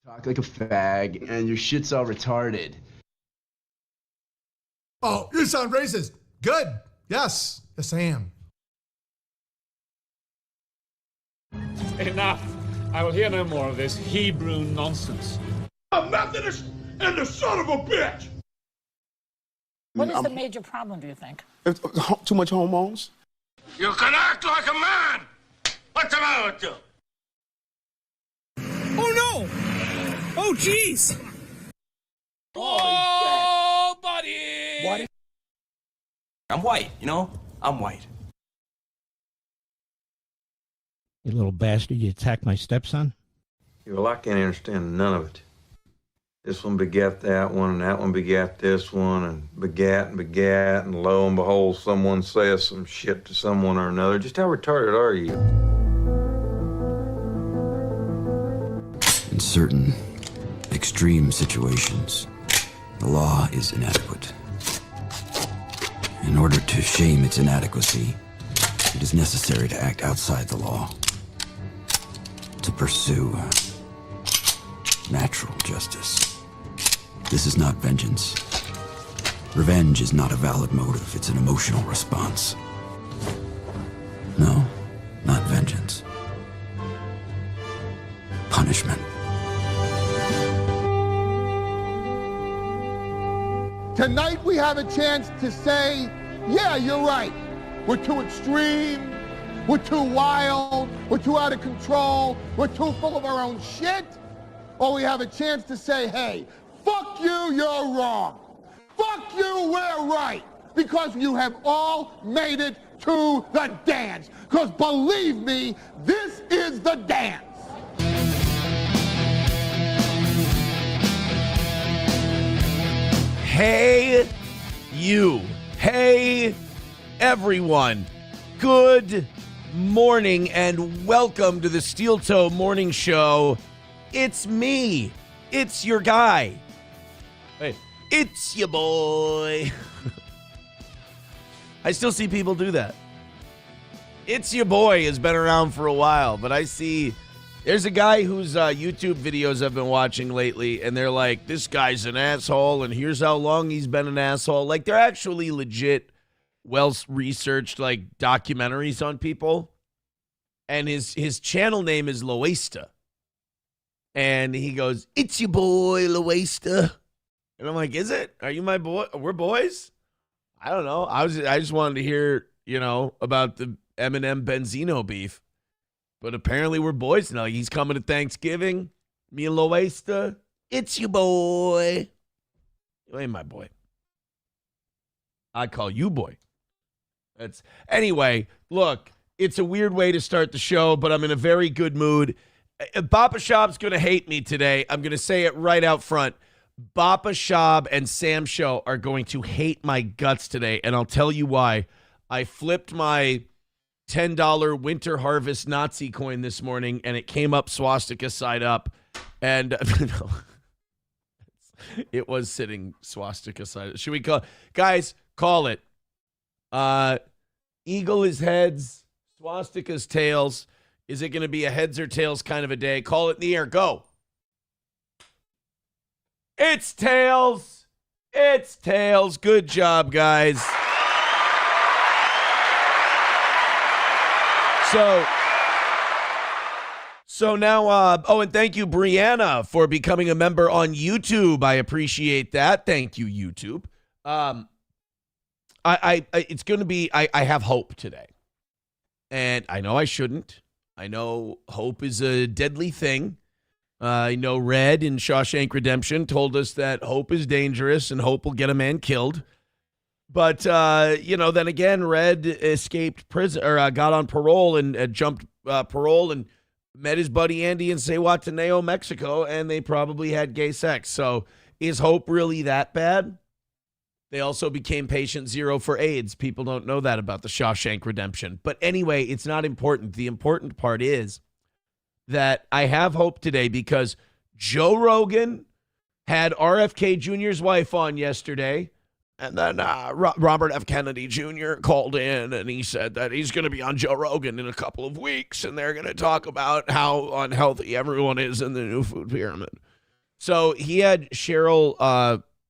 talk like a fag, and your shit's all retarded. Oh, you sound racist. Good. Yes. Yes, I am. Enough. I will hear no more of this Hebrew nonsense. A Methodist and the son of a bitch! What is the major problem, do you think? Too much hormones. You can act like a man! What's the matter with you? Oh no! Oh jeez! Oh, buddy! What? I'm white, you know? I'm white. You little bastard, you attacked my stepson? Well, I can't understand none of it. This one begat that one, and that one begat this one, and begat, and lo and behold, someone says some shit to someone or another. Just how retarded are you? In certain extreme situations, the law is inadequate. In order to shame its inadequacy, it is necessary to act outside the law, to pursue natural justice. This is not vengeance. Revenge is not a valid motive, it's an emotional response. No, not vengeance. Punishment. Tonight we have a chance to say, yeah, you're right. We're too extreme. We're too wild. We're too out of control. We're too full of our own shit. Or we have a chance to say, hey, fuck you, you're wrong. Fuck you, we're right. Because you have all made it to the dance. Because believe me, this is the dance. Hey, you. Hey, everyone. Good morning and welcome to the Steel Toe Morning Show. It's me. It's your guy. Hey, it's your boy. I still see people do that. It's your boy has been around for a while, but I see there's a guy whose YouTube videos I've been watching lately, and they're like, this guy's an asshole, and here's how long he's been an asshole. Like, they're actually legit, well-researched, like, documentaries on people. And his channel name is Loesta. And he goes, it's your boy, Loesta. And I'm like, is it? Are you my boy? We're boys? I don't know. I just wanted to hear, about the Eminem Benzino beef. But apparently we're boys now. He's coming to Thanksgiving. Me and Loesta. It's your boy. You ain't my boy. I call you boy. Anyway, look, it's a weird way to start the show, but I'm in a very good mood. Bappa Shab's going to hate me today. I'm going to say it right out front. Bappa Shab and Sam Show are going to hate my guts today, and I'll tell you why. I flipped my $10 Winter Harvest Nazi coin this morning, and it came up swastika side up. And no, it was sitting swastika side. Should we call? Guys, call it. Eagle is heads, swastika's tails. Is it going to be a heads or tails kind of a day? Call it in the air. Go. It's tails. It's tails. Good job, guys. So now, and thank you, Brianna, for becoming a member on YouTube. I appreciate that. Thank you, YouTube. It's going to be, I have hope today. And I know I shouldn't. I know hope is a deadly thing. I know Red in Shawshank Redemption told us that hope is dangerous and hope will get a man killed. But, then again, Red escaped prison or got on parole and jumped parole and met his buddy Andy in Zihuatanejo, Mexico, and they probably had gay sex. So is hope really that bad? They also became patient zero for AIDS. People don't know that about the Shawshank Redemption. But anyway, it's not important. The important part is that I have hope today because Joe Rogan had RFK Jr.'s wife on yesterday. And then Robert F. Kennedy Jr. called in and he said that he's going to be on Joe Rogan in a couple of weeks. And they're going to talk about how unhealthy everyone is in the new food pyramid. So he had Cheryl,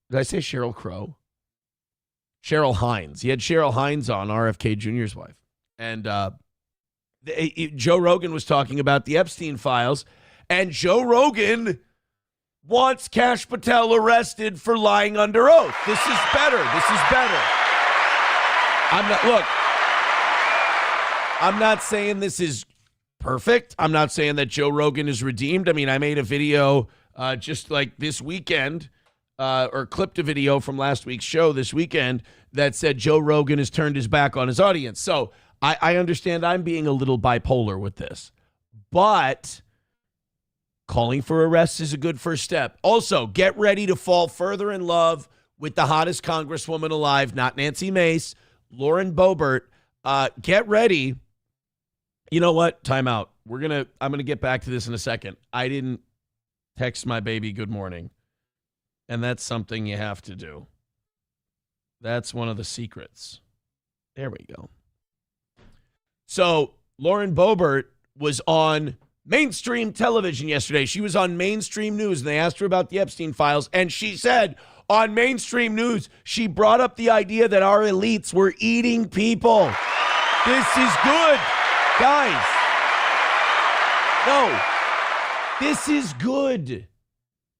did I say Cheryl Crow? Cheryl Hines. He had Cheryl Hines on, RFK Jr.'s wife. And Joe Rogan was talking about the Epstein files, and Joe Rogan wants Kash Patel arrested for lying under oath. This is better. I'm not saying this is perfect. I'm not saying that Joe Rogan is redeemed. I mean, I made a video just like this weekend, or clipped a video from last week's show this weekend that said Joe Rogan has turned his back on his audience. So I understand I'm being a little bipolar with this, but calling for arrests is a good first step. Also, get ready to fall further in love with the hottest congresswoman alive, not Nancy Mace, Lauren Boebert. Get ready. You know what? Time out. I'm gonna get back to this in a second. I didn't text my baby good morning, and that's something you have to do. That's one of the secrets. There we go. So Lauren Boebert was on mainstream television yesterday. She was on mainstream news, and they asked her about the Epstein files, and she said on mainstream news, she brought up the idea that our elites were eating people. This is good, guys. No, this is good.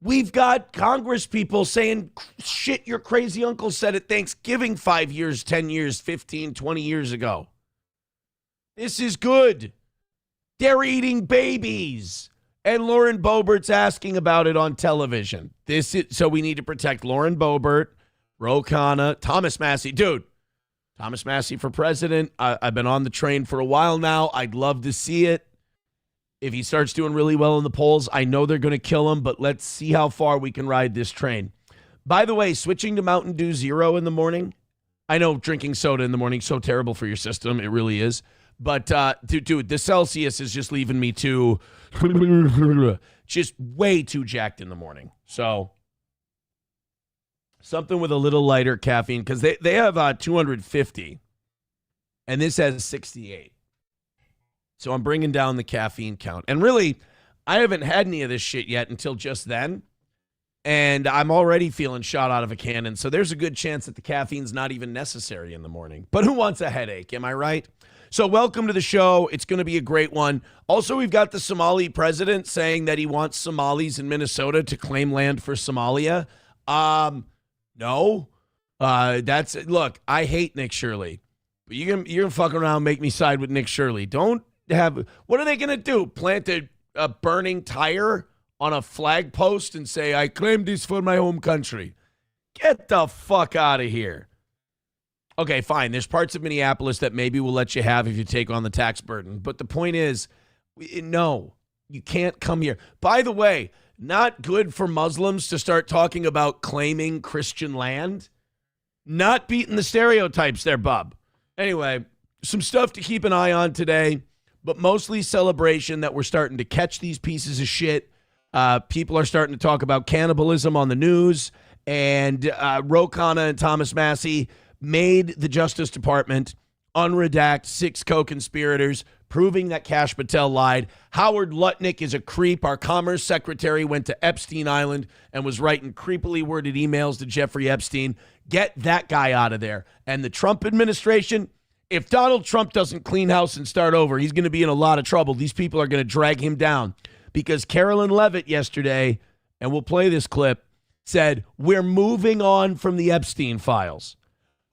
We've got Congress people saying shit your crazy uncle said at Thanksgiving 5 years, 10 years, 15, 20 years ago. This is good. They're eating babies. And Lauren Boebert's asking about it on television. So we need to protect Lauren Boebert, Ro Khanna, Thomas Massey. Dude, Thomas Massey for president. I've been on the train for a while now. I'd love to see it. If he starts doing really well in the polls, I know they're going to kill him, but let's see how far we can ride this train. By the way, switching to Mountain Dew Zero in the morning. I know drinking soda in the morning is so terrible for your system. It really is. But, dude, the Celsius is just leaving me too, just way too jacked in the morning. So, something with a little lighter caffeine, because they have 250, and this has 68. So I'm bringing down the caffeine count. And really, I haven't had any of this shit yet until just then. And I'm already feeling shot out of a cannon. So there's a good chance that the caffeine's not even necessary in the morning. But who wants a headache? Am I right? So welcome to the show. It's going to be a great one. Also, we've got the Somali president saying that he wants Somalis in Minnesota to claim land for Somalia. No. Look, I hate Nick Shirley. But you're gonna fuck around and make me side with Nick Shirley. What are they going to do? Plant a burning tire on a flag post and say, I claim this for my home country? Get the fuck out of here. Okay, fine. There's parts of Minneapolis that maybe we'll let you have if you take on the tax burden. But the point is, no, you can't come here. By the way, not good for Muslims to start talking about claiming Christian land. Not beating the stereotypes there, bub. Anyway, some stuff to keep an eye on today, but mostly celebration that we're starting to catch these pieces of shit. People are starting to talk about cannibalism on the news, and Ro Khanna and Thomas Massey made the Justice Department unredact 6 co-conspirators, proving that Kash Patel lied. Howard Lutnick is a creep. Our Commerce Secretary went to Epstein Island and was writing creepily worded emails to Jeffrey Epstein. Get that guy out of there. And the Trump administration, if Donald Trump doesn't clean house and start over, he's going to be in a lot of trouble. These people are going to drag him down because Carolyn Levitt yesterday, and we'll play this clip, said, we're moving on from the Epstein files.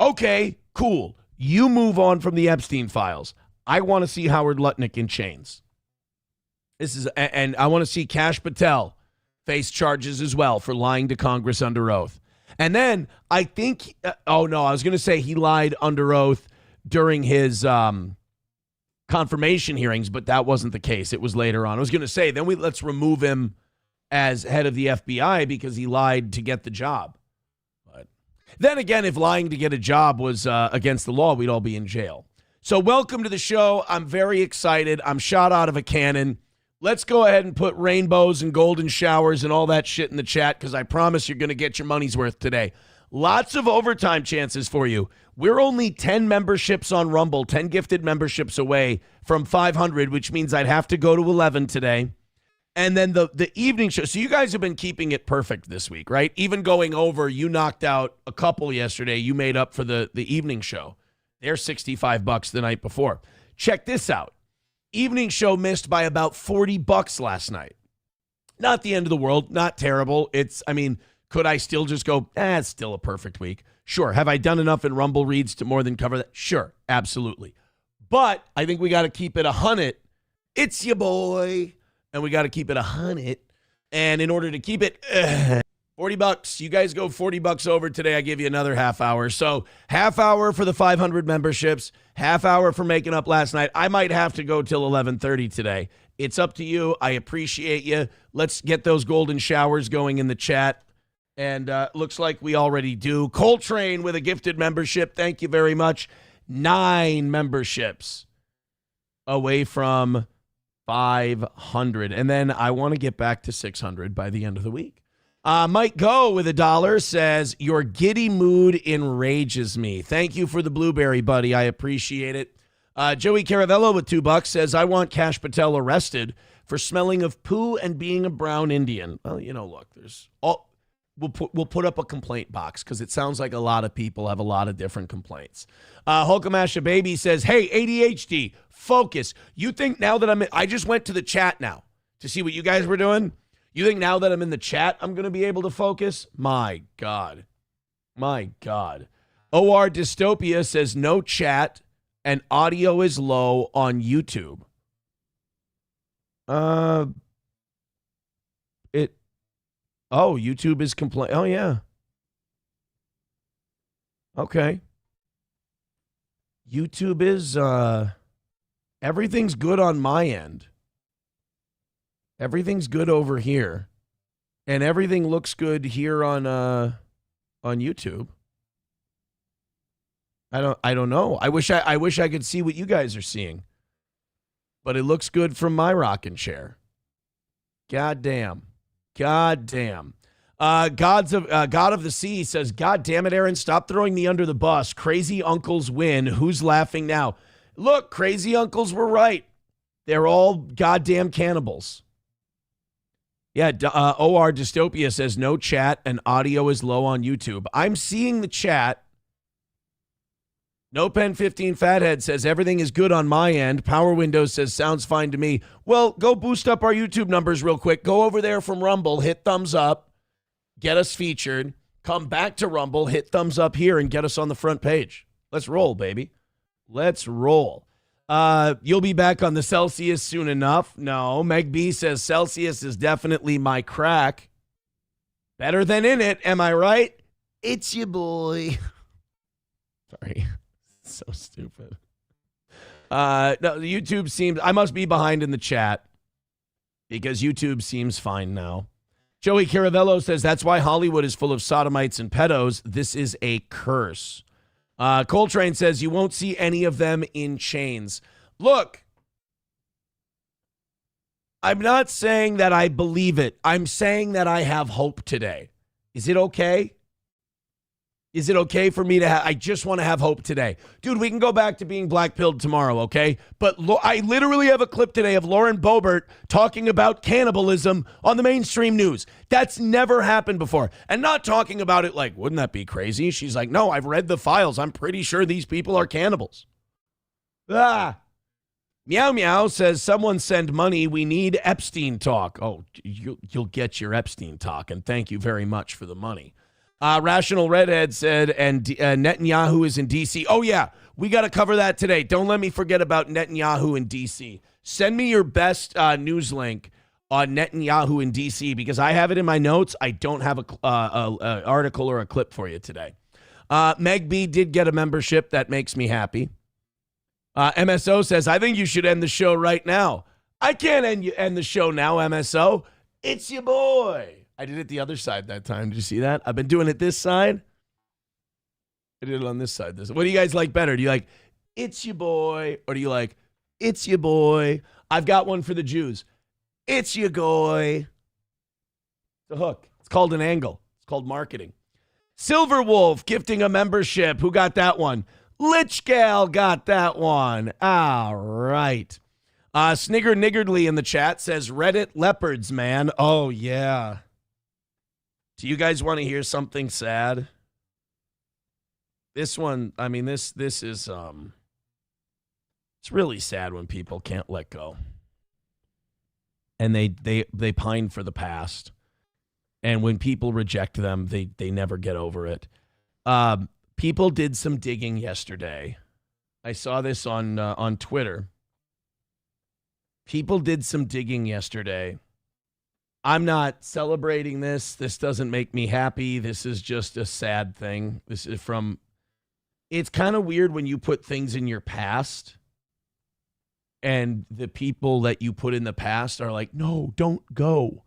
Okay, cool. You move on from the Epstein files. I want to see Howard Lutnick in chains. And I want to see Kash Patel face charges as well for lying to Congress under oath. And then I think, I was going to say he lied under oath during his confirmation hearings, but that wasn't the case. It was later on. I was going to say, then let's remove him as head of the FBI because he lied to get the job. But then again, if lying to get a job was against the law, we'd all be in jail. So welcome to the show. I'm very excited. I'm shot out of a cannon. Let's go ahead and put rainbows and golden showers and all that shit in the chat because I promise you're going to get your money's worth today. Lots of overtime chances for you. We're only 10 memberships on Rumble, 10 gifted memberships away from 500, which means I'd have to go to 11 today. And then the evening show. So you guys have been keeping it perfect this week, right? Even going over, you knocked out a couple yesterday. You made up for the evening show. They're $65 the night before. Check this out. Evening show missed by about $40 last night. Not the end of the world. Not terrible. Could I still just go, it's still a perfect week? Sure. Have I done enough in Rumble reads to more than cover that? Sure. Absolutely. But I think we got to keep it 100. It's your boy. And we got to keep it 100. And in order to keep it $40, you guys go $40 over today. I give you another half hour. So half hour for the 500 memberships, half hour for making up last night. I might have to go till 11:30 today. It's up to you. I appreciate you. Let's get those golden showers going in the chat. And looks like we already do. Coltrane with a gifted membership. Thank you very much. 9 memberships away from 500. And then I want to get back to 600 by the end of the week. Mike Go with $1 says, your giddy mood enrages me. Thank you for the blueberry, buddy. I appreciate it. Joey Caravello with $2 says, I want Kash Patel arrested for smelling of poo and being a brown Indian. Well, look, we'll put up a complaint box because it sounds like a lot of people have a lot of different complaints. Hulkamasha Baby says, hey, ADHD, focus. You think now that I just went to the chat now to see what you guys were doing. You think now that I'm in the chat, I'm going to be able to focus? My God. OR Dystopia says no chat and audio is low on YouTube. YouTube is complaining. Oh, yeah. Okay. YouTube is, everything's good on my end. Everything's good over here. And everything looks good here on YouTube. I don't know. I wish I could see what you guys are seeing. But it looks good from my rocking chair. God damn. God of the Sea says, God damn it, Aaron, stop throwing me under the bus. Crazy uncles win. Who's laughing now? Look, crazy uncles were right. They're all goddamn cannibals. Yeah, OR Dystopia says no chat and audio is low on YouTube. I'm seeing the chat. No Pen 15 Fathead says everything is good on my end. Power Windows says sounds fine to me. Well, go boost up our YouTube numbers real quick. Go over there from Rumble, hit thumbs up, get us featured. Come back to Rumble, hit thumbs up here, and get us on the front page. Let's roll, baby. Let's roll. You'll be back on the Celsius soon enough. No, Meg B says Celsius is definitely my crack. Better than in it, am I right? It's your boy. Sorry. So stupid. No, the YouTube seems, I must be behind in the chat because YouTube seems fine now. Joey Caravello says that's why Hollywood is full of sodomites and pedos. This is a curse. Coltrane says you won't see any of them in chains. Look, I'm not saying that I believe it. I'm saying that I have hope today. Is it okay? Is it okay for me to have, I just want to have hope today. Dude, we can go back to being black-pilled tomorrow, okay? But I literally have a clip today of Lauren Boebert talking about cannibalism on the mainstream news. That's never happened before. And not talking about it like, wouldn't that be crazy? She's like, no, I've read the files. I'm pretty sure these people are cannibals. Meow Meow says, someone send money. We need Epstein talk. Oh, you'll get your Epstein talk, and thank you very much for the money. Rational Redhead said, and Netanyahu is in D.C. Oh, yeah, we got to cover that today. Don't let me forget about Netanyahu in D.C. Send me your best news link on Netanyahu in D.C. because I have it in my notes. I don't have a article or a clip for you today. Meg B did get a membership. That makes me happy. MSO says, I think you should end the show right now. I can't end the show now, MSO. It's your boy. I did it the other side that time. Did you see that? I've been doing it this side. I did it on this side. What do you guys like better? Do you like, it's your boy? Or do you like, it's your boy? I've got one for the Jews. It's your boy. It's a hook. It's called an angle. It's called marketing. Silver Wolf gifting a membership. Who got that one? Lich Gal got that one. All right. Snigger Niggardly in the chat says Reddit leopards, man. Oh, yeah. Do you guys want to hear something sad? This one, I mean, this is, it's really sad when people can't let go. And they pine for the past. And when people reject them, they never get over it. People did some digging yesterday. I saw this on Twitter. People did some digging yesterday. I'm not celebrating this. This doesn't make me happy. This is just a sad thing. This is from... It's kind of weird when you put things in your past and the people that you put in the past are like, no, don't go.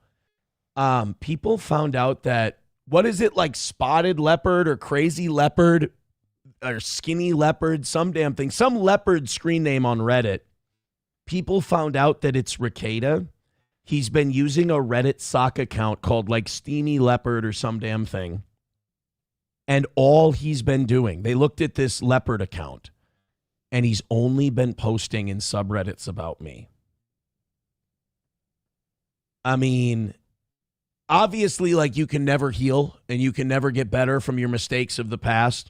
People found out that, what is it, like spotted leopard or crazy leopard or skinny leopard, some damn thing, some leopard screen name on Reddit. People found out that it's Ricada. He's been using a Reddit sock account called like Steamy Leopard or some damn thing. And all he's been doing, they looked at this leopard account, and he's only been posting in subreddits about me. I mean, obviously, like, you can never heal and you can never get better from your mistakes of the past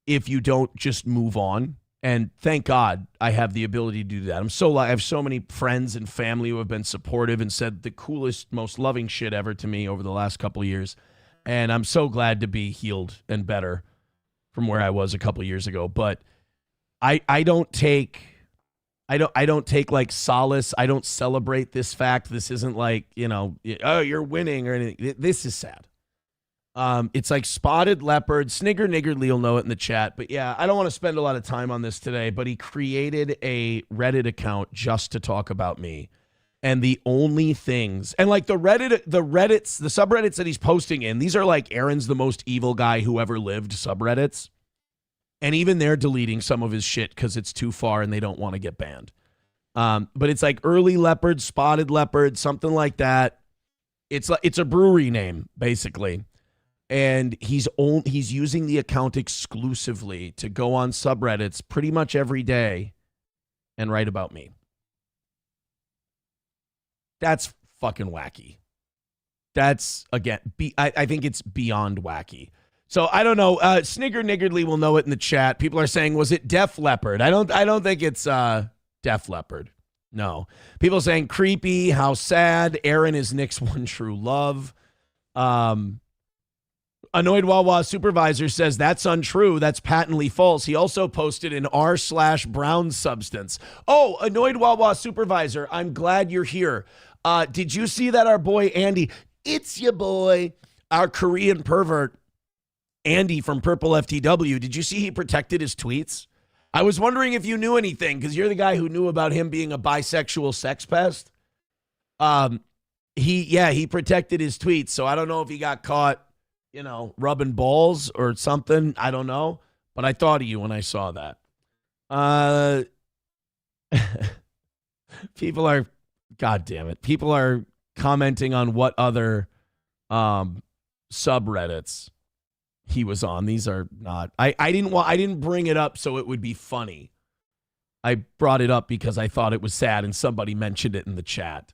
if you don't just move on. And thank God I have the ability to do that. I have so many friends and family who have been supportive and said the coolest, most loving shit ever to me over the last couple of years. And I'm so glad to be healed and better from where I was a couple of years ago. But I don't take like solace. I don't celebrate this fact. This isn't like, oh, you're winning or anything. This is sad. It's like spotted leopard. Snigger Niggardly will know it in the chat. But yeah, I don't want to spend a lot of time on this today, but he created a Reddit account just to talk about me. And the only things, and like the subreddits that he's posting in, these are like Aaron's the most evil guy who ever lived subreddits. And even they're deleting some of his shit because it's too far and they don't want to get banned. But it's like early leopard, spotted leopard, something like that. It's a brewery name, basically. And he's using the account exclusively to go on subreddits pretty much every day and write about me. That's fucking wacky. That's, again, I think it's beyond wacky. So I don't know. Snigger Niggardly will know it in the chat. People are saying, was it Def Leppard? I don't think it's Def Leppard. No. People saying creepy, how sad. Aaron is Nick's one true love. Annoyed Wawa Supervisor says that's untrue. That's patently false. He also posted an r/brown substance. Oh, Annoyed Wawa Supervisor, I'm glad you're here. Did you see that our boy Andy, it's your boy, our Korean pervert, Andy from Purple FTW, did you see he protected his tweets? I was wondering if you knew anything, because you're the guy who knew about him being a bisexual sex pest. He protected his tweets, so I don't know if he got caught, rubbing balls or something. I don't know, but I thought of you when I saw that. People are, God damn it, people are commenting on what other subreddits he was on. These are not. I didn't bring it up so it would be funny. I brought it up because I thought it was sad and somebody mentioned it in the chat.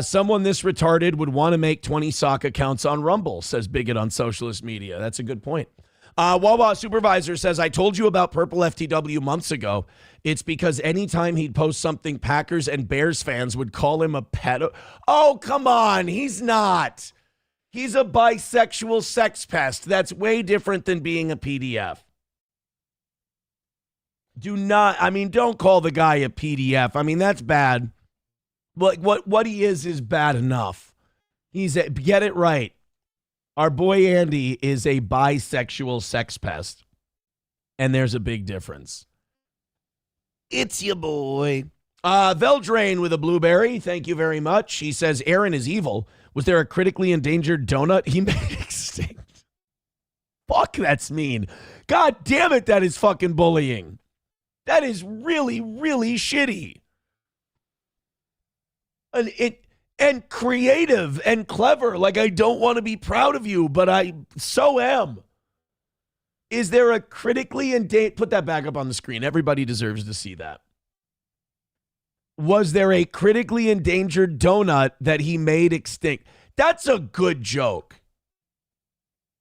Someone this retarded would want to make 20 sock accounts on Rumble, says Bigot on socialist media. That's a good point. Wawa Supervisor says, I told you about Purple FTW months ago. It's because anytime he'd post something, Packers and Bears fans would call him a pedo. Oh, come on. He's not. He's a bisexual sex pest. That's way different than being a PDF. Don't call the guy a PDF. That's bad. But what he is bad enough. Get it right. Our boy Andy is a bisexual sex pest. And there's a big difference. It's your boy. Veldrain with a blueberry. Thank you very much. He says, Aaron is evil. Was there a critically endangered donut he made extinct? Fuck, that's mean. God damn it, that is fucking bullying. That is really, really shitty. And creative and clever. Like, I don't want to be proud of you, but I so am. Is there a critically endangered... Put that back up on the screen. Everybody deserves to see that. Was there a critically endangered donut that he made extinct? That's a good joke.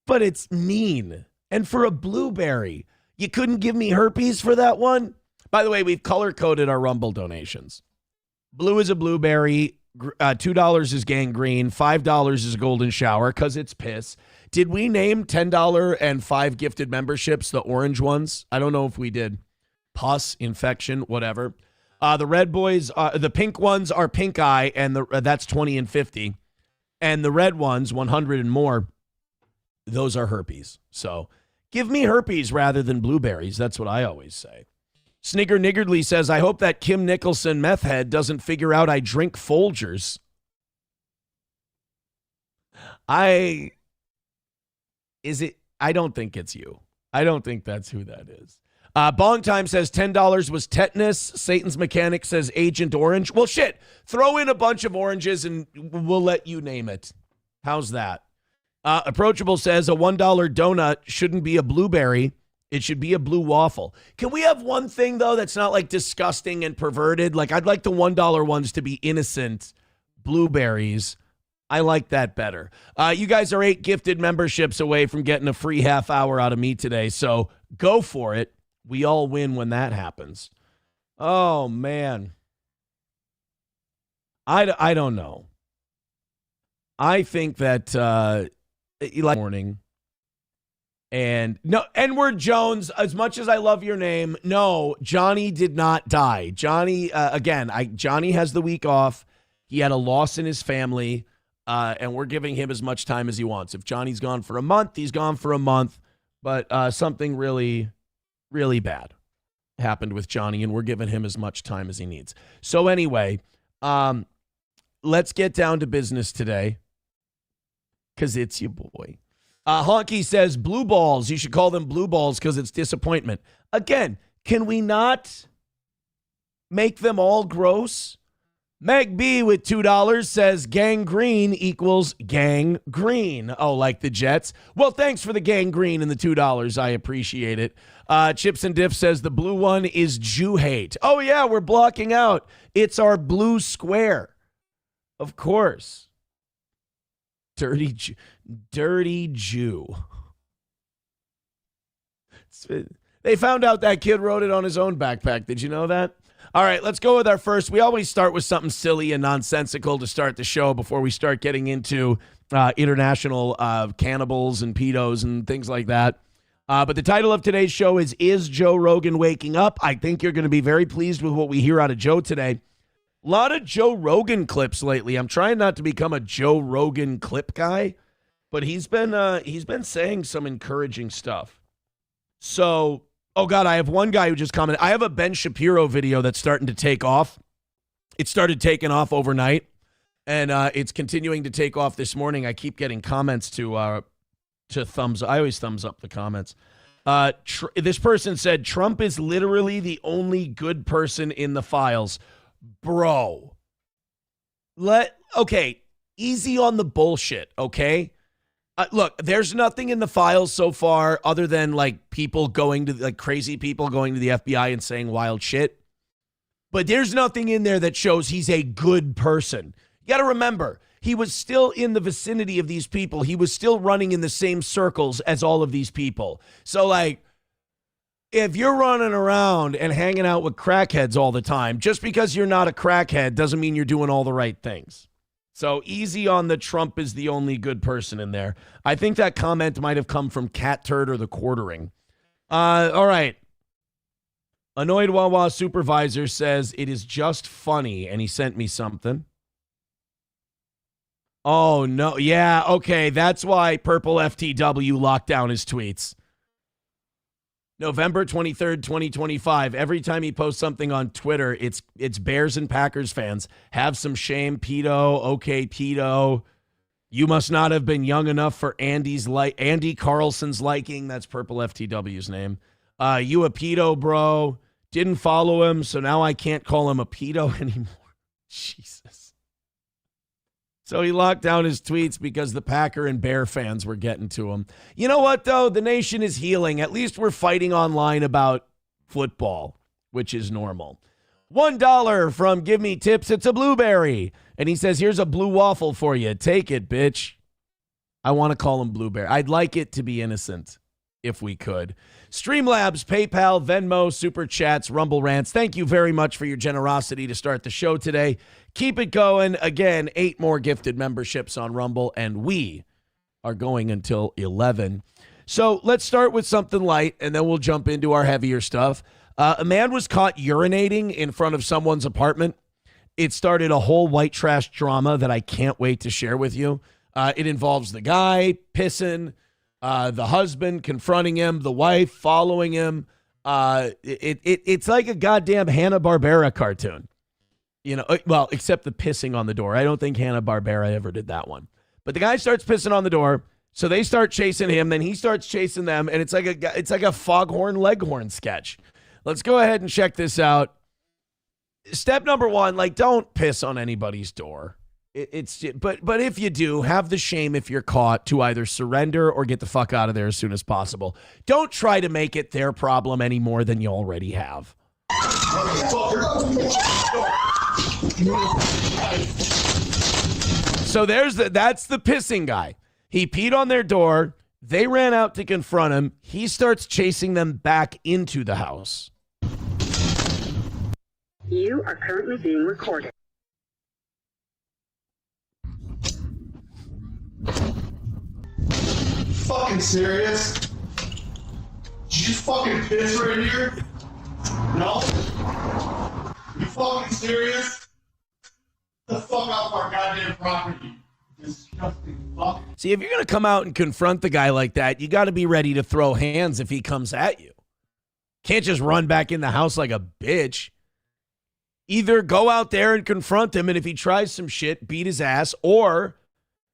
But it's mean. And for a blueberry, you couldn't give me herpes for that one? By the way, we've color-coded our Rumble donations. Blue is a blueberry. $2 is gangrene. $5 is a golden shower because it's piss. Did we name $10 and 5 gifted memberships the orange ones? I don't know if we did. Pus, infection, whatever. The red boys, the pink ones are pink eye, and that's 20 and 50. And the red ones, 100 and more, those are herpes. So give me herpes rather than blueberries. That's what I always say. Snigger Niggardly says, I hope that Kim Nicholson meth head doesn't figure out I drink Folgers. I don't think it's you. I don't think that's who that is. Bong Time says $10 was tetanus. Satan's Mechanic says Agent Orange. Well, shit. Throw in a bunch of oranges and we'll let you name it. How's that? Approachable says a $1 donut shouldn't be a blueberry. It should be a blue waffle. Can we have one thing, though, that's not like disgusting and perverted? Like, I'd like the $1 ones to be innocent blueberries. I like that better. You guys are 8 gifted memberships away from getting a free half hour out of me today. So go for it. We all win when that happens. Oh, man. I don't know. I think that morning. And no, Edward Jones, as much as I love your name, no, Johnny did not die. Johnny, Johnny has the week off. He had a loss in his family, and we're giving him as much time as he wants. If Johnny's gone for a month, he's gone for a month. But something really, really bad happened with Johnny, and we're giving him as much time as he needs. So anyway, let's get down to business today, because it's your boy. Honky says, blue balls. You should call them blue balls because it's disappointment. Again, can we not make them all gross? Meg B with $2 says gangrene equals gang green. Oh, like the Jets? Well, thanks for the gangrene and the $2. I appreciate it. Chips and Diff says the blue one is Jew hate. Oh, yeah, we're blocking out. It's our blue square. Of course. Dirty Jew. They found out that kid wrote it on his own backpack. Did you know that? All right, let's go with our first. We always start with something silly and nonsensical to start the show before we start getting into international cannibals and pedos and things like that. But the title of today's show is Joe Rogan Waking Up? I think you're going to be very pleased with what we hear out of Joe today. A lot of Joe Rogan clips lately. I'm trying not to become a Joe Rogan clip guy, but he's been saying some encouraging stuff. So, oh God, I have one guy who just commented. I have a Ben Shapiro video that's starting to take off. It started taking off overnight, and it's continuing to take off this morning. I keep getting comments to thumbs. I always thumbs up the comments. This person said Trump is literally the only good person in the files. Bro, okay, easy on the bullshit, okay? Look, there's nothing in the files so far other than like people going to like crazy people going to the FBI and saying wild shit. But there's nothing in there that shows he's a good person. You got to remember, he was still in the vicinity of these people. He was still running in the same circles as all of these people. So like, if you're running around and hanging out with crackheads all the time, just because you're not a crackhead doesn't mean you're doing all the right things. So easy on the Trump is the only good person in there. I think that comment might have come from Cat Turd or the Quartering. All right. Annoyed Wawa Supervisor says it is just funny, and he sent me something. Oh, no. Yeah, okay. That's why Purple FTW locked down his tweets. November 23rd, 2025. Every time he posts something on Twitter, it's Bears and Packers fans. Have some shame, pedo. Okay, pedo. You must not have been young enough for Andy Carlson's liking. That's Purple FTW's name. You a pedo, bro. Didn't follow him, so now I can't call him a pedo anymore. Jesus. So he locked down his tweets because the Packer and Bear fans were getting to him. You know what, though? The nation is healing. At least we're fighting online about football, which is normal. $1 from Give Me Tips. It's a blueberry. And he says, here's a blue waffle for you. Take it, bitch. I want to call him Blueberry. I'd like it to be innocent if we could. Streamlabs, PayPal, Venmo, Super Chats, Rumble Rants. Thank you very much for your generosity to start the show today. Keep it going. Again, 8 more gifted memberships on Rumble, and we are going until 11. So let's start with something light, and then we'll jump into our heavier stuff. A man was caught urinating in front of someone's apartment. It started a whole white trash drama that I can't wait to share with you. It involves the guy pissing, the husband confronting him, the wife following him. It's like a goddamn Hanna-Barbera cartoon. You know, well, except the pissing on the door. I don't think Hanna-Barbera ever did that one. But the guy starts pissing on the door, so they start chasing him, then he starts chasing them, and it's like a Foghorn Leghorn sketch. Let's go ahead and check this out. Step number 1, like, don't piss on anybody's door. But if you do, have the shame if you're caught to either surrender or get the fuck out of there as soon as possible. Don't try to make it their problem any more than you already have. So that's the pissing guy. He peed on their door. They ran out to confront him. He starts chasing them back into the house. You are currently being recorded. Fucking serious? Did you just fucking piss right here? No? You fucking serious? Get the fuck off our goddamn property. Disgusting fuck. See, if you're going to come out and confront the guy like that, you got to be ready to throw hands if he comes at you. Can't just run back in the house like a bitch. Either go out there and confront him, and if he tries some shit, beat his ass, or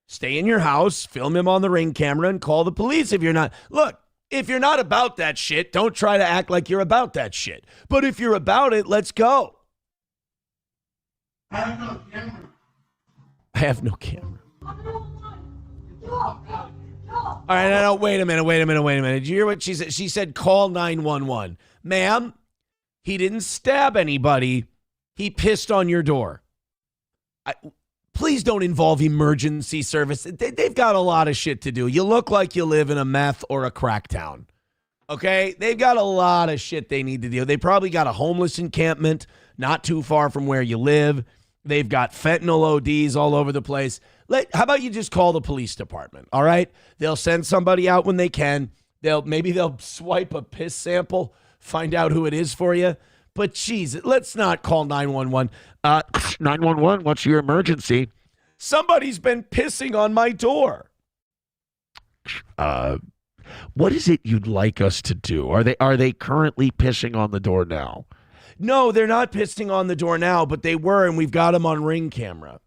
stay in your house, film him on the Ring camera, and call the police if you're not. Look, if you're not about that shit, don't try to act like you're about that shit. But if you're about it, let's go. I have no camera. I have no camera. All right, no, wait a minute. Did you hear what she said? She said, call 911. Ma'am, he didn't stab anybody. He pissed on your door. Please don't involve emergency service. They've got a lot of shit to do. You look like you live in a meth or a crack town. Okay? They've got a lot of shit they need to do. They probably got a homeless encampment not too far from where you live. They've got fentanyl ODs all over the place. How about you just call the police department, all right? They'll send somebody out when they can. Maybe they'll swipe a piss sample, find out who it is for you. But, geez, let's not call 911. 911, what's your emergency? Somebody's been pissing on my door. What is it you'd like us to do? Are they currently pissing on the door now? No, they're not pissing on the door now, but they were, and we've got them on Ring camera.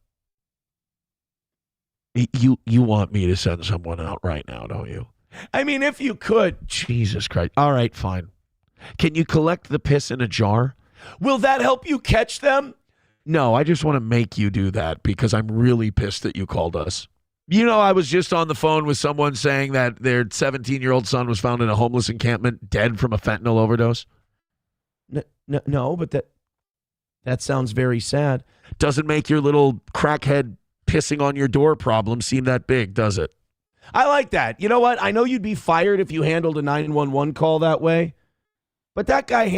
You want me to send someone out right now, don't you? I mean, if you could. Jesus Christ. All right, fine. Can you collect the piss in a jar? Will that help you catch them? No, I just want to make you do that because I'm really pissed that you called us. You know, I was just on the phone with someone saying that their 17-year-old son was found in a homeless encampment dead from a fentanyl overdose. No, but that sounds very sad. Doesn't make your little crackhead pissing on your door problem seem that big, does it? I like that. You know what? I know you'd be fired if you handled a 911 call that way. But that guy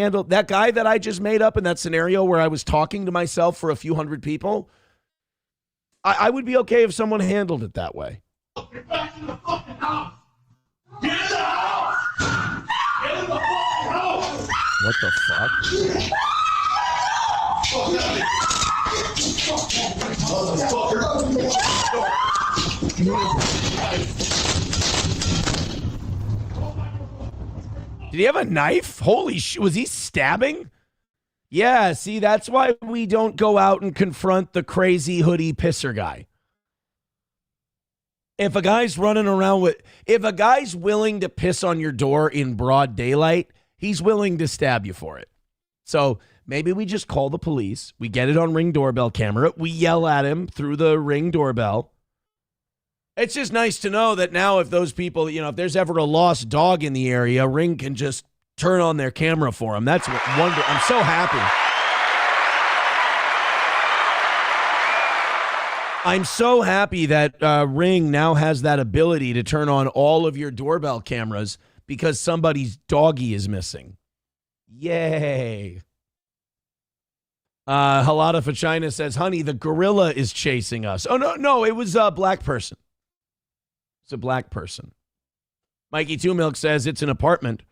that I just made up in that scenario where I was talking to myself for a few hundred people, I would be okay if someone handled it that way. Get back in the fucking house! Get in the house! Get in the fucking house! What the fuck? Did he have a knife? Holy shit, was he stabbing? Yeah, see, that's why we don't go out and confront the crazy hoodie pisser guy. If a guy's willing to piss on your door in broad daylight, he's willing to stab you for it. So maybe we just call the police. We get it on Ring doorbell camera. We yell at him through the Ring doorbell. It's just nice to know that now if those people, if there's ever a lost dog in the area, Ring can just turn on their camera for them. That's what I'm so happy. I'm so happy that Ring now has that ability to turn on all of your doorbell cameras because somebody's doggy is missing. Yay. Halada for China says, honey, the gorilla is chasing us. Oh, no, it was a black person. It's a black person. Mikey Two Milk says it's an apartment.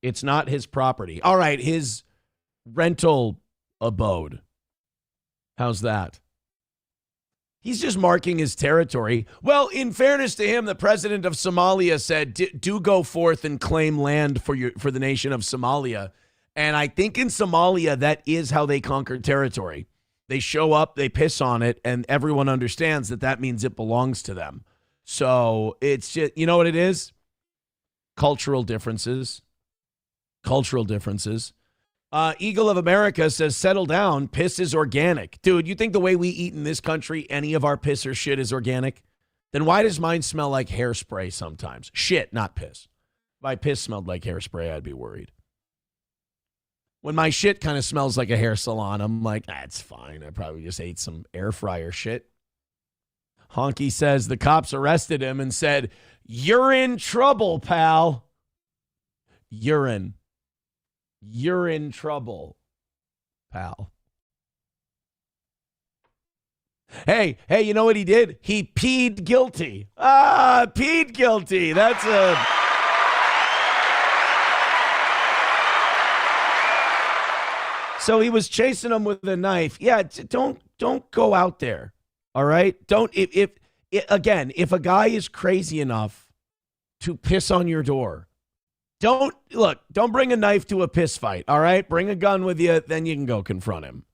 It's not his property. All right, his rental abode. How's that? He's just marking his territory. Well, in fairness to him, the president of Somalia said, do go forth and claim land for the nation of Somalia. And I think in Somalia, that is how they conquer territory. They show up, they piss on it, and everyone understands that means it belongs to them. So it's just, you know what it is? Cultural differences. Cultural differences. Eagle of America says, settle down. Piss is organic. Dude, you think the way we eat in this country, any of our piss or shit is organic? Then why does mine smell like hairspray sometimes? Shit, not piss. If my piss smelled like hairspray, I'd be worried. When my shit kind of smells like a hair salon, I'm like, it's fine. I probably just ate some air fryer shit. Honky says the cops arrested him and said, you're in trouble, pal. You're in trouble, pal. Hey, you know what he did? He peed guilty. Peed guilty. That's a... So he was chasing him with a knife. Yeah, don't go out there. All right? Don't if a guy is crazy enough to piss on your door, don't bring a knife to a piss fight. All right? Bring a gun with you, then you can go confront him.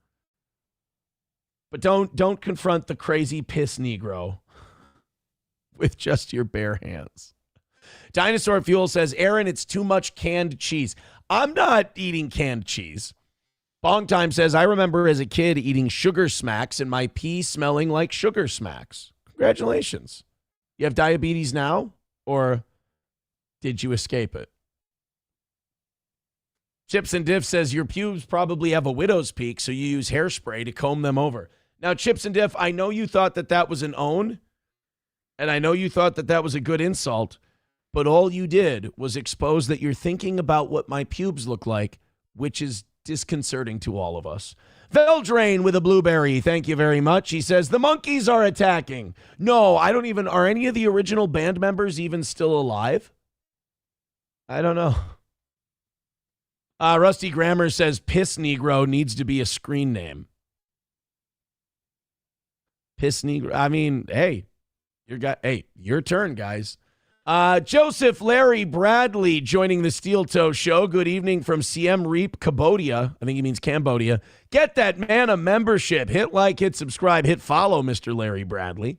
But don't confront the crazy piss Negro with just your bare hands. Dinosaur Fuel says, Aaron, it's too much canned cheese. I'm not eating canned cheese. Bong Time says, I remember as a kid eating sugar smacks and my pee smelling like sugar smacks. Congratulations. You have diabetes now, or did you escape it? Chips and Diff says, your pubes probably have a widow's peak, so you use hairspray to comb them over. Now, Chips and Diff, I know you thought that was an own, and I know you thought that was a good insult, but all you did was expose that you're thinking about what my pubes look like, which is disconcerting to all of us. Veldrain with a blueberry, thank you very much. He says, the monkeys are attacking. No, are any of the original band members even still alive? I don't know. Rusty Grammar says, Piss Negro needs to be a screen name. Piss Negro. I mean, hey, your turn, guys. Joseph Larry Bradley joining the Steel Toe Show. Good evening from Siem Reap, Cambodia. I think he means Cambodia. Get that man a membership. Hit like, hit subscribe, hit follow, Mr. Larry Bradley.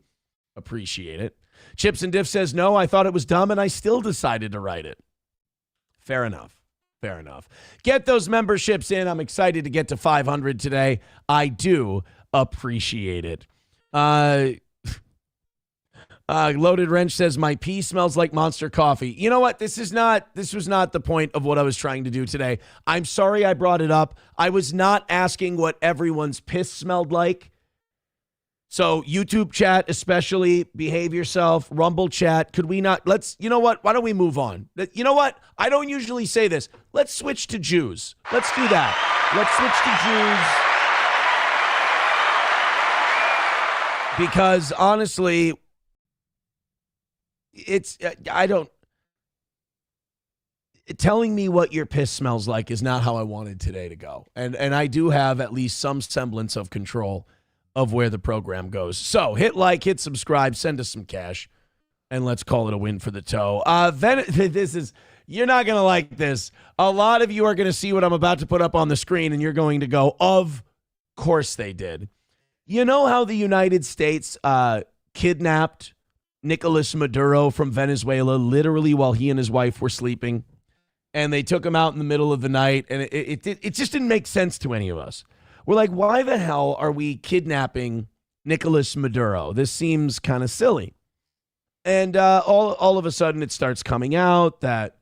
Appreciate it. Chips and Diff says, no, I thought it was dumb and I still decided to write it. Fair enough. Fair enough. Get those memberships in. I'm excited to get to 500 today. I do appreciate it. Loaded Wrench says, my pee smells like Monster coffee. You know what? This was not the point of what I was trying to do today. I'm sorry I brought it up. I was not asking what everyone's piss smelled like. So YouTube chat, especially, behave yourself. Rumble chat, could we not? You know what? Why don't we move on? You know what? I don't usually say this. Let's switch to Jews. Let's do that. Let's switch to Jews. Because honestly, telling me what your piss smells like is not how I wanted today to go. And I do have at least some semblance of control of where the program goes. So hit like, hit subscribe, send us some cash, and let's call it a win for the toe. You're not going to like this. A lot of you are going to see what I'm about to put up on the screen, and you're going to go, of course they did. You know how the United States kidnapped Nicolas Maduro from Venezuela literally while he and his wife were sleeping? And they took him out in the middle of the night, and it just didn't make sense to any of us. We're like, why the hell are we kidnapping Nicolas Maduro? This seems kind of silly. And all of a sudden it starts coming out that,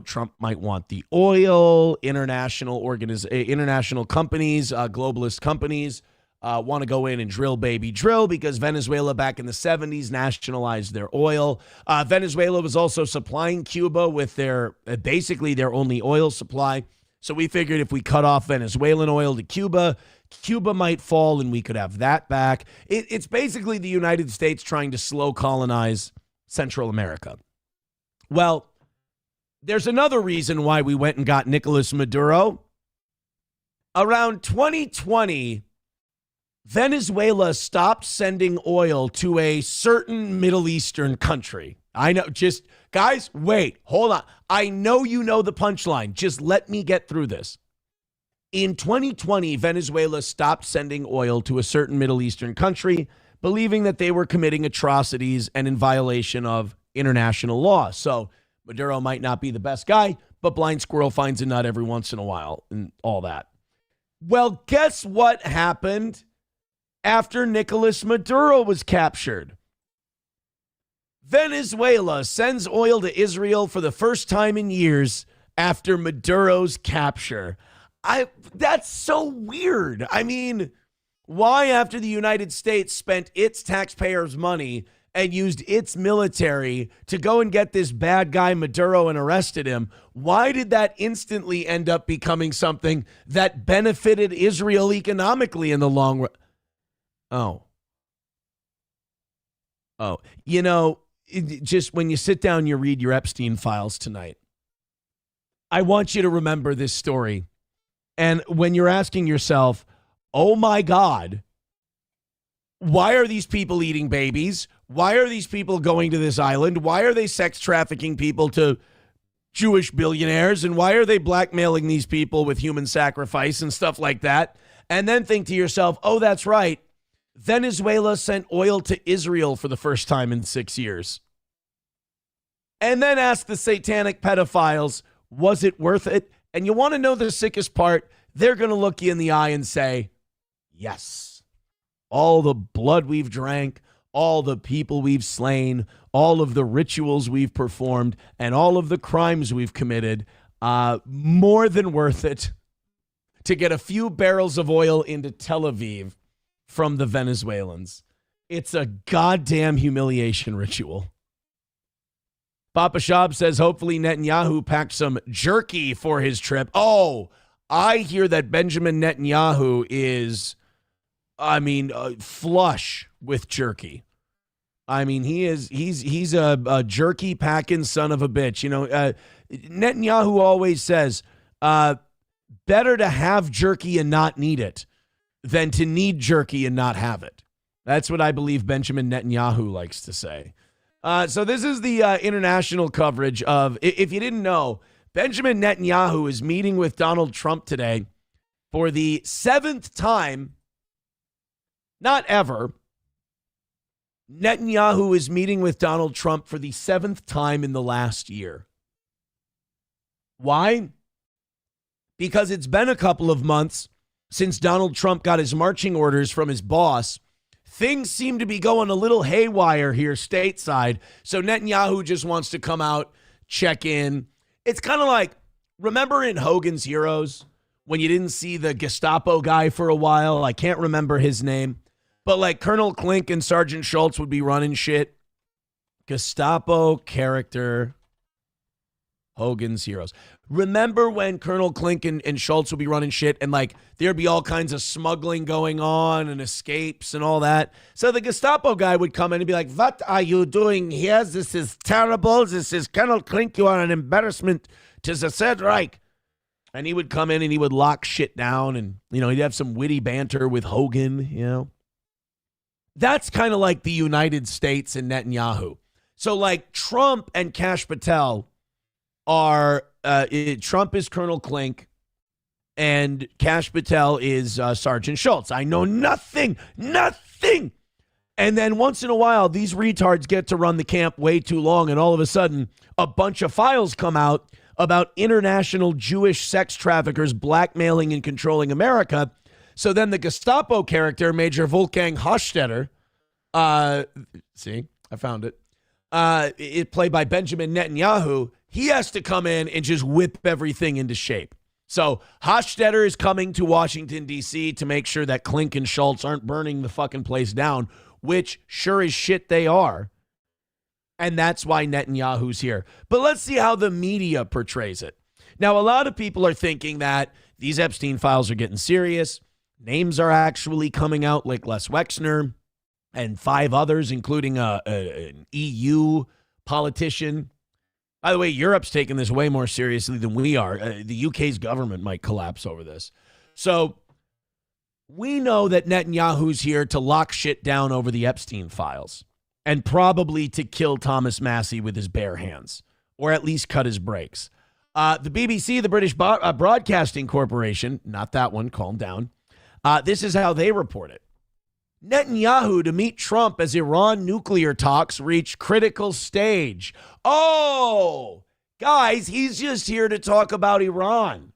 Trump might want the oil, international companies, globalist companies want to go in and drill, baby, drill, because Venezuela back in the 70s nationalized their oil. Venezuela was also supplying Cuba with basically their only oil supply. So we figured if we cut off Venezuelan oil to Cuba, Cuba might fall and we could have that back. It's basically the United States trying to slow colonize Central America. Well, there's another reason why we went and got Nicolas Maduro. Around 2020, Venezuela stopped sending oil to a certain Middle Eastern country. I know, just guys, wait, hold on. I know you know the punchline. Just let me get through this. In 2020, Venezuela stopped sending oil to a certain Middle Eastern country, believing that they were committing atrocities and in violation of international law. So Maduro might not be the best guy, but blind squirrel finds a nut every once in a while and all that. Well, guess what happened after Nicolas Maduro was captured? Venezuela sends oil to Israel for the first time in years after Maduro's capture. That's so weird. I mean, why, after the United States spent its taxpayers' money and used its military to go and get this bad guy Maduro and arrested him, why did that instantly end up becoming something that benefited Israel economically in the long run? Oh, you know, just when you sit down, you read your Epstein files tonight, I want you to remember this story. And when you're asking yourself, oh my God, why are these people eating babies? Why are these people going to this island? Why are they sex trafficking people to Jewish billionaires? And why are they blackmailing these people with human sacrifice and stuff like that? And then think to yourself, oh, that's right. Venezuela sent oil to Israel for the first time in 6 years. And then ask the satanic pedophiles, was it worth it? And you want to know the sickest part? They're going to look you in the eye and say, yes. All the blood we've drank, all the people we've slain, all of the rituals we've performed, and all of the crimes we've committed, more than worth it to get a few barrels of oil into Tel Aviv from the Venezuelans. It's a goddamn humiliation ritual. Papa Shab says, hopefully Netanyahu packed some jerky for his trip. Oh, I hear that Benjamin Netanyahu is, flush with jerky. I mean, he's a jerky packing son of a bitch. You know, Netanyahu always says, better to have jerky and not need it than to need jerky and not have it. That's what I believe Benjamin Netanyahu likes to say. So this is the international coverage of, if you didn't know, Benjamin Netanyahu is meeting with Donald Trump today for the 7th time, not ever. Netanyahu is meeting with Donald Trump for the 7th time in the last year. Why? Because it's been a couple of months since Donald Trump got his marching orders from his boss. Things seem to be going a little haywire here stateside. So Netanyahu just wants to come out, check in. It's kind of like, remember in Hogan's Heroes when you didn't see the Gestapo guy for a while? I can't remember his name. But like Colonel Klink and Sergeant Schultz would be running shit. Gestapo character, Hogan's Heroes. Remember when Colonel Klink and Schultz would be running shit and like there'd be all kinds of smuggling going on and escapes and all that? So the Gestapo guy would come in and be like, what are you doing here? This is terrible. This is Colonel Klink. You are an embarrassment to the Third Reich. And he would come in and he would lock shit down and, you know, he'd have some witty banter with Hogan, you know. That's kind of like the United States and Netanyahu. So like Trump and Kash Patel are, Trump is Colonel Klink and Kash Patel is Sergeant Schultz. I know nothing. And then once in a while, these retards get to run the camp way too long. And all of a sudden, a bunch of files come out about international Jewish sex traffickers blackmailing and controlling America. So then the Gestapo character, Major Wolfgang Hochstetter, see, I found it, played by Benjamin Netanyahu, he has to come in and just whip everything into shape. So Hofstadter is coming to Washington, D.C. to make sure that Klink and Schultz aren't burning the fucking place down, which sure as shit they are. And that's why Netanyahu's here. But let's see how the media portrays it. Now, a lot of people are thinking that these Epstein files are getting serious. Names are actually coming out like Les Wexner and 5 others, including an EU politician. By the way, Europe's taking this way more seriously than we are. The UK's government might collapse over this. So we know that Netanyahu's here to lock shit down over the Epstein files and probably to kill Thomas Massie with his bare hands, or at least cut his brakes. The BBC, the British Broadcasting Corporation, not that one, calm down. This is how they report it. Netanyahu to meet Trump as Iran nuclear talks reach critical stage. Oh, guys, he's just here to talk about Iran.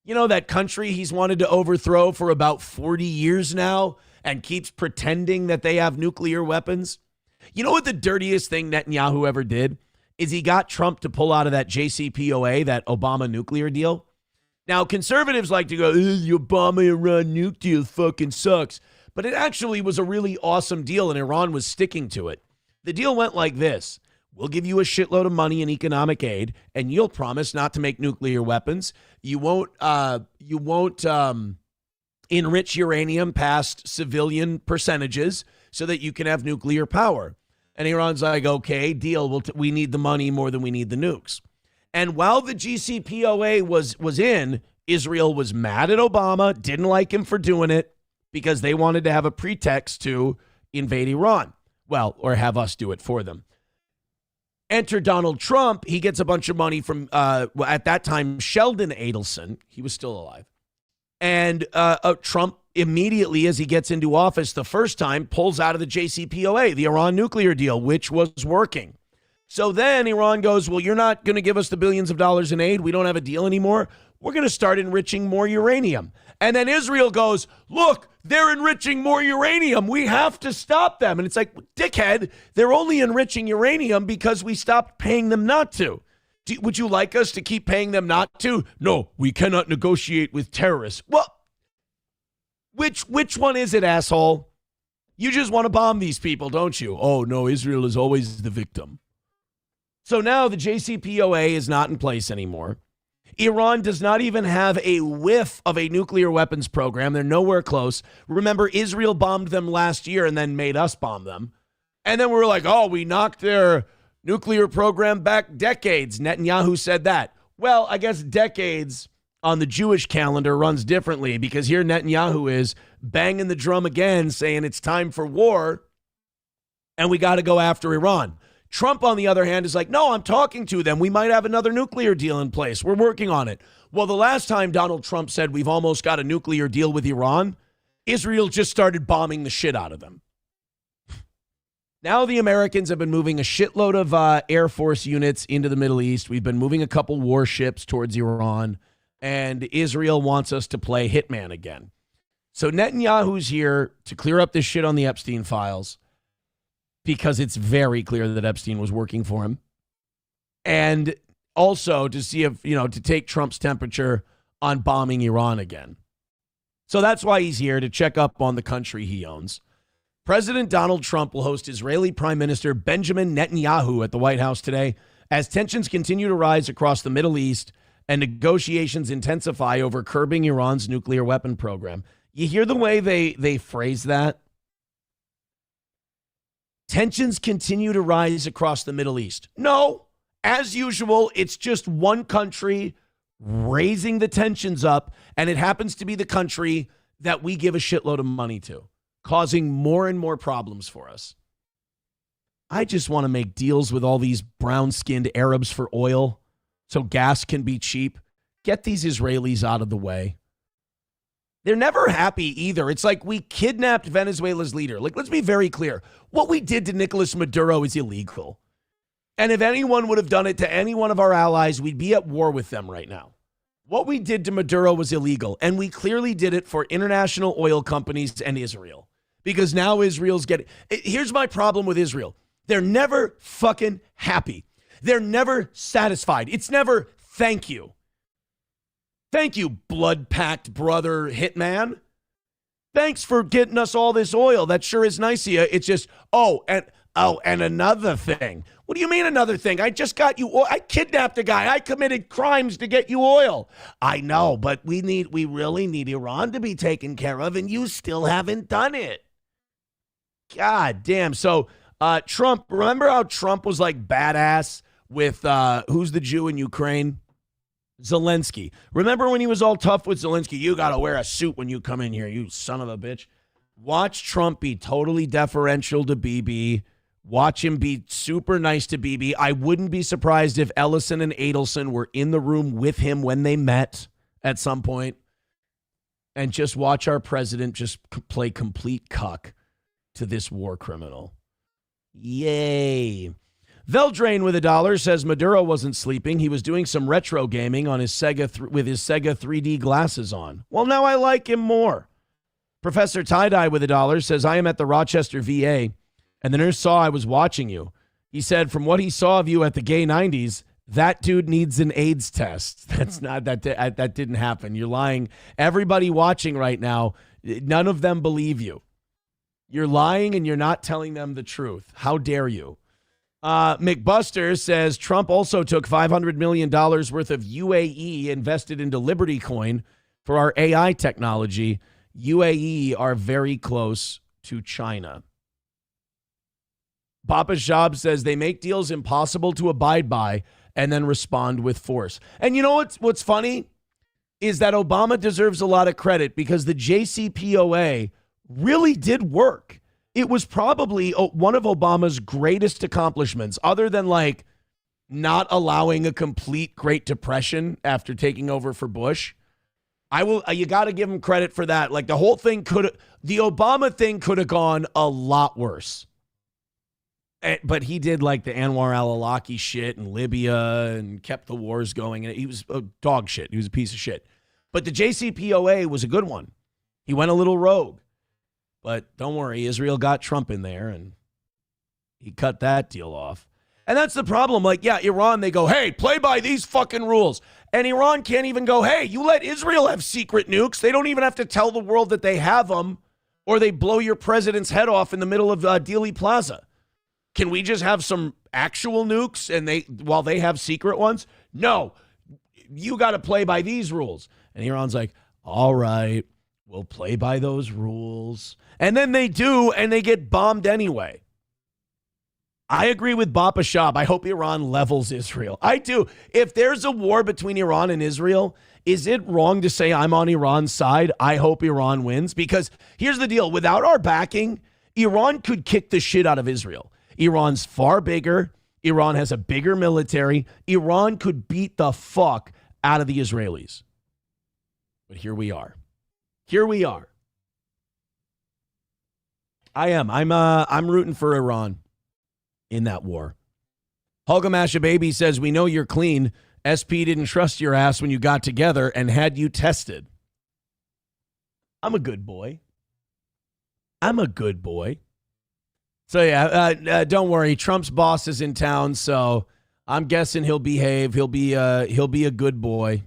You know, that country he's wanted to overthrow for about 40 years now and keeps pretending that they have nuclear weapons. You know what the dirtiest thing Netanyahu ever did? Is he got Trump to pull out of that JCPOA, that Obama nuclear deal. Now, conservatives like to go, the Obama-Iran nuke deal fucking sucks. But it actually was a really awesome deal, and Iran was sticking to it. The deal went like this. We'll give you a shitload of money in economic aid, and you'll promise not to make nuclear weapons. You won't enrich uranium past civilian percentages so that you can have nuclear power. And Iran's like, okay, deal. We need the money more than we need the nukes. And while the JCPOA was in, Israel was mad at Obama, didn't like him for doing it, because they wanted to have a pretext to invade Iran. Well, or have us do it for them. Enter Donald Trump. He gets a bunch of money from, at that time, Sheldon Adelson. He was still alive. And Trump immediately, as he gets into office the first time, pulls out of the JCPOA, the Iran nuclear deal, which was working. So then Iran goes, well, you're not going to give us the billions of dollars in aid. We don't have a deal anymore. We're going to start enriching more uranium. And then Israel goes, look, they're enriching more uranium. We have to stop them. And it's like, dickhead, they're only enriching uranium because we stopped paying them not to. Would you like us to keep paying them not to? No, we cannot negotiate with terrorists. Well, which one is it, asshole? You just want to bomb these people, don't you? Oh, no, Israel is always the victim. So now the JCPOA is not in place anymore. Iran does not even have a whiff of a nuclear weapons program. They're nowhere close. Remember, Israel bombed them last year and then made us bomb them. And then we were like, oh, we knocked their nuclear program back decades. Netanyahu said that. Well, I guess decades on the Jewish calendar runs differently, because here Netanyahu is banging the drum again, saying it's time for war and we got to go after Iran. Trump, on the other hand, is like, no, I'm talking to them. We might have another nuclear deal in place. We're working on it. Well, the last time Donald Trump said we've almost got a nuclear deal with Iran, Israel just started bombing the shit out of them. Now the Americans have been moving a shitload of Air Force units into the Middle East. We've been moving a couple warships towards Iran, and Israel wants us to play hitman again. So Netanyahu's here to clear up this shit on the Epstein files, because it's very clear that Epstein was working for him. And also to see if, to take Trump's temperature on bombing Iran again. So that's why he's here, to check up on the country he owns. President Donald Trump will host Israeli Prime Minister Benjamin Netanyahu at the White House today as tensions continue to rise across the Middle East and negotiations intensify over curbing Iran's nuclear weapon program. You hear the way they phrase that? Tensions continue to rise across the Middle East. No, as usual, it's just one country raising the tensions up, and it happens to be the country that we give a shitload of money to, causing more and more problems for us. I just want to make deals with all these brown-skinned Arabs for oil so gas can be cheap. Get these Israelis out of the way. They're never happy either. It's like we kidnapped Venezuela's leader. Like, let's be very clear. What we did to Nicolas Maduro is illegal. And if anyone would have done it to any one of our allies, we'd be at war with them right now. What we did to Maduro was illegal, and we clearly did it for international oil companies and Israel. Because now Israel's getting... Here's my problem with Israel. They're never fucking happy. They're never satisfied. It's never thank you. Thank you, blood-packed brother hitman. Thanks for getting us all this oil. That sure is nice of you. It's just, and another thing. What do you mean another thing? I just got you oil. I kidnapped a guy. I committed crimes to get you oil. I know, but we really need Iran to be taken care of, and you still haven't done it. God damn. So Trump, remember how Trump was like badass with who's the Jew in Ukraine? Zelensky. Remember when he was all tough with Zelensky? You got to wear a suit when you come in here, you son of a bitch. Watch Trump be totally deferential to Bibi. Watch him be super nice to Bibi. I wouldn't be surprised if Ellison and Adelson were in the room with him when they met at some point. And just watch our president just play complete cuck to this war criminal. Yay. Veldrain with $1 says Maduro wasn't sleeping. He was doing some retro gaming on his with his Sega 3D glasses on. Well, now I like him more. Professor Tie-Dye with $1 says, I am at the Rochester VA, and the nurse saw I was watching you. He said, from what he saw of you at the gay 90s, that dude needs an AIDS test. That's not, that didn't happen. You're lying. Everybody watching right now, none of them believe you. You're lying and you're not telling them the truth. How dare you? McBuster says Trump also took $500 million worth of UAE invested into Liberty Coin for our AI technology. UAE are very close to China. Papa Shab says they make deals impossible to abide by and then respond with force. And you know what's funny is that Obama deserves a lot of credit because the JCPOA really did work. It was probably one of Obama's greatest accomplishments, other than like not allowing a complete Great Depression after taking over for Bush. You got to give him credit for that. Like the Obama thing could have gone a lot worse. But he did like the Anwar al-Awlaki shit in Libya and kept the wars going. And he was a dog shit. He was a piece of shit. But the JCPOA was a good one. He went a little rogue. But don't worry, Israel got Trump in there, and he cut that deal off. And that's the problem. Like, yeah, Iran, they go, hey, play by these fucking rules. And Iran can't even go, hey, you let Israel have secret nukes. They don't even have to tell the world that they have them, or they blow your president's head off in the middle of Dealey Plaza. Can we just have some actual nukes while they have secret ones? No, you got to play by these rules. And Iran's like, all right, we'll play by those rules. And then they do, and they get bombed anyway. I agree with Bapa Shab. I hope Iran levels Israel. I do. If there's a war between Iran and Israel, is it wrong to say I'm on Iran's side? I hope Iran wins. Because here's the deal. Without our backing, Iran could kick the shit out of Israel. Iran's far bigger. Iran has a bigger military. Iran could beat the fuck out of the Israelis. But here we are. Here we are. I'm rooting for Iran in that war. Hulgamasha Baby says, we know you're clean. SP didn't trust your ass when you got together and had you tested. I'm a good boy. I'm a good boy. So yeah, don't worry. Trump's boss is in town, so I'm guessing he'll behave. He'll be a good boy.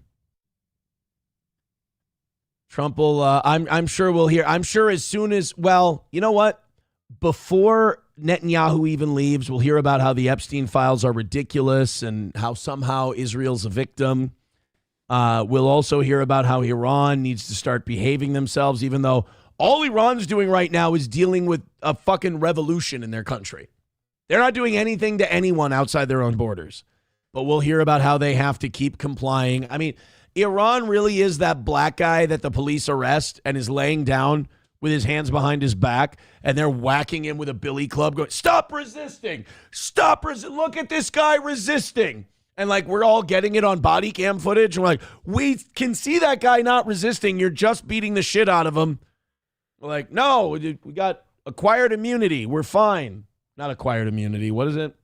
Trump will, I'm sure we'll hear. I'm sure as soon as, well, you know what? Before Netanyahu even leaves, we'll hear about how the Epstein files are ridiculous and how somehow Israel's a victim. We'll also hear about how Iran needs to start behaving themselves, even though all Iran's doing right now is dealing with a fucking revolution in their country. They're not doing anything to anyone outside their own borders. But we'll hear about how they have to keep complying. I mean, Iran really is that black guy that the police arrest and is laying down with his hands behind his back, and they're whacking him with a billy club going, stop resisting, look at this guy resisting. And like, we're all getting it on body cam footage. And we're like, we can see that guy not resisting. You're just beating the shit out of him. We're like, no, we got acquired immunity. We're fine. Not acquired immunity. What is it?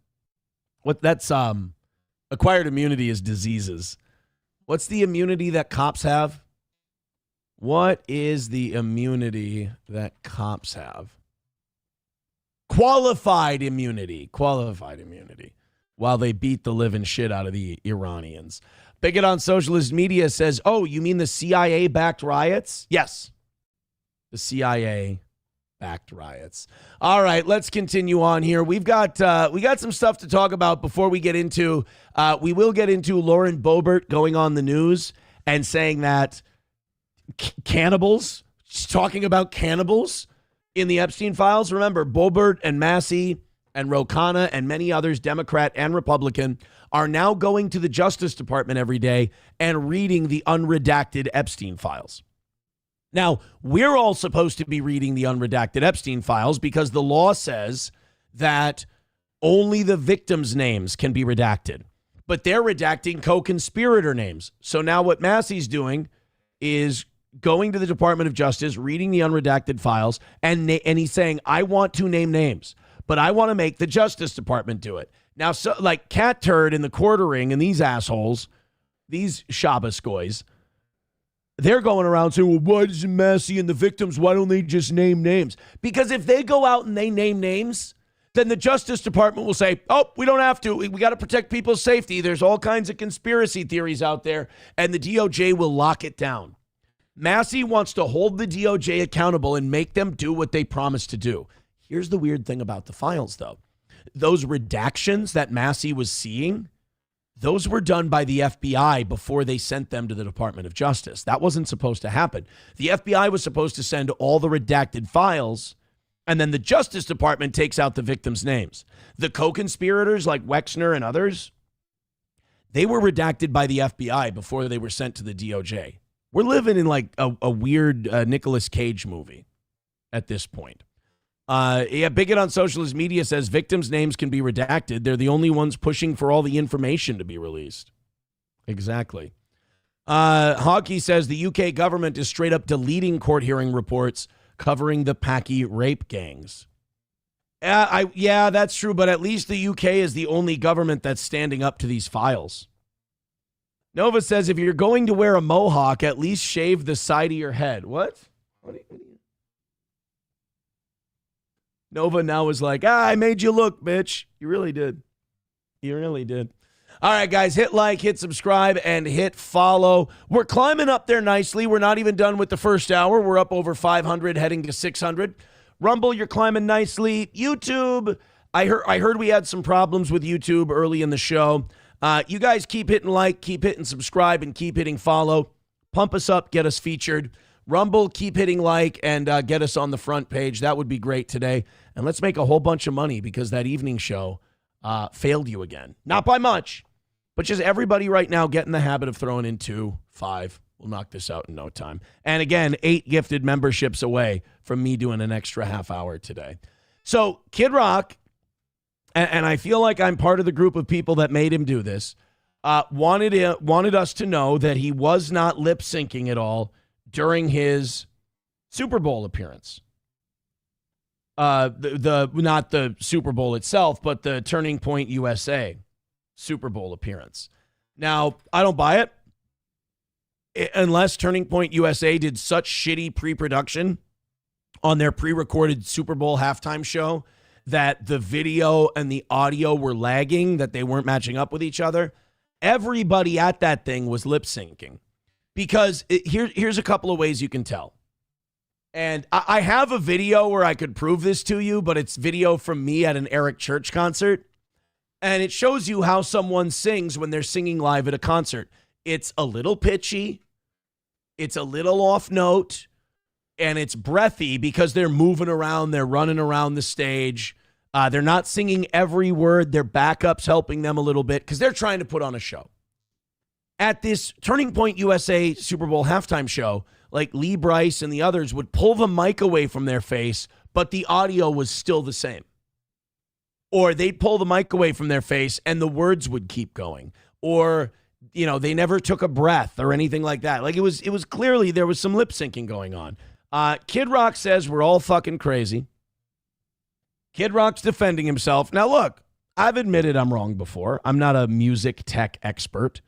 Acquired immunity is diseases. What's the immunity that cops have? What is the immunity that cops have? Qualified immunity. Qualified immunity. While they beat the living shit out of the Iranians. Bigot on Socialist Media says, oh, you mean the CIA-backed riots? Yes. The CIA-backed riots. All right, let's continue on here. We got some stuff to talk about before we get into, we will get into Lauren Boebert going on the news and saying that cannibals, she's talking about cannibals in the Epstein files. Remember, Boebert and Massey and Ro Khanna and many others, Democrat and Republican, are now going to the Justice Department every day and reading the unredacted Epstein files. Now, we're all supposed to be reading the unredacted Epstein files because the law says that only the victims' names can be redacted. But they're redacting co-conspirator names. So now what Massey's doing is going to the Department of Justice, reading the unredacted files, and he's saying, I want to name names, but I want to make the Justice Department do it. Now, so like Cat Turd in the quartering and these assholes, these Shabbos goys, they're going around saying, well, why does Massey and the victims, why don't they just name names? Because if they go out and they name names, then the Justice Department will say, oh, we don't have to. We got to protect people's safety. There's all kinds of conspiracy theories out there, and the DOJ will lock it down. Massey wants to hold the DOJ accountable and make them do what they promised to do. Here's the weird thing about the files, though. Those redactions that Massey was seeing, those were done by the FBI before they sent them to the Department of Justice. That wasn't supposed to happen. The FBI was supposed to send all the redacted files, and then the Justice Department takes out the victims' names. The co-conspirators like Wexner and others, they were redacted by the FBI before they were sent to the DOJ. We're living in like a weird Nicolas Cage movie at this point. Bigot on Socialist Media says victims' names can be redacted. They're the only ones pushing for all the information to be released. Exactly. Hockey says the UK government is straight up deleting court hearing reports covering the Paki rape gangs. Yeah, that's true, but at least the UK is the only government that's standing up to these files. Nova says if you're going to wear a mohawk, at least shave the side of your head. What? Nova now is like, I made you look, bitch. You really did. You really did. All right, guys, hit like, hit subscribe, and hit follow. We're climbing up there nicely. We're not even done with the first hour. We're up over 500, heading to 600. Rumble, you're climbing nicely. YouTube, I heard we had some problems with YouTube early in the show. You guys keep hitting like, keep hitting subscribe, and keep hitting follow. Pump us up, get us featured. Rumble, keep hitting like, and get us on the front page. That would be great today. And let's make a whole bunch of money because that evening show failed you again. Not by much, but just everybody right now get in the habit of throwing in 2, 5. We'll knock this out in no time. And again, 8 gifted memberships away from me doing an extra half hour today. So Kid Rock, and I feel like I'm part of the group of people that made him do this, wanted us to know that he was not lip syncing at all during his Super Bowl appearance. Not the Super Bowl itself, but the Turning Point USA Super Bowl appearance. Now, I don't buy it. Unless Turning Point USA did such shitty pre-production on their pre-recorded Super Bowl halftime show that the video and the audio were lagging, that they weren't matching up with each other. Everybody at that thing was lip syncing. Because here's a couple of ways you can tell. And I have a video where I could prove this to you, but it's video from me at an Eric Church concert. And it shows you how someone sings when they're singing live at a concert. It's a little pitchy. It's a little off note. And it's breathy because they're moving around. They're running around the stage. They're not singing every word. Their backup's helping them a little bit because they're trying to put on a show. At this Turning Point USA Super Bowl halftime show, like Lee Bryce and the others would pull the mic away from their face, but the audio was still the same. Or they'd pull the mic away from their face and the words would keep going. Or, you know, they never took a breath or anything like that. Like it was clearly there was some lip syncing going on. Kid Rock says we're all fucking crazy. Kid Rock's defending himself. Now look, I've admitted I'm wrong before. I'm not a music tech expert.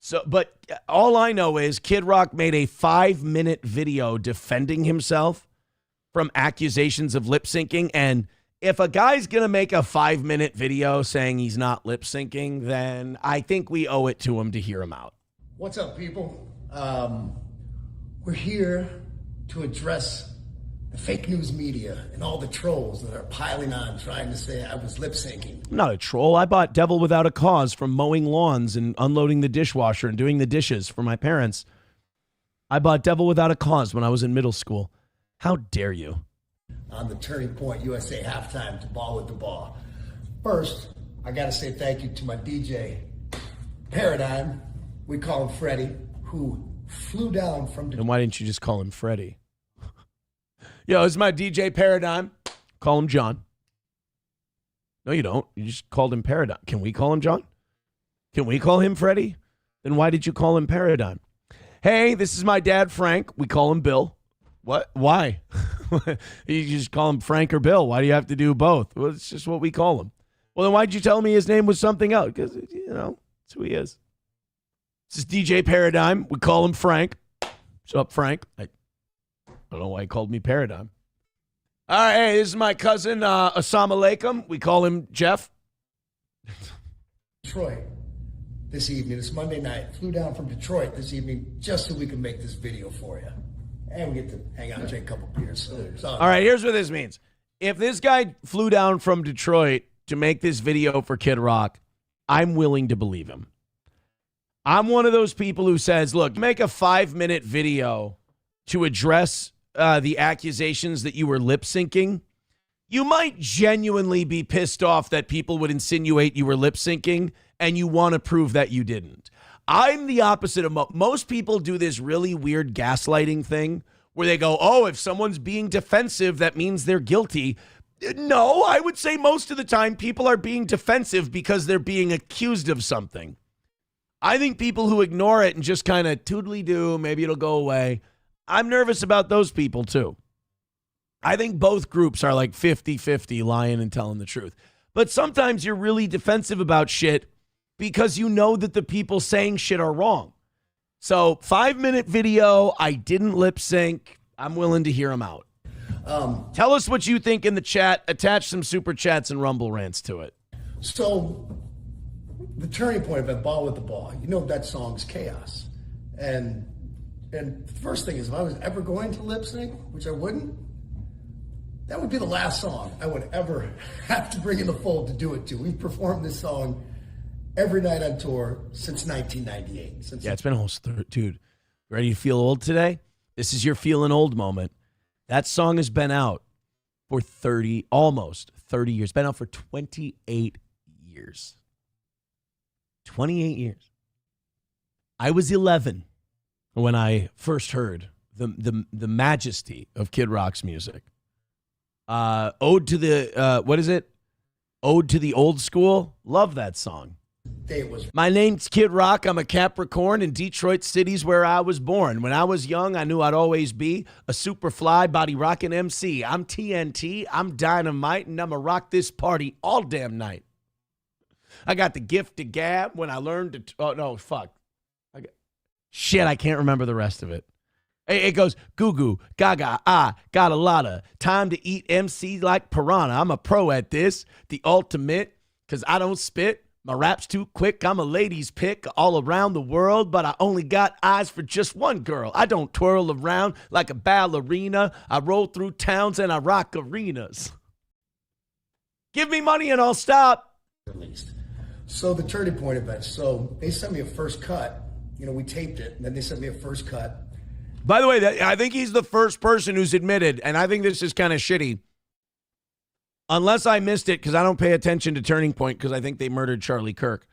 So, but all I know is Kid Rock made a 5-minute video defending himself from accusations of lip syncing. And if a guy's going to make a 5-minute video saying he's not lip syncing, then I think we owe it to him to hear him out. What's up, people? We're here to address the fake news media and all the trolls that are piling on trying to say I was lip syncing. I'm not a troll. I bought Devil Without a Cause from mowing lawns and unloading the dishwasher and doing the dishes for my parents. I bought Devil Without a Cause when I was in middle school. How dare you? On the Turning Point USA halftime to Ball with the Ball. First, I got to say thank you to my DJ, Paradigm. We call him Freddie, who flew down from... And why didn't you just call him Freddie? Yo, this is my DJ Paradigm. Call him John. No, you don't. You just called him Paradigm. Can we call him John? Can we call him Freddie? Then why did you call him Paradigm? Hey, this is my dad, Frank. We call him Bill. What? Why? You just call him Frank or Bill. Why do you have to do both? Well, it's just what we call him. Well, then why'd you tell me his name was something else? Because, you know, that's who he is. This is DJ Paradigm. We call him Frank. What's up, Frank? I don't know why he called me Paradigm. All right, hey, this is my cousin, Assalamu Alaikum. We call him Jeff. Detroit this evening. It's Monday night. Flew down from Detroit this evening just so we can make this video for you. And we get to hang out and drink a couple beers. So all right, here's what this means. If this guy flew down from Detroit to make this video for Kid Rock, I'm willing to believe him. I'm one of those people who says, look, make a 5-minute video to address the accusations that you were lip syncing. You might genuinely be pissed off that people would insinuate you were lip syncing and you want to prove that you didn't. I'm the opposite of most people do this really weird gaslighting thing where they go, oh, if someone's being defensive, that means they're guilty. No, I would say most of the time people are being defensive because they're being accused of something. I think people who ignore it and just kind of toodly-doo, maybe it'll go away. I'm nervous about those people too. I think both groups are like 50-50 lying and telling the truth. But sometimes you're really defensive about shit because you know that the people saying shit are wrong. So 5-minute video, I didn't lip sync. I'm willing to hear them out. Tell us what you think in the chat. Attach some super chats and rumble rants to it. So the turning point of that Ball with the Ball, you know that song's Chaos. And the first thing is, if I was ever going to lip sync, which I wouldn't, that would be the last song I would ever have to bring in the fold to do it to. We've performed this song every night on tour since 1998. Yeah, it's been almost, dude. Ready to feel old today? This is your feeling old moment. That song has been out for almost 30 years. Been out for 28 years. 28 years. I was 11 when I first heard the majesty of Kid Rock's music. Ode to the, what is it? Ode to the Old School. Love that song. My name's Kid Rock. I'm a Capricorn, and Detroit City's where I was born. When I was young, I knew I'd always be a super fly body rockin' MC. I'm TNT, I'm dynamite, and I'ma rock this party all damn night. I got the gift to gab when I learned to... Oh, no, fuck. Shit, I can't remember the rest of it. It goes, goo goo, gaga, I got a lot of time to eat MC like piranha. I'm a pro at this, the ultimate, because I don't spit. My rap's too quick. I'm a ladies pick all around the world, but I only got eyes for just one girl. I don't twirl around like a ballerina. I roll through towns and I rock arenas. Give me money and I'll stop. At least. So the turning point event. So they sent me a first cut. You know, we taped it, and then they sent me a first cut. By the way, I think he's the first person who's admitted, and I think this is kind of shitty. Unless I missed it because I don't pay attention to Turning Point because I think they murdered Charlie Kirk.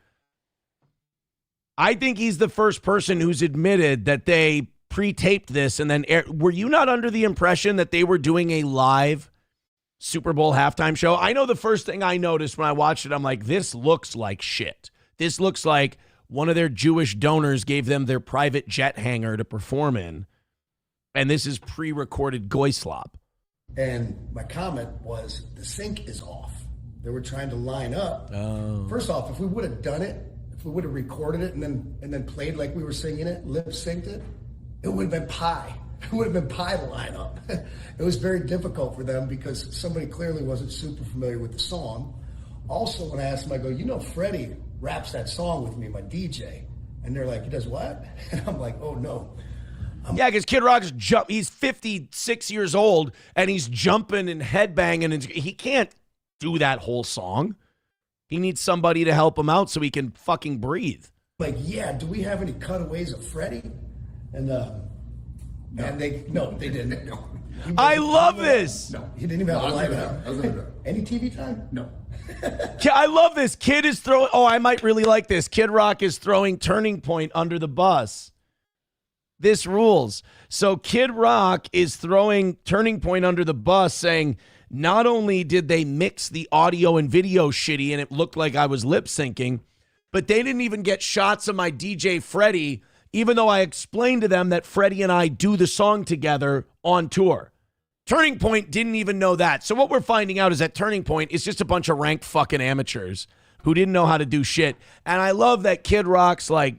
I think he's the first person who's admitted that they pre-taped this and then were you not under the impression that they were doing a live Super Bowl halftime show? I know the first thing I noticed when I watched it, I'm like, this looks like shit. This looks like one of their Jewish donors gave them their private jet hangar to perform in. And this is pre-recorded goy slop. And my comment was, the sync is off. They were trying to line up. Oh. First off, if we would have done it, if we would have recorded it and then played like we were singing it, lip synced it, it would have been pie. It would have been pie to line up. It was very difficult for them because somebody clearly wasn't super familiar with the song. Also, when I asked him, I go, you know, Freddie raps that song with me, my DJ. And they're like, he does what? And I'm like, oh, no. Yeah, because Kid Rock's he's 56 years old, and he's jumping and headbanging, and he can't do that whole song. He needs somebody to help him out so he can fucking breathe. Like, yeah, do we have any cutaways of Freddie? And they didn't. No. I love this. No, he didn't even have a live out. Any TV time? No. I love this. Kid is throwing, I might really like this. Kid Rock is throwing Turning Point under the bus. This rules. So Kid Rock is throwing Turning Point under the bus, saying, not only did they mix the audio and video shitty and it looked like I was lip syncing, but they didn't even get shots of my DJ Freddie, even though I explained to them that Freddie and I do the song together on tour. Turning Point didn't even know that. So what we're finding out is that Turning Point is just a bunch of rank fucking amateurs who didn't know how to do shit. And I love that Kid Rock's like,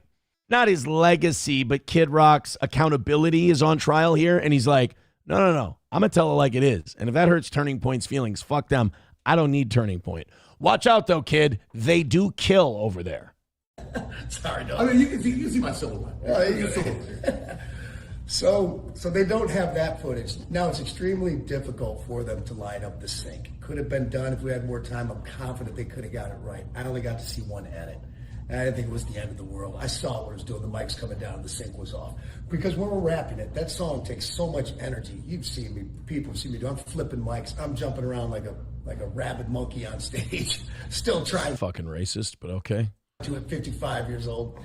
not his legacy, but Kid Rock's accountability is on trial here. And he's like, no. I'm going to tell it like it is. And if that hurts Turning Point's feelings, fuck them. I don't need Turning Point. Watch out, though, kid. They do kill over there. Sorry, no. I mean, you can see my silhouette. Yeah, you can see it. So they don't have that footage. Now, it's extremely difficult for them to line up the sync. Could have been done if we had more time. I'm confident they could have got it right. I only got to see one edit. And I didn't think it was the end of the world. I saw what it was doing. The mic's coming down, the sync was off. Because when we're rapping it, that song takes so much energy. You've seen me, people have seen me do. I'm flipping mics. I'm jumping around like a rabid monkey on stage, still trying. Fucking racist, but okay. To at 55 years old.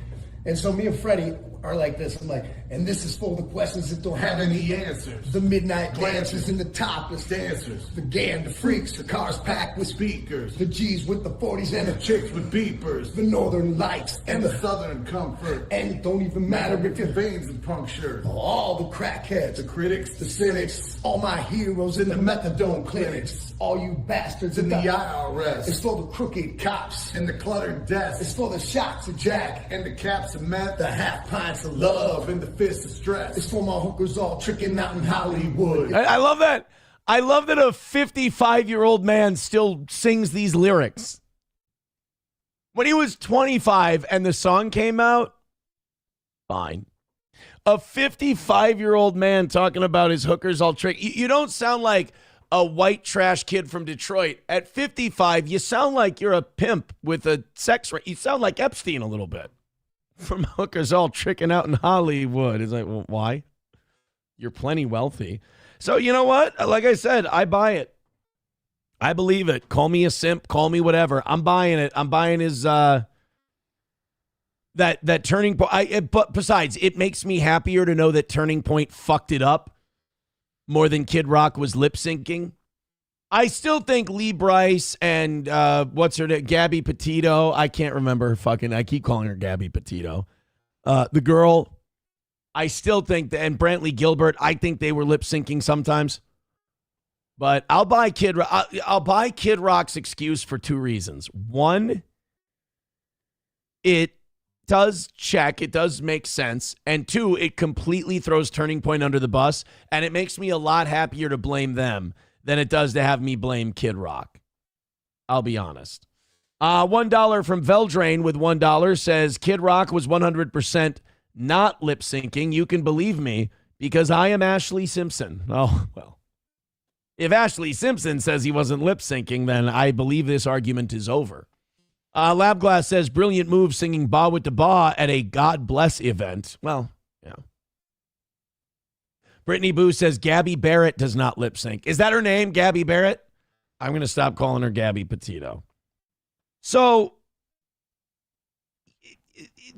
And so me and Freddie are like this. I'm like, and this is for the questions that don't have any answers. The midnight dancers and the topless dancers. The gang, the freaks, the cars packed with speakers. The G's with the 40s and the chicks with beepers. The northern lights and the southern comfort. And it don't even matter if your veins are punctured. All the crackheads, the critics, the cynics. All my heroes in the methadone clinics. All you bastards in the IRS. It's for the crooked cops and the cluttered desks. It's for the shots of Jack and the caps of meth. The half pints of love and the fist of stress. It's for my hookers all tricking out in Hollywood. I love that. I love that a 55-year-old man still sings these lyrics. When he was 25 and the song came out, fine. A 55-year-old man talking about his hookers all trick. You don't sound like a white trash kid from Detroit. At 55, you sound like you're a pimp with a sex rate. You sound like Epstein a little bit. From hookers all tricking out in Hollywood. It's like, well, why? You're plenty wealthy. So you know what? Like I said, I buy it. I believe it. Call me a simp. Call me whatever. I'm buying it. I'm buying his that Turning Point. But besides, it makes me happier to know that Turning Point fucked it up more than Kid Rock was lip syncing. I still think Lee Brice and what's her name? Gabby Petito. I can't remember her fucking. I keep calling her Gabby Petito. The girl. I still think that, and Brantley Gilbert. I think they were lip syncing sometimes. But I'll buy Kid Rock's excuse for two reasons. One, it does check. It does make sense. And two, it completely throws Turning Point under the bus, and it makes me a lot happier to blame them than it does to have me blame Kid Rock. I'll be honest. $1 from Veldrain with $1 says, Kid Rock was 100% not lip syncing. You can believe me because I am Ashley Simpson. Oh, well. If Ashley Simpson says he wasn't lip syncing, then I believe this argument is over. Labglass says, brilliant move singing Ba with the Ba at a God Bless event. Well, yeah. Brittany Boo says Gabby Barrett does not lip sync. Is that her name, Gabby Barrett? I'm going to stop calling her Gabby Petito. So,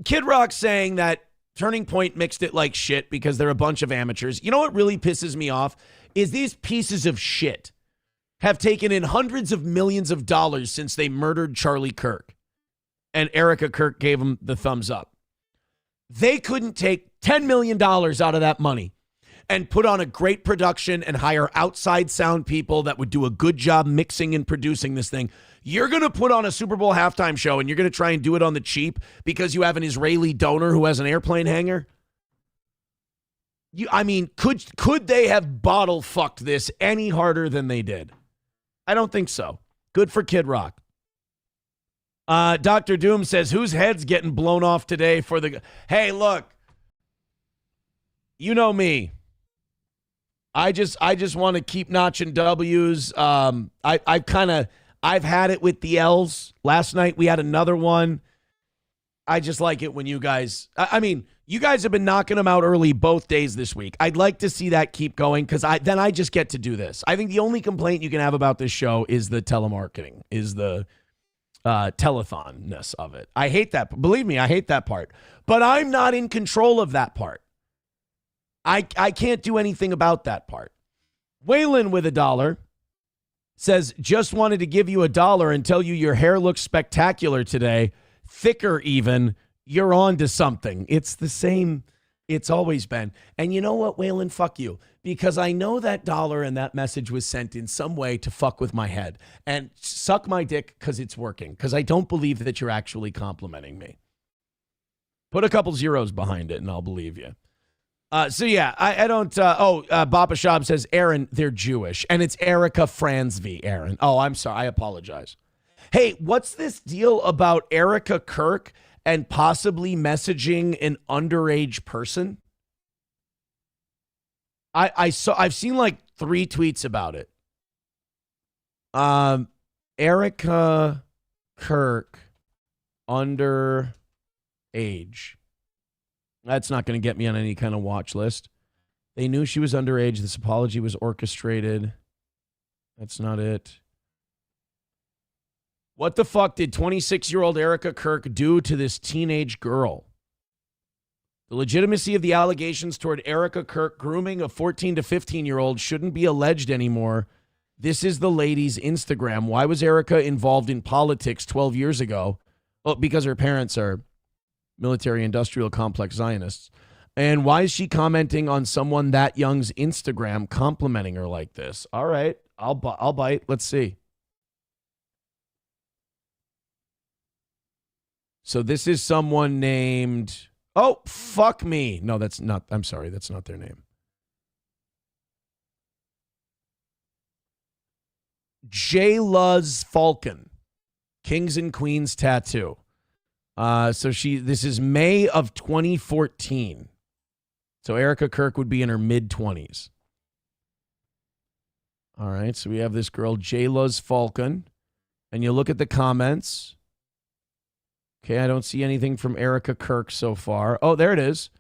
Kid Rock saying that Turning Point mixed it like shit because they're a bunch of amateurs. You know what really pisses me off is these pieces of shit have taken in hundreds of millions of dollars since they murdered Charlie Kirk. And Erica Kirk gave them the thumbs up. They couldn't take $10 million out of that money and put on a great production and hire outside sound people that would do a good job mixing and producing this thing. You're going to put on a Super Bowl halftime show and you're going to try and do it on the cheap because you have an Israeli donor who has an airplane hangar? Could they have bottle fucked this any harder than they did? I don't think so. Good for Kid Rock. Dr. Doom says, whose head's getting blown off today for the... Hey, look. You know me. I just want to keep notching W's. I've had it with the L's. Last night we had another one. I just like it when you guys... I mean, you guys have been knocking them out early both days this week. I'd like to see that keep going because then I just get to do this. I think the only complaint you can have about this show is the telemarketing, is the telethon-ness of it. I hate that. Believe me, I hate that part. But I'm not in control of that part. I can't do anything about that part. Waylon with $1 says, just wanted to give you $1 and tell you your hair looks spectacular today. Thicker even. You're on to something. It's the same. It's always been. And you know what, Waylon? Fuck you. Because I know that dollar and that message was sent in some way to fuck with my head. And suck my dick because it's working. Because I don't believe that you're actually complimenting me. Put a couple zeros behind it and I'll believe you. So yeah, I don't, Bapa Shab says, Aaron, they're Jewish. And it's Erica Fransby, Aaron. Oh, I'm sorry. I apologize. Hey, what's this deal about Erica Kirk and possibly messaging an underage person? I've seen like 3 tweets about it. Erica Kirk, underage. That's not going to get me on any kind of watch list. They knew she was underage. This apology was orchestrated. That's not it. What the fuck did 26-year-old Erica Kirk do to this teenage girl? The legitimacy of the allegations toward Erica Kirk grooming a 14 to 15-year-old shouldn't be alleged anymore. This is the lady's Instagram. Why was Erica involved in politics 12 years ago? Well, because her parents are military-industrial complex Zionists. And why is she commenting on someone that young's Instagram complimenting her like this? All right, I'll bite. Let's see. So this is someone named... Oh, fuck me. No, that's not... I'm sorry, that's not their name. J. Luz Falcon. Kings and Queens Tattoo. This is May of 2014. So Erica Kirk would be in her mid-20s. All right, so we have this girl, J. Luz Falcon. And you look at the comments. Okay, I don't see anything from Erica Kirk so far. Oh, there it is.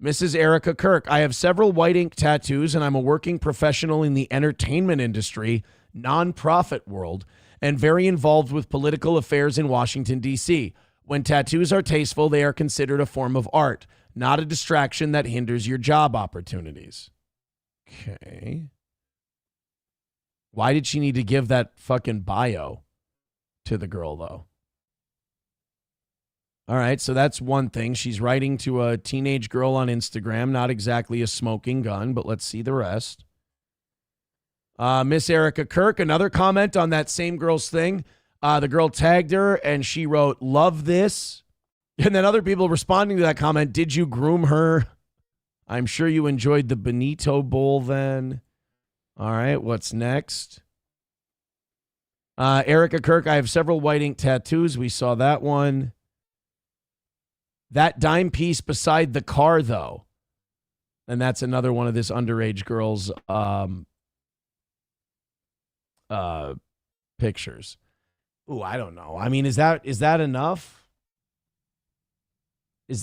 Mrs. Erica Kirk. I have several white ink tattoos, and I'm a working professional in the entertainment industry, nonprofit world, and very involved with political affairs in Washington, D.C. When tattoos are tasteful, they are considered a form of art, not a distraction that hinders your job opportunities. Okay. Why did she need to give that fucking bio to the girl, though? All right, so that's one thing. She's writing to a teenage girl on Instagram. Not exactly a smoking gun, but let's see the rest. Miss Erica Kirk, another comment on that same girl's thing. The girl tagged her, and she wrote, love this. And then other people responding to that comment, did you groom her? I'm sure you enjoyed the Benito Bowl then. All right, what's next? Erica Kirk, I have several white ink tattoos. We saw that one. That dime piece beside the car, though. And that's another one of this underage girl's pictures. Ooh, I don't know. I mean, is that enough?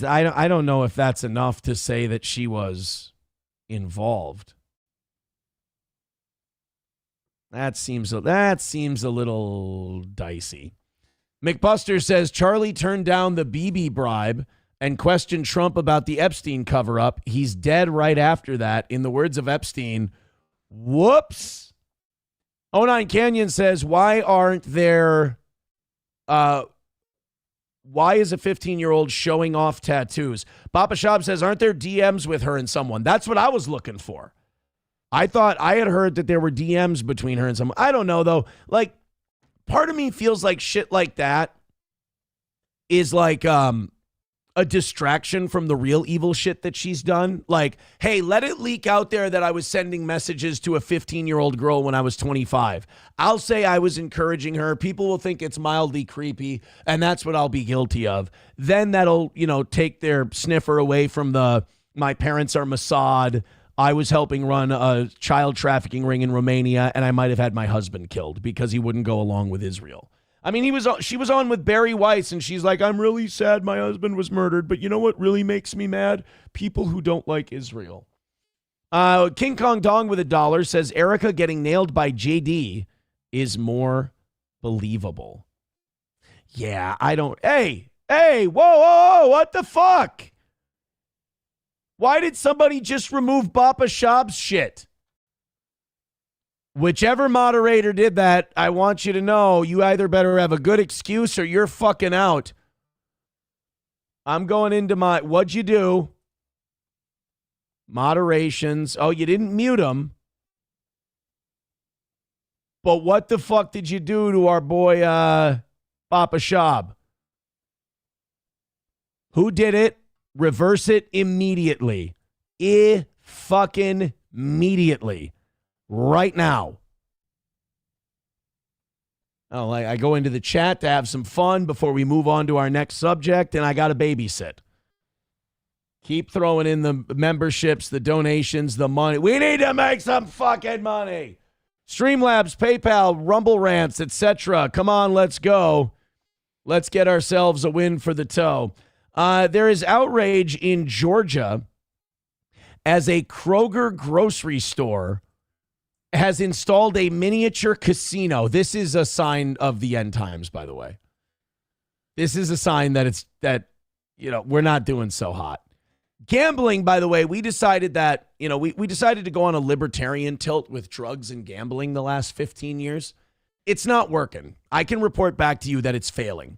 I don't know if that's enough to say that she was involved. That seems a little dicey. McBuster says Charlie turned down the BB bribe and questioned Trump about the Epstein cover-up. He's dead right after that. In the words of Epstein, whoops. 09 Canyon says, why aren't there... why is a 15-year-old showing off tattoos? Papa Shab says, aren't there DMs with her and someone? That's what I was looking for. I thought I had heard that there were DMs between her and someone. I don't know, though. Like, part of me feels like shit like that is like a a distraction from the real evil shit that she's done. Like, hey, let it leak out there that I was sending messages to a 15-year-old girl when I was 25. I'll say I was encouraging her. People will think it's mildly creepy, and that's what I'll be guilty of. Then that'll, take their sniffer away from my parents are Mossad. I was helping run a child trafficking ring in Romania, and I might have had my husband killed because he wouldn't go along with Israel. I mean, she was on with Barry Weiss, and she's like, I'm really sad my husband was murdered, but you know what really makes me mad? People who don't like Israel. King Kong Dong with $1 says, Erica getting nailed by JD is more believable. Yeah, I don't. Hey, whoa, what the fuck? Why did somebody just remove Bappa Shab's shit? Whichever moderator did that, I want you to know you either better have a good excuse or you're fucking out. I'm going into what'd you do? Moderations. Oh, you didn't mute him. But what the fuck did you do to our boy Bappa Shab? Who did it? Reverse it immediately. Fucking immediately. Right now. Oh, I go into the chat to have some fun before we move on to our next subject, and I got to babysit. Keep throwing in the memberships, the donations, the money. We need to make some fucking money. Streamlabs, PayPal, Rumble Rants, etc. Come on, let's go. Let's get ourselves a win for the toe. There is outrage in Georgia as a Kroger grocery store has installed a miniature casino. This is a sign of the end times, by the way. This is a sign that we're not doing so hot. Gambling, by the way, we decided that, we decided to go on a libertarian tilt with drugs and gambling the last 15 years. It's not working. I can report back to you that it's failing.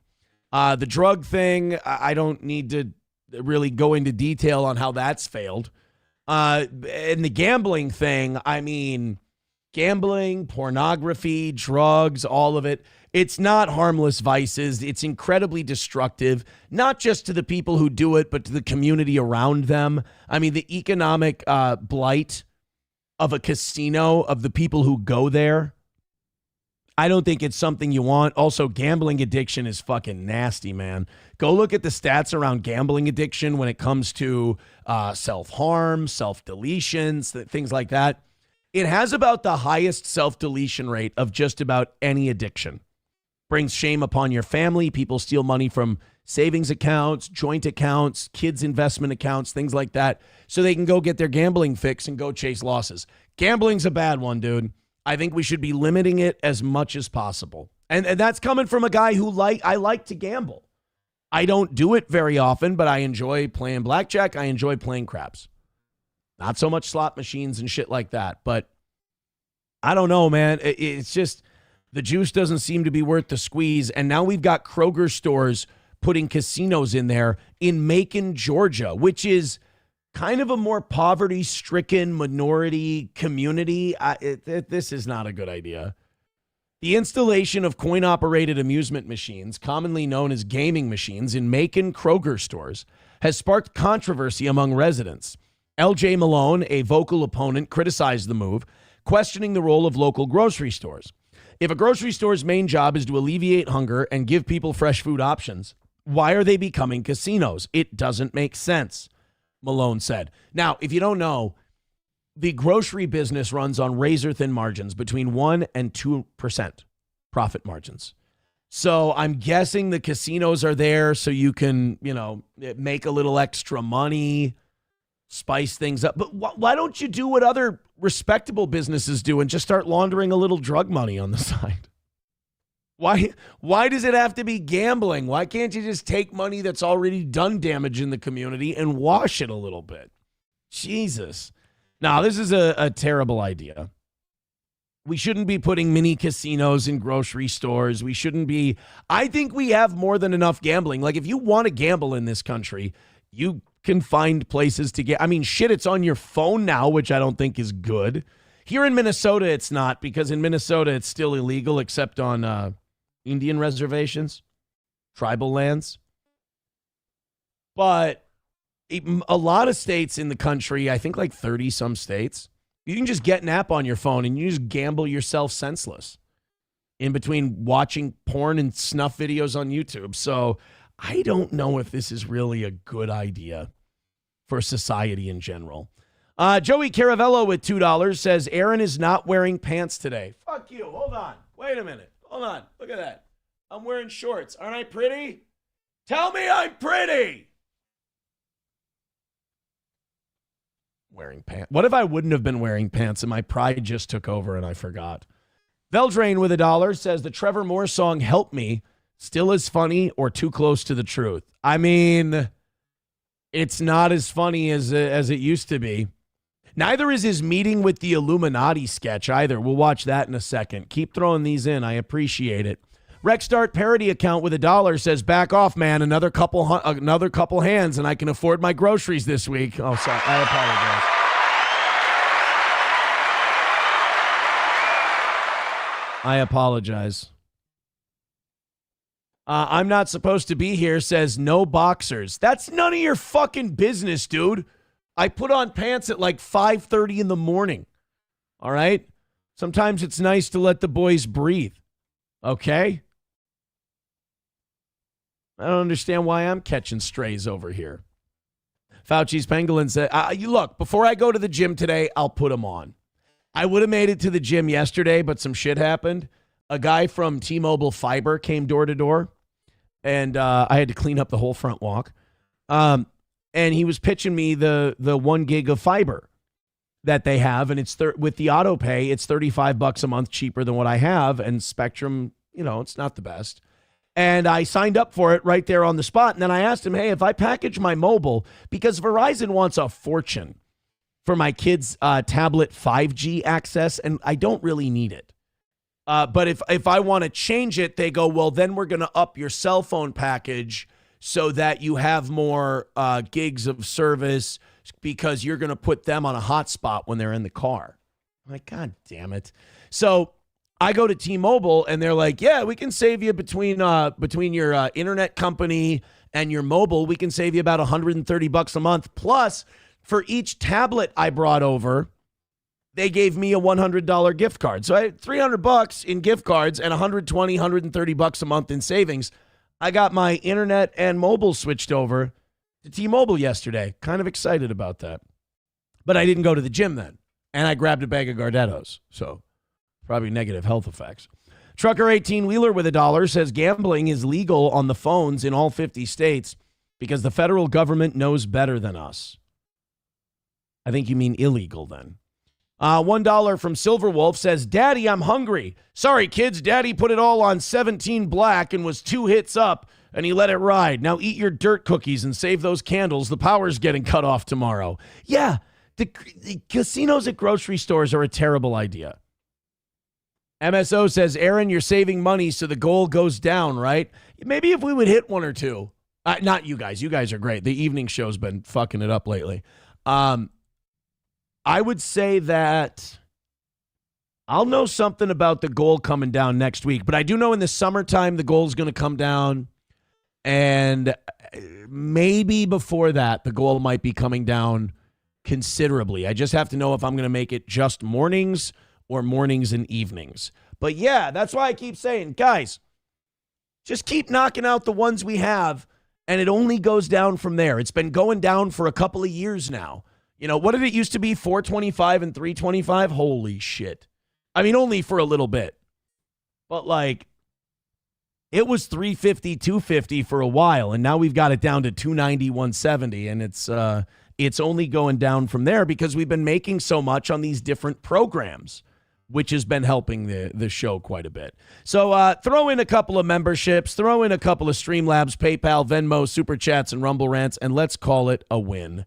The drug thing, I don't need to really go into detail on how that's failed. And the gambling thing, I mean, gambling, pornography, drugs, all of it. It's not harmless vices. It's incredibly destructive, not just to the people who do it, but to the community around them. I mean, the economic blight of a casino, of the people who go there, I don't think it's something you want. Also, gambling addiction is fucking nasty, man. Go look at the stats around gambling addiction when it comes to self-harm, self-deletions, things like that. It has about the highest self-deletion rate of just about any addiction. Brings shame upon your family. People steal money from savings accounts, joint accounts, kids' investment accounts, things like that, so they can go get their gambling fix and go chase losses. Gambling's a bad one, dude. I think we should be limiting it as much as possible. And that's coming from a guy who I like to gamble. I don't do it very often, but I enjoy playing blackjack. I enjoy playing craps. Not so much slot machines and shit like that. But I don't know, man. It's just the juice doesn't seem to be worth the squeeze. And now we've got Kroger stores putting casinos in there in Macon, Georgia, which is kind of a more poverty-stricken minority community. This is not a good idea. The installation of coin-operated amusement machines, commonly known as gaming machines, in Macon Kroger stores has sparked controversy among residents. L.J. Malone, a vocal opponent, criticized the move, questioning the role of local grocery stores. If a grocery store's main job is to alleviate hunger and give people fresh food options, why are they becoming casinos? It doesn't make sense, Malone said. Now, if you don't know, the grocery business runs on razor-thin margins, between 1% and 2% profit margins. So I'm guessing the casinos are there so you can, make a little extra money, spice things up. But why don't you do what other respectable businesses do and just start laundering a little drug money on the side? Why does it have to be gambling? Why can't you just take money that's already done damage in the community and wash it a little bit? Jesus. Now, this is a terrible idea. We shouldn't be putting mini casinos in grocery stores. We shouldn't be. I think we have more than enough gambling. Like, if you want to gamble in this country, you can find places to get. I mean, shit, it's on your phone now, which I don't think is good. Here in Minnesota, it's not, because in Minnesota, it's still illegal except on Indian reservations, tribal lands. But a lot of states in the country, I think like 30 some states, you can just get an app on your phone and you just gamble yourself senseless in between watching porn and snuff videos on YouTube. So I don't know if this is really a good idea for society in general. Joey Caravello with $2 says, Aaron is not wearing pants today. Fuck you. Hold on. Wait a minute. Hold on. Look at that. I'm wearing shorts. Aren't I pretty? Tell me I'm pretty. Wearing pants. What if I wouldn't have been wearing pants and my pride just took over and I forgot? Veldrain with $1 says, the Trevor Moore song Help Me still as funny or too close to the truth? I mean, it's not as funny as it used to be. Neither is his meeting with the Illuminati sketch either. We'll watch that in a second. Keep throwing these in. I appreciate it. Rexstart parody account with $1 says, back off, man. Another couple hands and I can afford my groceries this week. Oh, sorry. I apologize. I apologize. I'm not supposed to be here says no boxers. That's none of your fucking business, dude. I put on pants at like 5:30 in the morning. All right? Sometimes it's nice to let the boys breathe. Okay? I don't understand why I'm catching strays over here. Fauci's Pangolin said, look, before I go to the gym today, I'll put them on. I would have made it to the gym yesterday, but some shit happened. A guy from T-Mobile Fiber came door to door, and I had to clean up the whole front walk. And he was pitching me the 1 gig of fiber that they have, and it's with the auto pay, it's $35 a month cheaper than what I have, and Spectrum, it's not the best. And I signed up for it right there on the spot, and then I asked him, hey, if I package my mobile, because Verizon wants a fortune for my kid's tablet 5G access, and I don't really need it. But if I want to change it, they go, well, then we're going to up your cell phone package so that you have more gigs of service because you're going to put them on a hotspot when they're in the car. I'm like, God damn it. So I go to T-Mobile and they're like, yeah, we can save you between your internet company and your mobile. We can save you about $130 a month. Plus, for each tablet I brought over, they gave me a $100 gift card. So I had $300 in gift cards and $120, $130 a month in savings. I got my internet and mobile switched over to T-Mobile yesterday. Kind of excited about that. But I didn't go to the gym then. And I grabbed a bag of Gardettos. So probably negative health effects. Trucker 18-wheeler with $1 says gambling is legal on the phones in all 50 states because the federal government knows better than us. I think you mean illegal then. $1 from Silverwolf says, Daddy, I'm hungry. Sorry, kids. Daddy put it all on 17 black and was 2 hits up, and he let it ride. Now eat your dirt cookies and save those candles. The power's getting cut off tomorrow. Yeah, the casinos at grocery stores are a terrible idea. MSO says, Aaron, you're saving money so the goal goes down, right? Maybe if we would hit 1 or 2. Not you guys. You guys are great. The evening show's been fucking it up lately. I would say that I'll know something about the goal coming down next week, but I do know in the summertime the goal is going to come down, and maybe before that the goal might be coming down considerably. I just have to know if I'm going to make it just mornings or mornings and evenings. But yeah, that's why I keep saying, guys, just keep knocking out the ones we have, and it only goes down from there. It's been going down for a couple of years now. What did it used to be? 425 and 325? Holy shit. I mean, only for a little bit. But it was 350, 250 for a while, and now we've got it down to 290, 170, and it's only going down from there because we've been making so much on these different programs, which has been helping the show quite a bit. So throw in a couple of memberships, throw in a couple of Streamlabs, PayPal, Venmo, Super Chats, and Rumble Rants, and let's call it a win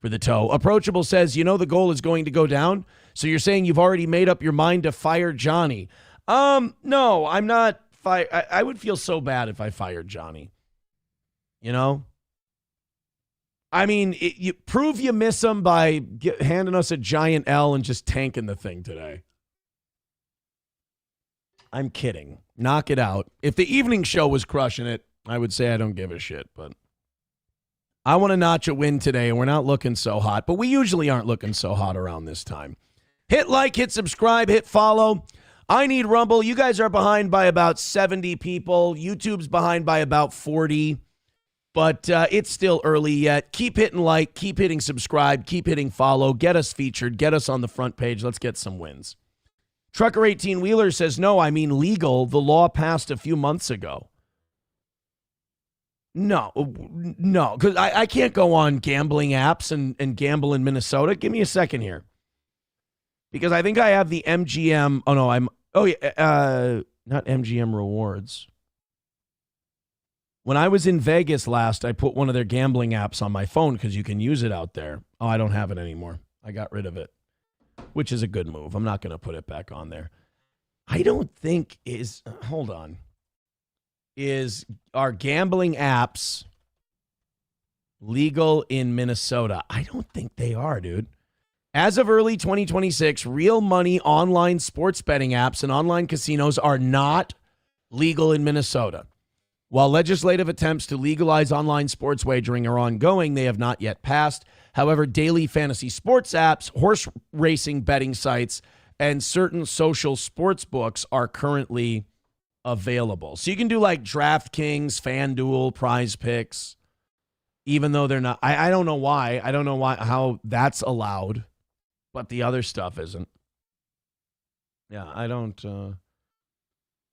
for the toe. Approachable says, the goal is going to go down. So you're saying you've already made up your mind to fire Johnny. No, I'm not. I would feel so bad if I fired Johnny. I mean, you prove you miss him by handing us a giant L and just tanking the thing today. I'm kidding. Knock it out. If the evening show was crushing it, I would say I don't give a shit, but I want to notch a win today, and we're not looking so hot, but we usually aren't looking so hot around this time. Hit like, hit subscribe, hit follow. I need Rumble. You guys are behind by about 70 people. YouTube's behind by about 40, but it's still early yet. Keep hitting like, keep hitting subscribe, keep hitting follow. Get us featured. Get us on the front page. Let's get some wins. Trucker 18 Wheeler says, no, I mean legal. The law passed a few months ago. No, because I can't go on gambling apps and gamble in Minnesota. Give me a second here. Because I think I have the MGM. Not MGM rewards. When I was in Vegas last, I put one of their gambling apps on my phone because you can use it out there. Oh, I don't have it anymore. I got rid of it, which is a good move. I'm not going to put it back on there. I don't think hold on. Are gambling apps legal in Minnesota? I don't think they are, dude. As of early 2026, real money online sports betting apps and online casinos are not legal in Minnesota. While legislative attempts to legalize online sports wagering are ongoing, they have not yet passed. However, daily fantasy sports apps, horse racing betting sites, and certain social sports books are currently available. So you can do like DraftKings, FanDuel, Prize Picks, even though they're not. I don't know why. I don't know how that's allowed, but the other stuff isn't. Yeah, I don't.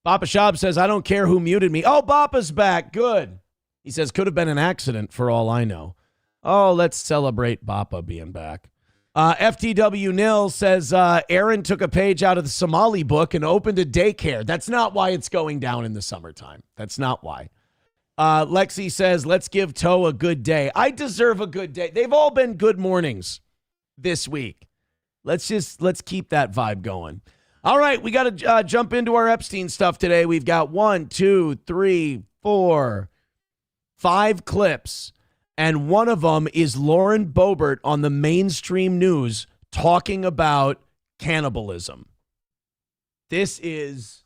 Bappa Shab says, I don't care who muted me. Oh, Bappa's back. Good. He says, could have been an accident for all I know. Oh, let's celebrate Bappa being back. FTW Nil says, Aaron took a page out of the Somali book and opened a daycare. That's not why it's going down in the summertime. That's not why. Lexi says, let's give Toe a good day. I deserve a good day. They've all been good mornings this week. Let's keep that vibe going. All right, we got to jump into our Epstein stuff today. We've got 1, 2, 3, 4, 5 clips. And one of them is Lauren Boebert on the mainstream news talking about cannibalism. This is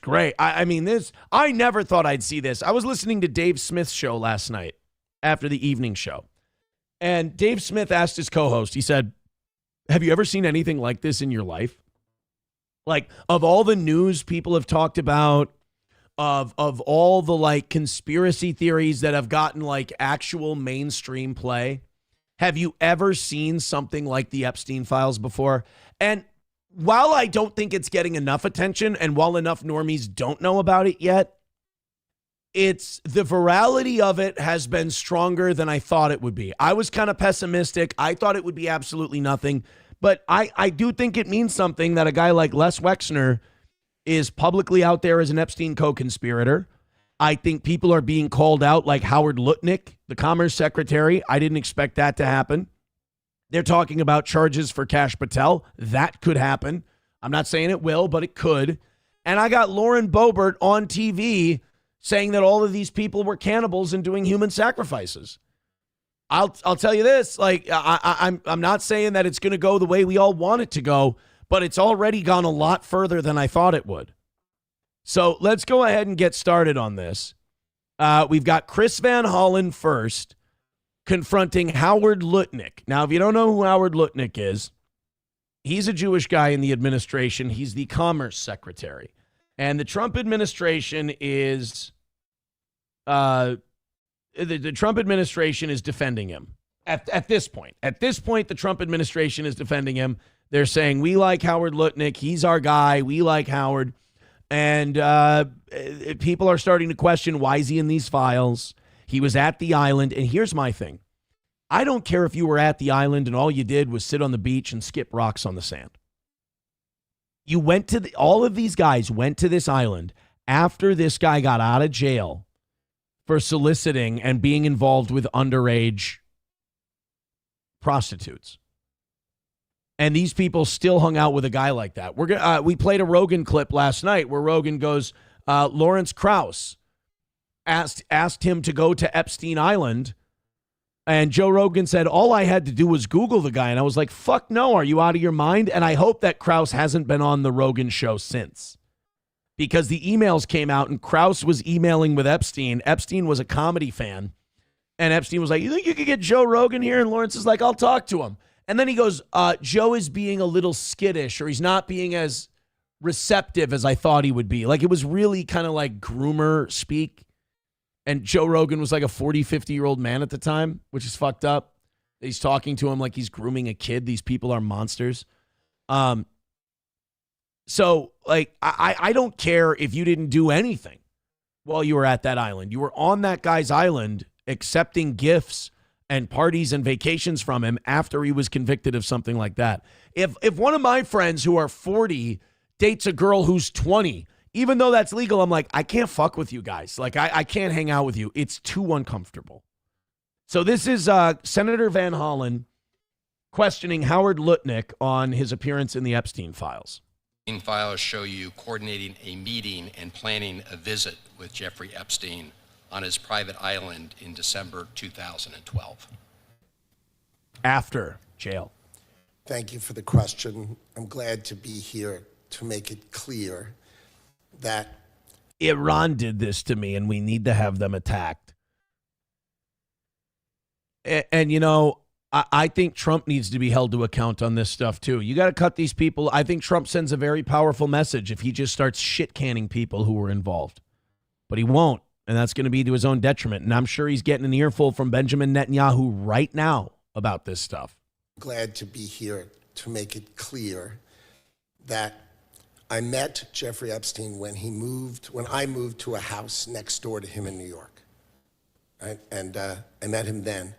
great. I never thought I'd see this. I was listening to Dave Smith's show last night after the evening show. And Dave Smith asked his co-host, he said, have you ever seen anything like this in your life? Like, of all the news people have talked about, of all the like conspiracy theories that have gotten like actual mainstream play, have you ever seen something like the Epstein files before? And while I don't think it's getting enough attention, and while enough normies don't know about it yet, it's the virality of it has been stronger than I thought it would be. I was kind of pessimistic. I thought it would be absolutely nothing, but I do think it means something that a guy like Les Wexner is publicly out there as an Epstein co-conspirator. I think people are being called out like Howard Lutnick, the Commerce Secretary. I didn't expect that to happen. They're talking about charges for Kash Patel. That could happen. I'm not saying it will, but it could. And I got Lauren Boebert on TV saying that all of these people were cannibals and doing human sacrifices. I'll tell you this, like I'm not saying that it's going to go the way we all want it to go, but it's already gone a lot further than I thought it would. So let's go ahead and get started on this. We've got Chris Van Hollen first, confronting Howard Lutnick. Now, if you don't know who Howard Lutnick is, he's a Jewish guy in the administration. He's the Commerce Secretary. And the Trump administration is the Trump administration is defending him at this point. At this point, the Trump administration is defending him. They're saying, we like Howard Lutnick. He's our guy. We like Howard. And people are starting to question, why is he in these files? He was at the island. And here's my thing. I don't care if you were at the island and all you did was sit on the beach and skip rocks on the sand. You went to all of these guys went to this island after this guy got out of jail for soliciting and being involved with underage prostitutes. And these people still hung out with a guy like that. We played a Rogan clip last night where Rogan goes, Lawrence Krauss asked him to go to Epstein Island. And Joe Rogan said, all I had to do was Google the guy. And I was like, fuck no, are you out of your mind? And I hope that Krauss hasn't been on the Rogan show since. Because the emails came out and Krauss was emailing with Epstein. Epstein was a comedy fan. And Epstein was like, you think you could get Joe Rogan here? And Lawrence is like, I'll talk to him. And then he goes, Joe is being a little skittish, or he's not being as receptive as I thought he would be. Like, it was really kind of like groomer speak. And Joe Rogan was like a 40, 50-year-old man at the time, which is fucked up. He's talking to him like he's grooming a kid. These people are monsters. So, like, I don't care if you didn't do anything while you were at that island. You were on that guy's island accepting gifts and parties and vacations from him after he was convicted of something like that. If one of my friends who are 40 dates a girl who's 20, even though that's legal, I'm like, I can't fuck with you guys. Like, I can't hang out with you. It's too uncomfortable. So this is Senator Van Hollen questioning Howard Lutnick on his appearance in the Epstein files. Files show you coordinating a meeting and planning a visit with Jeffrey Epstein on his private island in December 2012. After jail. Thank you for the question. I'm glad to be here to make it clear that Iran did this to me and we need to have them attacked. And you know, I think Trump needs to be held to account on this stuff too. You got to cut these people. I think Trump sends a very powerful message if he just starts shit canning people who were involved. But he won't, and that's going to be to his own detriment. And I'm sure he's getting an earful from Benjamin Netanyahu right now about this stuff. Glad to be here to make it clear that I met Jeffrey Epstein when I moved to a house next door to him in New York. Right? And I met him then.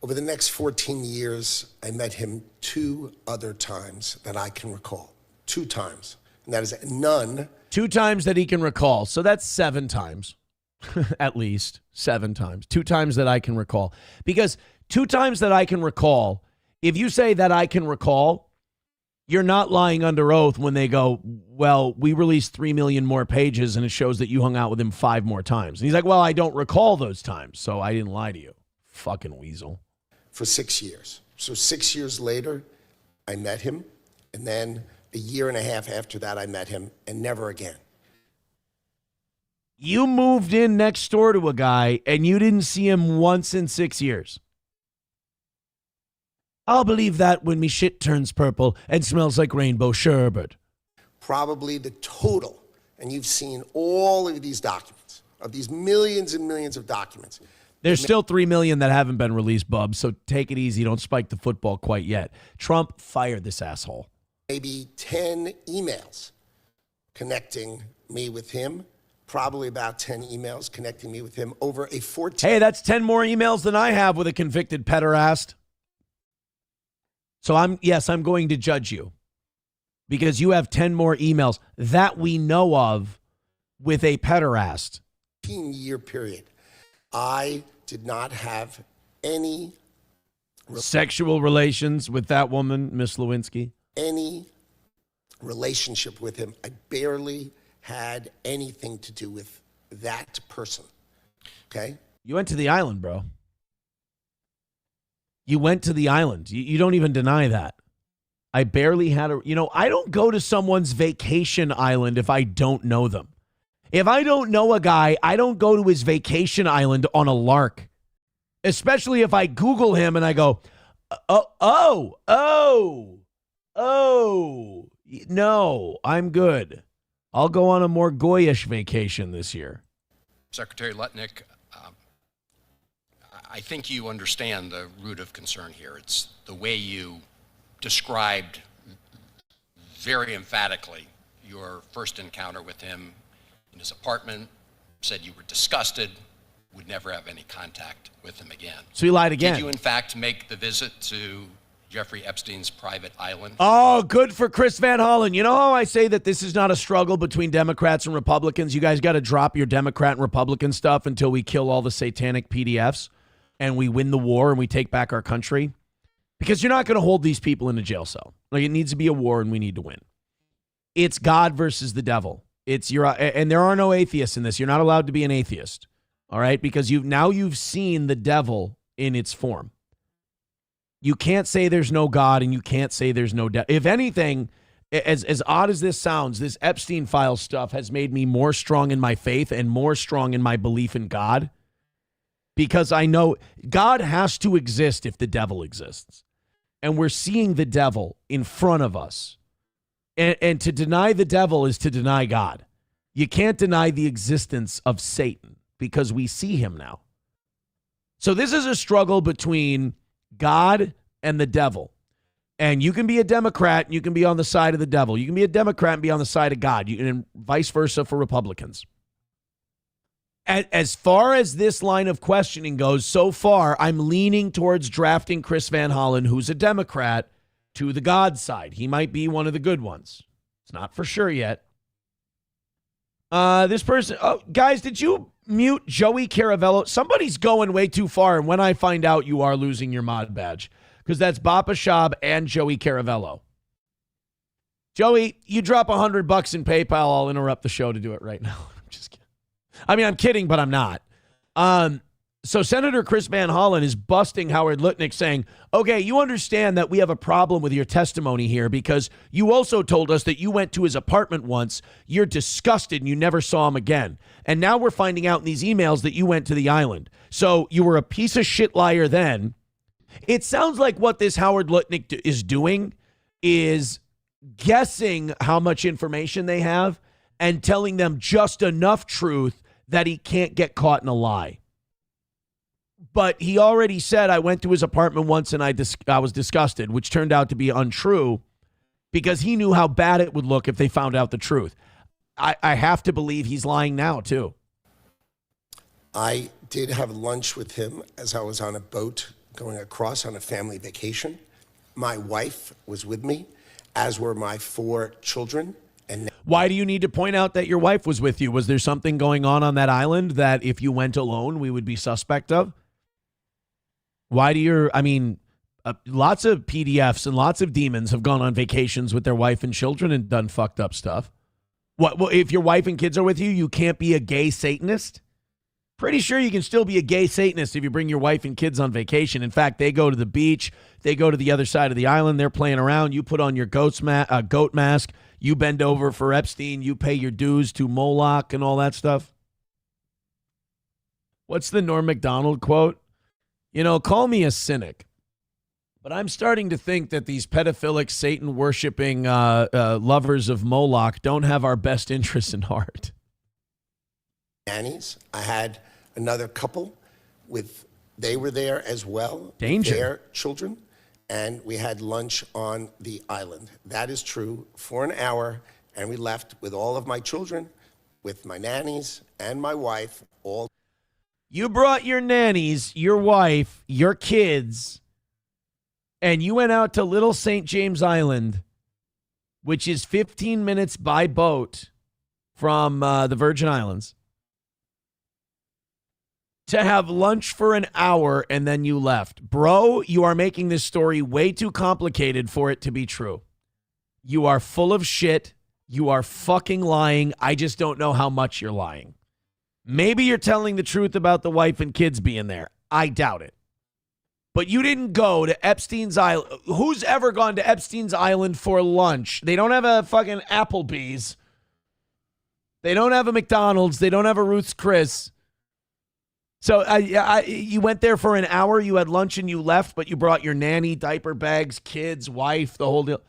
Over the next 14 years, I met him 2 other times that I can recall. 2 times. And that is none. 2 times that he can recall. So that's 7 times. At least 7 times. 2 times that I can recall. Because 2 times that I can recall, if you say that I can recall, you're not lying under oath when they go, well, we released 3 million more pages and it shows that you hung out with him 5 more times. And he's like, well, I don't recall those times, so I didn't lie to you. Fucking weasel. For 6 years. So 6 years later, I met him. And then a year and a half after that, I met him, and never again. You moved in next door to a guy and you didn't see him once in 6 years. I'll believe that when me shit turns purple and smells like rainbow sherbet. Probably the total, and you've seen all of these documents, of these millions and millions of documents. There's still 3 million that haven't been released, bub, so take it easy. Don't spike the football quite yet. Trump, fire this asshole. Maybe 10 emails connecting me with him. Probably about 10 emails connecting me with him over a 14. Hey, that's 10 more emails than I have with a convicted pederast. So I'm going to judge you because you have 10 more emails that we know of with a pederast. 15-year period. I did not have any sexual relations with that woman, Miss Lewinsky. Any relationship with him. I barely had anything to do with that person. Okay? You went to the island, bro. You went to the island. You don't even deny that. I barely had I don't go to someone's vacation island if I don't know them. If I don't know a guy, I don't go to his vacation island on a lark. Especially if I Google him and I go, no, I'm good. I'll go on a more goyish vacation this year. Secretary Lutnick, I think you understand the root of concern here. It's the way you described very emphatically your first encounter with him in his apartment, said you were disgusted, would never have any contact with him again. So you lied again. Did you, in fact, make the visit to Jeffrey Epstein's private island? Oh, good for Chris Van Hollen. You know how I say that this is not a struggle between Democrats and Republicans? You guys got to drop your Democrat and Republican stuff until we kill all the satanic PDFs and we win the war and we take back our country. Because you're not going to hold these people in a jail cell. Like, it needs to be a war and we need to win. It's God versus the devil. And there are no atheists in this. You're not allowed to be an atheist. All right? Because you've seen the devil in its form. You can't say there's no God and you can't say there's no devil. If anything, as odd as this sounds, this Epstein file stuff has made me more strong in my faith and more strong in my belief in God. because I know God has to exist if the devil exists. And we're seeing the devil in front of us. And to deny the devil is to deny God. You can't deny the existence of Satan because we see him now. So this is a struggle between God and the devil. And you can be a Democrat and you can be on the side of the devil. You can be a Democrat and be on the side of God. And vice versa for Republicans. As far as this line of questioning goes, so far, I'm leaning towards drafting Chris Van Hollen, who's a Democrat, to the God side. He might be one of the good ones. It's not for sure yet. This person, guys, did you mute Joey Caravello? Somebody's going way too far, and when I find out, you are losing your mod badge, because that's Bapa Shab and Joey Caravello. Joey, you drop $100 in PayPal, I'll interrupt the show to do it right now. I'm just kidding. I mean, I'm kidding, but I'm not. So Senator Chris Van Hollen is busting Howard Lutnick, saying, okay, you understand that we have a problem with your testimony here because you also told us that you went to his apartment once. You're disgusted and you never saw him again. And now we're finding out in these emails that you went to the island. So you were a piece of shit liar then. It sounds like what this Howard Lutnick is doing is guessing how much information they have and telling them just enough truth that he can't get caught in a lie. But he already said, I went to his apartment once and I was disgusted, which turned out to be untrue because he knew how bad it would look if they found out the truth. I have to believe he's lying now, too. I did have lunch with him as I was on a boat going across on a family vacation. My wife was with me, as were my 4 children. And why do you need to point out that your wife was with you? Was there something going on that island that if you went alone, we would be suspect of? Why do lots of PDFs and lots of demons have gone on vacations with their wife and children and done fucked up stuff. What, well, if your wife and kids are with you, you can't be a gay Satanist? Pretty sure you can still be a gay Satanist if you bring your wife and kids on vacation. In fact, they go to the beach. They go to the other side of the island. They're playing around. You put on your goat mask. You bend over for Epstein. You pay your dues to Moloch and all that stuff. What's the Norm Macdonald quote? You know, call me a cynic, but I'm starting to think that these pedophilic, Satan-worshipping lovers of Moloch don't have our best interests in heart. Nannies. I had another couple they were there as well. Danger. With their children, and we had lunch on the island. That is true, for an hour, and we left with all of my children, with my nannies and my wife, all. You brought your nannies, your wife, your kids, and you went out to Little St. James Island, which is 15 minutes by boat from the Virgin Islands, to have lunch for an hour, and then you left. Bro, you are making this story way too complicated for it to be true. You are full of shit. You are fucking lying. I just don't know how much you're lying. Maybe you're telling the truth about the wife and kids being there. I doubt it. But you didn't go to Epstein's Island. Who's ever gone to Epstein's Island for lunch? They don't have a fucking Applebee's. They don't have a McDonald's. They don't have a Ruth's Chris. So you went there for an hour. You had lunch and you left, but you brought your nanny, diaper bags, kids, wife, the whole deal.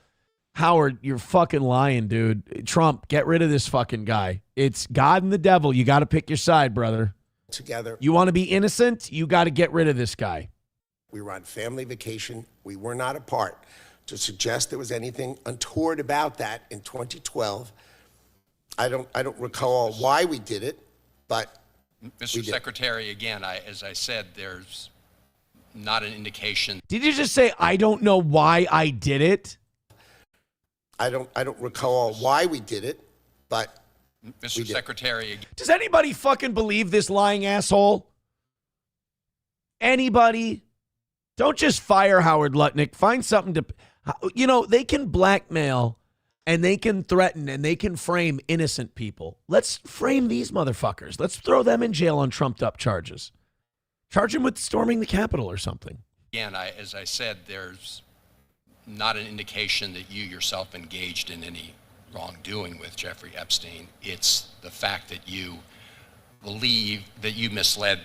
Howard, you're fucking lying, dude. Trump, get rid of this fucking guy. It's God and the devil. You got to pick your side, brother. Together. You want to be innocent? You got to get rid of this guy. We were on family vacation. We were not apart. To suggest there was anything untoward about that in 2012, I don't recall why we did it, but Mr. Secretary, again, as I said, there's not an indication. Did you just say, I don't know why I did it? I don't recall why we did it, but Mr. Secretary. Does anybody fucking believe this lying asshole? Anybody? Don't just fire Howard Lutnick. Find something to, they can blackmail and they can threaten and they can frame innocent people. Let's frame these motherfuckers. Let's throw them in jail on trumped up charges. Charge them with storming the Capitol or something. Again, as I said, there's not an indication that you yourself engaged in any wrongdoing with Jeffrey Epstein. It's the fact that you believe that you misled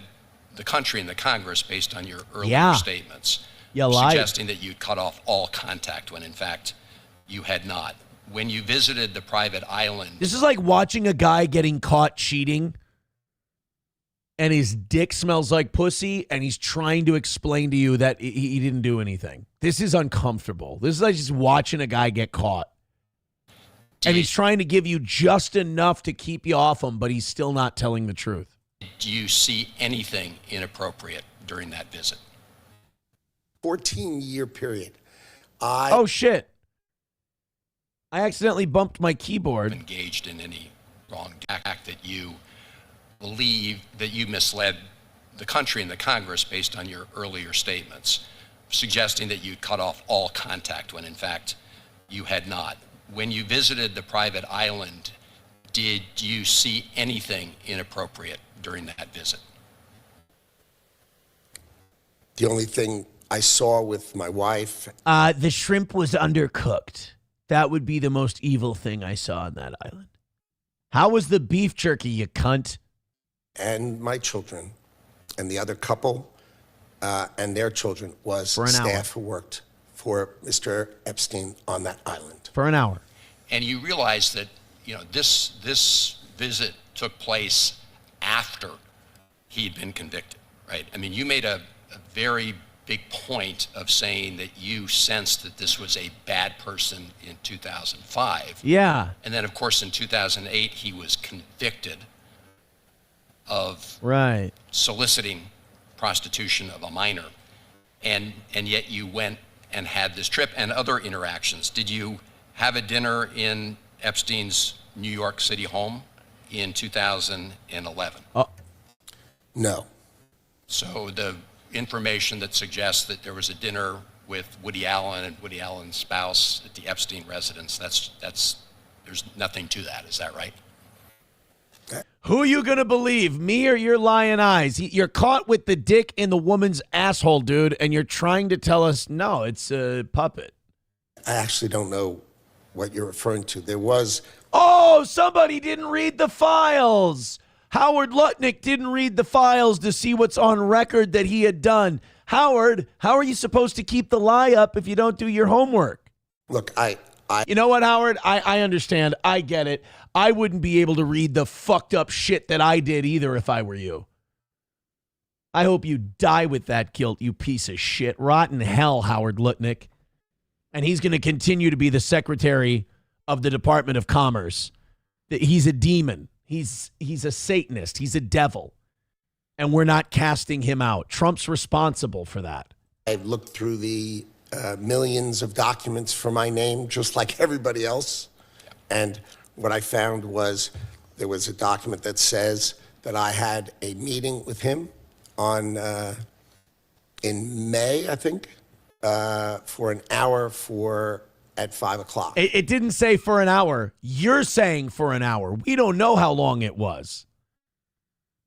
the country and the Congress based on your earlier Yeah. statements, You lied. suggesting that you'd cut off all contact when in fact you had not. When you visited the private island, This is like watching a guy getting caught cheating and his dick smells like pussy and he's trying to explain to you that he didn't do anything. This is uncomfortable. This is like just watching a guy get caught. And he's trying to give you just enough to keep you off him, but he's still not telling the truth. do you see anything inappropriate during that visit? 14-year period. Oh, shit. I accidentally bumped my keyboard. Engaged in any wrong act that you believe that you misled the country and the Congress based on your earlier statements, suggesting that you'd cut off all contact when in fact you had not. When you visited the private island, did you see anything inappropriate during that visit? The only thing I saw with my wife. The shrimp was undercooked. That would be the most evil thing I saw on that island. How was the beef jerky, you cunt? And my children and the other couple and their children was For an hour. staff who worked for Mr. Epstein on that island. For an hour. And you realize that, you know, this visit took place after he'd been convicted, right? I mean, you made a very big point of saying that you sensed that this was a bad person in 2005. Yeah. And then, of course, in 2008, he was convicted of soliciting prostitution of a minor. And yet you went and had this trip and other interactions. Did you have a dinner in Epstein's New York City home in 2011? No. So the information that suggests that there was a dinner with Woody Allen and Woody Allen's spouse at the Epstein residence, that's there's nothing to that. Is that right? Who are you going to believe, me or your lying eyes? You're caught with the dick in the woman's asshole, dude, and you're trying to tell us, no, it's a puppet. I actually don't know what you're referring to. There was... Oh, somebody didn't read the files. Howard Lutnick didn't read the files to see what's on record that he had done. Howard, how are you supposed to keep the lie up if you don't do your homework? Look, You know what, Howard? I understand. I get it. I wouldn't be able to read the fucked up shit that I did either if I were you. I hope you die with that guilt, you piece of shit. Rotten hell, Howard Lutnick. And he's going to continue to be the Secretary of the Department of Commerce. He's a demon. He's a Satanist. He's a devil. And we're not casting him out. Trump's responsible for that. I've looked through the millions of documents for my name, just like everybody else. And what I found was there was a document that says that I had a meeting with him on in May, I think, for an hour at 5 o'clock. It didn't say for an hour. You're saying for an hour. We don't know how long it was.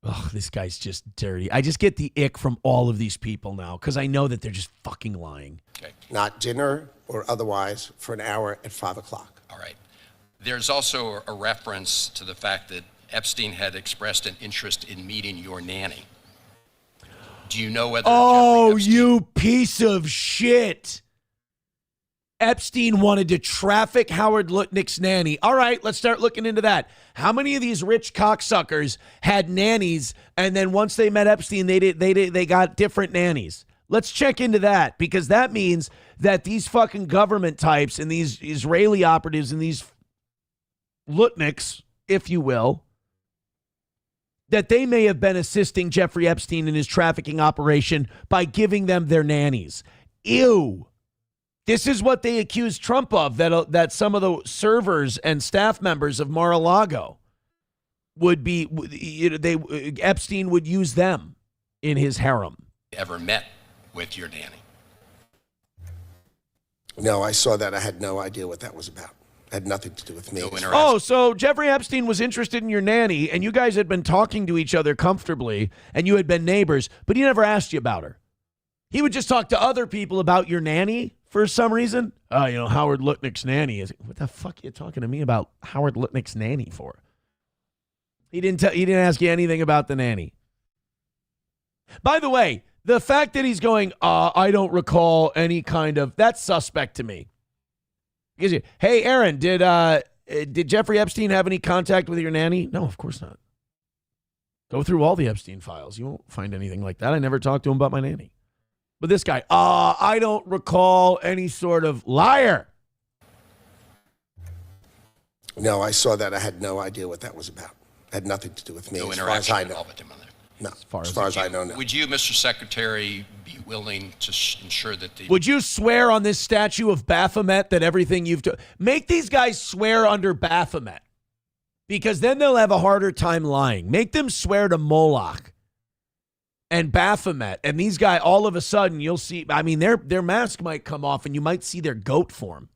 Oh, this guy's just dirty. I just get the ick from all of these people now because I know that they're just fucking lying. Okay. Not dinner or otherwise, for an hour at 5 o'clock. All right. There's also a reference to the fact that Epstein had expressed an interest in meeting your nanny. Do you know whether Oh, you piece of shit. Epstein wanted to traffic Howard Lutnick's nanny. All right, let's start looking into that. How many of these rich cocksuckers had nannies, and then once they met Epstein, they got different nannies? Let's check into that, because that means that these fucking government types and these Israeli operatives and these Lutnicks, if you will, that they may have been assisting Jeffrey Epstein in his trafficking operation by giving them their nannies. Ew. This is what they accused Trump of, that some of the servers and staff members of Mar-a-Lago would be, Epstein would use them in his harem. Ever met with your nanny? No, I saw that. I had no idea what that was about. It had nothing to do with me. Oh, so Jeffrey Epstein was interested in your nanny, and you guys had been talking to each other comfortably, and you had been neighbors, but he never asked you about her. He would just talk to other people about your nanny for some reason. Howard Lutnick's nanny. What the fuck are you talking to me about Howard Lutnick's nanny for? He didn't ask you anything about the nanny. By the way, the fact that he's going, I don't recall any kind of, that's suspect to me. Because, hey, Aaron, did Jeffrey Epstein have any contact with your nanny? No, of course not. Go through all the Epstein files. You won't find anything like that. I never talked to him about my nanny. But this guy, I don't recall any sort of liar. No, I saw that. I had no idea what that was about. It had nothing to do with me. No as far as interaction I at know. all with him on there. No, as far as I know, no. Would you, Mr. Secretary, be willing to ensure that the... Would you swear on this statue of Baphomet that everything you've done? Make these guys swear under Baphomet, because then they'll have a harder time lying. Make them swear to Moloch and Baphomet, and these guys, all of a sudden, you'll see, I mean, their mask might come off, and you might see their goat form.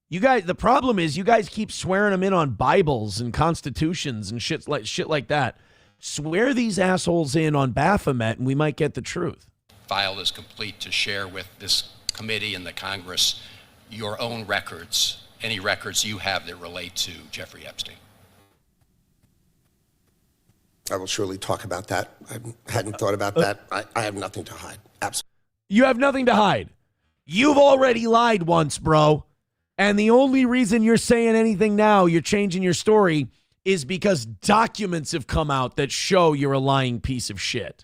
You guys, the problem is you guys keep swearing them in on Bibles and constitutions and shit like that. Swear these assholes in on Baphomet, and we might get the truth. File is complete to share with this committee and the Congress your own records, any records you have that relate to Jeffrey Epstein. I will surely talk about that. I hadn't thought about that. I have nothing to hide. Absolutely. You have nothing to hide. You've already lied once, bro. And the only reason you're saying anything now, you're changing your story, is because documents have come out that show you're a lying piece of shit.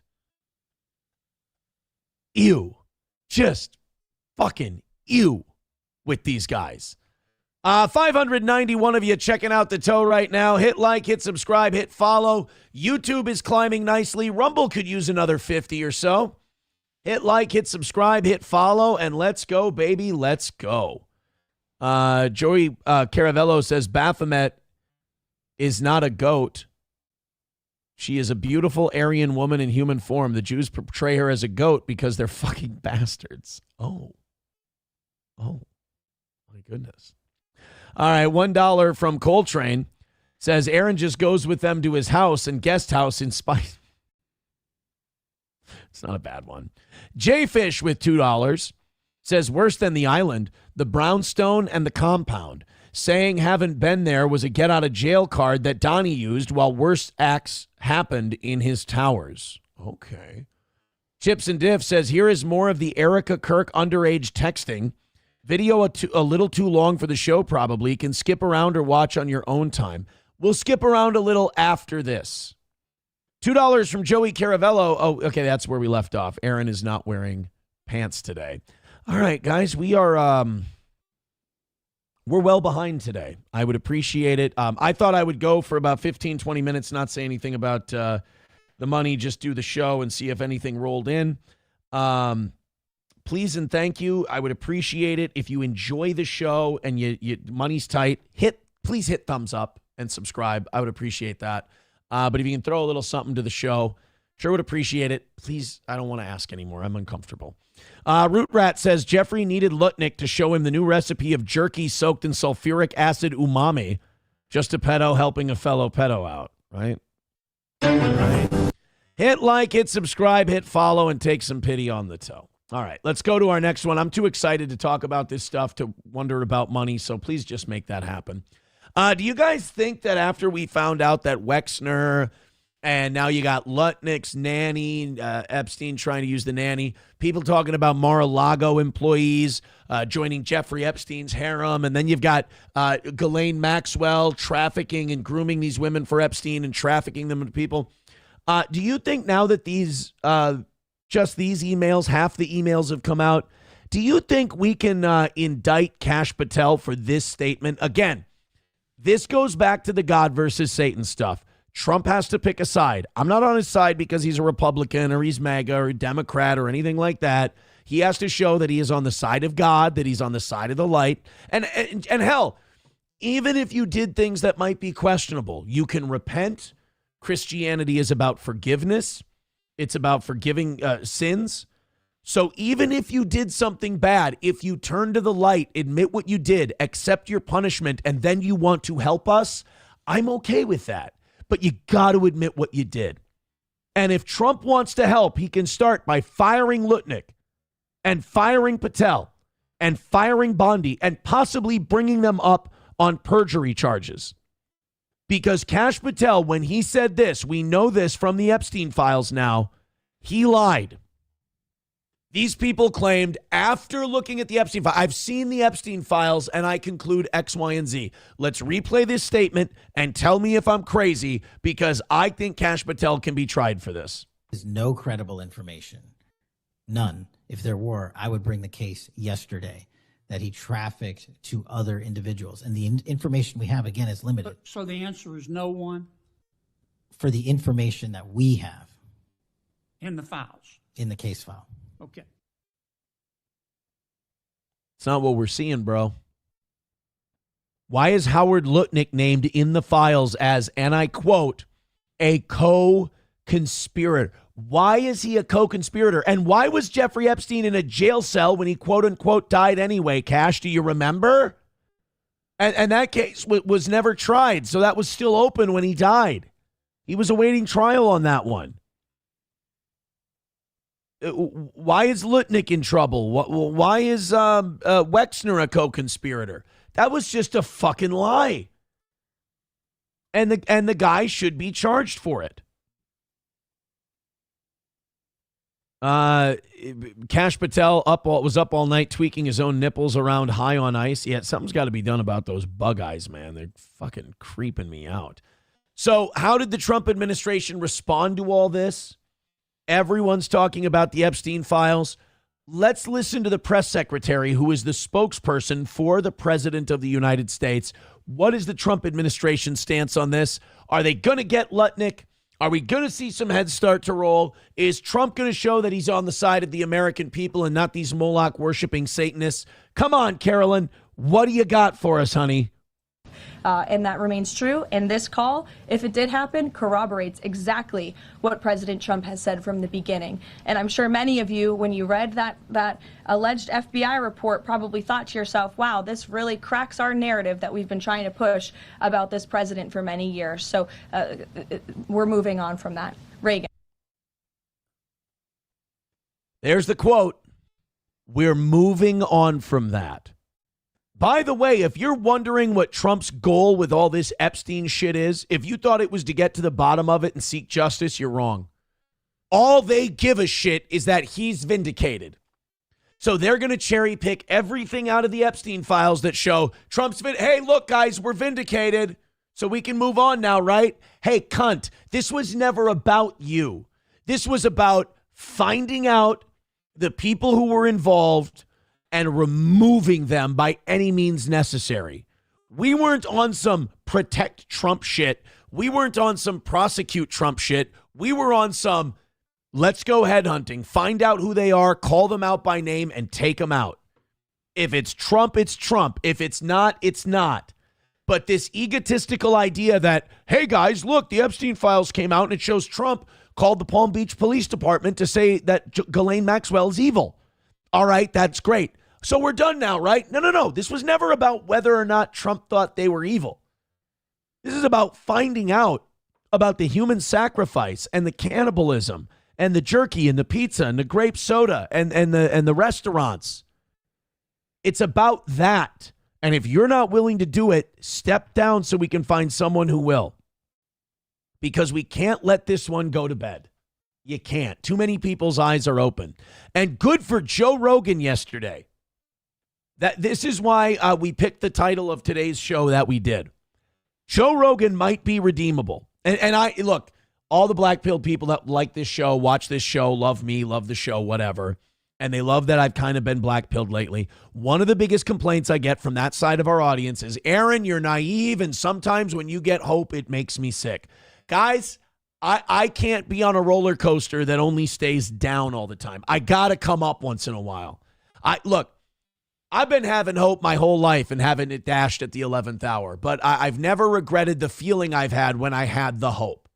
Ew. Just fucking ew with these guys. 591 of you checking out the toe right now. Hit like, hit subscribe, hit follow. YouTube is climbing nicely. Rumble could use another 50 or so. Hit like, hit subscribe, hit follow, and let's go, baby. Let's go. Joey Caravello says Baphomet is not a goat. She is a beautiful Aryan woman in human form. The Jews portray her as a goat because they're fucking bastards. Oh, my goodness. All right, $1 from Coltrane says Aaron just goes with them to his house and guest house in spite. It's not a bad one. Jfish with $2 says worse than the island, the brownstone and the compound. Saying haven't been there was a get out of jail card that Donnie used while worse acts happened in his towers. Okay. Chips and Diff says here is more of the Erica Kirk underage texting. Video a little too long for the show probably. Can skip around or watch on your own time. We'll skip around a little after this. $2 from Joey Caravello. Oh, okay, that's where we left off. Aaron is not wearing pants today. All right, guys, we are we're well behind today. I would appreciate it. I thought I would go for about 15, 20 minutes, not say anything about the money, just do the show and see if anything rolled in. Please and thank you. I would appreciate it. If you enjoy the show and you money's tight, please hit thumbs up and subscribe. I would appreciate that. But if you can throw a little something to the show, sure would appreciate it. Please, I don't want to ask anymore. I'm uncomfortable. Root Rat says Jeffrey needed Lutnick to show him the new recipe of jerky soaked in sulfuric acid umami. Just a pedo helping a fellow pedo out, right? Right. Hit like, hit subscribe, hit follow, and take some pity on the toe. All right, let's go to our next one. I'm too excited to talk about this stuff to wonder about money, so please just make that happen. Do you guys think that after we found out that Wexner and now you got Lutnick's nanny, Epstein trying to use the nanny, people talking about Mar-a-Lago employees joining Jeffrey Epstein's harem, and then you've got Ghislaine Maxwell trafficking and grooming these women for Epstein and trafficking them to people. Do you think now that these just these emails, half the emails have come out, do you think we can indict Kash Patel for this statement? Again, this goes back to the God versus Satan stuff. Trump has to pick a side. I'm not on his side because he's a Republican or he's MAGA or a Democrat or anything like that. He has to show that he is on the side of God, that he's on the side of the light. And hell, even if you did things that might be questionable, you can repent. Christianity is about forgiveness. It's about forgiving sins. So even if you did something bad, if you turn to the light, admit what you did, accept your punishment, and then you want to help us, I'm okay with that. But you got to admit what you did. And if Trump wants to help, he can start by firing Lutnick and firing Patel and firing Bondi and possibly bringing them up on perjury charges. Because Kash Patel, when he said this, we know this from the Epstein files now, he lied. These people claimed after looking at the Epstein file, I've seen the Epstein files and I conclude X, Y, and Z. Let's replay this statement and tell me if I'm crazy, because I think Kash Patel can be tried for this. There's no credible information. None. If there were, I would bring the case yesterday that he trafficked to other individuals. And the information we have, again, is limited. So the answer is no one For the information that we have in the files. in the case file. Okay. It's not what we're seeing, bro. Why is Howard Lutnick named in the files as, and I quote, a co-conspirator? Why is he a co-conspirator? And why was Jeffrey Epstein in a jail cell when he quote unquote died anyway, Cash? Do you remember? And that case was never tried, so that was still open when he died. He was awaiting trial on that one. Why is Lutnick in trouble? Why is Wexner a co-conspirator? That was just a fucking lie. And the guy should be charged for it. Kash Patel was up all night tweaking his own nipples around high on ice. Yeah, something's got to be done about those bug eyes, man. They're fucking creeping me out. So how did the Trump administration respond to all this? Everyone's talking about the Epstein files. Let's listen to the press secretary, who is the spokesperson for the president of the United States. What is the Trump administration stance on this? Are they going to get Lutnick? Are we going to see some heads start to roll? Is Trump going to show that he's on the side of the American people and not these Moloch worshiping Satanists? Come on, Carolyn. What do you got for us, honey? And that remains true. And this call, if it did happen, corroborates exactly what President Trump has said from the beginning. And I'm sure many of you, when you read that alleged FBI report, probably thought to yourself, wow, this really cracks our narrative that we've been trying to push about this president for many years. So we're moving on from that. Reagan. There's the quote. We're moving on from that. By the way, if you're wondering what Trump's goal with all this Epstein shit is, if you thought it was to get to the bottom of it and seek justice, you're wrong. All they give a shit is that he's vindicated. So they're going to cherry pick everything out of the Epstein files that show Trump's hey, look, guys, we're vindicated. So we can move on now, right? Hey, cunt, this was never about you. This was about finding out the people who were involved and removing them by any means necessary. We weren't on some protect Trump shit. We weren't on some prosecute Trump shit. We were on some let's go headhunting, find out who they are, call them out by name, and take them out. If it's Trump, it's Trump. If it's not, it's not. But this egotistical idea that, hey guys, look, the Epstein files came out and it shows Trump called the Palm Beach Police Department to say that Ghislaine Maxwell is evil. All right, that's great. So we're done now, right? No. This was never about whether or not Trump thought they were evil. This is about finding out about the human sacrifice and the cannibalism and the jerky and the pizza and the grape soda and the restaurants. It's about that. And if you're not willing to do it, step down so we can find someone who will. Because we can't let this one go to bed. You can't. Too many people's eyes are open. And good for Joe Rogan yesterday. This is why we picked the title of today's show that we did. Joe Rogan might be redeemable. And I look, all the black-pilled people that like this show, watch this show, love me, love the show, whatever. And they love that I've kind of been black-pilled lately. One of the biggest complaints I get from that side of our audience is, Aaron, you're naive, and sometimes when you get hope, it makes me sick. Guys, I can't be on a roller coaster that only stays down all the time. I got to come up once in a while. Look, I've been having hope my whole life and having it dashed at the 11th hour, but I've never regretted the feeling I've had when I had the hope.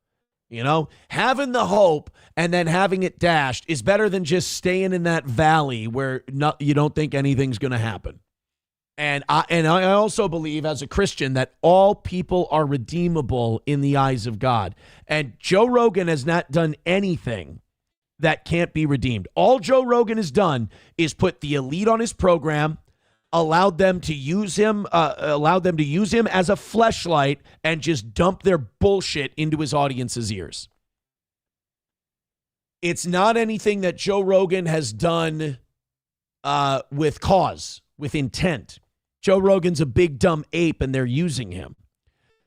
You know, having the hope and then having it dashed is better than just staying in that valley where you don't think anything's going to happen. And I also believe as a Christian that all people are redeemable in the eyes of God. And Joe Rogan has not done anything that can't be redeemed. All Joe Rogan has done is put the elite on his program, allowed them to use him as a fleshlight and just dump their bullshit into his audience's ears. It's not anything that Joe Rogan has done with cause, with intent. Joe Rogan's a big dumb ape and they're using him.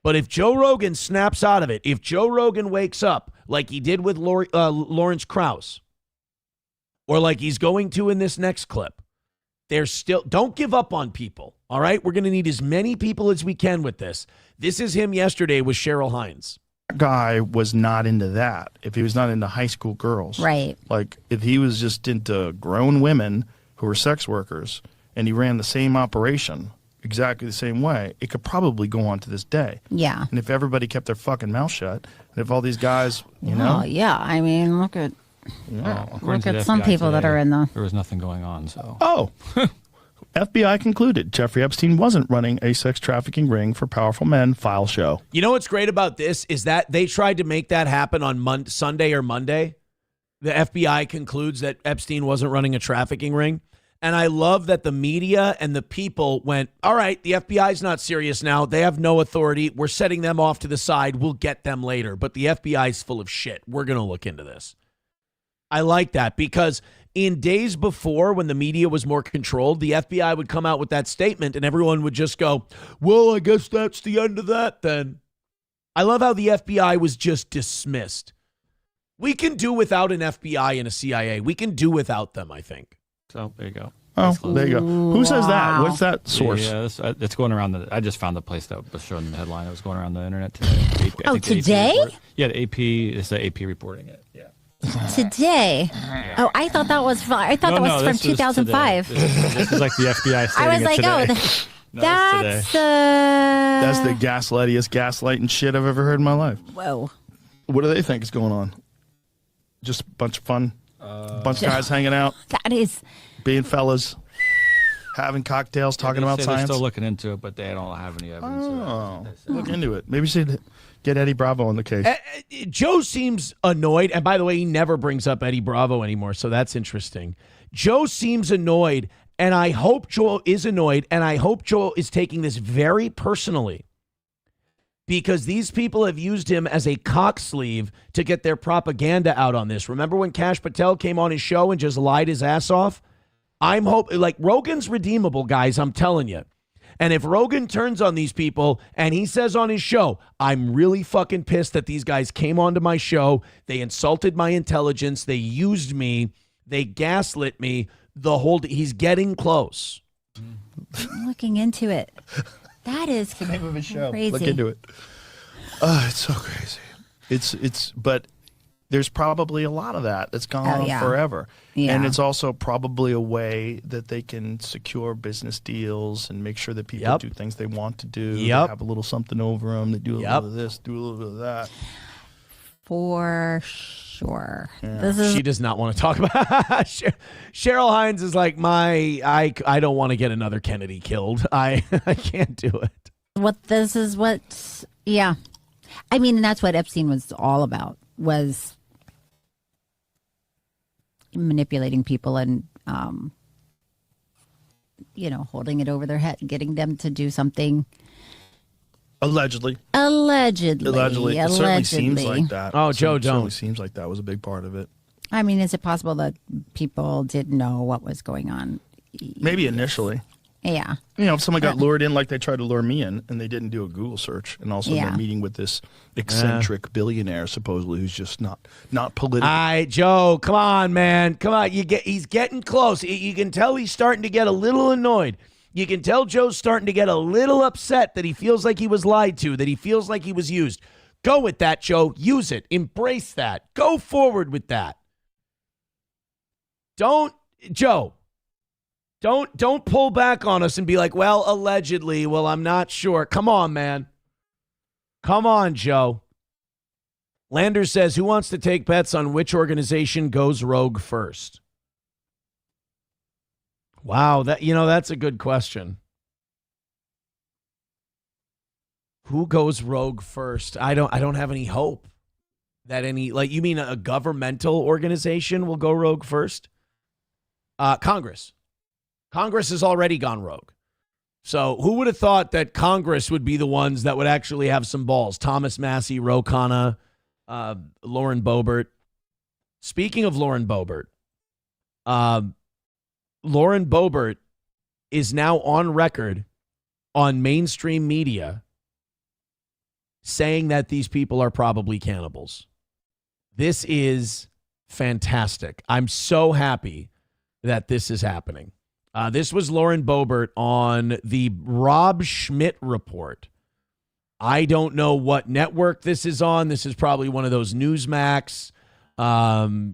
But if Joe Rogan snaps out of it, if Joe Rogan wakes up like he did with Lawrence Krauss, or like he's going to in this next clip, don't give up on people, all right? We're going to need as many people as we can with this. This is him yesterday with Cheryl Hines. Guy was not into that. If he was not into high school girls. Right. Like, if he was just into grown women who were sex workers and he ran the same operation exactly the same way, it could probably go on to this day. Yeah. And if everybody kept their fucking mouth shut, and if all these guys, you know. Oh, yeah. I mean, look at some people that are in the. There was nothing going on, so. Oh. FBI concluded Jeffrey Epstein wasn't running a sex trafficking ring for powerful men. File show. You know what's great about this is that they tried to make that happen on Sunday or Monday. The FBI concludes that Epstein wasn't running a trafficking ring. And I love that the media and the people went, all right, the FBI's not serious now. They have no authority. We're setting them off to the side. We'll get them later. But the FBI's full of shit. We're going to look into this. I like that because in days before when the media was more controlled, the FBI would come out with that statement and everyone would just go, well, I guess that's the end of that then. I love how the FBI was just dismissed. We can do without an FBI and a CIA. We can do without them, I think. So there you go. Oh, there you go. Who says that? What's that source? Yeah, it's going around. I just found the place that was showing the headline. It was going around the internet today. Oh, today? Yeah, the AP. It's the AP reporting it. Yeah. Today. Oh, I thought that was. I thought that was from 2005. This is like the FBI. I was like, that's the gaslighting shit I've ever heard in my life. Whoa. What do they think is going on? Just a bunch of fun, bunch of guys hanging out. That is being fellas, having cocktails, talking about science. They're still looking into it, but they don't have any evidence. Oh, look into it. Maybe see. Get Eddie Bravo on the case. Joe seems annoyed. And by the way, he never brings up Eddie Bravo anymore. So that's interesting. Joe seems annoyed. And I hope Joe is annoyed. And I hope Joe is taking this very personally. Because these people have used him as a cock sleeve to get their propaganda out on this. Remember when Kash Patel came on his show and just lied his ass off? I'm hoping, like, Rogan's redeemable, guys. I'm telling you. And if Rogan turns on these people and he says on his show, I'm really fucking pissed that these guys came onto my show. They insulted my intelligence. They used me. They gaslit me. He's getting close. I'm looking into it. That is the name of his show. Crazy. Look into it. It's so crazy. But there's probably a lot of that's gone on forever. Yeah. And it's also probably a way that they can secure business deals and make sure that people do things they want to do. They have a little something over them. They do a little bit of this, do a little bit of that. For sure. Yeah. She does not want to talk about Cheryl Hines is like, I don't want to get another Kennedy killed. I can't do it. Yeah. I mean, and that's what Epstein was all about, was manipulating people and, holding it over their head and getting them to do something. Allegedly. It certainly seems like that. Oh, Joe, don't. It certainly seems like that was a big part of it. I mean, is it possible that people didn't know what was going on? Maybe initially. Yeah. If someone got lured in like they tried to lure me in and they didn't do a Google search, and also they're meeting with this eccentric billionaire supposedly who's just not political. All right, Joe, come on, man. Come on. He's getting close. You can tell he's starting to get a little annoyed. You can tell Joe's starting to get a little upset that he feels like he was lied to, that he feels like he was used. Go with that, Joe. Use it. Embrace that. Go forward with that. Don't pull back on us and be like, well, allegedly. Well, I'm not sure. Come on, man. Come on, Joe. Lander says, who wants to take bets on which organization goes rogue first? Wow, that's a good question. Who goes rogue first? I don't have any hope that you mean a governmental organization will go rogue first? Congress. Congress has already gone rogue. So who would have thought that Congress would be the ones that would actually have some balls? Thomas Massey, Ro Khanna, Lauren Boebert. Speaking of Lauren Boebert, Lauren Boebert is now on record on mainstream media saying that these people are probably cannibals. This is fantastic. I'm so happy that this is happening. This was Lauren Boebert on the Rob Schmidt report. I don't know what network this is on. This is probably one of those Newsmax, OAN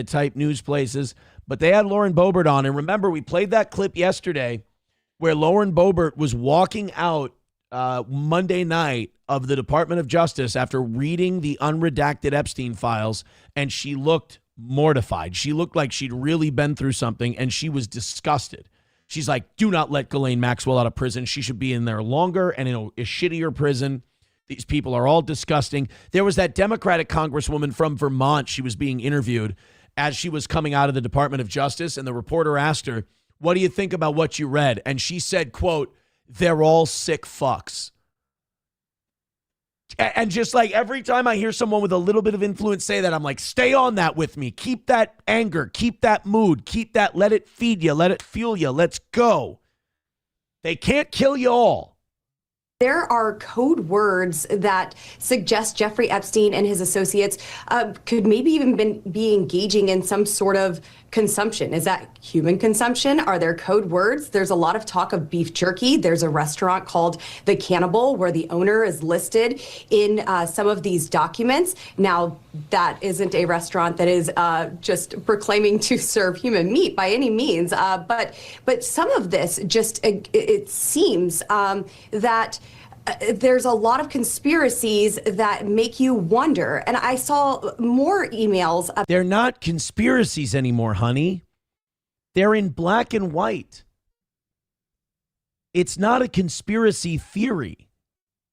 type news places. But they had Lauren Boebert on. And remember, we played that clip yesterday where Lauren Boebert was walking out Monday night of the Department of Justice after reading the unredacted Epstein files, and she looked mortified. She looked like she'd really been through something, and she was disgusted. She's like, do not let Ghislaine Maxwell out of prison. She should be in there longer and in a shittier prison. These people are all disgusting. There was that Democratic congresswoman from Vermont. She was being interviewed as she was coming out of the Department of Justice, and the reporter asked her, what do you think about what you read? And she said, quote, they're all sick fucks. And just like every time I hear someone with a little bit of influence say that, I'm like, stay on that with me. Keep that anger. Keep that mood. Keep that. Let it feed you. Let it fuel you. Let's go. They can't kill you all. There are code words that suggest Jeffrey Epstein and his associates could maybe even be engaging in some sort of consumption. Is that human consumption? Are there code words? There's a lot of talk of beef jerky. There's a restaurant called The Cannibal where the owner is listed in some of these documents. Now, that isn't a restaurant that is just proclaiming to serve human meat by any means. But some of this just, it seems that there's a lot of conspiracies that make you wonder. And I saw more emails. They're not conspiracies anymore, honey. They're in black and white. It's not a conspiracy theory.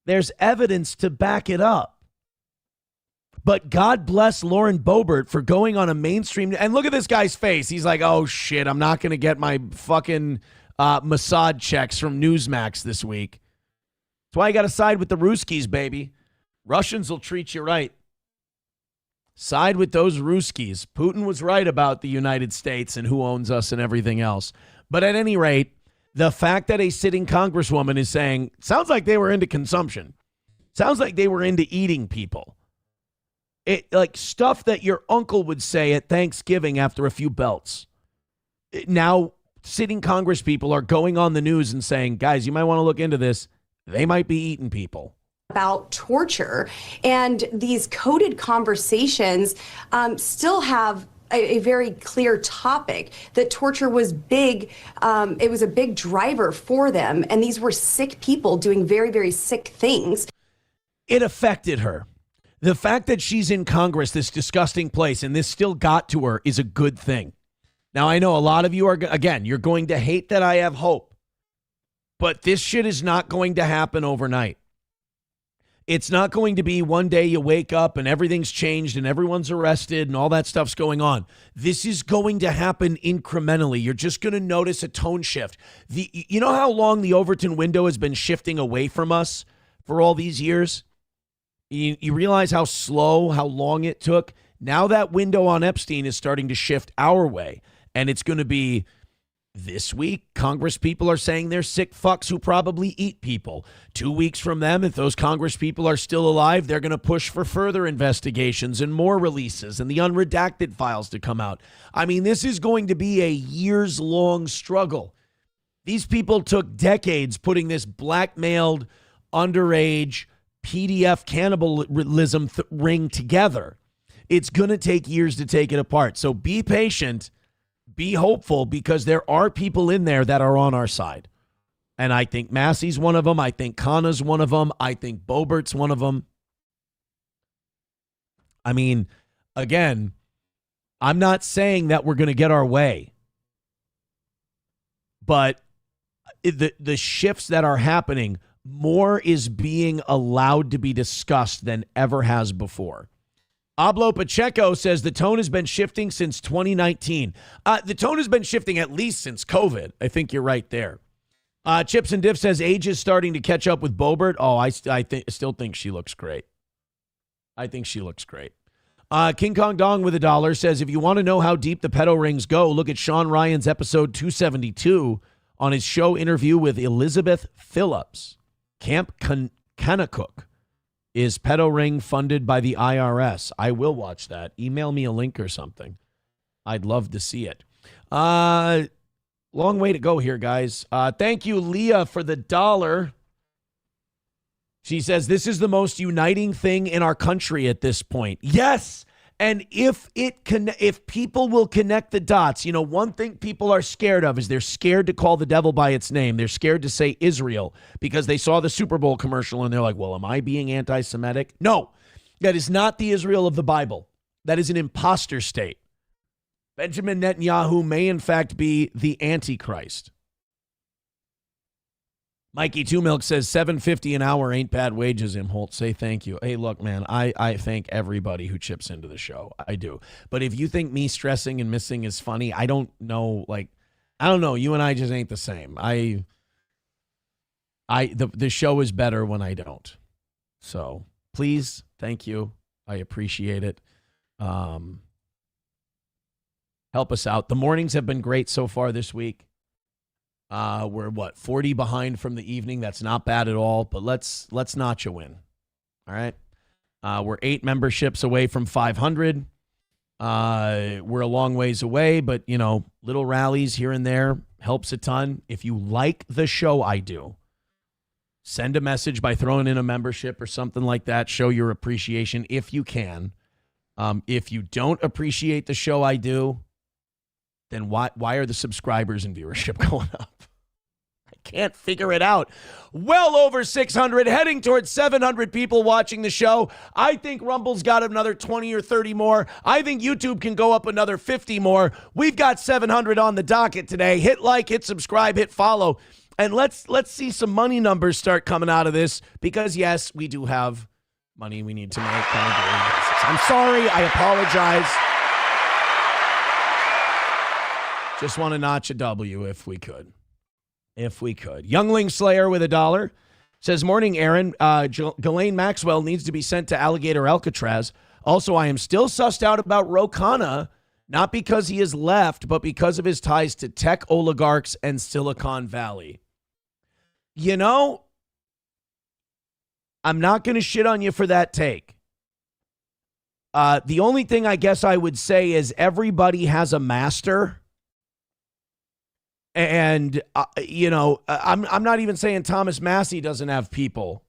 There's evidence to back it up. But God bless Lauren Boebert for going on a mainstream. And look at this guy's face. He's like, oh, shit, I'm not going to get my fucking Mossad checks from Newsmax this week. That's why you got to side with the Ruskies, baby. Russians will treat you right. Side with those Ruskies. Putin was right about the United States and who owns us and everything else. But at any rate, the fact that a sitting congresswoman is saying, sounds like they were into consumption. Sounds like they were into eating people. It like stuff that your uncle would say at Thanksgiving after a few belts. Now, sitting Congress people are going on the news and saying, guys, you might want to look into this. They might be eating people. About torture, and these coded conversations still have a very clear topic that torture was big. It was a big driver for them, and these were sick people doing very, very sick things. It affected her. The fact that she's in Congress, this disgusting place, and this still got to her is a good thing. Now, I know a lot of you are, again, you're going to hate that I have hope. But this shit is not going to happen overnight. It's not going to be one day you wake up and everything's changed and everyone's arrested and all that stuff's going on. This is going to happen incrementally. You're just going to notice a tone shift. You know how long the Overton window has been shifting away from us for all these years? You realize how slow, how long it took? Now that window on Epstein is starting to shift our way. And it's going to be... This week, Congress people are saying they're sick fucks who probably eat people. 2 weeks from them, if those Congress people are still alive, they're going to push for further investigations and more releases and the unredacted files to come out. I mean, this is going to be a years-long struggle. These people took decades putting this blackmailed, underage, PDF cannibalism ring together. It's going to take years to take it apart. So be patient. Be hopeful, because there are people in there that are on our side. And I think Massey's one of them. I think Khanna's one of them. I think Boebert's one of them. I mean, again, I'm not saying that we're going to get our way. But the shifts that are happening, more is being allowed to be discussed than ever has before. Pablo Pacheco says the tone has been shifting since 2019. The tone has been shifting at least since COVID. I think you're right there. Chips and Diff says age is starting to catch up with Bobert. Oh, I still think she looks great. I think she looks great. King Kong Dong with $1 says, if you want to know how deep the pedo rings go, look at Sean Ryan's episode 272 on his show interview with Elizabeth Phillips. Camp Kanakuk is pedo ring funded by the IRS. I will watch that. Email me a link or something. I'd love to see it. Long way to go here, guys. Thank you, Leah, for the $1. She says, this is the most uniting thing in our country at this point. Yes. And if people will connect the dots, you know, one thing people are scared of is they're scared to call the devil by its name. They're scared to say Israel because they saw the Super Bowl commercial and they're like, well, am I being anti-Semitic? No, that is not the Israel of the Bible. That is an imposter state. Benjamin Netanyahu may, in fact, be the Antichrist. Mikey Two Milk says $7.50 an hour ain't bad wages, Imholt. Say thank you. Hey, look, man, I thank everybody who chips into the show. I do. But if you think me stressing and missing is funny, I don't know. Like, I don't know. You and I just ain't the same. The show is better when I don't. So please, thank you. I appreciate it. Help us out. The mornings have been great so far this week. We're 40 behind from the evening. That's not bad at all, but let's notch a win. All right. We're 8 memberships away from 500. We're a long ways away, but you know, little rallies here and there helps a ton. If you like the show I do, send a message by throwing in a membership or something like that. Show your appreciation if you can. If you don't appreciate the show I do, then why are the subscribers and viewership going up? I can't figure it out. Well over 600, heading towards 700 people watching the show. I think Rumble's got another 20 or 30 more. I think YouTube can go up another 50 more. We've got 700 on the docket today. Hit like, hit subscribe, hit follow. And let's see some money numbers start coming out of this because, yes, we do have money we need to make on a daily basis. I'm sorry. I apologize. Just want to notch a W if we could. If we could. Youngling Slayer with $1 says, morning, Aaron. Ghislaine Maxwell needs to be sent to Alligator Alcatraz. Also, I am still sussed out about Rokana, not because he is left, but because of his ties to tech oligarchs and Silicon Valley. You know, I'm not going to shit on you for that take. The only thing I guess I would say is everybody has a master. And, you know, I'm not even saying Thomas Massey doesn't have people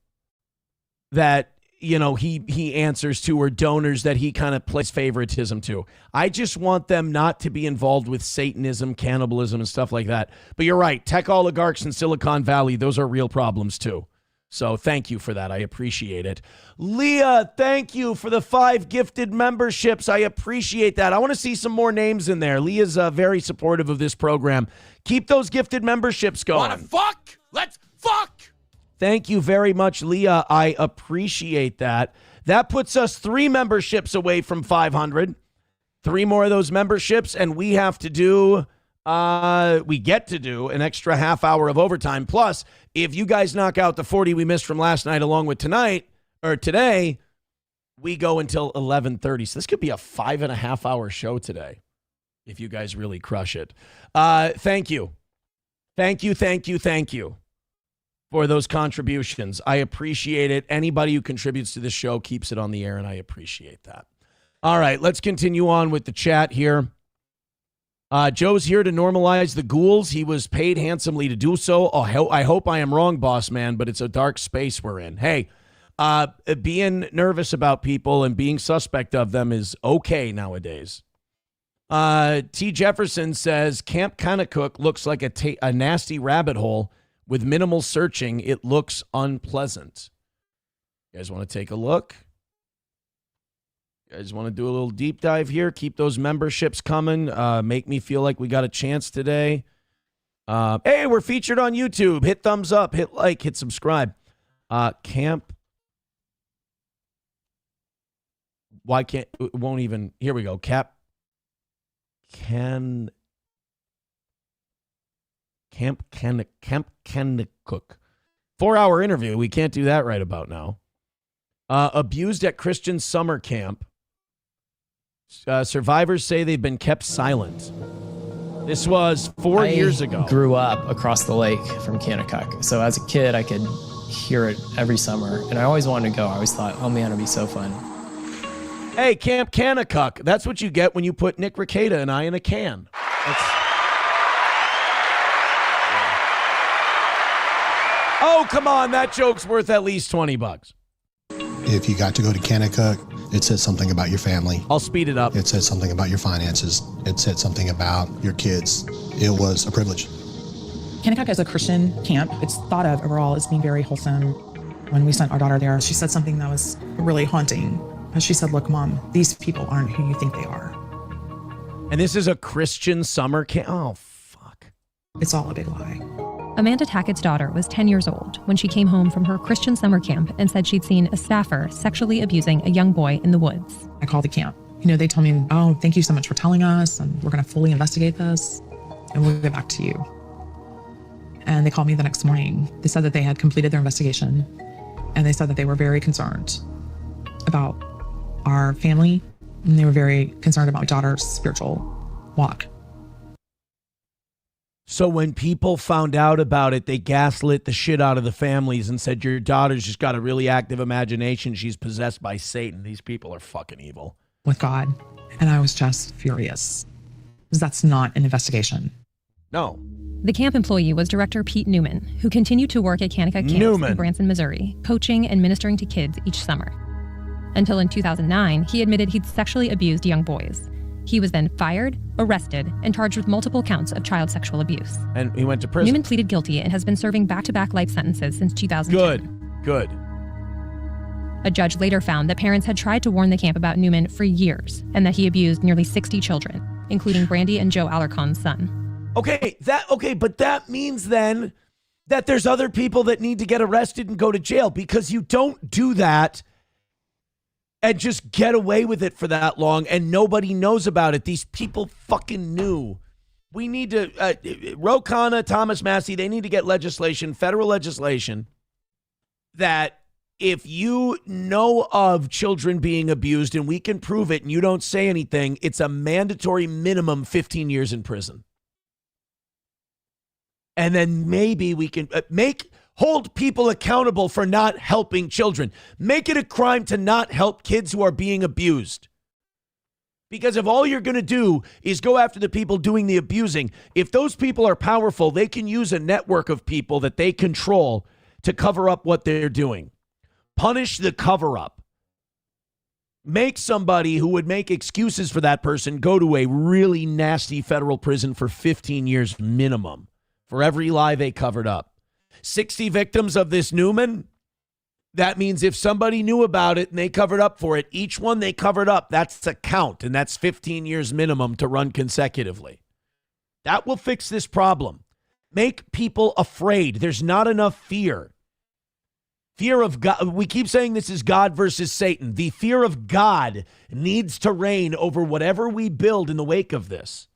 that, you know, he answers to or donors that he kind of plays favoritism to. I just want them not to be involved with Satanism, cannibalism, and stuff like that. But you're right. Tech oligarchs in Silicon Valley, those are real problems, too. So thank you for that. I appreciate it. Leah, thank you for the 5 gifted memberships. I appreciate that. I want to see some more names in there. Leah's very supportive of this program. Keep those gifted memberships going. Wanna fuck? Let's fuck! Thank you very much, Leah. I appreciate that. That puts us 3 memberships away from 500. 3 more of those memberships, and we have to do... we get to do an extra half hour of overtime. Plus, if you guys knock out the 40 we missed from last night along with tonight or today, we go until 11:30. So this could be a 5.5 hour show today if you guys really crush it. Thank you. Thank you for those contributions. I appreciate it. Anybody who contributes to this show keeps it on the air, and I appreciate that. All right, let's continue on with the chat here. Joe's here to normalize the ghouls. He was paid handsomely to do so. I hope I am wrong, boss man, but it's a dark space we're in. Hey, being nervous about people and being suspect of them is okay nowadays. T. Jefferson says, Camp Kanakuk looks like a nasty rabbit hole with minimal searching. It looks unpleasant. You guys want to take a look? You guys want to do a little deep dive here? Keep those memberships coming. Make me feel like we got a chance today. Hey, we're featured on YouTube. Hit thumbs up, hit like, hit subscribe. Camp. Why can't, it won't even, here we go. Camp Kennecott. 4-hour interview. We can't do that right about now. Abused at Christian summer camp. Survivors say they've been kept silent. This was 4 years ago. I grew up across the lake from Kennecott. So as a kid, I could hear it every summer. And I always wanted to go. I always thought, oh man, it'd be so fun. Hey, Camp Kennecott. That's what you get when you put Nick Rekieta and I in a can. Oh, come on. That joke's worth at least $20. If you got to go to Kennecott, it said something about your family. I'll speed it up. It said something about your finances. It said something about your kids. It was a privilege. Kennecott is a Christian camp. It's thought of overall as being very wholesome. When we sent our daughter there, she said something that was really haunting. She said, look, Mom, these people aren't who you think they are. And this is a Christian summer camp? Oh, fuck. It's all a big lie. Amanda Tackett's daughter was 10 years old when she came home from her Christian summer camp and said she'd seen a staffer sexually abusing a young boy in the woods. I called the camp. They told me, oh, thank you so much for telling us, and we're going to fully investigate this, and we'll get back to you. And they called me the next morning. They said that they had completed their investigation, and they said that they were very concerned about our family, and they were very concerned about my daughter's spiritual walk. So when people found out about it, they gaslit the shit out of the families and said, your daughter's just got a really active imagination. She's possessed by Satan. These people are fucking evil. With God. And I was just furious. Because that's not an investigation. No. The camp employee was Director Pete Newman, who continued to work at Kennecott Camp in Branson, Missouri, coaching and ministering to kids each summer. Until in 2009, he admitted he'd sexually abused young boys. He was then fired, arrested, and charged with multiple counts of child sexual abuse. And he went to prison. Newman pleaded guilty and has been serving back-to-back life sentences since 2010. Good. A judge later found that parents had tried to warn the camp about Newman for years and that he abused nearly 60 children, including Brandy and Joe Alarcon's son. Okay, but that means then that there's other people that need to get arrested and go to jail, because you don't do that and just get away with it for that long and nobody knows about it. These people fucking knew. We need to, Ro Khanna, Thomas Massey, they need to get legislation, federal legislation, that if you know of children being abused and we can prove it and you don't say anything, it's a mandatory minimum 15 years in prison. And then maybe we can hold people accountable for not helping children. Make it a crime to not help kids who are being abused. Because if all you're going to do is go after the people doing the abusing, if those people are powerful, they can use a network of people that they control to cover up what they're doing. Punish the cover-up. Make somebody who would make excuses for that person go to a really nasty federal prison for 15 years minimum for every lie they covered up. 60 victims of this Newman, that means if somebody knew about it and they covered up for it, each one they covered up, that's a count, and that's 15 years minimum to run consecutively. That will fix this problem. Make people afraid. There's not enough fear. Fear of God. We keep saying this is God versus Satan. The fear of God needs to reign over whatever we build in the wake of this.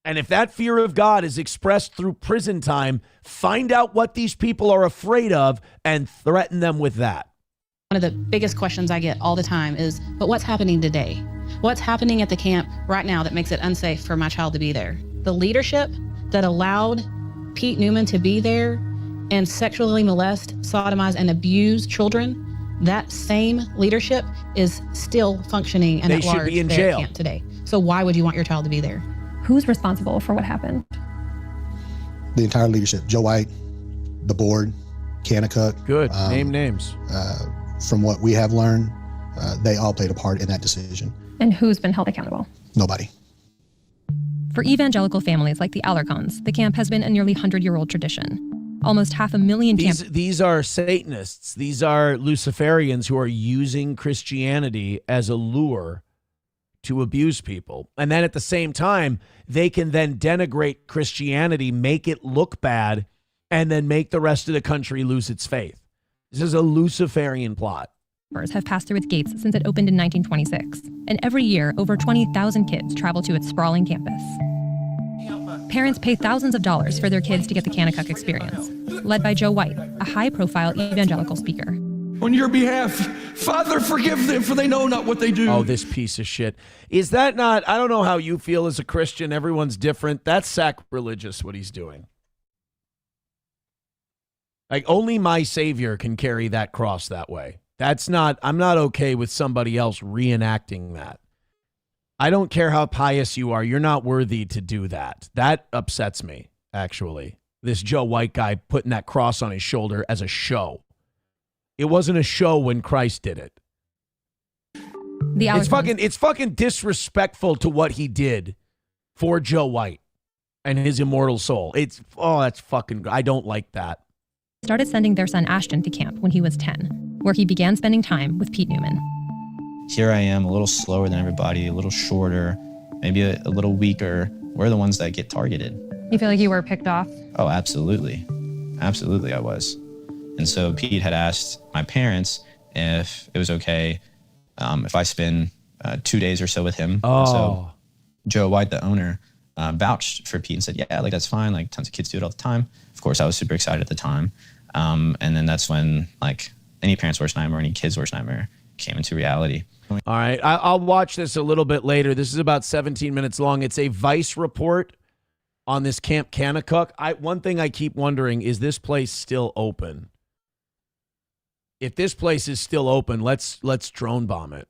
And if that fear of God is expressed through prison time, find out what these people are afraid of and threaten them with that. One of the biggest questions I get all the time is, but what's happening today? What's happening at the camp right now that makes it unsafe for my child to be there? The leadership that allowed Pete Newman to be there and sexually molest, sodomize, and abuse children, that same leadership is still functioning and at large be in there jail at camp today. So why would you want your child to be there? Who's responsible for what happened? The entire leadership, Joe White, the board, Kennecott. Good, name names. From what we have learned, they all played a part in that decision. And who's been held accountable? Nobody. For evangelical families like the Alarcons, the camp has been a nearly 100-year-old tradition. Almost 500,000 These are Satanists. These are Luciferians who are using Christianity as a lure to abuse people. And then at the same time, they can then denigrate Christianity, make it look bad, and then make the rest of the country lose its faith. This is a Luciferian plot. Have passed through its gates since it opened in 1926. And every year, over 20,000 kids travel to its sprawling campus. Parents pay thousands of dollars for their kids to get the Kanakuk experience, led by Joe White, a high-profile evangelical speaker. On your behalf, Father, forgive them, for they know not what they do. Oh, this piece of shit. Is that not, I don't know how you feel as a Christian. Everyone's different. That's sacrilegious, what he's doing. Like, only my Savior can carry that cross that way. I'm not okay with somebody else reenacting that. I don't care how pious you are. You're not worthy to do that. That upsets me, actually. This Joe White guy putting that cross on his shoulder as a show. It wasn't a show when Christ did it. It's fucking disrespectful to what he did for Joe White and his immortal soul. That's fucking, I don't like that. Started sending their son Ashton to camp when he was 10, where he began spending time with Pete Newman. Here I am, a little slower than everybody, a little shorter, maybe a little weaker. We're the ones that get targeted. You feel like you were picked off? Oh, absolutely. Absolutely, I was. And so Pete had asked my parents if it was okay if I spend 2 days or so with him. Oh. And so Joe White, the owner, vouched for Pete and said, yeah, like that's fine. Like tons of kids do it all the time. Of course, I was super excited at the time. And then that's when like any parent's worst nightmare, any kid's worst nightmare came into reality. All right, I'll watch this a little bit later. This is about 17 minutes long. It's a Vice report on this Camp Kanakuk. One thing I keep wondering, is this place still open? If this place is still open, let's drone bomb it.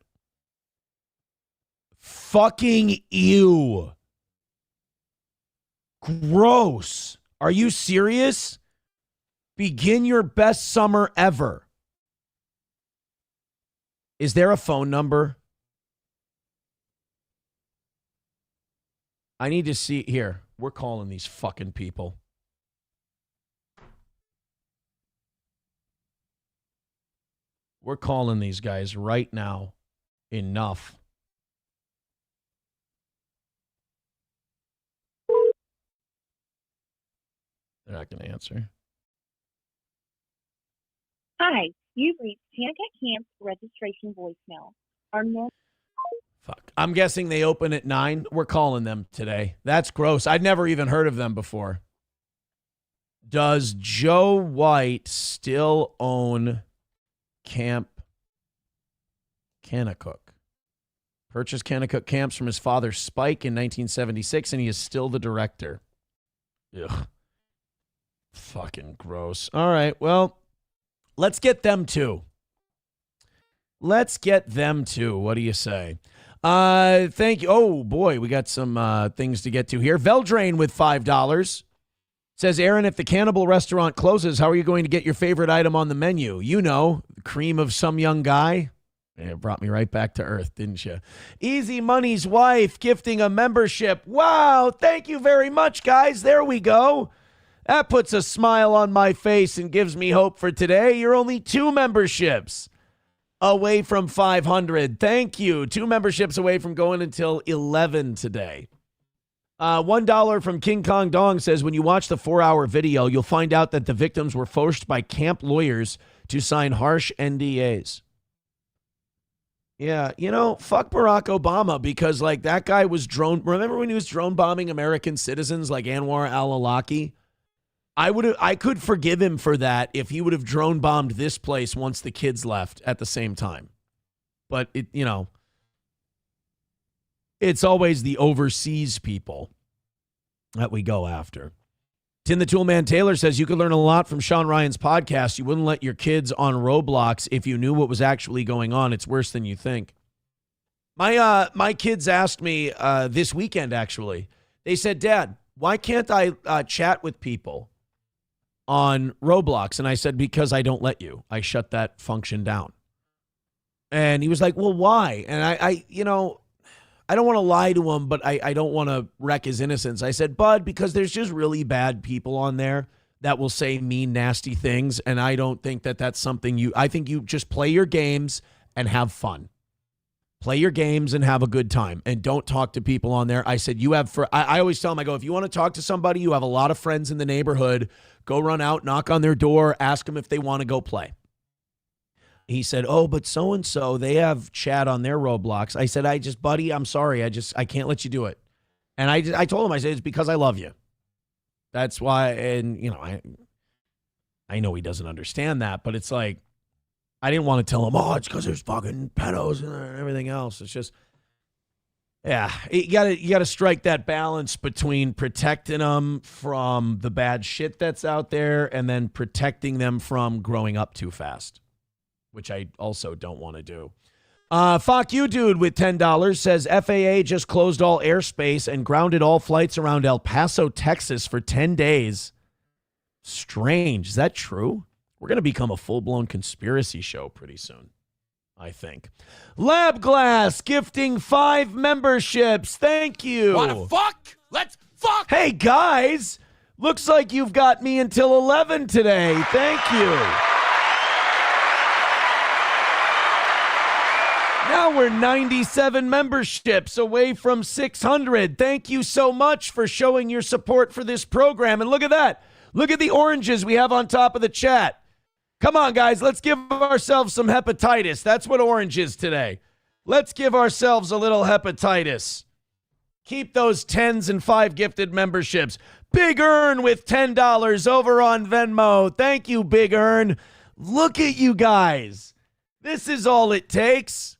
Fucking ew. Gross. Are you serious? Begin your best summer ever. Is there a phone number? I need to see here. We're calling these fucking people. We're calling these guys right now. Enough. They're not going to answer. Hi, you've reached Kanakuk Camp's registration voicemail. Fuck. I'm guessing they open at 9. We're calling them today. That's gross. I'd never even heard of them before. Does Joe White still own Camp Kanakuk? Purchased Kanakuk camps from his father Spike in 1976, and he is still the director. Ugh. Fucking gross. All right, well, let's get them too. Let's get them too. What do you say? Thank you. Oh, boy, we got some things to get to here. Veldrain with $5. Says, Aaron, if the Cannibal restaurant closes, how are you going to get your favorite item on the menu? You know, the cream of some young guy. It brought me right back to earth, didn't you? Easy Money's wife gifting a membership. Wow, thank you very much, guys. There we go. That puts a smile on my face and gives me hope for today. You're only 2 memberships away from 500. Thank you. 2 memberships away from going until 11 today. $1 from King Kong Dong says, when you watch the 4-hour video, you'll find out that the victims were forced by camp lawyers to sign harsh NDAs. Yeah, you know, fuck Barack Obama, because like that guy was remember when he was drone bombing American citizens like Anwar al-Awlaki? I could forgive him for that if he would have drone bombed this place once the kids left at the same time. But it, you know, it's always the overseas people that we go after. Tim the Toolman Taylor says, you could learn a lot from Sean Ryan's podcast. You wouldn't let your kids on Roblox if you knew what was actually going on. It's worse than you think. My kids asked me this weekend, actually. They said, Dad, why can't I chat with people on Roblox? And I said, because I don't let you. I shut that function down. And he was like, well, why? And I you know, I don't want to lie to him, but I don't want to wreck his innocence. I said, Bud, because there's just really bad people on there that will say mean, nasty things. And I don't think that that's something I think you just play your games and have fun. Play your games and have a good time. And don't talk to people on there. I said, I always tell them, I go, if you want to talk to somebody, you have a lot of friends in the neighborhood, go run out, knock on their door, ask them if they want to go play. He said, oh, but so-and-so, they have chat on their Roblox. I said, buddy, I'm sorry. I can't let you do it. And I told him, I said, it's because I love you. That's why, and I know he doesn't understand that, but it's like, I didn't want to tell him, oh, it's because there's fucking pedos and everything else. It's just, yeah, you gotta strike that balance between protecting them from the bad shit that's out there and then protecting them from growing up too fast, which I also don't want to do. Fuck you, dude, with $10 says FAA just closed all airspace and grounded all flights around El Paso, Texas for 10 days. Strange. Is that true? We're going to become a full-blown conspiracy show pretty soon, I think. Lab Glass gifting 5 memberships. Thank you. Wanna fuck? Let's fuck! Hey, guys. Looks like you've got me until 11 today. Thank you. Now we're 97 memberships away from 600. Thank you so much for showing your support for this program. And look at that. Look at the oranges we have on top of the chat. Come on, guys. Let's give ourselves some hepatitis. That's what orange is today. Let's give ourselves a little hepatitis. Keep those 10s and 5 gifted memberships. Big Earn with $10 over on Venmo. Thank you, Big Earn. Look at you guys. This is all it takes.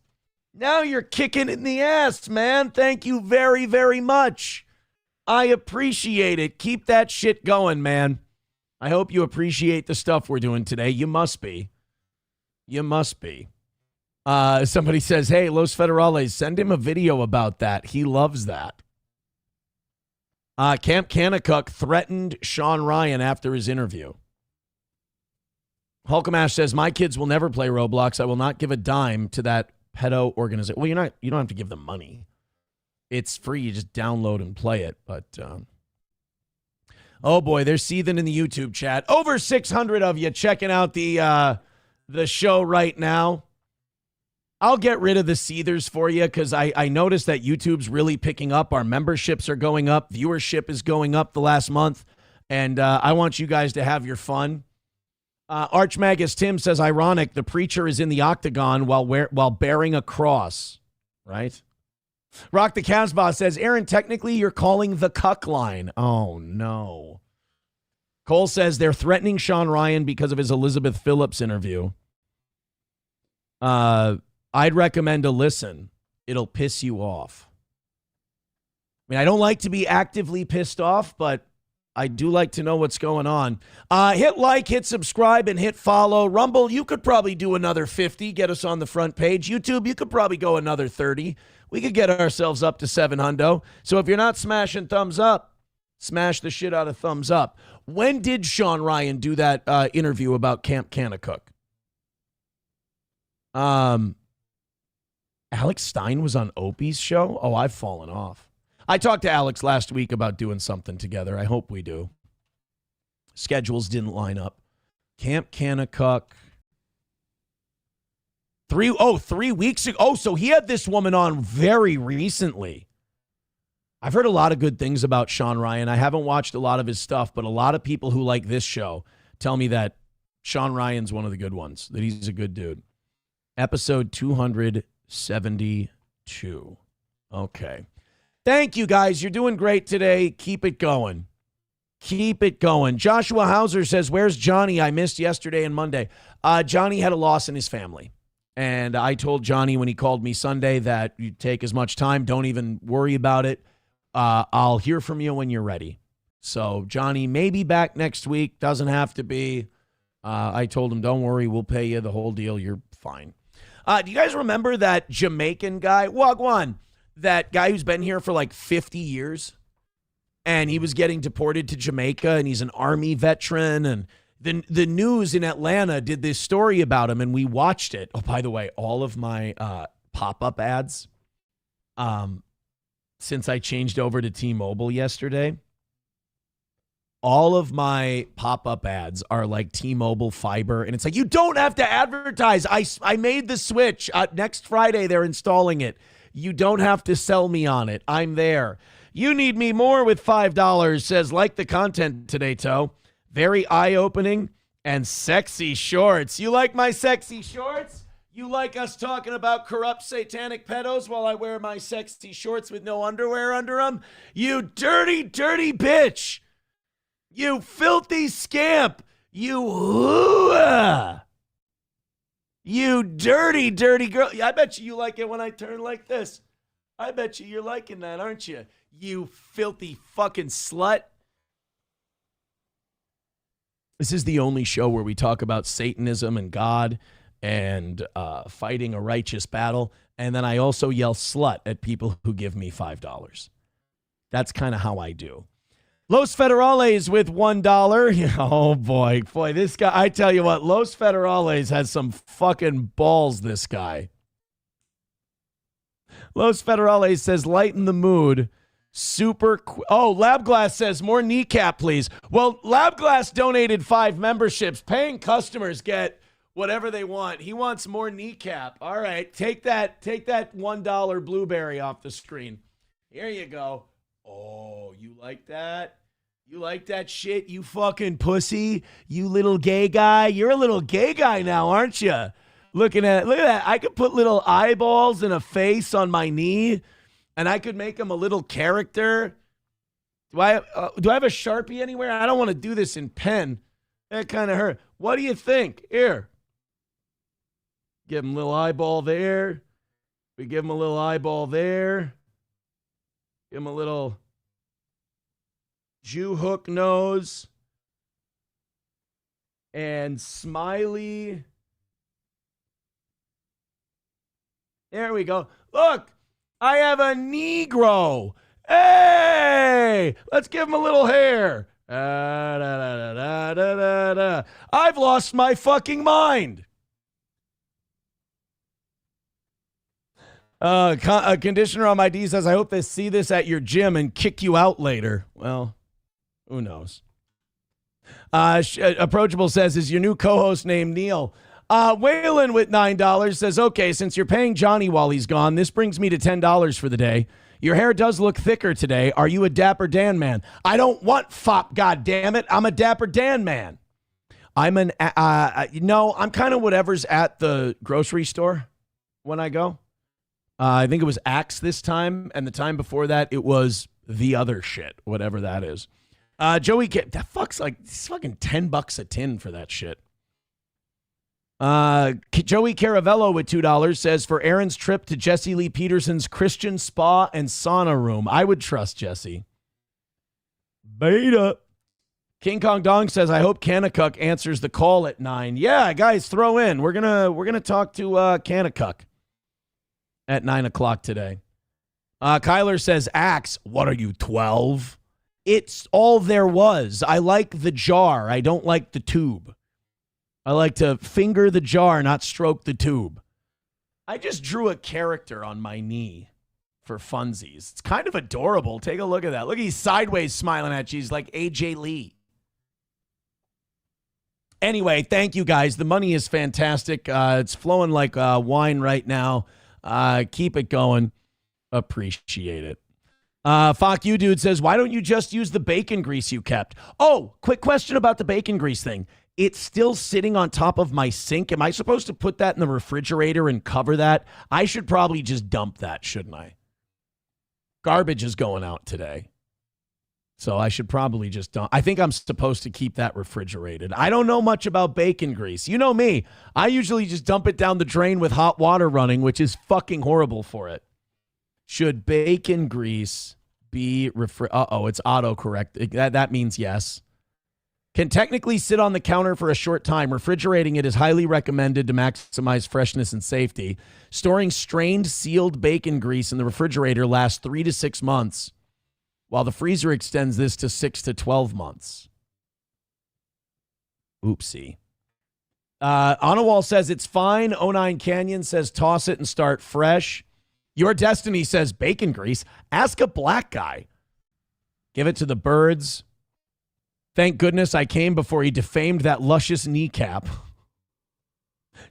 Now you're kicking in the ass, man. Thank you very, very much. I appreciate it. Keep that shit going, man. I hope you appreciate the stuff we're doing today. You must be. You must be. Somebody says, hey, Los Federales, send him a video about that. He loves that. Camp Kanakuk threatened Sean Ryan after his interview. Hulkamash says, my kids will never play Roblox. I will not give a dime to that pedo organization. Well, you don't have to give them money. It's free. You just download and play it. But, oh boy, they're seething in the YouTube chat. Over 600 of you checking out the show right now. I'll get rid of the seethers for you because I noticed that YouTube's really picking up. Our memberships are going up. Viewership is going up the last month. And I want you guys to have your fun. Archmagus Tim says, ironic, the preacher is in the octagon while bearing a cross. Right? Rock the Casbah says, Aaron, technically you're calling the cuck line. Oh, no. Cole says they're threatening Sean Ryan because of his Elizabeth Phillips interview. I'd recommend a listen. It'll piss you off. I mean, I don't like to be actively pissed off, but I do like to know what's going on. Hit like, hit subscribe, and hit follow. Rumble, you could probably do another 50, get us on the front page. YouTube, you could probably go another 30. We could get ourselves up to 700. So if you're not smashing thumbs up, smash the shit out of thumbs up. When did Sean Ryan do that interview about Camp Kanakuk? Alex Stein was on Opie's show? Oh, I've fallen off. I talked to Alex last week about doing something together. I hope we do. Schedules didn't line up. Camp Kanakuk. 3 weeks ago. Oh, so he had this woman on very recently. I've heard a lot of good things about Sean Ryan. I haven't watched a lot of his stuff, but a lot of people who like this show tell me that Sean Ryan's one of the good ones, that he's a good dude. Episode 272. Okay. Thank you, guys. You're doing great today. Keep it going. Keep it going. Joshua Hauser says, where's Johnny? I missed yesterday and Monday. Johnny had a loss in his family. And I told Johnny when he called me Sunday that you take as much time. Don't even worry about it. I'll hear from you when you're ready. So Johnny may be back next week. Doesn't have to be. I told him, don't worry. We'll pay you the whole deal. You're fine. Do you guys remember that Jamaican guy? Wagwan. That guy who's been here for like 50 years. And he was getting deported to Jamaica. And he's an Army veteran. And the news in Atlanta did this story about him, and we watched it. Oh, by the way, all of my pop-up ads, since I changed over to T-Mobile yesterday, all of my pop-up ads are like T-Mobile fiber, and it's like, you don't have to advertise. I made the switch. Next Friday, they're installing it. You don't have to sell me on it. I'm there. You need me more with $5, says, like the content today, Toe. Very eye-opening and sexy shorts. You like my sexy shorts? You like us talking about corrupt satanic pedos while I wear my sexy shorts with no underwear under them? You dirty, dirty bitch. You filthy scamp. You dirty, dirty girl. I bet you like it when I turn like this. I bet you're liking that, aren't you? You filthy fucking slut. This is the only show where we talk about Satanism and God and fighting a righteous battle. And then I also yell slut at people who give me $5. That's kind of how I do. Los Federales with $1. Oh, boy. Boy, this guy, I tell you what, Los Federales has some fucking balls, this guy. Los Federales says, lighten the mood. Labglass says, more kneecap, please. Well, Labglass donated 5 memberships. Paying customers get whatever they want. He wants more kneecap. All right, take that $1 blueberry off the screen. Here you go. Oh, you like that? You like that shit, you fucking pussy? You little gay guy? You're a little gay guy now, aren't you? Look at that. I could put little eyeballs and a face on my knee. And I could make him a little character. Do I have a Sharpie anywhere? I don't want to do this in pen. That kind of hurt. What do you think? Here. Give him a little eyeball there. We give him a little eyeball there. Give him a little Jew hook nose. And smiley. There we go. Look. I have a Negro. Hey, let's give him a little hair. I've lost my fucking mind. A conditioner on my D says, I hope they see this at your gym and kick you out later. Well, who knows? Approachable says, is your new co-host named Neil? Waylon with $9 says, okay, since you're paying Johnny while he's gone, this brings me to $10 for the day. Your hair does look thicker today. Are you a Dapper Dan man? I don't want fop, goddammit. I'm a Dapper Dan man. I'm I'm kind of whatever's at the grocery store when I go. I think it was Axe this time, and the time before that, it was the other shit, whatever that is. Joey, that fuck's like, it's fucking $10 a tin for that shit. Joey Caravello with $2 says, for Aaron's trip to Jesse Lee Peterson's Christian spa and sauna room, I would trust Jesse. Beta. King Kong Dong says, I hope Kanakuk answers the call at 9. Yeah, guys, throw in. We're gonna talk to Kanakuk at 9 o'clock today. Kyler says, Axe, what are you, 12? It's all there was. I like the jar. I don't like the tube. I like to finger the jar, not stroke the tube. I just drew a character on my knee for funsies. It's kind of adorable. Take a look at that. Look, he's sideways smiling at you. He's like AJ Lee. Anyway, thank you, guys. The money is fantastic. It's flowing like wine right now. Keep it going. Appreciate it. Fuck you, dude says, why don't you just use the bacon grease you kept? Oh, quick question about the bacon grease thing. It's still sitting on top of my sink. Am I supposed to put that in the refrigerator and cover that? I should probably just dump that, shouldn't I? Garbage is going out today. So I should probably just dump. I think I'm supposed to keep that refrigerated. I don't know much about bacon grease. You know me. I usually just dump it down the drain with hot water running, which is fucking horrible for it. Should bacon grease be it's autocorrect. That means yes. Can technically sit on the counter for a short time. Refrigerating it is highly recommended to maximize freshness and safety. Storing strained, sealed bacon grease in the refrigerator lasts 3 to 6 months, while the freezer extends this to 6 to 12 months. Oopsie. Onawall says it's fine. 09 Canyon says toss it and start fresh. Your Destiny says bacon grease. Ask a black guy. Give it to the birds. Thank goodness I came before he defamed that luscious kneecap.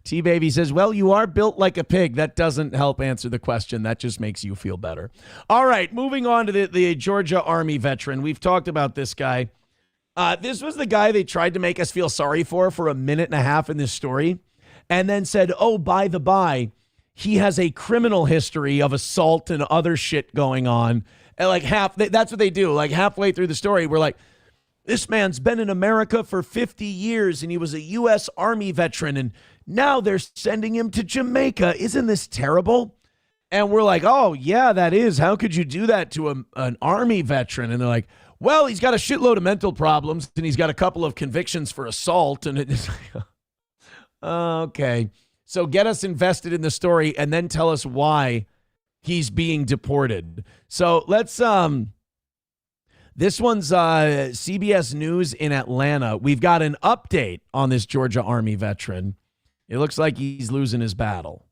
T-Baby says, well, you are built like a pig. That doesn't help answer the question. That just makes you feel better. All right, moving on to the Georgia Army veteran. We've talked about this guy. This was the guy they tried to make us feel sorry for a minute and a half in this story, and then said, oh, by the by, he has a criminal history of assault and other shit going on. And that's what they do. Like halfway through the story, we're like, This man's been in America for 50 years and he was a U.S. Army veteran and now they're sending him to Jamaica. Isn't this terrible? And we're like, oh, yeah, that is. How could you do that to an Army veteran? And they're like, well, he's got a shitload of mental problems and he's got a couple of convictions for assault. And it's like, okay. So get us invested in the story and then tell us why he's being deported. So let's, this one's CBS News in Atlanta. We've got an update on this Georgia Army veteran. It looks like he's losing his battle.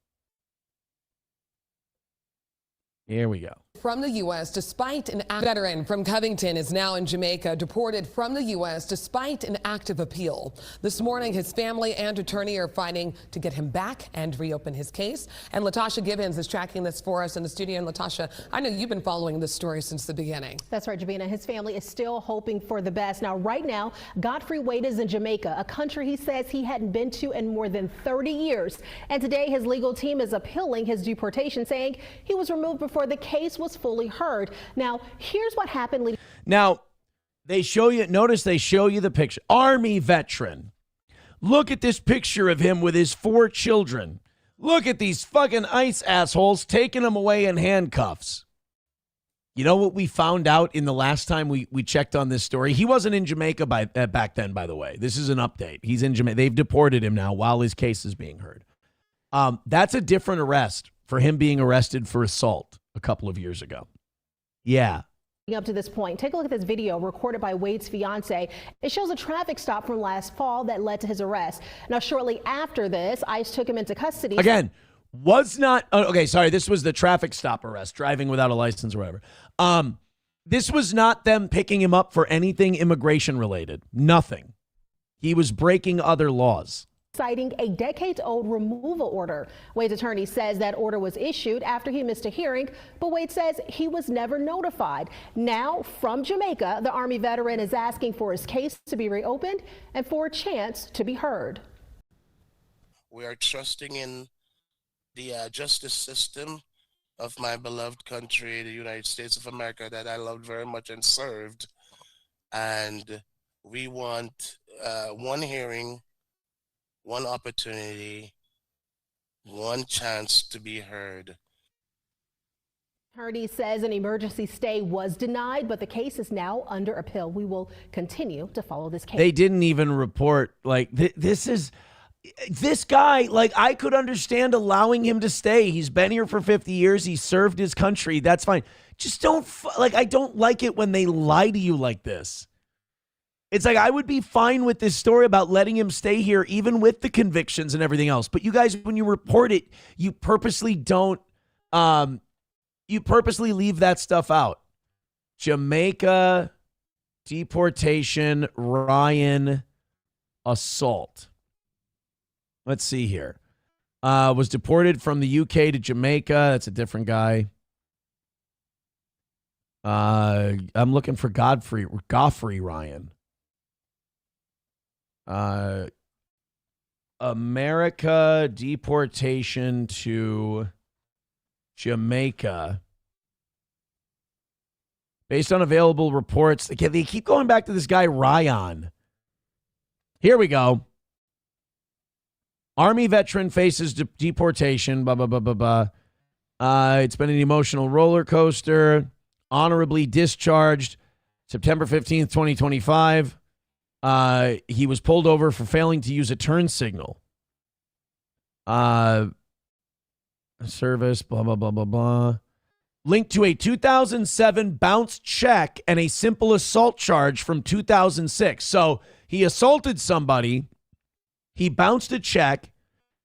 Here we go. From the U.S. despite an veteran from Covington is now in Jamaica, deported from the U.S. despite an active appeal. This morning, his family and attorney are fighting to get him back and reopen his case. And Latasha Gibbons is tracking this for us in the studio. And Latasha, I know you've been following this story since the beginning. That's right, Javina. His family is still hoping for the best. Now, right now, Godfrey Wade is in Jamaica, a country he says he hadn't been to in more than 30 years. And today, his legal team is appealing his deportation, saying he was removed before the case was fully heard. Now, here's what happened. Now, they show you, notice they show you the picture. Army veteran. Look at this picture of him with his 4 children. Look at these fucking ICE assholes taking him away in handcuffs. You know what we found out in the last time we checked on this story? He wasn't in Jamaica back then, by the way. This is an update. He's in Jamaica. They've deported him now while his case is being heard. That's a different arrest for him being arrested for assault a couple of years ago. Yeah. Up to this point, take a look at this video recorded by Wade's fiance. It shows a traffic stop from last fall that led to his arrest. Now, shortly after this, ICE took him into custody. Again, was not okay. Sorry, this was the traffic stop arrest, driving without a license or whatever. This was not them picking him up for anything immigration related. Nothing. He was breaking other laws. Citing a decades-old removal order. Wade's attorney says that order was issued after he missed a hearing, but Wade says he was never notified. Now, from Jamaica, the Army veteran is asking for his case to be reopened and for a chance to be heard. We are trusting in the justice system of my beloved country, the United States of America, that I loved very much and served. And we want one hearing, one opportunity, one chance to be heard. Attorney says an emergency stay was denied, but the case is now under appeal. We will continue to follow this case. They didn't even report, like, this guy, like, I could understand allowing him to stay. He's been here for 50 years. He served his country. That's fine. Just don't, I don't like it when they lie to you like this. It's like, I would be fine with this story about letting him stay here, even with the convictions and everything else. But you guys, when you report it, you purposely don't, you purposely leave that stuff out. Jamaica, deportation, Ryan, assault. Let's see here. Was deported from the UK to Jamaica. That's a different guy. I'm looking for Godfrey Ryan. America, deportation to Jamaica. Based on available reports, they keep going back to this guy, Ryan. Here we go. Army veteran faces deportation. Blah, blah, blah, blah, blah. It's been an emotional roller coaster. Honorably discharged September 15th, 2025. He was pulled over for failing to use a turn signal. Service, blah, blah, blah, blah, blah. Linked to a 2007 bounce check and a simple assault charge from 2006. So he assaulted somebody. He bounced a check.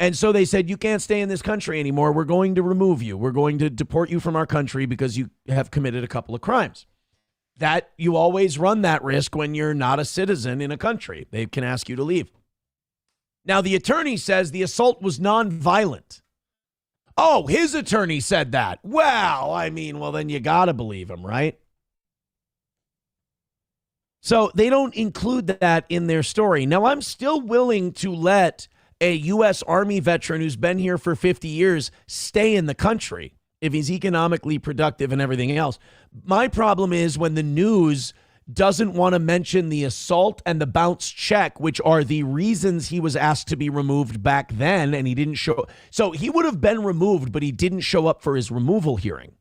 And so they said, you can't stay in this country anymore. We're going to remove you. We're going to deport you from our country because you have committed a couple of crimes. That you always run that risk when you're not a citizen in a country. They can ask you to leave. Now, the attorney says the assault was nonviolent. Oh, his attorney said that. Well, I mean, well, then you got to believe him, right? So they don't include that in their story. Now, I'm still willing to let a U.S. Army veteran who's been here for 50 years stay in the country if he's economically productive and everything else. My problem is when the news doesn't want to mention the assault and the bounce check, which are the reasons he was asked to be removed back then, and he didn't show. So he would have been removed, but he didn't show up for his removal hearing.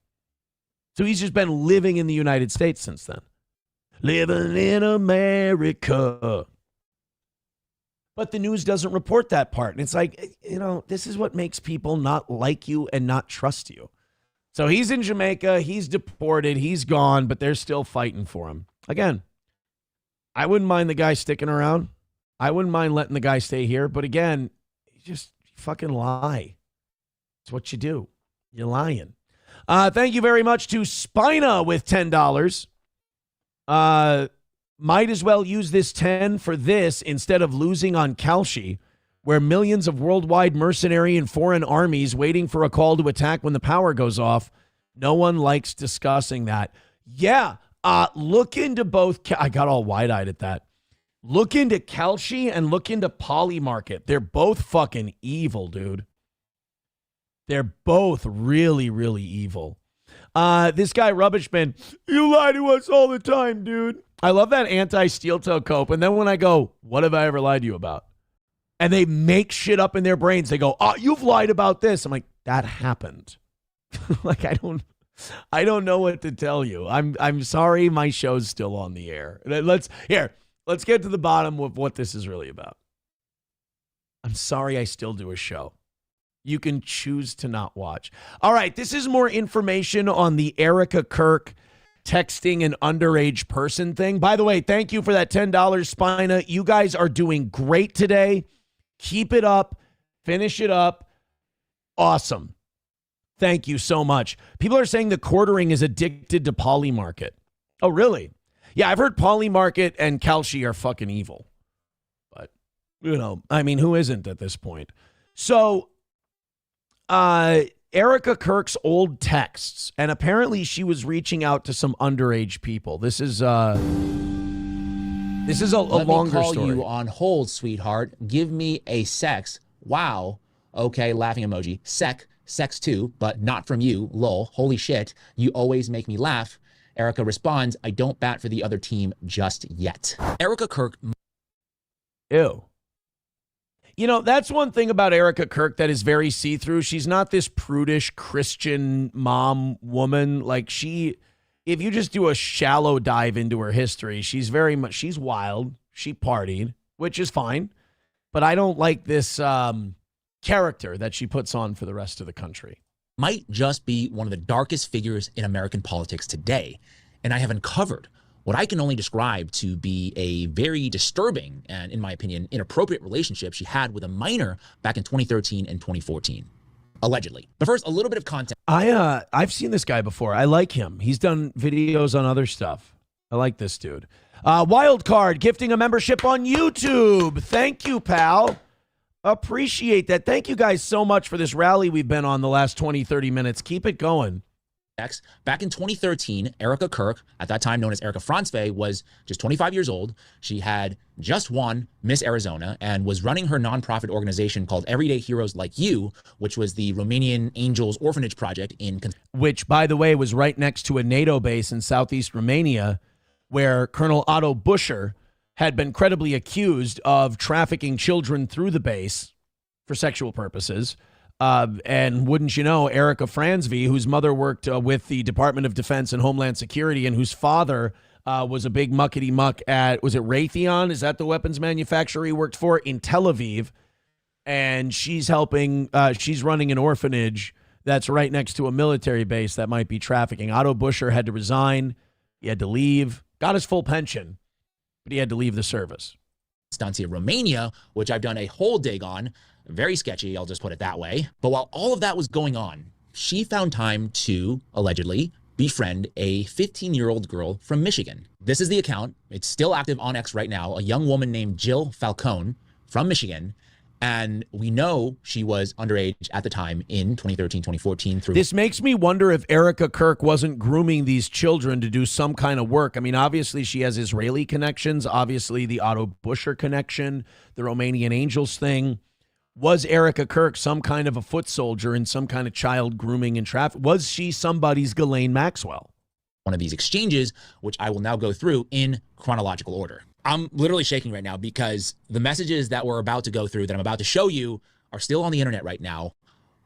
So he's just been living in the United States since then. Living in America. But the news doesn't report that part. And it's like, this is what makes people not like you and not trust you. So he's in Jamaica. He's deported. He's gone, but they're still fighting for him. Again, I wouldn't mind the guy sticking around. I wouldn't mind letting the guy stay here. But again, you just fucking lie. It's what you do. You're lying. Thank you very much to Spina with $10. Might as well use this 10 for this instead of losing on Kalshi, where millions of worldwide mercenary and foreign armies waiting for a call to attack when the power goes off. No one likes discussing that. Yeah, look into both. I got all wide-eyed at that. Look into Kalshi and look into Poly Market. They're both fucking evil, dude. They're both really, really evil. This guy, Rubbishman, you lie to us all the time, dude. I love that anti-steel toe cope. And then when I go, what have I ever lied to you about? And they make shit up in their brains. They go, oh, you've lied about this. I'm like, that happened. Like, I don't know what to tell you. I'm sorry my show's still on the air. Let's get to the bottom of what this is really about. I'm sorry I still do a show. You can choose to not watch. All right, this is more information on the Erica Kirk texting an underage person thing. By the way, thank you for that $10, Spina. You guys are doing great today. Keep it up. Finish it up. Awesome. Thank you so much. People are saying the quartering is addicted to Poly Market. Oh, really? Yeah, I've heard Poly Market and Kalshi are fucking evil. But, I mean, who isn't at this point? So, Erica Kirk's old texts, and apparently she was reaching out to some underage people. This is a longer call story. You on hold, sweetheart. Give me a sex. Wow. Okay, laughing emoji. Sex too, but not from you. Lol. Holy shit. You always make me laugh. Erica responds, I don't bat for the other team just yet. Erica Kirk. Ew. That's one thing about Erica Kirk that is very see-through. She's not this prudish Christian mom woman. Like if you just do a shallow dive into her history, she's wild. She partied, which is fine. But I don't like this character that she puts on for the rest of the country. Might just be one of the darkest figures in American politics today. And I have uncovered what I can only describe to be a very disturbing and, in my opinion, inappropriate relationship she had with a minor back in 2013 and 2014, allegedly. But first, a little bit of context. I've seen this guy before. I like him. He's done videos on other stuff. I like this dude. Wildcard gifting a membership on YouTube. Thank you, pal. Appreciate that. Thank you guys so much for this rally we've been on the last 20, 30 minutes. Keep it going. Back in 2013, Erica Kirk, at that time known as Erica Franzwe, was just 25 years old. She had just won Miss Arizona and was running her nonprofit organization called Everyday Heroes Like You, which was the Romanian Angels Orphanage Project which, by the way, was right next to a NATO base in southeast Romania, where Colonel Otto Buscher had been credibly accused of trafficking children through the base for sexual purposes. And wouldn't you know, Erica Franzwe, whose mother worked with the Department of Defense and Homeland Security and whose father was a big muckety-muck at, was it Raytheon? Is that the weapons manufacturer he worked for? In Tel Aviv. And she's running an orphanage that's right next to a military base that might be trafficking. Otto Buscher had to resign. He had to leave. Got his full pension, but he had to leave the service. Constancia, Romania, which I've done a whole dig on. Very sketchy, I'll just put it that way. But while all of that was going on, she found time to, allegedly, befriend a 15-year-old girl from Michigan. This is the account. It's still active on X right now. A young woman named Jill Falcone from Michigan. And we know she was underage at the time in 2013, 2014. This makes me wonder if Erica Kirk wasn't grooming these children to do some kind of work. I mean, obviously she has Israeli connections, obviously the Otto Buscher connection, the Romanian Angels thing. Was Erica Kirk some kind of a foot soldier in some kind of child grooming and traffic? Was she somebody's Ghislaine Maxwell? one of these exchanges, which I will now go through in chronological order. I'm literally shaking right now because the messages that we're about to go through, that I'm about to show you, are still on the internet right now.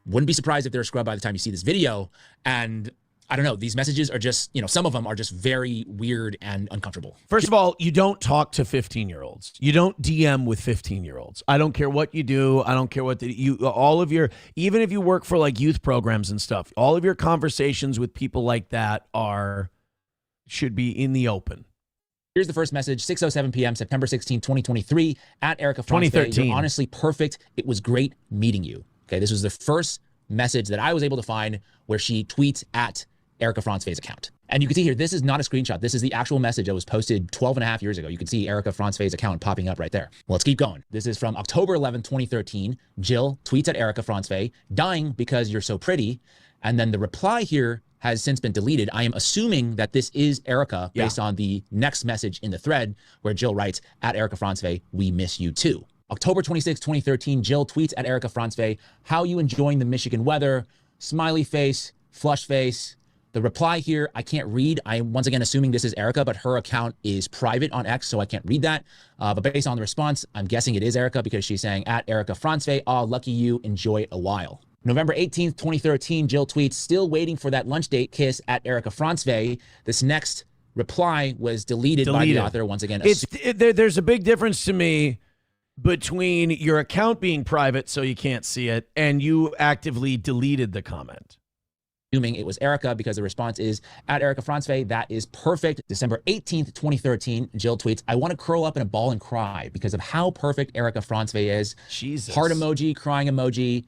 Wouldn't be surprised if they're scrubbed by the time you see this video. And I don't know, these messages are just, some of them are just very weird and uncomfortable. First of all, you don't talk to 15-year-olds. You don't DM with 15-year-olds. I don't care what you do. I don't care what even if you work for like youth programs and stuff, all of your conversations with people like that should be in the open. Here's the first message, 6:07 p.m., September 16, 2023, at Erica France. 2013. You're honestly perfect. It was great meeting you. Okay, this was the first message that I was able to find where she tweets at Erica France's account. And you can see here, this is not a screenshot. This is the actual message that was posted 12 and a half years ago. You can see Erica France's account popping up right there. Well, let's keep going. This is from October 11, 2013. Jill tweets at Erica France, dying because you're so pretty. And then the reply here has since been deleted. I am assuming that this is Erica based on the next message in the thread where Jill writes, at Erica France, we miss you too. October 26, 2013, Jill tweets at Erica France, how you enjoying the Michigan weather? Smiley face, flush face. The reply here, I can't read. I'm once again assuming this is Erica, but her account is private on X, so I can't read that. But based on the response, I'm guessing it is Erica because she's saying, at Erica France, aw, lucky you, enjoy it a while. November 18th, 2013, Jill tweets, still waiting for that lunch date kiss at Erica France. This next reply was deleted by the author once again. There's a big difference to me between your account being private so you can't see it and you actively deleted the comment. Assuming it was Erica because the response is at Erica France. That is perfect. December 18th, 2013, Jill tweets, I want to curl up in a ball and cry because of how perfect Erica France is. Jesus. Heart emoji, crying emoji.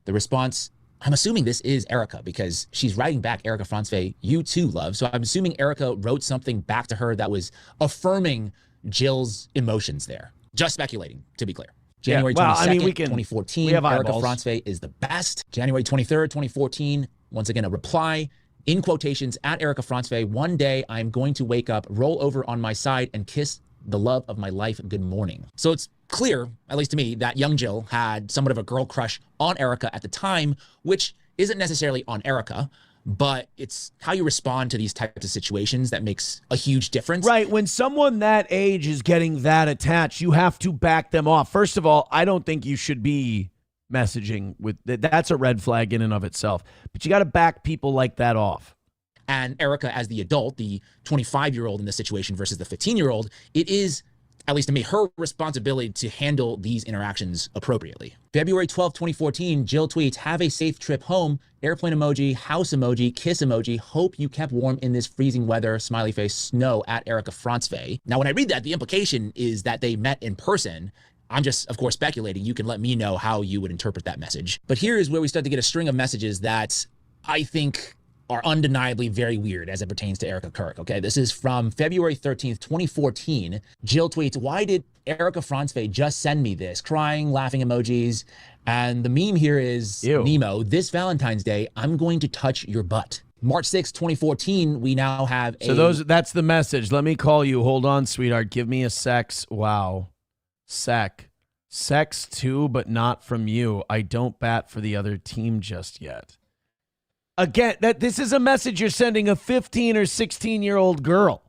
The response, I'm assuming this is Erica because she's writing back Erica France, you too, love. So I'm assuming Erica wrote something back to her that was affirming Jill's emotions there. Just speculating, to be clear. January 22nd, 2014, Erica France is the best. January 23rd, 2014, once again, a reply in quotations at Erica France. One day I'm going to wake up, roll over on my side and kiss the love of my life good morning. So it's clear, at least to me, that young Jill had somewhat of a girl crush on Erica at the time, which isn't necessarily on Erica, but it's how you respond to these types of situations that makes a huge difference. Right. When someone that age is getting that attached, you have to back them off. First of all, I don't think you should be messaging with that's a red flag in and of itself, but you got to back people like that off. And Erica, as the adult, the 25-year-old in this situation versus the 15-year-old, it is, at least to me, her responsibility to handle these interactions appropriately. February 12, 2014, Jill tweets, have a safe trip home, airplane emoji, house emoji, kiss emoji, hope you kept warm in this freezing weather, smiley face, snow, at Erica France. Now, when I read that, the implication is that they met in person. I'm just, of course, speculating. You can let me know how you would interpret that message. But here is where we start to get a string of messages that I think are undeniably very weird as it pertains to Erica Kirk. Okay, this is from February 13th, 2014. Jill tweets, why did Erica France just send me this? Crying, laughing emojis. And the meme here is Nemo. This Valentine's Day, I'm going to touch your butt. March 6th, 2014, we now have that's the message. Let me call you. Hold on, sweetheart. Give me a sex. Wow. Sex too, but not from you. I don't bat for the other team just yet. Again, this is a message you're sending a 15 or 16-year-old girl.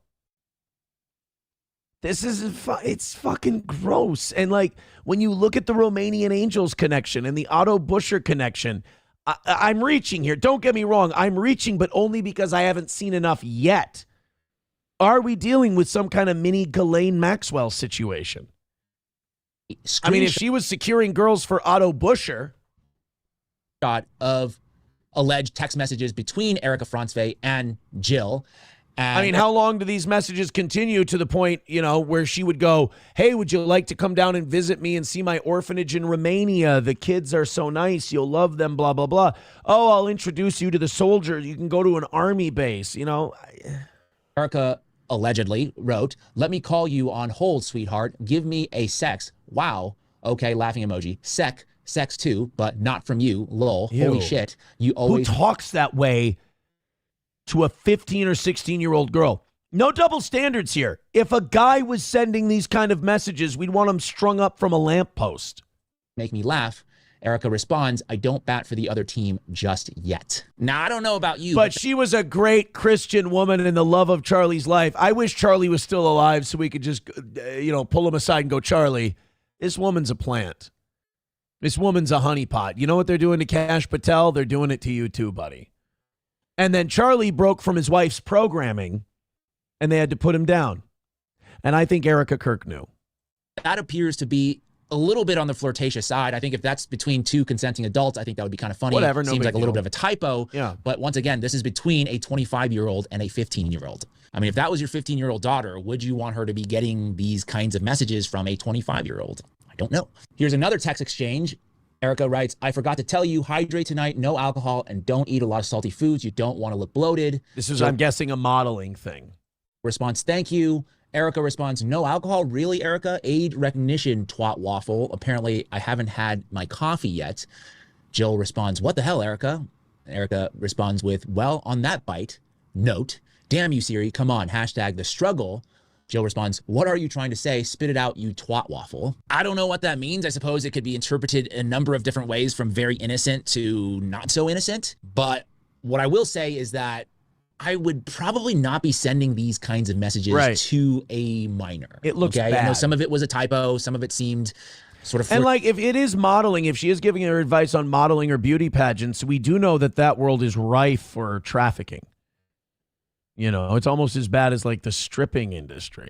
It's fucking gross. And like when you look at the Romanian Angels connection and the Otto Buscher connection, I'm reaching here. Don't get me wrong. I'm reaching, but only because I haven't seen enough yet. Are we dealing with some kind of mini Ghislaine Maxwell situation? I mean, if she was securing girls for Otto Buscher. Of alleged text messages between Erica France and Jill. And I mean, how long do these messages continue to the point, where she would go, hey, would you like to come down and visit me and see my orphanage in Romania? The kids are so nice. You'll love them, blah, blah, blah. Oh, I'll introduce you to the soldiers. You can go to an army base, Erica allegedly wrote, let me call you on hold, sweetheart. Give me a sex. Wow. Okay, laughing emoji. Sex too, but not from you. Lol. Ew. Holy shit. You always. Who talks that way to a 15 or 16-year-old girl? No double standards here. If a guy was sending these kind of messages, we'd want him strung up from a lamppost. Make me laugh. Erica responds, I don't bat for the other team just yet. Now, I don't know about you. But she was a great Christian woman and the love of Charlie's life. I wish Charlie was still alive so we could just, pull him aside and go, Charlie, this woman's a plant. This woman's a honeypot. You know what they're doing to Kash Patel? They're doing it to you too, buddy. And then Charlie broke from his wife's programming, and they had to put him down. And I think Erica Kirk knew. That appears to be a little bit on the flirtatious side. I think if that's between two consenting adults, I think that would be kind of funny. Whatever, no Seems big like a little deal. bit of a typo. Yeah. But once again, this is between a 25-year-old and a 15-year-old. I mean, if that was your 15-year-old daughter, would you want her to be getting these kinds of messages from a 25-year-old? I don't know. Here's another text exchange. Erica writes, I forgot to tell you, hydrate tonight, no alcohol, and don't eat a lot of salty foods. You don't want to look bloated. This is, I'm guessing, a modeling thing. Response, thank you. Erica responds, no alcohol? Really, Erica? Age recognition, twat waffle. Apparently, I haven't had my coffee yet. Jill responds, what the hell, Erica? Erica responds with, well, on that bite, note, damn you, Siri, come on, hashtag the struggle. Jill responds, what are you trying to say? Spit it out, you twat waffle. I don't know what that means. I suppose it could be interpreted a number of different ways, from very innocent to not so innocent. But what I will say is that I would probably not be sending these kinds of messages to a minor. It looks I know bad. some of it was a typo. Some of it seemed sort of... And like, if it is modeling, if she is giving her advice on modeling or beauty pageants, we do know that that world is rife for trafficking. You know, it's almost as bad as like the stripping industry.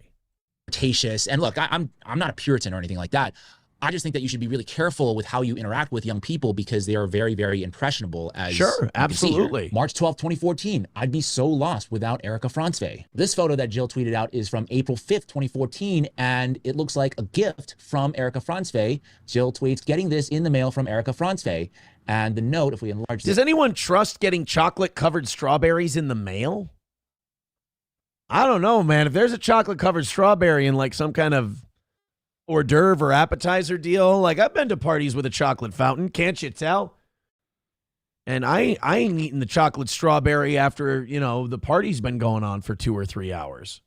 Flirtatious. And look, I'm not a Puritan or anything like that. I just think that you should be really careful with how you interact with young people because they are very, very impressionable. As Sure, you can see absolutely. here. March 12th, 2014. I'd be so lost without Erica Francevey. This photo that Jill tweeted out is from April 5th, 2014, and it looks like a gift from Erica Francevey. Jill tweets, getting this in the mail from Erica Francevey. And the note, if we enlarge Does this, anyone trust getting chocolate-covered strawberries in the mail? I don't know, man. If there's a chocolate-covered strawberry in like some kind of hors d'oeuvre or appetizer deal, like I've been to parties with a chocolate fountain, can't you tell? And I ain't eating the chocolate strawberry after, the party's been going on for 2 or 3 hours.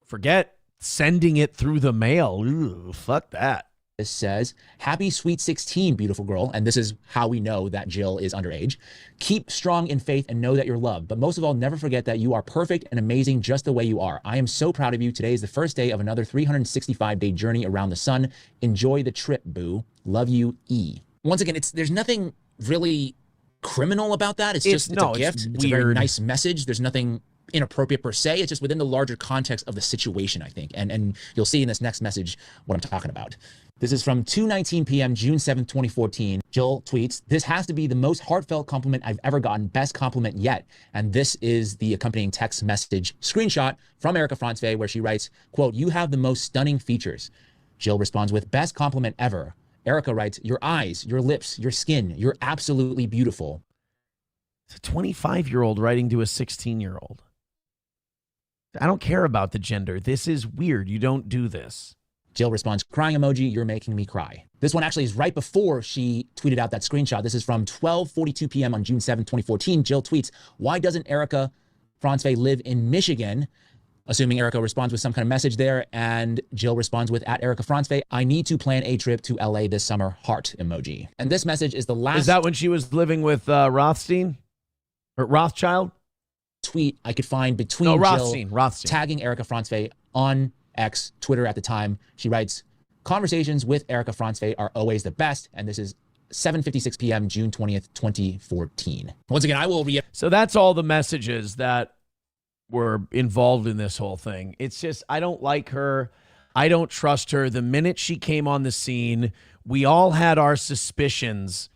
Forget sending it through the mail. Ooh, fuck that. This says, happy sweet 16, beautiful girl. And this is how we know that Jill is underage. Keep strong in faith and know that you're loved. But most of all, never forget that you are perfect and amazing just the way you are. I am so proud of you. Today is the first day of another 365-day journey around the sun. Enjoy the trip, boo. Love you, E. Once again, there's nothing really criminal about that. It's just a gift. It's a very nice message. There's nothing inappropriate per se. It's just within the larger context of the situation, I think. And you'll see in this next message what I'm talking about. This is from 2:19 p.m., June 7th, 2014. Jill tweets, this has to be the most heartfelt compliment I've ever gotten. Best compliment yet. And this is the accompanying text message screenshot from Erica Francevey where she writes, quote, you have the most stunning features. Jill responds with, best compliment ever. Erica writes, your eyes, your lips, your skin, you're absolutely beautiful. It's a 25-year-old writing to a 16-year-old. I don't care about the gender. This is weird. You don't do this. Jill responds, crying emoji, you're making me cry. This one actually is right before she tweeted out that screenshot. This is from 12:42 p.m. on June 7, 2014. Jill tweets, why doesn't Erica Francevey live in Michigan? Assuming Erica responds with some kind of message there. And Jill responds with, at Erica Francevey, I need to plan a trip to LA this summer, heart emoji. And this message is the last. Is that when she was living with Rothstein? Or Rothschild? Tweet I could find between Rothstein. Tagging Erica Francevey on X, Twitter at the time. She writes, conversations with Erica Francevey are always the best. And this is 7:56 p.m., June 20th, 2014. Once again, I will So that's all the messages that were involved in this whole thing. It's just, I don't like her. I don't trust her. The minute she came on the scene, we all had our suspicions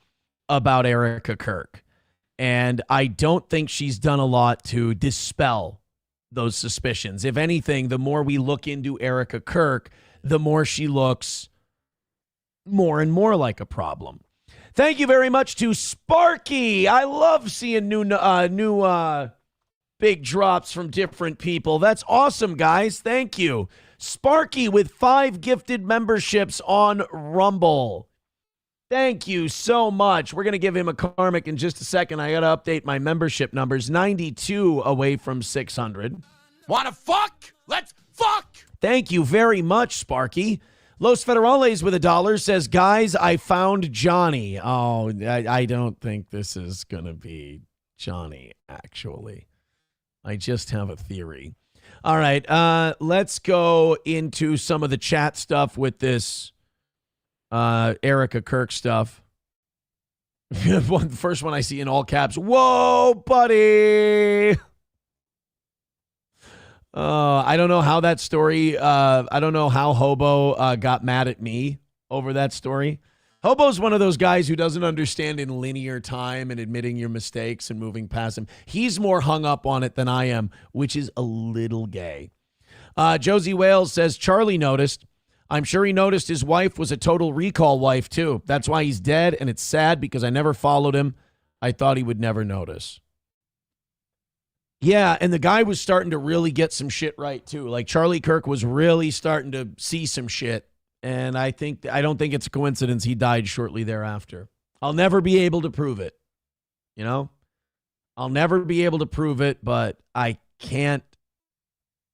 about Erica Kirk. And I don't think she's done a lot to dispel those suspicions. If anything, the more we look into Erica Kirk, the more she looks more and more like a problem. Thank you very much to Sparky. I love seeing new big drops from different people. That's awesome, guys. Thank you. Sparky with 5 gifted memberships on Rumble. Thank you so much. We're going to give him a karmic in just a second. I got to update my membership numbers. 92 away from 600. Wanna fuck? Let's fuck! Thank you very much, Sparky. Los Federales with $1 says, guys, I found Johnny. Oh, I don't think this is going to be Johnny, actually. I just have a theory. All right, let's go into some of the chat stuff with this Erica Kirk stuff. The first one I see in all caps. Whoa, buddy. I don't know how that story, I don't know how Hobo got mad at me over that story. Hobo's one of those guys who doesn't understand in linear time and admitting your mistakes and moving past them. He's more hung up on it than I am, which is a little gay. Josie Wales says, Charlie noticed. I'm sure he noticed his wife was a total recall wife, too. That's why he's dead, and it's sad because I never followed him. I thought he would never notice. Yeah, and the guy was starting to really get some shit right, too. Like, Charlie Kirk was really starting to see some shit, and I don't think it's a coincidence he died shortly thereafter. I'll never be able to prove it, you know? I'll never be able to prove it, but I can't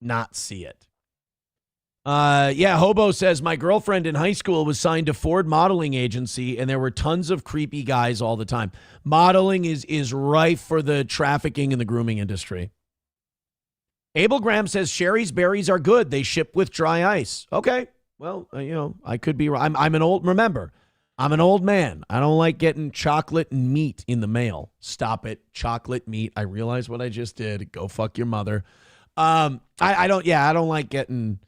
not see it. Hobo says, my girlfriend in high school was signed to Ford Modeling Agency, and there were tons of creepy guys all the time. Modeling is rife for the trafficking in the grooming industry. Abel Graham says, Sherry's berries are good. They ship with dry ice. Okay. Well, I could be wrong. I'm an old man. I don't like getting chocolate and meat in the mail. Stop it. Chocolate, meat. I realize what I just did. Go fuck your mother. I don't like getting...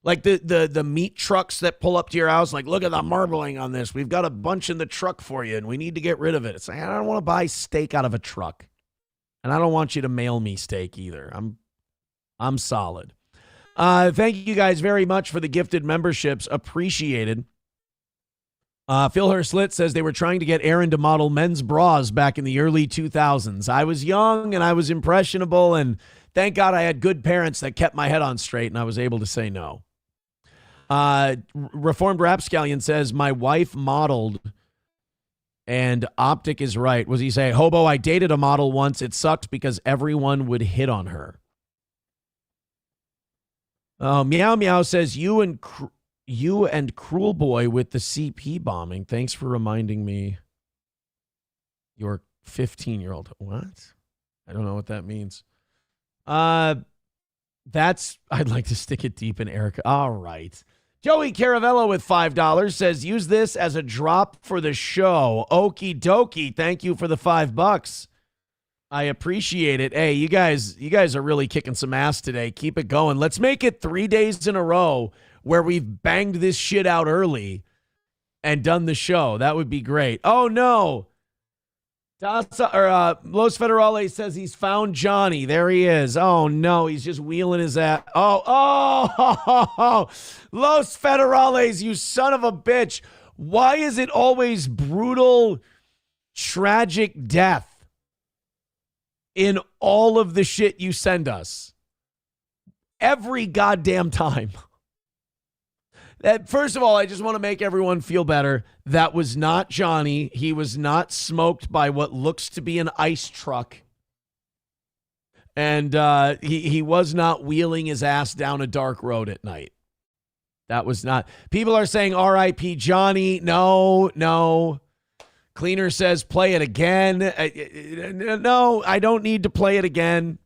Like the meat trucks that pull up to your house, like, look at the marbling on this. We've got a bunch in the truck for you, and we need to get rid of it. It's like, I don't want to buy steak out of a truck. And I don't want you to mail me steak either. I'm solid. Thank you guys very much for the gifted memberships. Appreciated. Phil Herslit says they were trying to get Aaron to model men's bras back in the early 2000s. I was young, and I was impressionable, and thank God I had good parents that kept my head on straight, and I was able to say no. Reformed Rapscallion says, my wife modeled, and Optic is right. Was he say, Hobo, I dated a model once. It sucked because everyone would hit on her. Meow Meow says, you and Cruel Boy with the CP bombing. Thanks for reminding me. Your 15-year-old. What? I don't know what that means. I'd like to stick it deep in Erica. All right. Joey Caravello with $5 says, use this as a drop for the show. Okie dokie. Thank you for the $5. I appreciate it. Hey, you guys are really kicking some ass today. Keep it going. Let's make it 3 days in a row where we've banged this shit out early and done the show. That would be great. Oh, no. Los Federales says he's found Johnny. There he is. Oh, no. He's just wheeling his ass. Oh. Los Federales, you son of a bitch. Why is it always brutal, tragic death in all of the shit you send us? Every goddamn time. First of all, I just want to make everyone feel better. That was not Johnny. He was not smoked by what looks to be an ice truck. And he was not wheeling his ass down a dark road at night. That was not. People are saying R.I.P. Johnny. No. Cleaner says play it again. No, I don't need to play it again.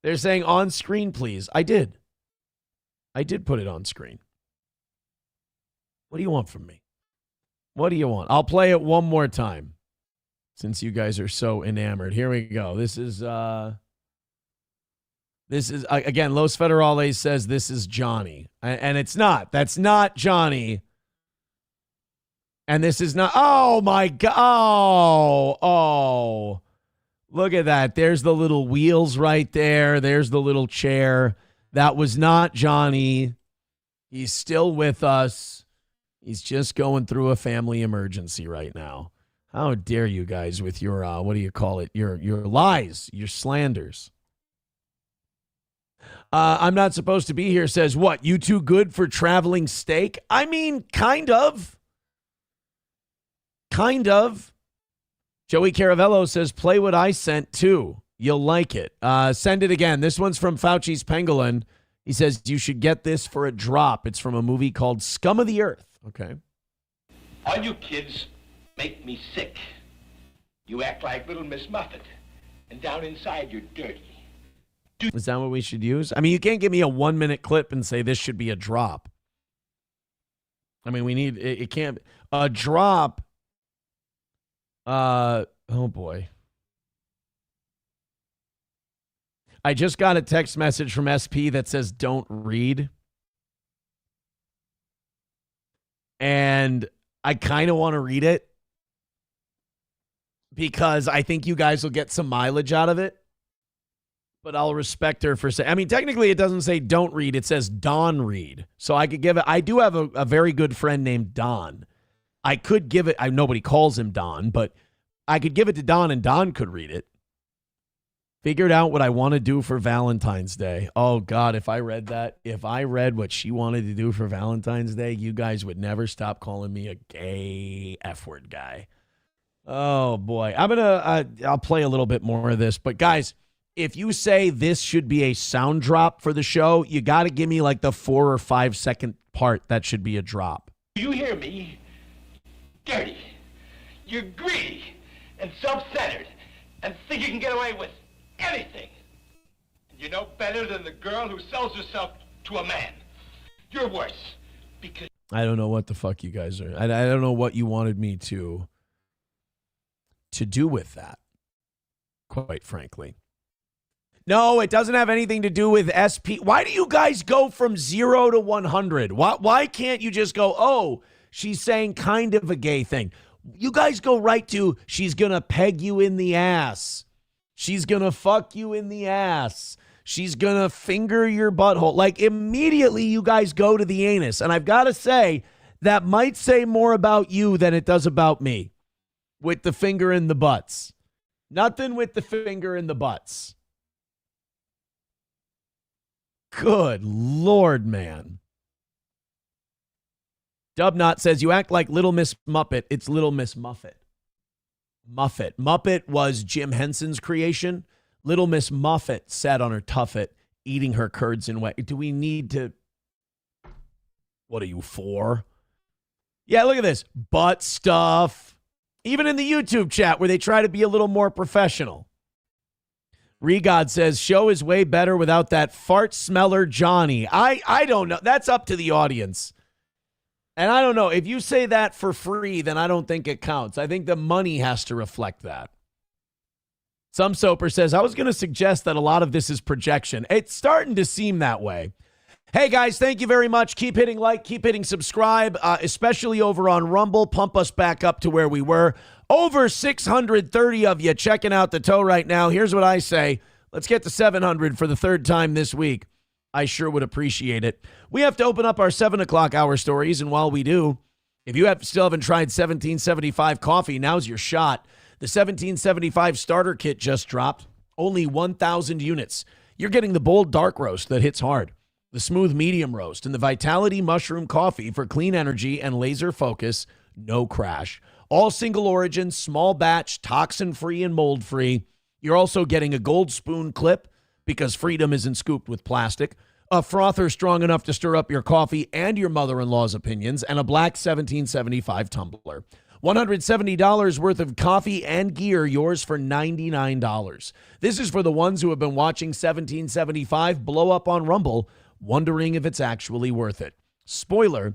They're saying on screen, please. I did put it on screen. What do you want from me? What do you want? I'll play it one more time since you guys are so enamored. Here we go. This is again, Los Federales says this is Johnny. And it's not. That's not Johnny. And this is not. Oh, my God. Oh. Look at that. There's the little wheels right there. There's the little chair. That was not Johnny. He's still with us. He's just going through a family emergency right now. How dare you guys with your, what do you call it? Your lies, your slanders. I'm not supposed to be here says, what, you too good for traveling steak? I mean, kind of. Kind of. Joey Caravello says, play what I sent too. You'll like it. Send it again. This one's from Fauci's Pangolin. He says, you should get this for a drop. It's from a movie called Scum of the Earth. Okay. All you kids make me sick. You act like little Miss Muffet, and down inside you're dirty. Is that what we should use? I mean, you can't give me a 1-minute clip and say this should be a drop. I mean, we need, it can't, a drop. Oh boy. I just got a text message from SP that says don't read. And I kind of want to read it because I think you guys will get some mileage out of it. But I'll respect her for saying, I mean, technically it doesn't say don't read. It says Don read. So I could give it, I do have a very good friend named Don. I could give it, nobody calls him Don, but I could give it to Don and Don could read it. Figured out what I want to do for Valentine's Day. Oh, God, if I read what she wanted to do for Valentine's Day, you guys would never stop calling me a gay F-word guy. Oh, boy. I'll play a little bit more of this. But, guys, if you say this should be a sound drop for the show, you got to give me like the 4 or 5 second part that should be a drop. Do you hear me? Dirty. You're greedy and self-centered and think you can get away with anything. You're no better than the girl who sells herself to a man. You're worse because I don't know what the fuck you guys are. I don't know what you wanted me to do with that, quite frankly. No, it doesn't have anything to do with SP. Why do you guys go from 0 to 100? Why can't you just go, oh, she's saying kind of a gay thing? You guys go right to, she's going to peg you in the ass. She's going to fuck you in the ass. She's going to finger your butthole. Like, immediately you guys go to the anus. And I've got to say, that might say more about you than it does about me with the finger in the butts. Nothing with the finger in the butts. Good Lord, man. Dubnot says, you act like Little Miss Muppet. It's Little Miss Muffet. Muffet. Muppet was Jim Henson's creation. Little Miss Muffet sat on her tuffet, eating her curds and whey. Do we need to? What are you for? Yeah, look at this. Butt stuff. Even in the YouTube chat where they try to be a little more professional. Regod says, show is way better without that fart smeller Johnny. I don't know. That's up to the audience. And I don't know, if you say that for free, then I don't think it counts. I think the money has to reflect that. Some Soper says, I was going to suggest that a lot of this is projection. It's starting to seem that way. Hey, guys, thank you very much. Keep hitting like, keep hitting subscribe, especially over on Rumble. Pump us back up to where we were. Over 630 of you checking out the toe right now. Here's what I say. Let's get to 700 for the third time this week. I sure would appreciate it. We have to open up our 7 o'clock hour stories, and while we do, if you still haven't tried 1775 coffee, now's your shot. The 1775 starter kit just dropped. Only 1,000 units. You're getting the bold dark roast that hits hard, the smooth medium roast, and the Vitality mushroom coffee for clean energy and laser focus, no crash. All single origin, small batch, toxin-free and mold-free. You're also getting a gold spoon clip, because freedom isn't scooped with plastic, a frother strong enough to stir up your coffee and your mother-in-law's opinions, and a black 1775 tumbler. $170 worth of coffee and gear, yours for $99. This is for the ones who have been watching 1775 blow up on Rumble, wondering if it's actually worth it. Spoiler,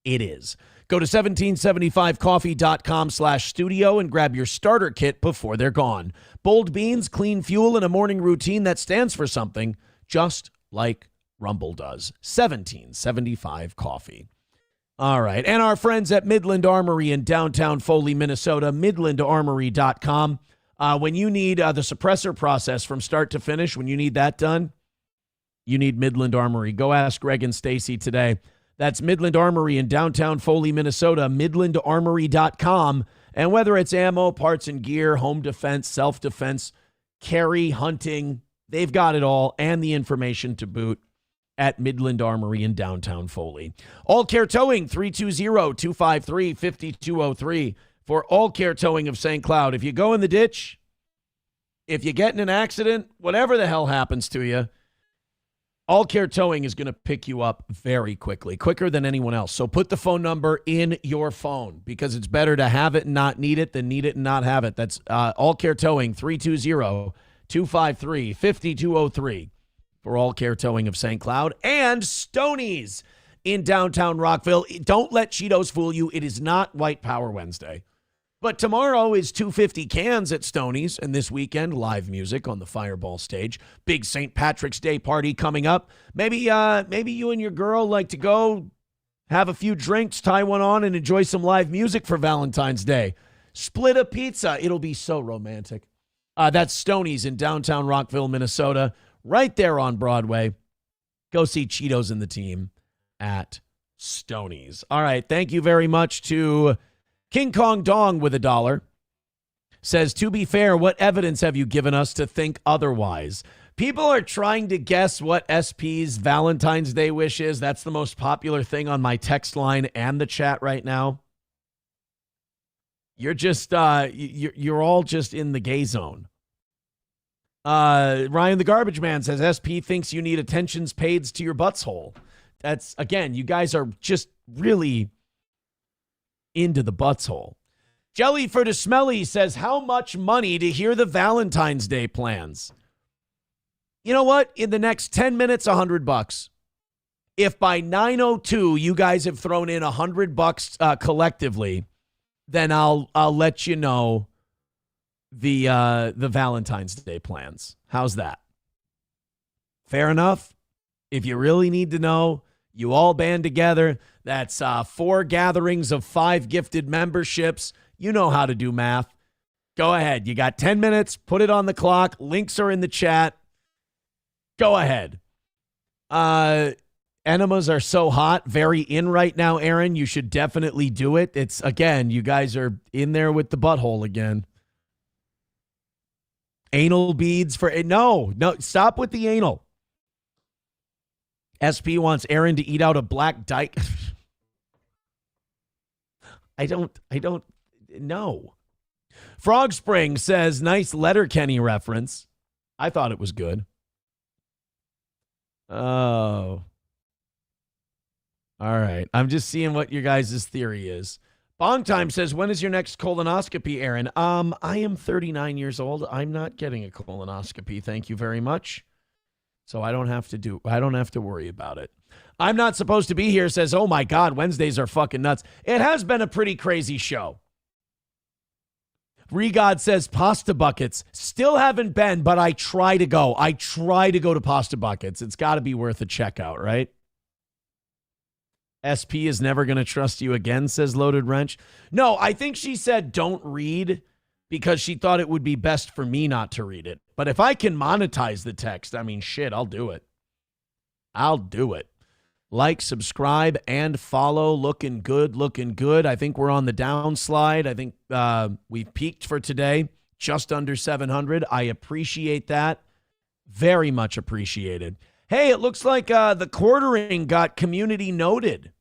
it is. Go to 1775coffee.com/studio and grab your starter kit before they're gone. Bold beans, clean fuel, and a morning routine that stands for something, just like Rumble does. 1775 coffee. All right. And our friends at Midland Armory in downtown Foley, Minnesota, midlandarmory.com. When you need the suppressor process from start to finish, when you need that done, you need Midland Armory. Go ask Greg and Stacy today. That's Midland Armory in downtown Foley, Minnesota, midlandarmory.com. And whether it's ammo, parts and gear, home defense, self-defense, carry, hunting, they've got it all and the information to boot at Midland Armory in downtown Foley. All Care Towing, 320-253-5203 for All Care Towing of St. Cloud. If you go in the ditch, if you get in an accident, whatever the hell happens to you, All Care Towing is going to pick you up very quickly, quicker than anyone else. So put the phone number in your phone because it's better to have it and not need it than need it and not have it. That's All Care Towing, 320-253-5203 for All Care Towing of St. Cloud. And Stoney's in downtown Rockville. Don't let Cheetos fool you. It is not White Power Wednesday. But tomorrow is 250 cans at Stoney's, and this weekend, live music on the Fireball stage. Big St. Patrick's Day party coming up. Maybe you and your girl like to go have a few drinks, tie one on, and enjoy some live music for Valentine's Day. Split a pizza. It'll be so romantic. That's Stoney's in downtown Rockville, Minnesota, right there on Broadway. Go see Cheetos and the team at Stoney's. All right, thank you very much to King Kong Dong with $1 says, to be fair, what evidence have you given us to think otherwise? People are trying to guess what SP's Valentine's Day wish is. That's the most popular thing on my text line and the chat right now. You're just, you're all just in the gay zone. Ryan the Garbage Man says, SP thinks you need attentions paid to your butthole. That's, again, you guys are just really into the butthole. Jelly for the Smelly says, how much money to hear the Valentine's Day plans? You know what? In the next 10 minutes, $100. If by 9:02 you guys have thrown in $100 collectively, then I'll let you know the Valentine's Day plans. How's that? Fair enough? If you really need to know, you all band together. That's 4 gatherings of 5 gifted memberships. You know how to do math. Go ahead. You got 10 minutes. Put it on the clock. Links are in the chat. Go ahead. Enemas are so hot. Very in right now, Aaron. You should definitely do it. It's, again, you guys are in there with the butthole again. Anal beads for... No, stop with the anal. SP wants Aaron to eat out a black dyke. I don't know. Frog Spring says, nice Letterkenny reference. I thought it was good. Oh. All right. I'm just seeing what your guys' theory is. Bong Time says, when is your next colonoscopy, Aaron? I am 39 years old. I'm not getting a colonoscopy. Thank you very much. So I don't have to worry about it. I'm not supposed to be here says, oh my God, Wednesdays are fucking nuts. It has been a pretty crazy show. Regod says pasta buckets. Still haven't been, but I try to go. I try to go to pasta buckets. It's got to be worth a checkout, right? SP is never going to trust you again, says Loaded Wrench. No, I think she said don't read because she thought it would be best for me not to read it. But if I can monetize the text, I mean, shit, I'll do it. I'll do it. Like, subscribe, and follow. Looking good, looking good. I think we're on the downslide. I think we've peaked for today, just under 700. I appreciate that. Very much appreciated. Hey, it looks like the quartering got community noted.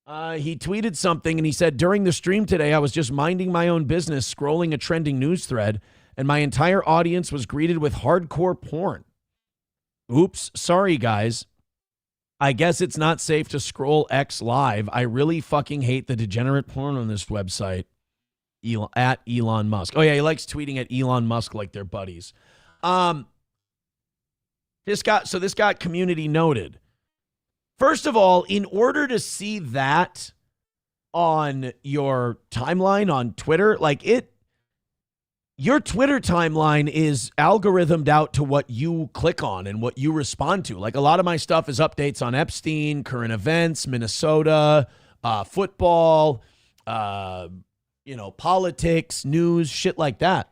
He tweeted something, and he said, during the stream today, I was just minding my own business, scrolling a trending news thread, and my entire audience was greeted with hardcore porn. Oops, sorry, guys. I guess it's not safe to scroll X live. I really fucking hate the degenerate porn on this website. At Elon Musk. Oh, yeah, he likes tweeting at Elon Musk like they're buddies. This got community noted. First of all, in order to see that on your timeline on Twitter, your Twitter timeline is algorithmed out to what you click on and what you respond to. Like, a lot of my stuff is updates on Epstein, current events, Minnesota, football, politics, news, shit like that.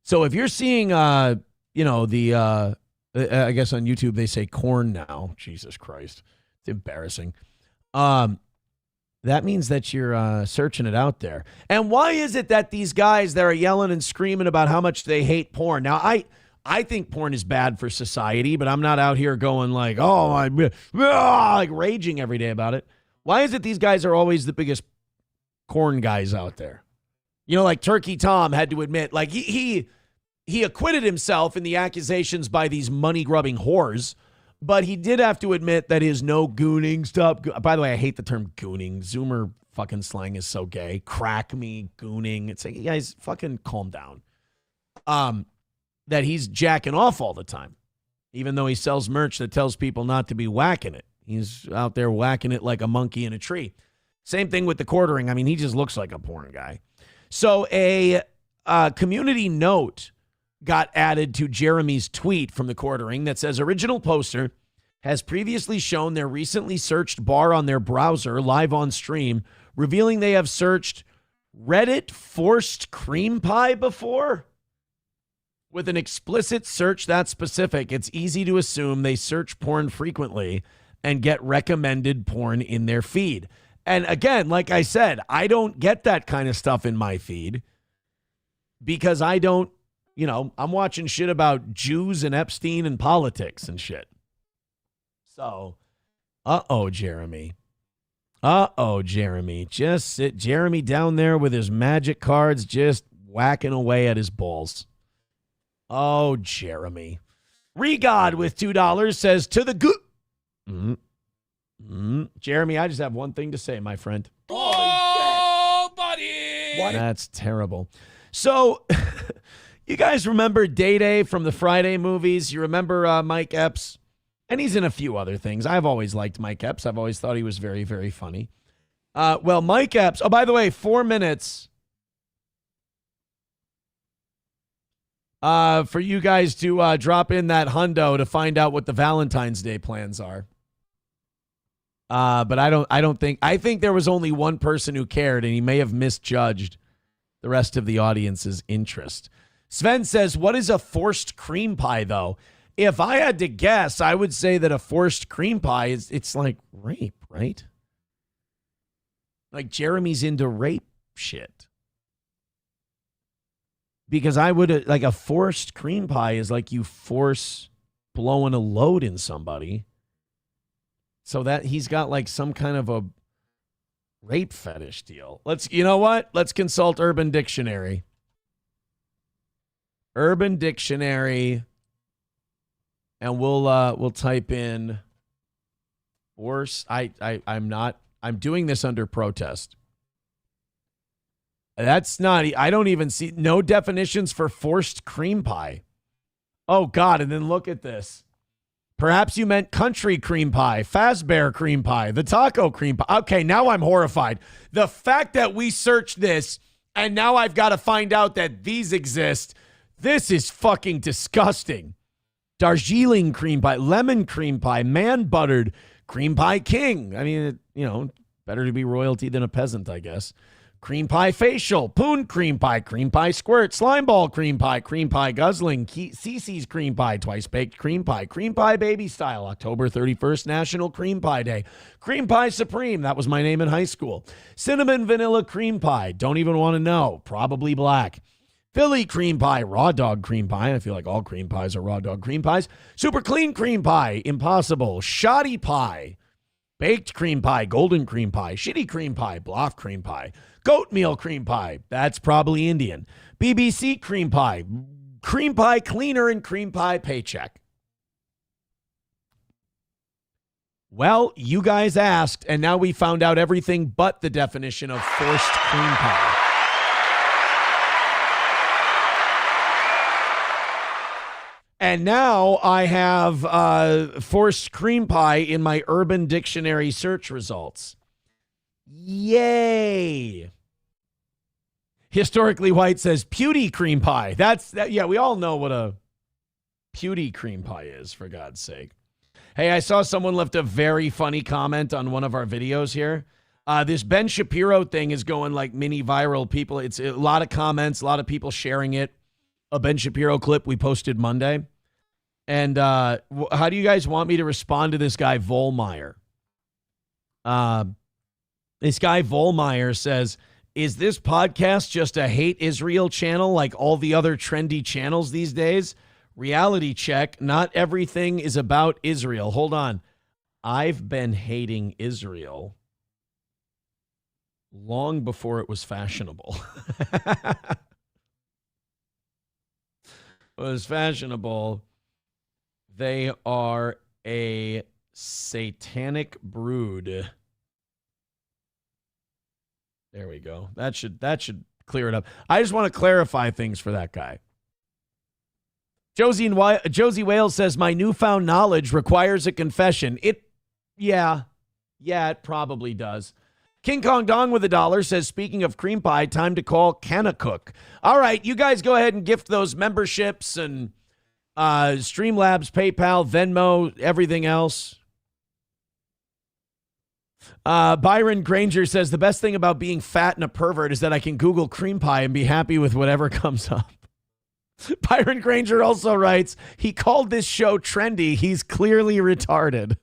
So if you're seeing, I guess on YouTube they say corn now. Jesus Christ. It's embarrassing. That means that you're searching it out there. And why is it that these guys that are yelling and screaming about how much they hate porn? Now, I think porn is bad for society, but I'm not out here going like, like raging every day about it. Why is it these guys are always the biggest corn guys out there? Like Turkey Tom had to admit, like he he acquitted himself in the accusations by these money-grubbing whores, but he did have to admit that his no gooning stuff. By the way, I hate the term gooning. Zoomer fucking slang is so gay. Crack me, gooning. It's like, you guys, fucking calm down. That he's jacking off all the time, even though he sells merch that tells people not to be whacking it. He's out there whacking it like a monkey in a tree. Same thing with the quartering. I mean, he just looks like a porn guy. So a community note got added to Jeremy's tweet from the quartering that says, original poster has previously shown their recently searched bar on their browser live on stream, revealing they have searched Reddit forced cream pie before. With an explicit search that specific, it's easy to assume they search porn frequently and get recommended porn in their feed. And again, like I said, I don't get that kind of stuff in my feed because I don't, I'm watching shit about Jews and Epstein and politics and shit. So, Jeremy. Jeremy. Just sit Jeremy down there with his magic cards, just whacking away at his balls. Oh, Jeremy. Regod with $2 says, to the good. Jeremy, I just have one thing to say, my friend. Oh, buddy! What? That's terrible. So, you guys remember Day from the Friday movies? You remember Mike Epps? And he's in a few other things. I've always liked Mike Epps. I've always thought he was very, very funny. Well, Mike Epps, oh, by the way, 4 minutes for you guys to drop in that hundo to find out what the Valentine's Day plans are. But I think there was only one person who cared, and he may have misjudged the rest of the audience's interest. Sven says, what is a forced cream pie, though? If I had to guess, I would say that a forced cream pie it's like rape, right? Like Jeremy's into rape shit. Because I would, like, a forced cream pie is like you force blowing a load in somebody. So that he's got like some kind of a rape fetish deal. You know what? Let's consult Urban Dictionary. Urban Dictionary, and we'll type in force. I'm doing this under protest. That's not, I don't even see, no definitions for forced cream pie. Oh, God, and then look at this. Perhaps you meant country cream pie, Fazbear cream pie, the taco cream pie. Okay, now I'm horrified. The fact that we searched this, and now I've got to find out that these exist, this is fucking disgusting. Darjeeling cream pie, lemon cream pie, man-buttered cream pie king. I mean, better to be royalty than a peasant, I guess. Cream pie facial, poon cream pie squirt, slime ball cream pie guzzling, Cece's cream pie, twice baked cream pie baby style, October 31st, National Cream Pie Day. Cream pie supreme, that was my name in high school. Cinnamon vanilla cream pie, don't even want to know, probably black. Philly cream pie, raw dog cream pie. I feel like all cream pies are raw dog cream pies. Super clean cream pie, impossible. Shoddy pie, baked cream pie, golden cream pie, shitty cream pie, bluff cream pie. Goat meal cream pie, that's probably Indian. BBC cream pie cleaner, and cream pie paycheck. Well, you guys asked, and now we found out everything but the definition of forced cream pie. And now I have forced cream pie in my Urban Dictionary search results. Yay! Historically White says pewty cream pie. Yeah, we all know what a pewty cream pie is, for God's sake. Hey, I saw someone left a very funny comment on one of our videos here. This Ben Shapiro thing is going like mini viral. People, it's a lot of comments, a lot of people sharing it. A Ben Shapiro clip we posted Monday. And how do you guys want me to respond to this guy, Vollmeyer? This guy, Vollmeyer, says, is this podcast just a hate Israel channel like all the other trendy channels these days? Reality check. Not everything is about Israel. Hold on. I've been hating Israel long before it was fashionable. was fashionable. They are a satanic brood. There we go. That should clear it up. I just want to clarify things for that guy. Josie Wales says, my newfound knowledge requires a confession. Yeah, it probably does. King Kong Dong with $1 says, speaking of cream pie, time to call Canacook. All right, you guys go ahead and gift those memberships and Streamlabs, PayPal, Venmo, everything else. Byron Granger says, the best thing about being fat and a pervert is that I can Google cream pie and be happy with whatever comes up. Byron Granger also writes, he called this show trendy. He's clearly retarded.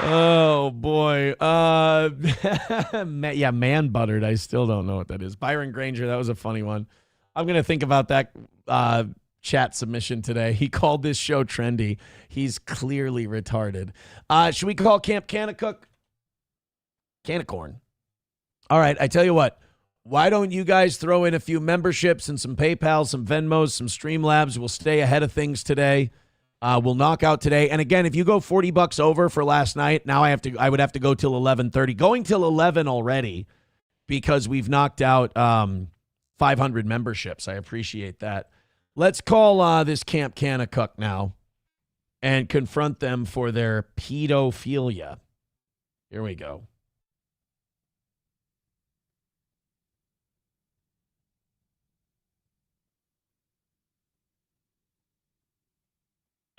Oh, boy. Yeah, man buttered. I still don't know what that is. Byron Granger, that was a funny one. I'm going to think about that chat submission today. He called this show trendy. He's clearly retarded. Should we call Camp Canacook? Canacorn. All right, I tell you what. Why don't you guys throw in a few memberships and some PayPal, some Venmos, some Streamlabs? We'll stay ahead of things today. We'll knock out today. And again, if you go $40 over for last night, now I would have to go till 11:30. Going till 11 already because we've knocked out 500 memberships. I appreciate that. Let's call this Camp Canacook now and confront them for their pedophilia. Here we go.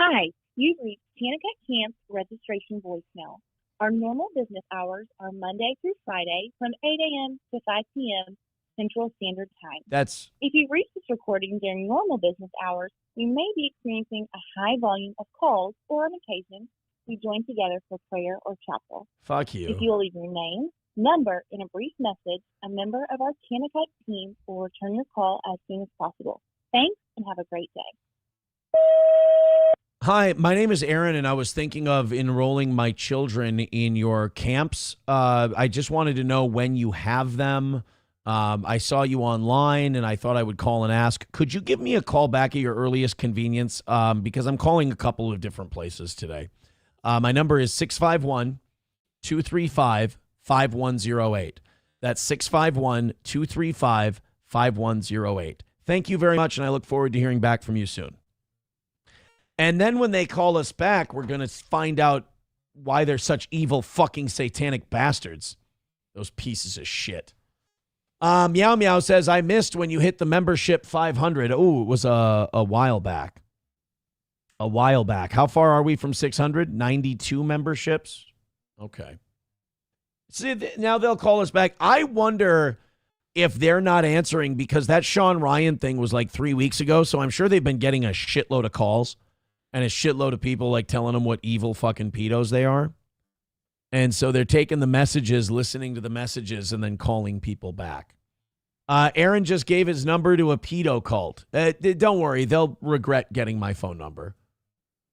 Hi, you've reached Canacook Camp's registration voicemail. Our normal business hours are Monday through Friday from 8 a.m. to 5 p.m. Central Standard Time. If you reach this recording during normal business hours, we may be experiencing a high volume of calls, or on occasion, we join together for prayer or chapel. Fuck you. If you will leave your name, number, and a brief message, a member of our Canacook team will return your call as soon as possible. Thanks, and have a great day. Hi, my name is Aaron, and I was thinking of enrolling my children in your camps. I just wanted to know when you have them. I saw you online, and I thought I would call and ask. Could you give me a call back at your earliest convenience? Because I'm calling a couple of different places today. My number is 651-235-5108. That's 651-235-5108. Thank you very much, and I look forward to hearing back from you soon. And then when they call us back, we're going to find out why they're such evil fucking satanic bastards. Those pieces of shit. Meow Meow says, I missed when you hit the membership 500. Oh, it was a while back. A while back. How far are we from 600? 92 memberships? Okay. See, now they'll call us back. I wonder if they're not answering because that Sean Ryan thing was like 3 weeks ago, so I'm sure they've been getting a shitload of calls. And a shitload of people like telling them what evil fucking pedos they are. And so they're taking the messages, listening to the messages, and then calling people back. Aaron just gave his number to a pedo cult. Don't worry. They'll regret getting my phone number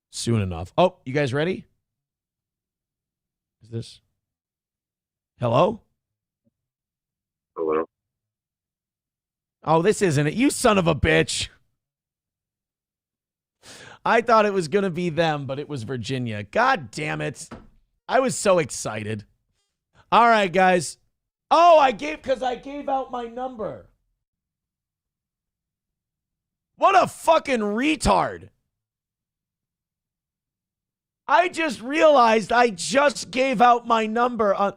soon enough. Oh, you guys ready? Is this? Hello? Hello? Oh, this isn't it. You son of a bitch. I thought it was going to be them, but it was Virginia. God damn it. I was so excited. All right, guys. Oh, I gave out my number. What a fucking retard. I just realized I just gave out my number on...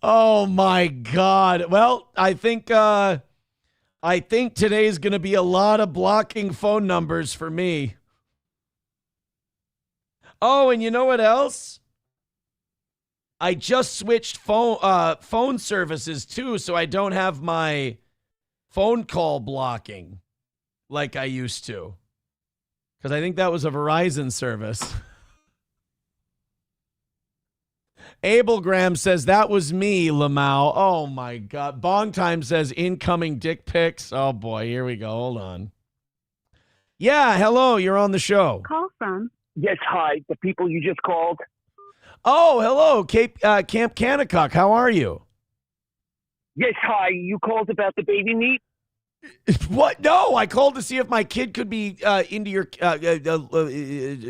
Oh my God. Well, I think today's going to be a lot of blocking phone numbers for me. Oh, and you know what else? I just switched phone services too, so I don't have my phone call blocking like I used to. Because I think that was a Verizon service. Abel Graham says, that was me, Lamau. Oh, my God. Bong Time says, incoming dick pics. Oh, boy. Here we go. Hold on. Yeah, hello. You're on the show. Call from? Yes, hi. The people you just called. Oh, hello. Camp Kanakuk. How are you? Yes, hi. You called about the baby meat? What? No, I called to see if my kid could be into your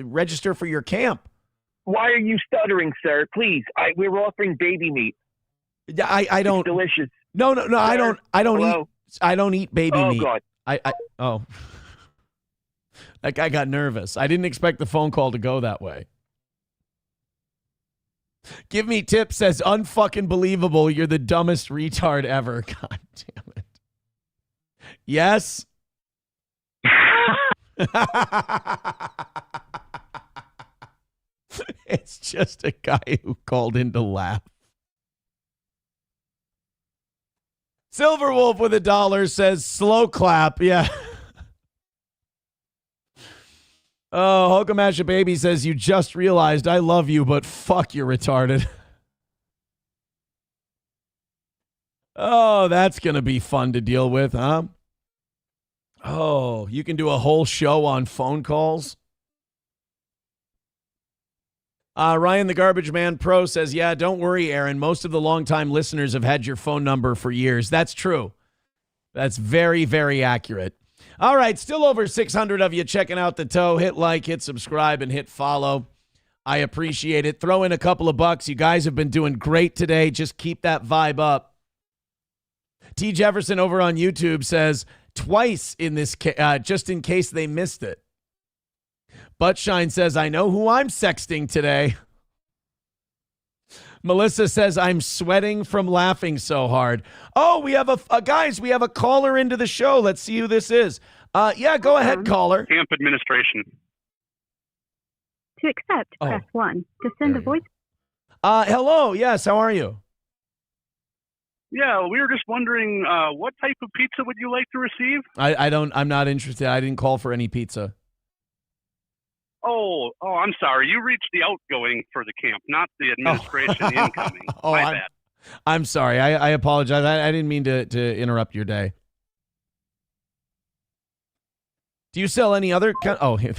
register for your camp. Why are you stuttering, sir? Please, we're offering baby meat. I don't. It's delicious. No, sir, I don't hello? eat. I don't eat baby meat. God. Oh. That guy got nervous. I didn't expect the phone call to go that way. Give me tips says, unfucking believable. You're the dumbest retard ever. God damn it. Yes. It's just a guy who called in to laugh. Silverwolf with $1 says, slow clap. Yeah. Oh, Hokamasha Baby says, you just realized I love you, but fuck, you're retarded. Oh, that's going to be fun to deal with, huh? Oh, you can do a whole show on phone calls? Ryan the Garbage Man Pro says, yeah, don't worry, Aaron. Most of the longtime listeners have had your phone number for years. That's true. That's very, very accurate. All right, still over 600 of you checking out the toe. Hit like, hit subscribe, and hit follow. I appreciate it. Throw in a couple of bucks. You guys have been doing great today. Just keep that vibe up. T. Jefferson over on YouTube says, twice in this just in case they missed it. Buttshine says, I know who I'm sexting today. Melissa says, I'm sweating from laughing so hard. Oh, we have guys, we have a caller into the show. Let's see who this is. Yeah, go ahead, caller. Camp administration. To accept, press 1. To send a voice. Hello. Yes, how are you? Yeah, we were just wondering, what type of pizza would you like to receive? I'm not interested. I didn't call for any pizza. Oh, I'm sorry. You reached the outgoing for the camp, not the administration incoming. My bad. I'm sorry. I apologize. I didn't mean to interrupt your day. Do you sell any other Oh, they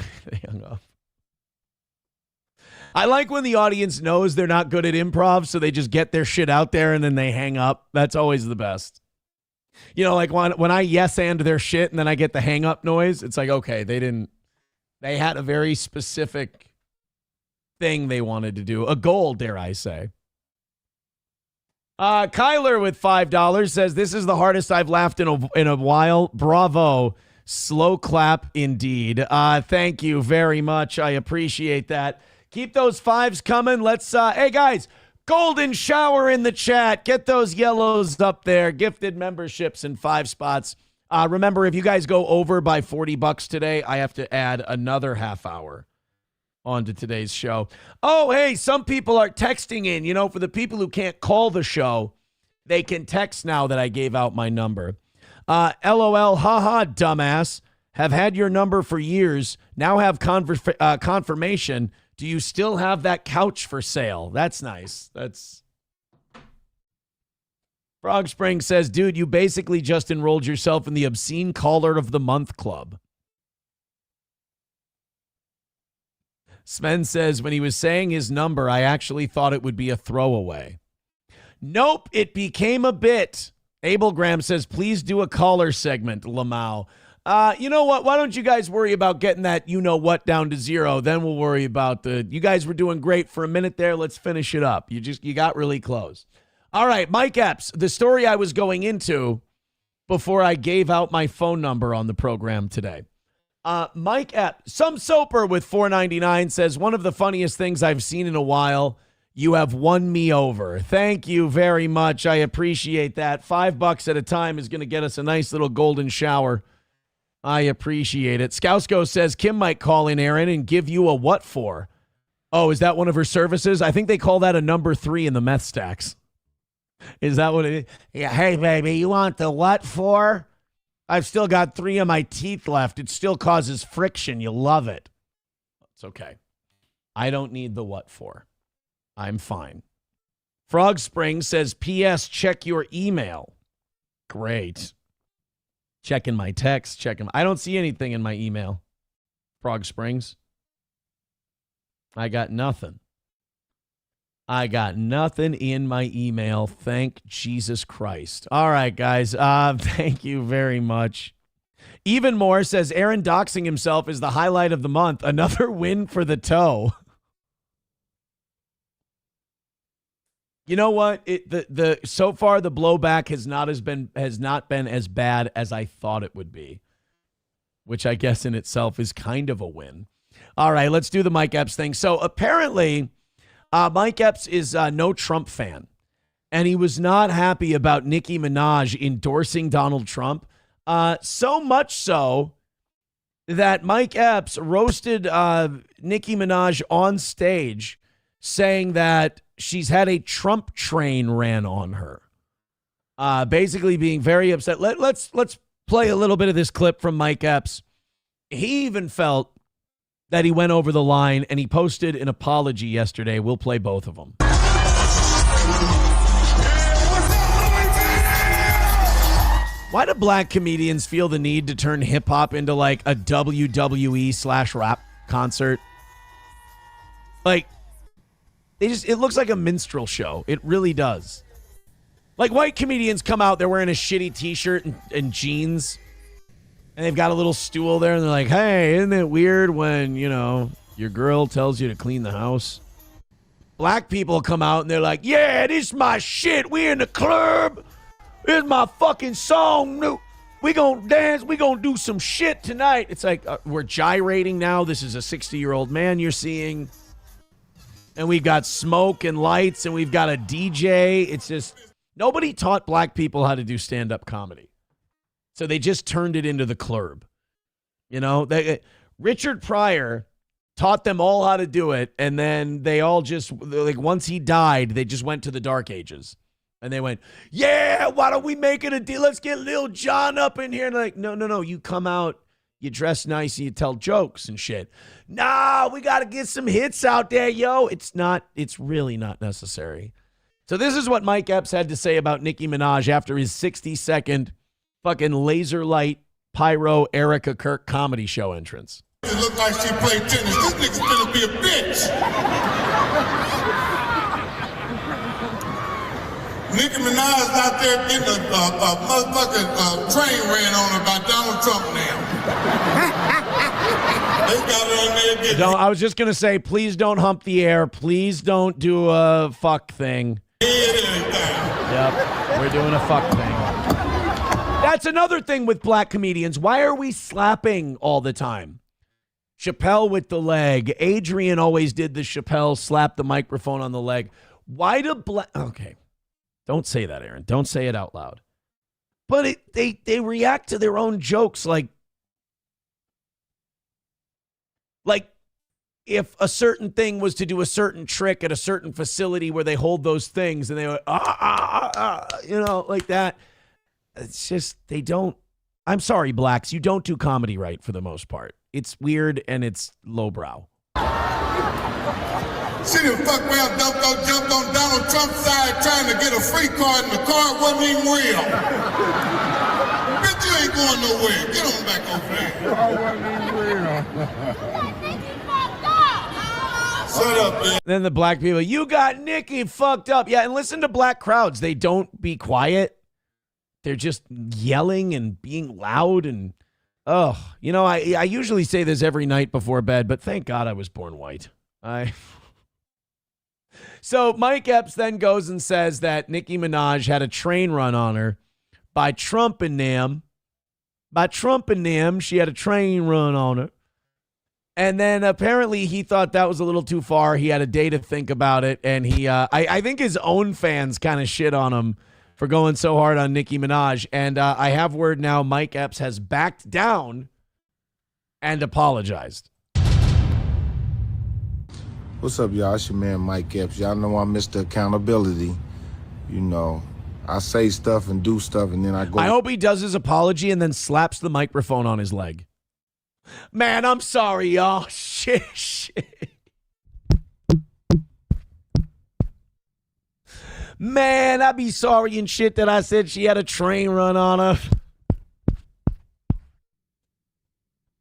hung up. I like when the audience knows they're not good at improv, so they just get their shit out there and then they hang up. That's always the best. You know, like when I yes and their shit and then I get the hang up noise, it's like, okay, they had a very specific thing they wanted to do. A goal, dare I say. Kyler with $5 says, this is the hardest I've laughed in a while. Bravo. Slow clap indeed. Thank you very much. I appreciate that. Keep those fives coming. Let's, hey guys, golden shower in the chat. Get those yellows up there. Gifted memberships in 5 spots. Remember, if you guys go over by $40 today, I have to add another half hour onto today's show. Oh, hey, some people are texting in. You know, for the people who can't call the show, they can text now that I gave out my number. LOL, haha, dumbass. Have had your number for years. Now have confirmation. Do you still have that couch for sale? That's nice. That's... Frog Spring says, dude, you basically just enrolled yourself in the Obscene Caller of the Month Club. Sven says, when he was saying his number, I actually thought it would be a throwaway. Nope, it became a bit. Abel Graham says, please do a caller segment, Lamau. You know what? Why don't you guys worry about getting that you-know-what down to 0? Then we'll worry about you guys were doing great for a minute there. Let's finish it up. You got really close. All right, Mike Epps, the story I was going into before I gave out my phone number on the program today. Mike Epps, some soaper with $4.99 says, one of the funniest things I've seen in a while. You have won me over. Thank you very much. I appreciate that. $5 at a time is going to get us a nice little golden shower. I appreciate it. Skousko says, Kim might call in, Aaron, and give you a what for? Oh, is that one of her services? I think they call that a number 3 in the meth stacks. Is that what it is? Yeah, hey, baby, you want the what for? I've still got 3 of my teeth left. It still causes friction. You love it. It's okay. I don't need the what for. I'm fine. Frog Spring says, P.S. check your email. Great. Checking my text. I don't see anything in my email. Frog Springs. I got nothing. In my email. Thank Jesus Christ. All right, guys. Thank you very much. Even More says Aaron doxing himself is the highlight of the month. Another win for the toe. You know what? So far the blowback has not been as bad as I thought it would be, which I guess in itself is kind of a win. All right, let's do the Mike Epps thing. So apparently, Mike Epps is no Trump fan, and he was not happy about Nicki Minaj endorsing Donald Trump. So much so that Mike Epps roasted Nicki Minaj on stage, saying that she's had a Trump train ran on her. Basically being very upset. Let's play a little bit of this clip from Mike Epps. He even felt that he went over the line, and he posted an apology yesterday. We'll play both of them. Why do black comedians feel the need to turn hip-hop into like a WWE/rap concert? Like, it looks like a minstrel show. It really does. Like, white comedians come out, they're wearing a shitty t-shirt and jeans, and they've got a little stool there, and they're like, hey, isn't it weird when, your girl tells you to clean the house? Black people come out, and they're like, yeah, this is my shit. We in the club. This is my fucking song. We gonna dance. We gonna do some shit tonight. It's like, we're gyrating now. This is a 60-year-old man you're seeing. And we've got smoke and lights, and we've got a DJ. It's just, nobody taught black people how to do stand-up comedy. So they just turned it into the club. Richard Pryor taught them all how to do it, and then they all just, like, once he died, they just went to the Dark Ages. And they went, yeah, why don't we make it a deal? Let's get Lil Jon up in here. And like, no, you come out, you dress nice, and you tell jokes and shit. Nah, we got to get some hits out there, yo. It's really not necessary. So this is what Mike Epps had to say about Nicki Minaj after his 60-second fucking laser light pyro Erica Kirk comedy show entrance. It looked like she played tennis. This nigga's gonna be a bitch. Nicki Minaj out there getting a motherfucking train ran on her by Donald Trump now. They got her on there getting... I was just going to say, please don't hump the air. Please don't do a fuck thing. Yep, we're doing a fuck thing. That's another thing with black comedians. Why are we slapping all the time? Chappelle with the leg. Adrian always did the Chappelle slap the microphone on the leg. Why do black... Okay. Don't say that, Aaron. Don't say it out loud. But they react to their own jokes like if a certain thing was to do a certain trick at a certain facility where they hold those things and they were, like that. It's just, they don't. I'm sorry, blacks. You don't do comedy right for the most part. It's weird and it's lowbrow. She done fucked around, jumped on Donald Trump's side trying to get a free card, and the card wasn't even real. Bitch, you ain't going nowhere. Get on back over there. The card wasn't even real. Shut up, man. Then the black people, you got Nicki fucked up. Yeah, and listen to black crowds. They don't be quiet. They're just yelling and being loud and, I usually say this every night before bed, but thank God I was born white. So Mike Epps then goes and says that Nicki Minaj had a train run on her by Trump and them. By Trump and them, she had a train run on her. And then apparently he thought that was a little too far. He had a day to think about it. And I think his own fans kind of shit on him for going so hard on Nicki Minaj. And I have word now, Mike Epps has backed down and apologized. What's up, y'all? It's your man, Mike Epps. Y'all know I'm Mr. Accountability. I say stuff and do stuff, and then I go... I hope he does his apology and then slaps the microphone on his leg. Man, I'm sorry, y'all. Shit. Man, I'd be sorry and shit that I said she had a train run on her.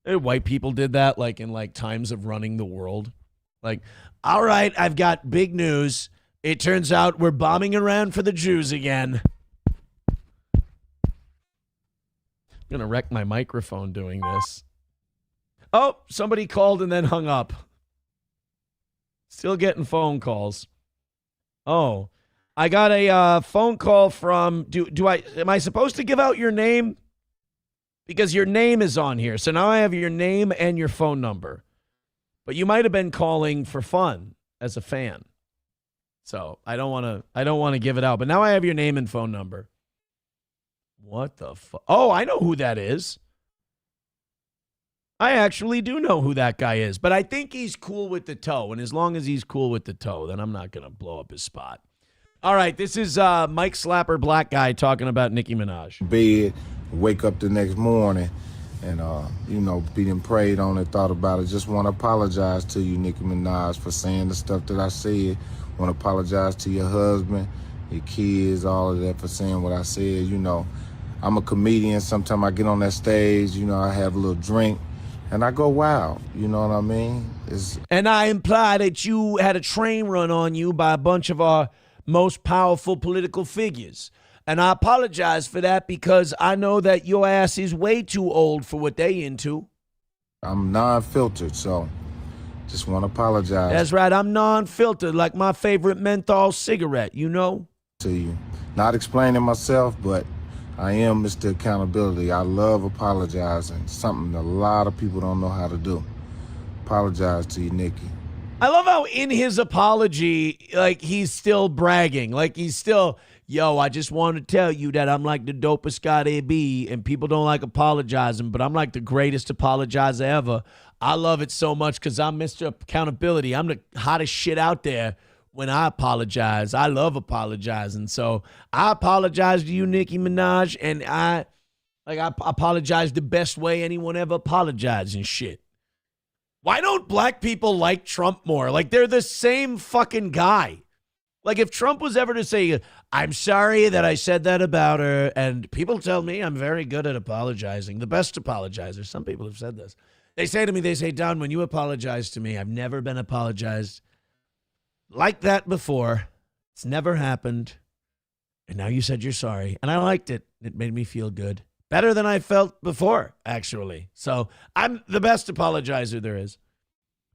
And white people did that, like in like times of running the world. Like, all right, I've got big news. It turns out we're bombing Iran for the Jews again. I'm going to wreck my microphone doing this. Oh, somebody called and then hung up. Still getting phone calls. Oh, I got a phone call from, am I supposed to give out your name? Because your name is on here. So now I have your name and your phone number. But you might have been calling for fun as a fan. So I don't want to give it out. But now I have your name and phone number. What the fuck? Oh, I know who that is. I actually do know who that guy is. But I think he's cool with the toe. And as long as he's cool with the toe, then I'm not going to blow up his spot. All right, this is Mike Slapper Black Guy talking about Nicki Minaj. Bed, wake up the next morning and, being prayed on it, thought about it. Just want to apologize to you, Nicki Minaj, for saying the stuff that I said. Want to apologize to your husband, your kids, all of that for saying what I said. I'm a comedian. Sometimes I get on that stage, I have a little drink and I go wild. You know what I mean? And I imply that you had a train run on you by a bunch of our most powerful political figures. And I apologize for that because I know that your ass is way too old for what they into. I'm non-filtered, so just want to apologize. That's right. I'm non-filtered, like my favorite menthol cigarette, To you. Not explaining myself, but I am Mr. Accountability. I love apologizing. Something a lot of people don't know how to do. Apologize to you, Nicki. I love how in his apology, like, he's still bragging. Like, he's still, I just want to tell you that I'm like the dopest guy there be, and people don't like apologizing, but I'm like the greatest apologizer ever. I love it so much because I'm Mr. Accountability. I'm the hottest shit out there when I apologize. I love apologizing. So I apologize to you, Nicki Minaj, and I apologize the best way anyone ever apologized and shit. Why don't black people like Trump more? Like, they're the same fucking guy. Like, if Trump was ever to say, I'm sorry that I said that about her, and people tell me I'm very good at apologizing, the best apologizer. Some people have said this. They say to me, Don, when you apologize to me, I've never been apologized like that before. It's never happened. And now you said you're sorry. And I liked it. It made me feel good. Better than I felt before, actually. So I'm the best apologizer there is.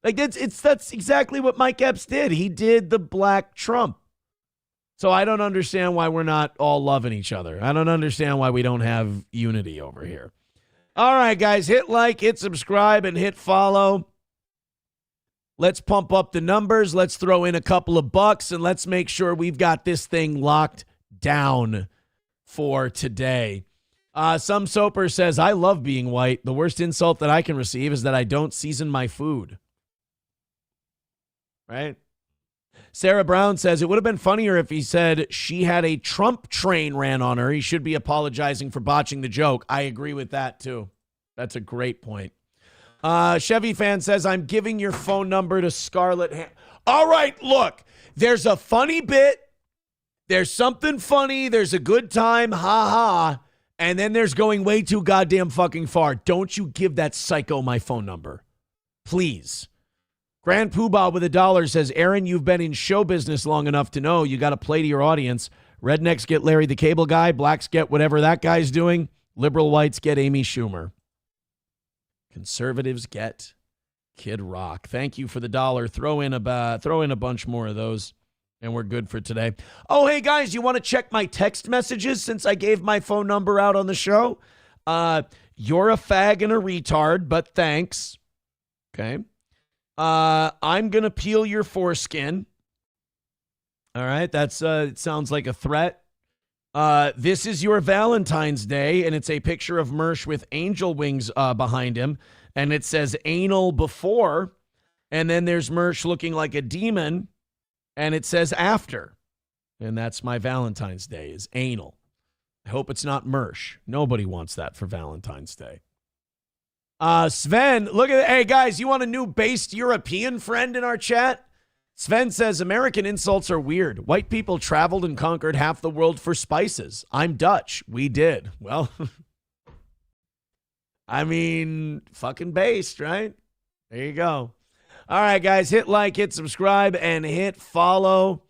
Like, that's exactly what Mike Epps did. He did the black Trump. So I don't understand why we're not all loving each other. I don't understand why we don't have unity over here. All right, guys, hit like, hit subscribe, and hit follow. Let's pump up the numbers. Let's throw in a couple of bucks, and let's make sure we've got this thing locked down for today. Some Soper says, I love being white. The worst insult that I can receive is that I don't season my food. Right? Sarah Brown says, it would have been funnier if he said she had a Trump train ran on her. He should be apologizing for botching the joke. I agree with that, too. That's a great point. Chevy fan says, I'm giving your phone number to Scarlett. All right, look, there's a funny bit. There's something funny. There's a good time. Ha ha. And then there's going way too goddamn fucking far. Don't you give that psycho my phone number. Please. Grand Poobah with $1 says, Aaron, you've been in show business long enough to know you got to play to your audience. Rednecks get Larry the Cable Guy. Blacks get whatever that guy's doing. Liberal whites get Amy Schumer. Conservatives get Kid Rock. Thank you for the $1. Throw in a bunch more of those, and we're good for today. Oh, hey, guys, you want to check my text messages since I gave my phone number out on the show? You're a fag and a retard, but thanks. Okay. I'm going to peel your foreskin. All right. That's it sounds like a threat. This is your Valentine's Day, and it's a picture of Mersh with angel wings behind him, and it says anal before, and then there's Mersh looking like a demon, and it says after. And that's my Valentine's Day, is anal. I hope it's not Mersh. Nobody wants that for Valentine's Day. Sven, look at it. Hey, guys, you want a new based European friend in our chat? Sven says, American insults are weird. White people traveled and conquered half the world for spices. I'm Dutch. We did. Well, I mean, fucking based, right? There you go. All right, guys, hit like, hit subscribe, and hit follow.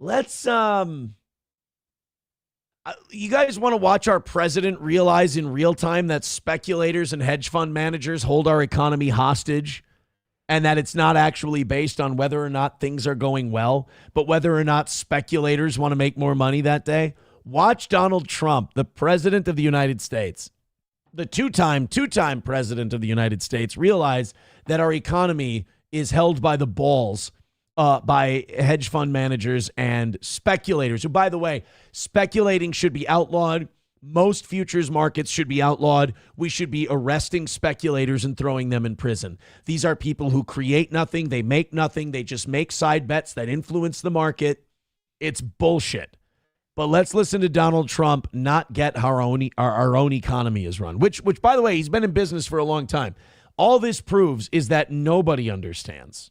Let's, you guys want to watch our president realize in real time that speculators and hedge fund managers hold our economy hostage? And that it's not actually based on whether or not things are going well, but whether or not speculators want to make more money that day. Watch Donald Trump, the president of the United States, the two-time president of the United States, realize that our economy is held by the balls by hedge fund managers and speculators, who, by the way, speculating should be outlawed. Most futures markets should be outlawed. We should be arresting speculators and throwing them in prison. These are people who create nothing. They make nothing. They just make side bets that influence the market. It's bullshit. But let's listen to Donald Trump not get how our own economy is run, which, by the way, he's been in business for a long time. All this proves is that nobody understands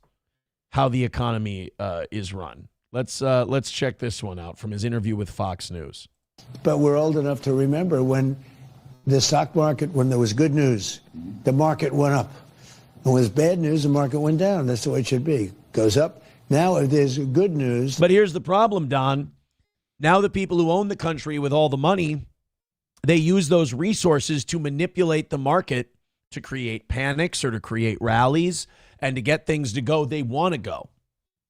how the economy is run. Let's check this one out from his interview with Fox News. But we're old enough to remember when the stock market, when there was good news, the market went up. When there's bad news, the market went down. That's the way it should be. Goes up. Now, if there's good news. But here's the problem, Don. Now the people who own the country with all the money, they use those resources to manipulate the market to create panics or to create rallies and to get things to go they want to go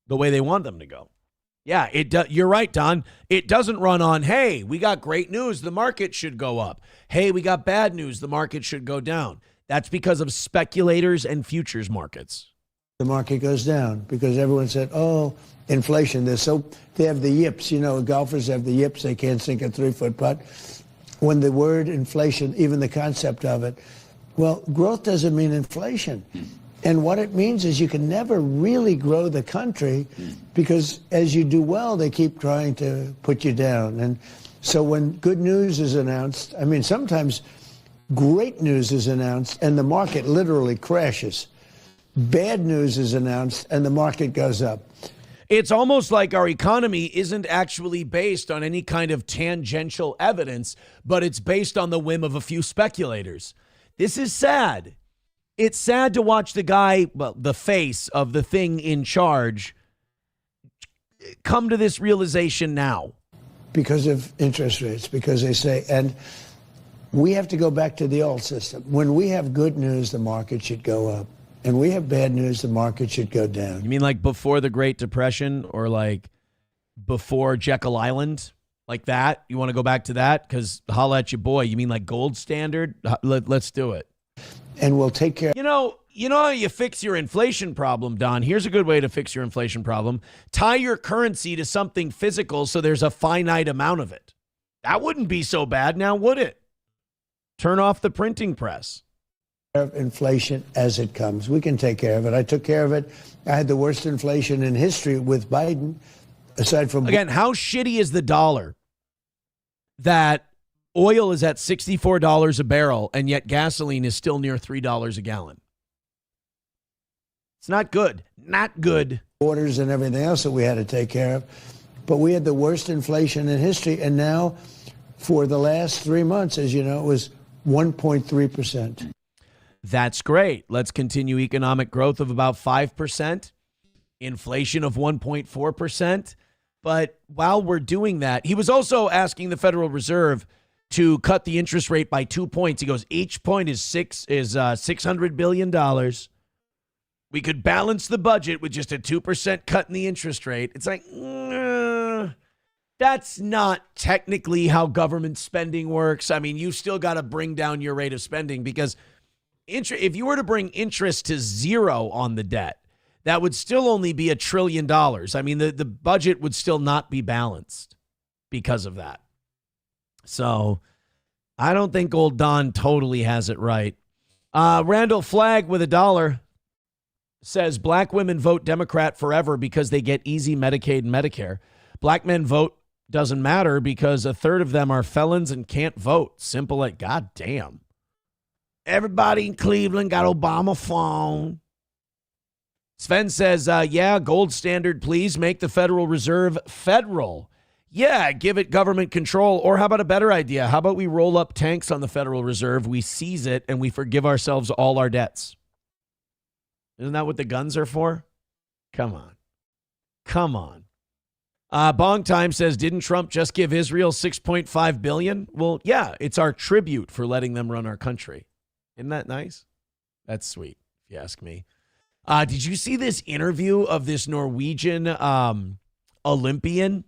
the way they want them to go. Yeah, you're right, Don. It doesn't run on, hey, we got great news, the market should go up. Hey, we got bad news, the market should go down. That's because of speculators and futures markets. The market goes down because everyone said, oh, inflation. They have the yips. You know, golfers have the yips. They can't sink a 3-foot putt. When the word inflation, even the concept of it, well, growth doesn't mean inflation. And what it means is you can never really grow the country because as you do well, they keep trying to put you down. And so when good news is announced, I mean, sometimes great news is announced and the market literally crashes. Bad news is announced and the market goes up. It's almost like our economy isn't actually based on any kind of tangential evidence, but it's based on the whim of a few speculators. This is sad. It's sad to watch the guy, well, the face of the thing in charge, come to this realization now. Because of interest rates, because they say, and we have to go back to the old system. When we have good news, the market should go up. And we have bad news, the market should go down. You mean like before the Great Depression or like before Jekyll Island? Like that? You want to go back to that? Because holla at your boy. You mean like gold standard? Let's do it. And we'll take care. You know how you fix your inflation problem, Don? Here's a good way to fix your inflation problem. Tie your currency to something physical so there's a finite amount of it. That wouldn't be so bad now, would it? Turn off the printing press. Inflation as it comes. We can take care of it. I took care of it. I had the worst inflation in history with Biden, aside from... Again, how shitty is the dollar that oil is at $64 a barrel and yet gasoline is still near $3 a gallon? It's not good. Not good. Borders and everything else that we had to take care of. But we had the worst inflation in history. And now for the last 3 months, as you know, it was 1.3%. That's great. Let's continue economic growth of about 5%, inflation of 1.4%. But while we're doing that, he was also asking the Federal Reserve to cut the interest rate by 2 points. He goes, each point is $600 billion. We could balance the budget with just a 2% cut in the interest rate. It's like, that's not technically how government spending works. I mean, you still got to bring down your rate of spending because if you were to bring interest to zero on the debt, that would still only be $1 trillion. I mean, the budget would still not be balanced because of that. So I don't think old Don totally has it right. Randall Flagg with $1 says black women vote Democrat forever because they get easy Medicaid and Medicare. Black men vote doesn't matter because a third of them are felons and can't vote. Simple like goddamn. Everybody in Cleveland got Obama phone. Sven says, yeah, gold standard, please. Make the Federal Reserve federal. Yeah, give it government control. Or how about a better idea? How about we roll up tanks on the Federal Reserve, we seize it, and we forgive ourselves all our debts? Isn't that what the guns are for? Come on. Come on. Bong Time says, didn't Trump just give Israel $6.5 billion? Well, yeah, it's our tribute for letting them run our country. Isn't that nice? That's sweet, if you ask me. Did you see this interview of this Norwegian Olympian?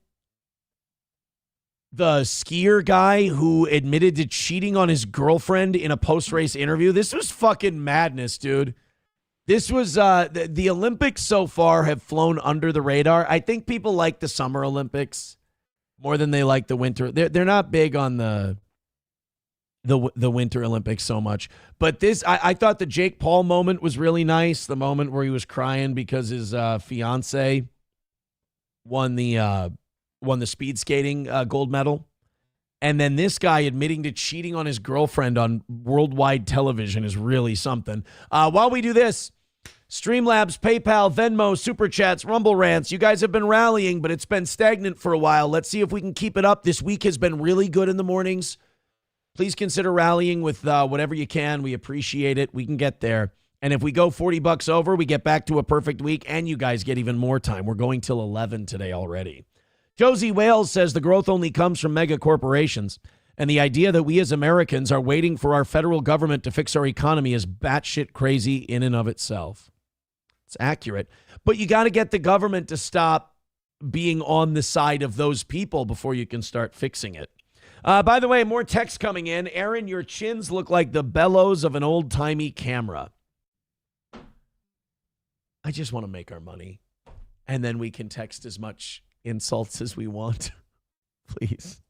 The skier guy who admitted to cheating on his girlfriend in a post-race interview. This was fucking madness, dude. This was the Olympics so far have flown under the radar. I think people like the Summer Olympics more than they like the Winter. They're not big on the Winter Olympics so much. But this, I thought the Jake Paul moment was really nice. The moment where he was crying because his fiance won the speed skating gold medal. And then this guy admitting to cheating on his girlfriend on worldwide television is really something. While we do this, Streamlabs, PayPal, Venmo, Super Chats, Rumble Rants. You guys have been rallying, but it's been stagnant for a while. Let's see if we can keep it up. This week has been really good in the mornings. Please consider rallying with whatever you can. We appreciate it. We can get there. And if we go $40 over, we get back to a perfect week, and you guys get even more time. We're going till 11 today already. Josie Wales says the growth only comes from mega corporations, and the idea that we as Americans are waiting for our federal government to fix our economy is batshit crazy in and of itself. It's accurate, but you got to get the government to stop being on the side of those people before you can start fixing it. By the way, more text coming in. Aaron, your chins look like the bellows of an old-timey camera. I just want to make our money, and then we can text as much insults as we want. Please.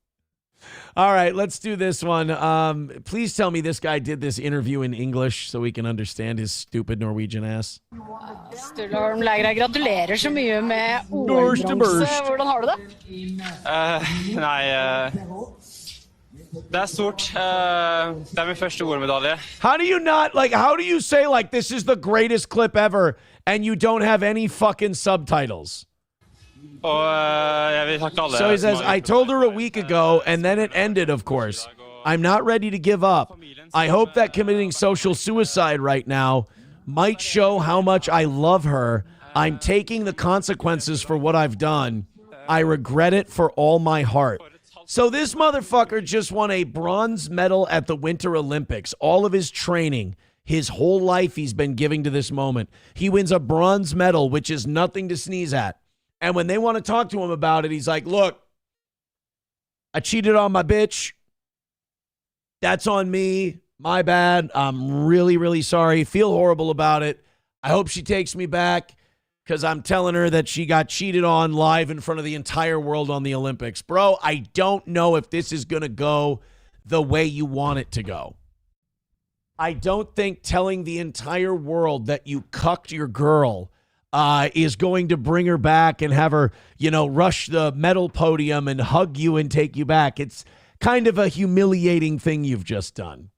All right, let's do this one. Please tell me this guy did this interview in English so we can understand his stupid Norwegian ass. Gratulerer så mye med OL-bronse. Hvordan har du det? Nei, det stort. Det min første OL-medalje. How do you say like this is the greatest clip ever and you don't have any fucking subtitles? So he says, I told her a week ago, and then it ended, of course. I'm not ready to give up. I hope that committing social suicide right now might show how much I love her. I'm taking the consequences for what I've done. I regret it for all my heart. So this motherfucker just won a bronze medal at the Winter Olympics. All of his training, his whole life he's been giving to this moment. He wins a bronze medal, which is nothing to sneeze at. And when they want to talk to him about it, he's like, look, I cheated on my bitch. That's on me. My bad. I'm really, really sorry. Feel horrible about it. I hope she takes me back because I'm telling her that she got cheated on live in front of the entire world on the Olympics. Bro, I don't know if this is going to go the way you want it to go. I don't think telling the entire world that you cucked your girl is going to bring her back and have her, rush the medal podium and hug you and take you back. It's kind of a humiliating thing you've just done.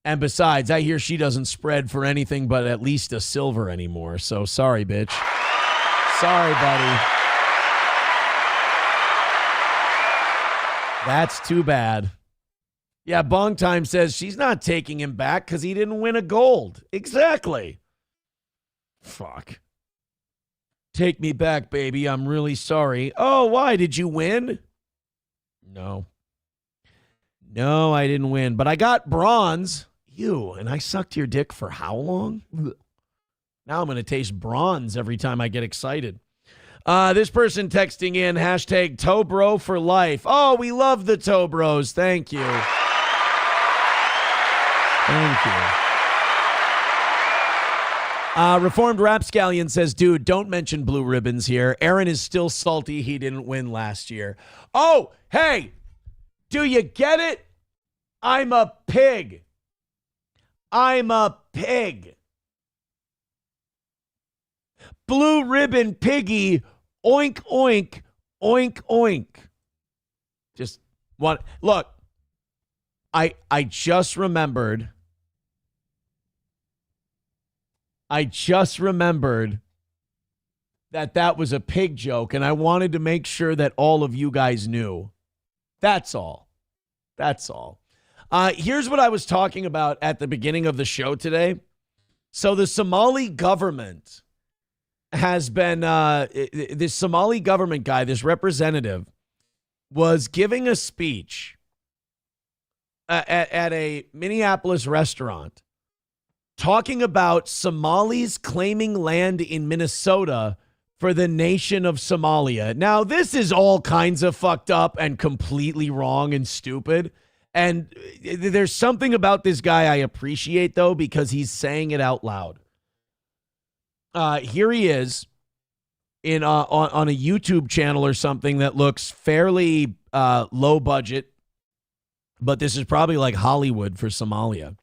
And besides, I hear she doesn't spread for anything but at least a silver anymore. So sorry, bitch. Sorry, buddy. That's too bad. Yeah, Bong Time says she's not taking him back because he didn't win a gold. Exactly. Fuck. Take me back, baby. I'm really sorry. Oh, why? Did you win? No. No, I didn't win. But I got bronze. Ew, and I sucked your dick for how long? Now I'm going to taste bronze every time I get excited. This person texting in, hashtag Tobro for life. Oh, we love the Tobros. Thank you. Thank you. Reformed Rapscallion says, dude, don't mention blue ribbons here. Aaron is still salty he didn't win last year. Oh, hey, do you get it? I'm a pig. I'm a pig. Blue ribbon piggy, oink, oink, oink, oink. Just one. Look, I just remembered that was a pig joke, and I wanted to make sure that all of you guys knew. That's all. That's all. Here's what I was talking about at the beginning of the show today. So the Somali government has been, this Somali government guy, this representative, was giving a speech at a Minneapolis restaurant talking about Somalis claiming land in Minnesota for the nation of Somalia. Now, this is all kinds of fucked up and completely wrong and stupid. And there's something about this guy I appreciate, though, because he's saying it out loud. Here he is on a YouTube channel or something that looks fairly low budget, but this is probably like Hollywood for Somalia.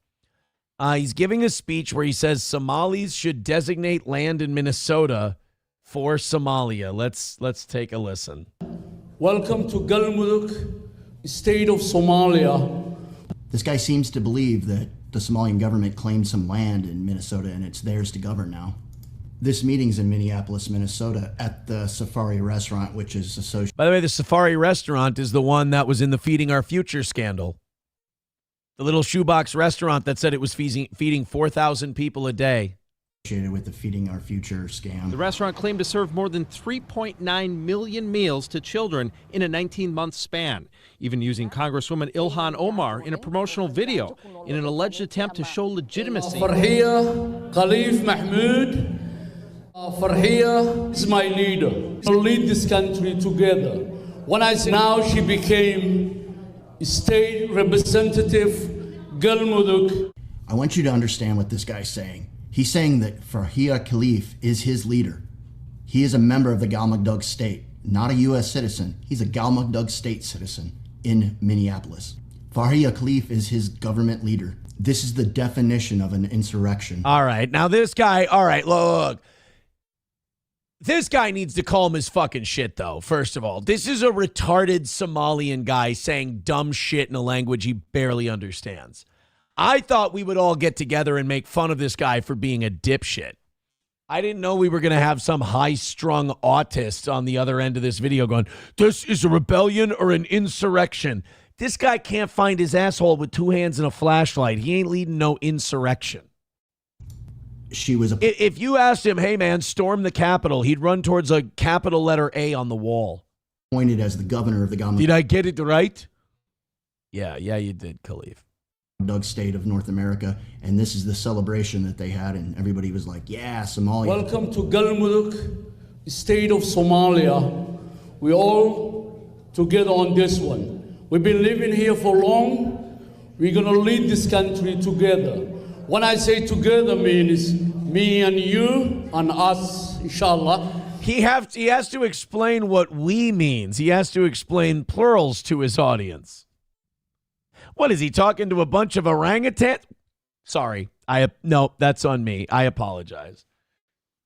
He's giving a speech where he says Somalis should designate land in Minnesota for Somalia. Let's take a listen. Welcome to Galmudug, state of Somalia. This guy seems to believe that the Somalian government claimed some land in Minnesota and it's theirs to govern now. This meeting's in Minneapolis, Minnesota at the Safari restaurant, which is associated. By the way, the Safari restaurant is the one that was in the Feeding Our Future scandal. The little shoebox restaurant that said it was feeding 4,000 people a day. With the Feeding Our Future scam. The restaurant claimed to serve more than 3.9 million meals to children in a 19-month span, even using Congresswoman Ilhan Omar in a promotional video in an alleged attempt to show legitimacy. Farhiya Khalif Mahmoud. Farhiya is my leader. We'll lead this country together. When I say now, she became state representative Galmudug. I want you to understand what this guy's saying. He's saying that Farhiya Khalif is his leader. He is a member of the Galmudug state, not a U.S. citizen. He's a Galmudug state citizen in Minneapolis. Farhiya Khalif is his government leader. This is the definition of an insurrection. All right. Now this guy, all right, look. This guy needs to calm his fucking shit, though, first of all. This is a retarded Somalian guy saying dumb shit in a language he barely understands. I thought we would all get together and make fun of this guy for being a dipshit. I didn't know we were going to have some high-strung autist on the other end of this video going, this is a rebellion or an insurrection. This guy can't find his asshole with two hands and a flashlight. He ain't leading no insurrection. She was if you asked him, hey, man, storm the Capitol, he'd run towards a capital letter A on the wall. Appointed as the governor of the Galmudug. Did I get it right? Yeah, you did, Khalif. State of North America, and this is the celebration that they had, and everybody was like, yeah, Somalia. Welcome to Galmudug, state of Somalia. We all together on this one. We've been living here for long. We're going to lead this country together. When I say together, means me and you and us, inshallah. He has to explain what we means. He has to explain plurals to his audience. What is he talking to, a bunch of orangutans? Sorry, no, that's on me. I apologize.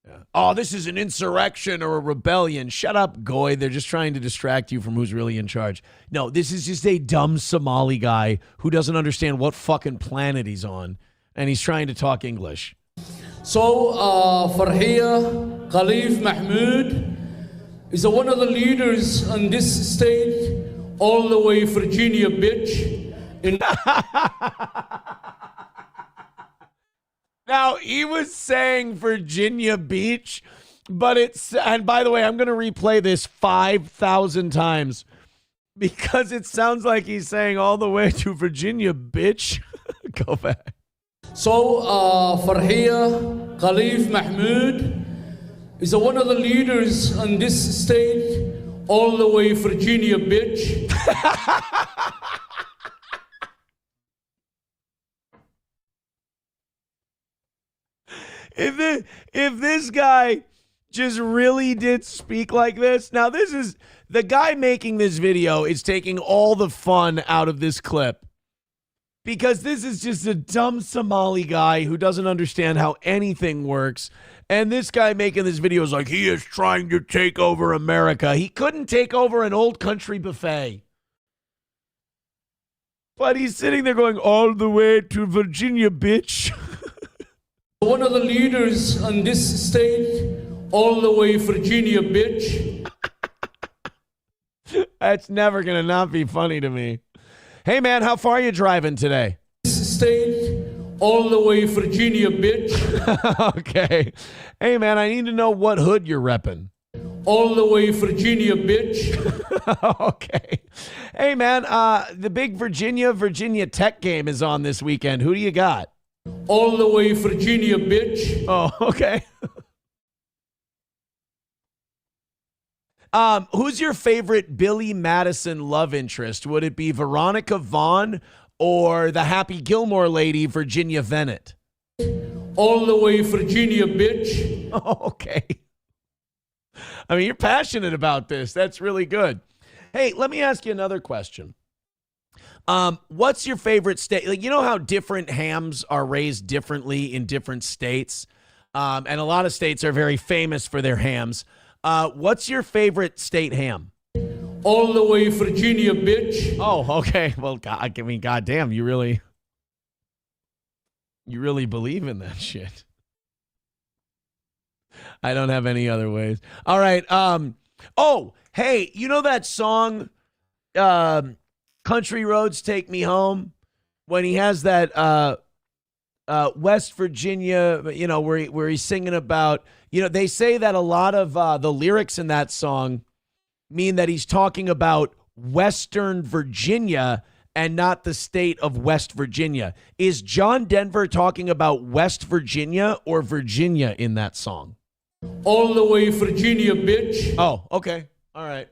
Yeah. Oh, this is an insurrection or a rebellion. Shut up, Goy. They're just trying to distract you from who's really in charge. No, this is just a dumb Somali guy who doesn't understand what fucking planet he's on, and he's trying to talk English. So, Farhiya Khalif Mahmoud is one of the leaders in this state, all the way Virginia Beach. Now, he was saying Virginia Beach, but and by the way, I'm going to replay this 5,000 times because it sounds like he's saying all the way to Virginia, bitch. Go back. So, Farhiya Khalif Mahmoud is one of the leaders in this state, all the way Virginia Beach. If this guy just really did speak like this, now this is, the guy making this video is taking all the fun out of this clip because this is just a dumb Somali guy who doesn't understand how anything works. And this guy making this video is like, he is trying to take over America. He couldn't take over an old country buffet. But he's sitting there going, all the way to Virginia, bitch. One of the leaders in this state, all the way Virginia, bitch. That's never going to not be funny to me. Hey, man, how far are you driving today? State, all the way Virginia, bitch. Okay. Hey, man, I need to know what hood you're repping. All the way Virginia, bitch. Okay. Hey, man, the big Virginia Tech game is on this weekend. Who do you got? All the way Virginia, bitch. Oh, okay. Who's your favorite Billy Madison love interest? Would it be Veronica Vaughn or the Happy Gilmore lady, Virginia Venett? All the way Virginia, bitch. Oh, okay. I mean, you're passionate about this. That's really good. Hey, let me ask you another question. What's your favorite state? Like, you know how different hams are raised differently in different states? And a lot of states are very famous for their hams. What's your favorite state ham? All the way Virginia, bitch. Oh, okay. Well, God, I mean, goddamn, you really believe in that shit. I don't have any other ways. All right. Oh, hey, you know that song, Country Roads Take Me Home? When he has that West Virginia, you know, where he's singing about, you know, they say that a lot of the lyrics in that song mean that he's talking about Western Virginia and not the state of West Virginia. Is John Denver talking about West Virginia or Virginia in that song? All the way Virginia, bitch. Oh, okay. All right.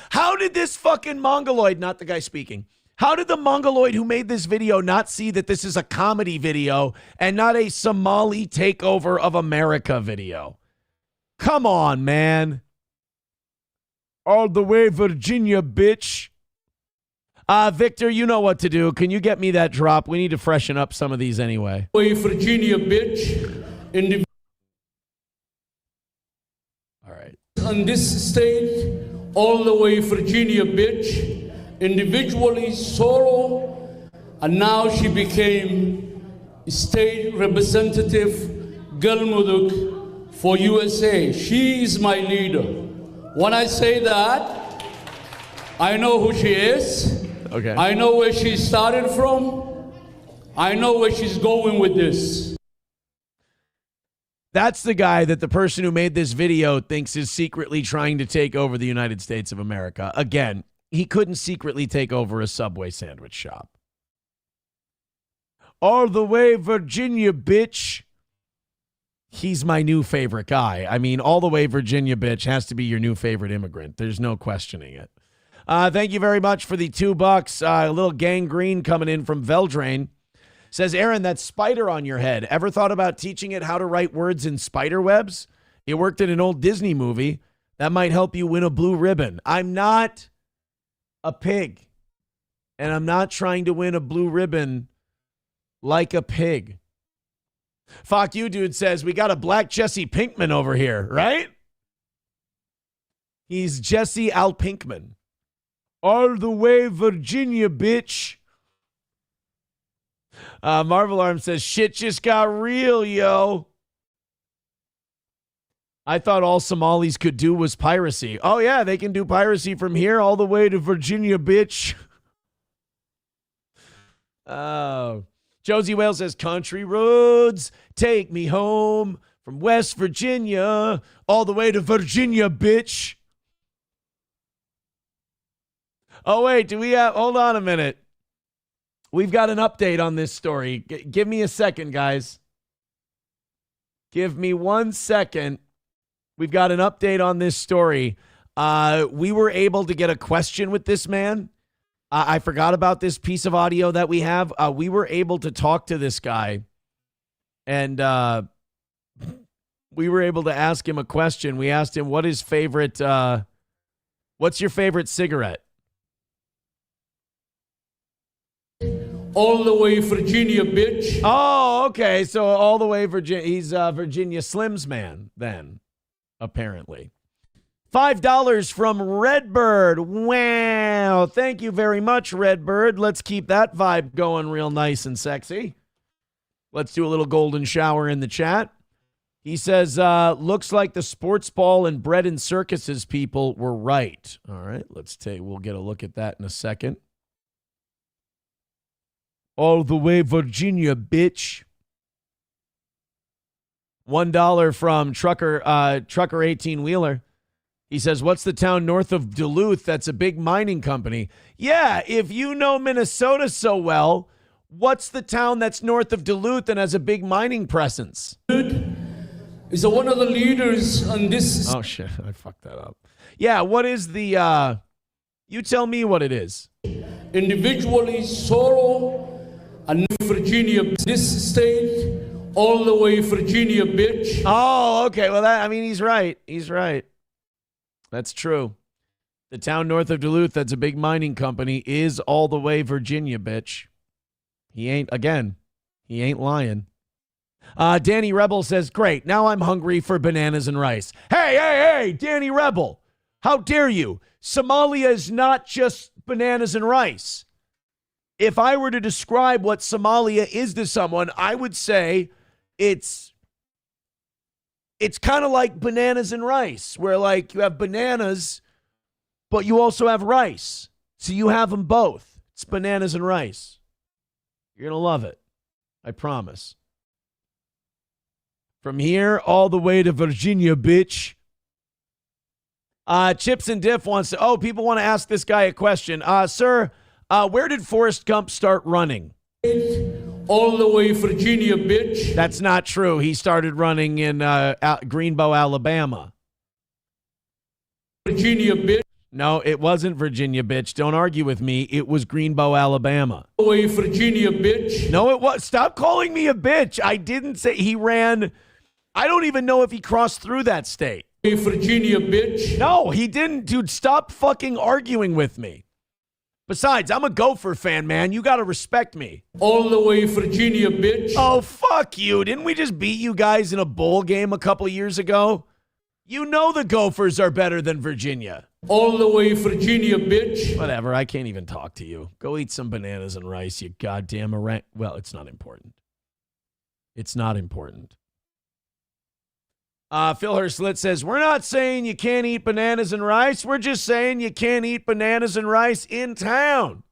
How did this fucking Mongoloid, not the guy speaking, how did the Mongoloid who made this video not see that this is a comedy video and not a Somali takeover of America video? Come on, man. All the way Virginia, bitch. Victor, you know what to do. Can you get me that drop? We need to freshen up some of these anyway. Way Virginia, bitch. All right. On this state, all the way Virginia, bitch. Individually solo, and now she became state representative Galmudug for USA. She is my leader. When I say that, I know who she is. Okay. I know where she started from. I know where she's going with this. That's the guy that the person who made this video thinks is secretly trying to take over the United States of America. Again, he couldn't secretly take over a Subway sandwich shop. All the way Virginia, bitch. He's my new favorite guy. I mean, all the way Virginia, bitch has to be your new favorite immigrant. There's no questioning it. Thank you very much for the $2. A little gangrene coming in from Veldrain. Says, Aaron, that spider on your head. Ever thought about teaching it how to write words in spider webs? It worked in an old Disney movie. That might help you win a blue ribbon. I'm not a pig, and I'm not trying to win a blue ribbon like a pig. Fuck you, dude says, we got a black Jesse Pinkman over here, right? He's Jesse Al Pinkman. All the way Virginia, bitch. Marvel Arm says, shit just got real, yo. I thought all Somalis could do was piracy. Oh, yeah, they can do piracy from here all the way to Virginia, bitch. Oh. Josie Wales says, country roads, take me home from West Virginia all the way to Virginia, bitch. Oh, wait, do we have, hold on a minute. We've got an update on this story. Give me a second, guys. Give me 1 second. We've got an update on this story. We were able to get a question with this man. I forgot about this piece of audio that we have. We were able to talk to this guy, and we were able to ask him a question. We asked him what his favorite, what's your favorite cigarette? All the way Virginia, bitch. Oh, okay. So all the way Virginia. He's Virginia Slims man then, apparently. $5 from Redbird. Wow. Thank you very much, Redbird. Let's keep that vibe going real nice and sexy. Let's do a little golden shower in the chat. He says, looks like the sports ball and bread and circuses people were right. All right, we'll get a look at that in a second. All the way Virginia, bitch. $1 from Trucker 18-wheeler. He says, what's the town north of Duluth that's a big mining company? Yeah, if you know Minnesota so well, what's the town that's north of Duluth and has a big mining presence? Is one of the leaders on this. Oh, shit. I fucked that up. Yeah, what is the, you tell me what it is. Individually, Sorrow and Virginia, this state, all the way Virginia, bitch. Oh, okay. Well, he's right. He's right. That's true. The town north of Duluth that's a big mining company is all the way Virginia, bitch. He ain't lying. Danny Rebel says, great, now I'm hungry for bananas and rice. Hey, Danny Rebel, how dare you? Somalia is not just bananas and rice. If I were to describe what Somalia is to someone, I would say it's kind of like bananas and rice, where like you have bananas, but you also have rice. So you have them both. It's bananas and rice. You're going to love it. I promise. From here all the way to Virginia, bitch. Chips and Diff wants to, people want to ask this guy a question. Sir, where did Forrest Gump start running? All the way Virginia, bitch. That's not true. He started running in Greenbow, Alabama. Virginia, bitch. No, it wasn't Virginia, bitch. Don't argue with me. It was Greenbow, Alabama. All the way Virginia, bitch. No, it was. Stop calling me a bitch. I didn't say he ran. I don't even know if he crossed through that state. Virginia, bitch. No, he didn't, dude. Stop fucking arguing with me. Besides, I'm a Gopher fan, man. You got to respect me. All the way Virginia, bitch. Oh, fuck you. Didn't we just beat you guys in a bowl game a couple years ago? You know the Gophers are better than Virginia. All the way Virginia, bitch. Whatever. I can't even talk to you. Go eat some bananas and rice, you goddamn orang. Well, it's not important. It's not important. Phil Herslit says, we're not saying you can't eat bananas and rice. We're just saying you can't eat bananas and rice in town.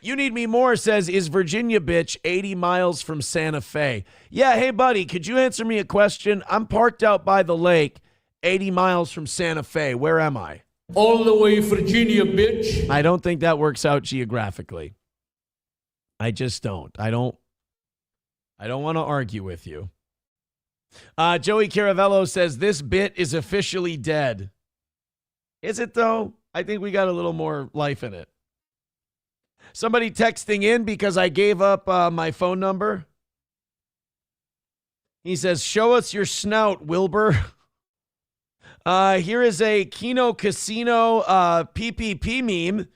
You Need Me More says, is Virginia, bitch, 80 miles from Santa Fe? Yeah, hey, buddy, could you answer me a question? I'm parked out by the lake, 80 miles from Santa Fe. Where am I? All the way Virginia, bitch. I don't think that works out geographically. I just don't. I don't want to argue with you. Joey Caravello says, this bit is officially dead. Is it, though? I think we got a little more life in it. Somebody texting in because I gave up my phone number. He says, show us your snout, Wilbur. Here is a Kino Casino PPP meme.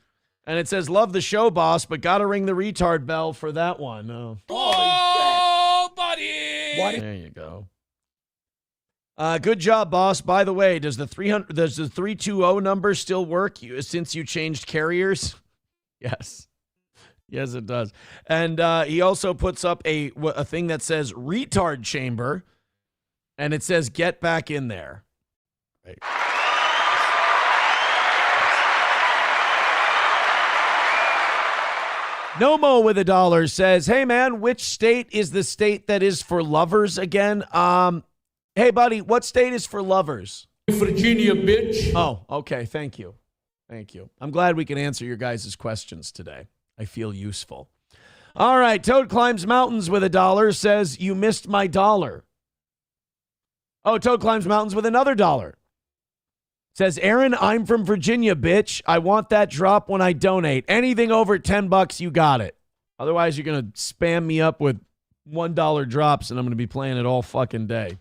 And it says, love the show, boss, but got to ring the retard bell for that one. Oh, buddy. There you go. Good job, boss. By the way, does the 320 number still work since you changed carriers? Yes. Yes, it does. And he also puts up a thing that says retard chamber, and it says get back in there. Right. Nomo with $1 says, hey, man, which state is the state that is for lovers again? Hey, buddy, what state is for lovers? Virginia, bitch. Oh, okay. Thank you. Thank you. I'm glad we can answer your guys' questions today. I feel useful. All right. Toad Climbs Mountains with $1 says, you missed my dollar. Oh, Toad Climbs Mountains with another $1. Says, Aaron, I'm from Virginia, bitch. I want that drop when I donate. Anything over $10, you got it. Otherwise, you're going to spam me up with $1 drops, and I'm going to be playing it all fucking day.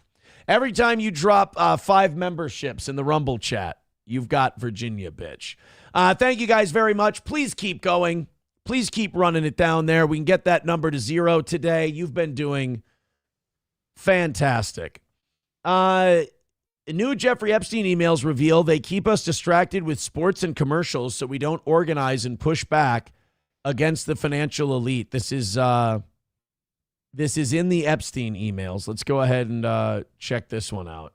Every time you drop 5 memberships in the Rumble chat, you've got Virginia, bitch. Thank you guys very much. Please keep going. Please keep running it down there. We can get that number to 0 today. You've been doing fantastic. New Jeffrey Epstein emails reveal they keep us distracted with sports and commercials so we don't organize and push back against the financial elite. This is This is in the Epstein emails. Let's go ahead and check this one out.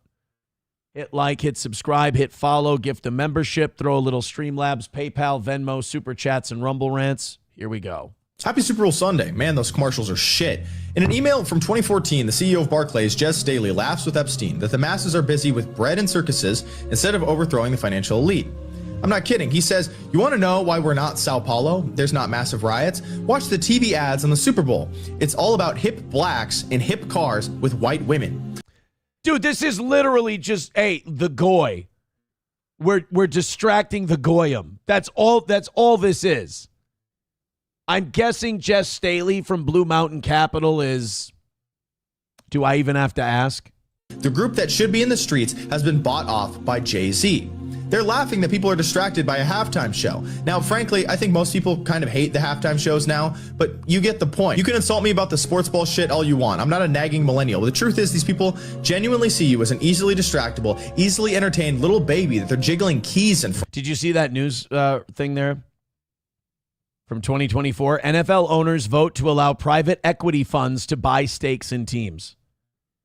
Hit like, hit subscribe, hit follow, gift a membership, throw a little Streamlabs, PayPal, Venmo, Super Chats, and Rumble Rants. Here we go. Happy Super Bowl Sunday. Man, those commercials are shit. In an email from 2014, the CEO of Barclays, Jez Staley, laughs with Epstein that the masses are busy with bread and circuses instead of overthrowing the financial elite. I'm not kidding. He says, you want to know why we're not Sao Paulo? There's not massive riots? Watch the TV ads on the Super Bowl. It's all about hip blacks in hip cars with white women. Dude, this is literally just, hey, the goy. We're distracting the goyim. That's all this is. I'm guessing Jess Staley from Blue Mountain Capital is, do I even have to ask? The group that should be in the streets has been bought off by Jay-Z. They're laughing that people are distracted by a halftime show. Now, frankly, I think most people kind of hate the halftime shows now, but you get the point. You can insult me about the sports ball shit all you want. I'm not a nagging millennial. But the truth is, these people genuinely see you as an easily distractible, easily entertained little baby that they're jiggling keys in front. Did you see that news thing there? From 2024, NFL owners vote to allow private equity funds to buy stakes in teams.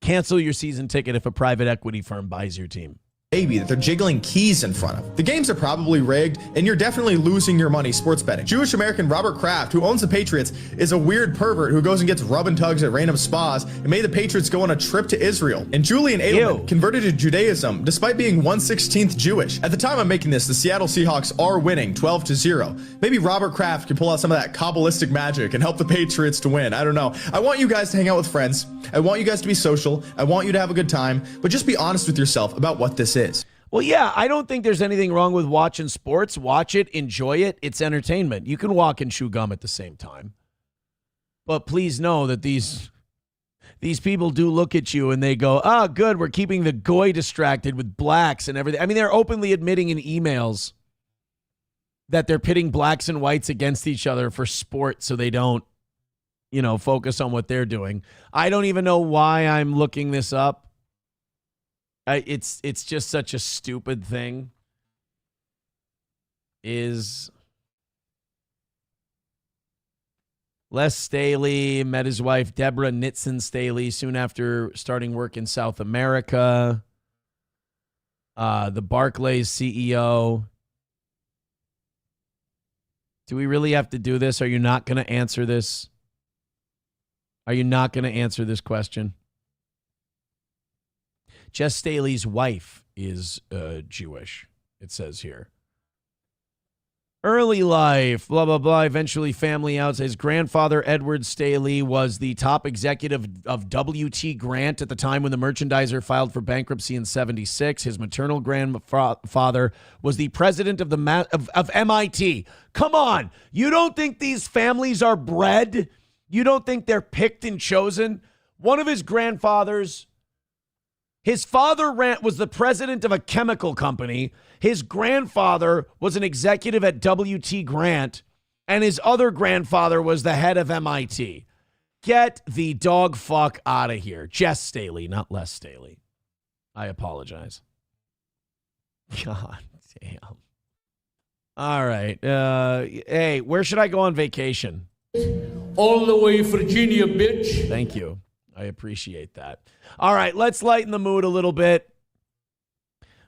Cancel your season ticket if a private equity firm buys your team. Baby that they're jiggling keys in front of. The games are probably rigged, and you're definitely losing your money sports betting. Jewish American Robert Kraft, who owns the Patriots, is a weird pervert who goes and gets rub and tugs at random spas and made the Patriots go on a trip to Israel. And Julian Edelman converted to Judaism despite being 1/16th Jewish. At the time I'm making this, the Seattle Seahawks are winning 12-0. Maybe Robert Kraft can pull out some of that Kabbalistic magic and help the Patriots to win. I don't know. I want you guys to hang out with friends. I want you guys to be social. I want you to have a good time, but just be honest with yourself about what this is. Well, yeah, I don't think there's anything wrong with watching sports. Watch it, enjoy it. It's entertainment. You can walk and chew gum at the same time. But please know that these people do look at you and they go, oh, good, we're keeping the goy distracted with blacks and everything. I mean, they're openly admitting in emails that they're pitting blacks and whites against each other for sport so they don't, focus on what they're doing. I don't even know why I'm looking this up. It's just such a stupid thing. Is Les Staley met his wife, Deborah Nitzan Staley, soon after starting work in South America. The Barclays CEO. Do we really have to do this? Are you not going to answer this? Are you not going to answer this question? Jess Staley's wife is Jewish, it says here. Early life, blah, blah, blah. Eventually family out. His grandfather, Edward Staley, was the top executive of W.T. Grant at the time when the merchandiser filed for bankruptcy in 1976. His maternal grandfather was the president of MIT. Come on. You don't think these families are bred? You don't think they're picked and chosen? One of his grandfathers... His father was the president of a chemical company. His grandfather was an executive at W.T. Grant, and his other grandfather was the head of MIT. Get the dog fuck out of here. Jess Staley, not Les Staley. I apologize. God damn. All right. Hey, where should I go on vacation? All the way Virginia, bitch. Thank you. I appreciate that. All right, let's lighten the mood a little bit.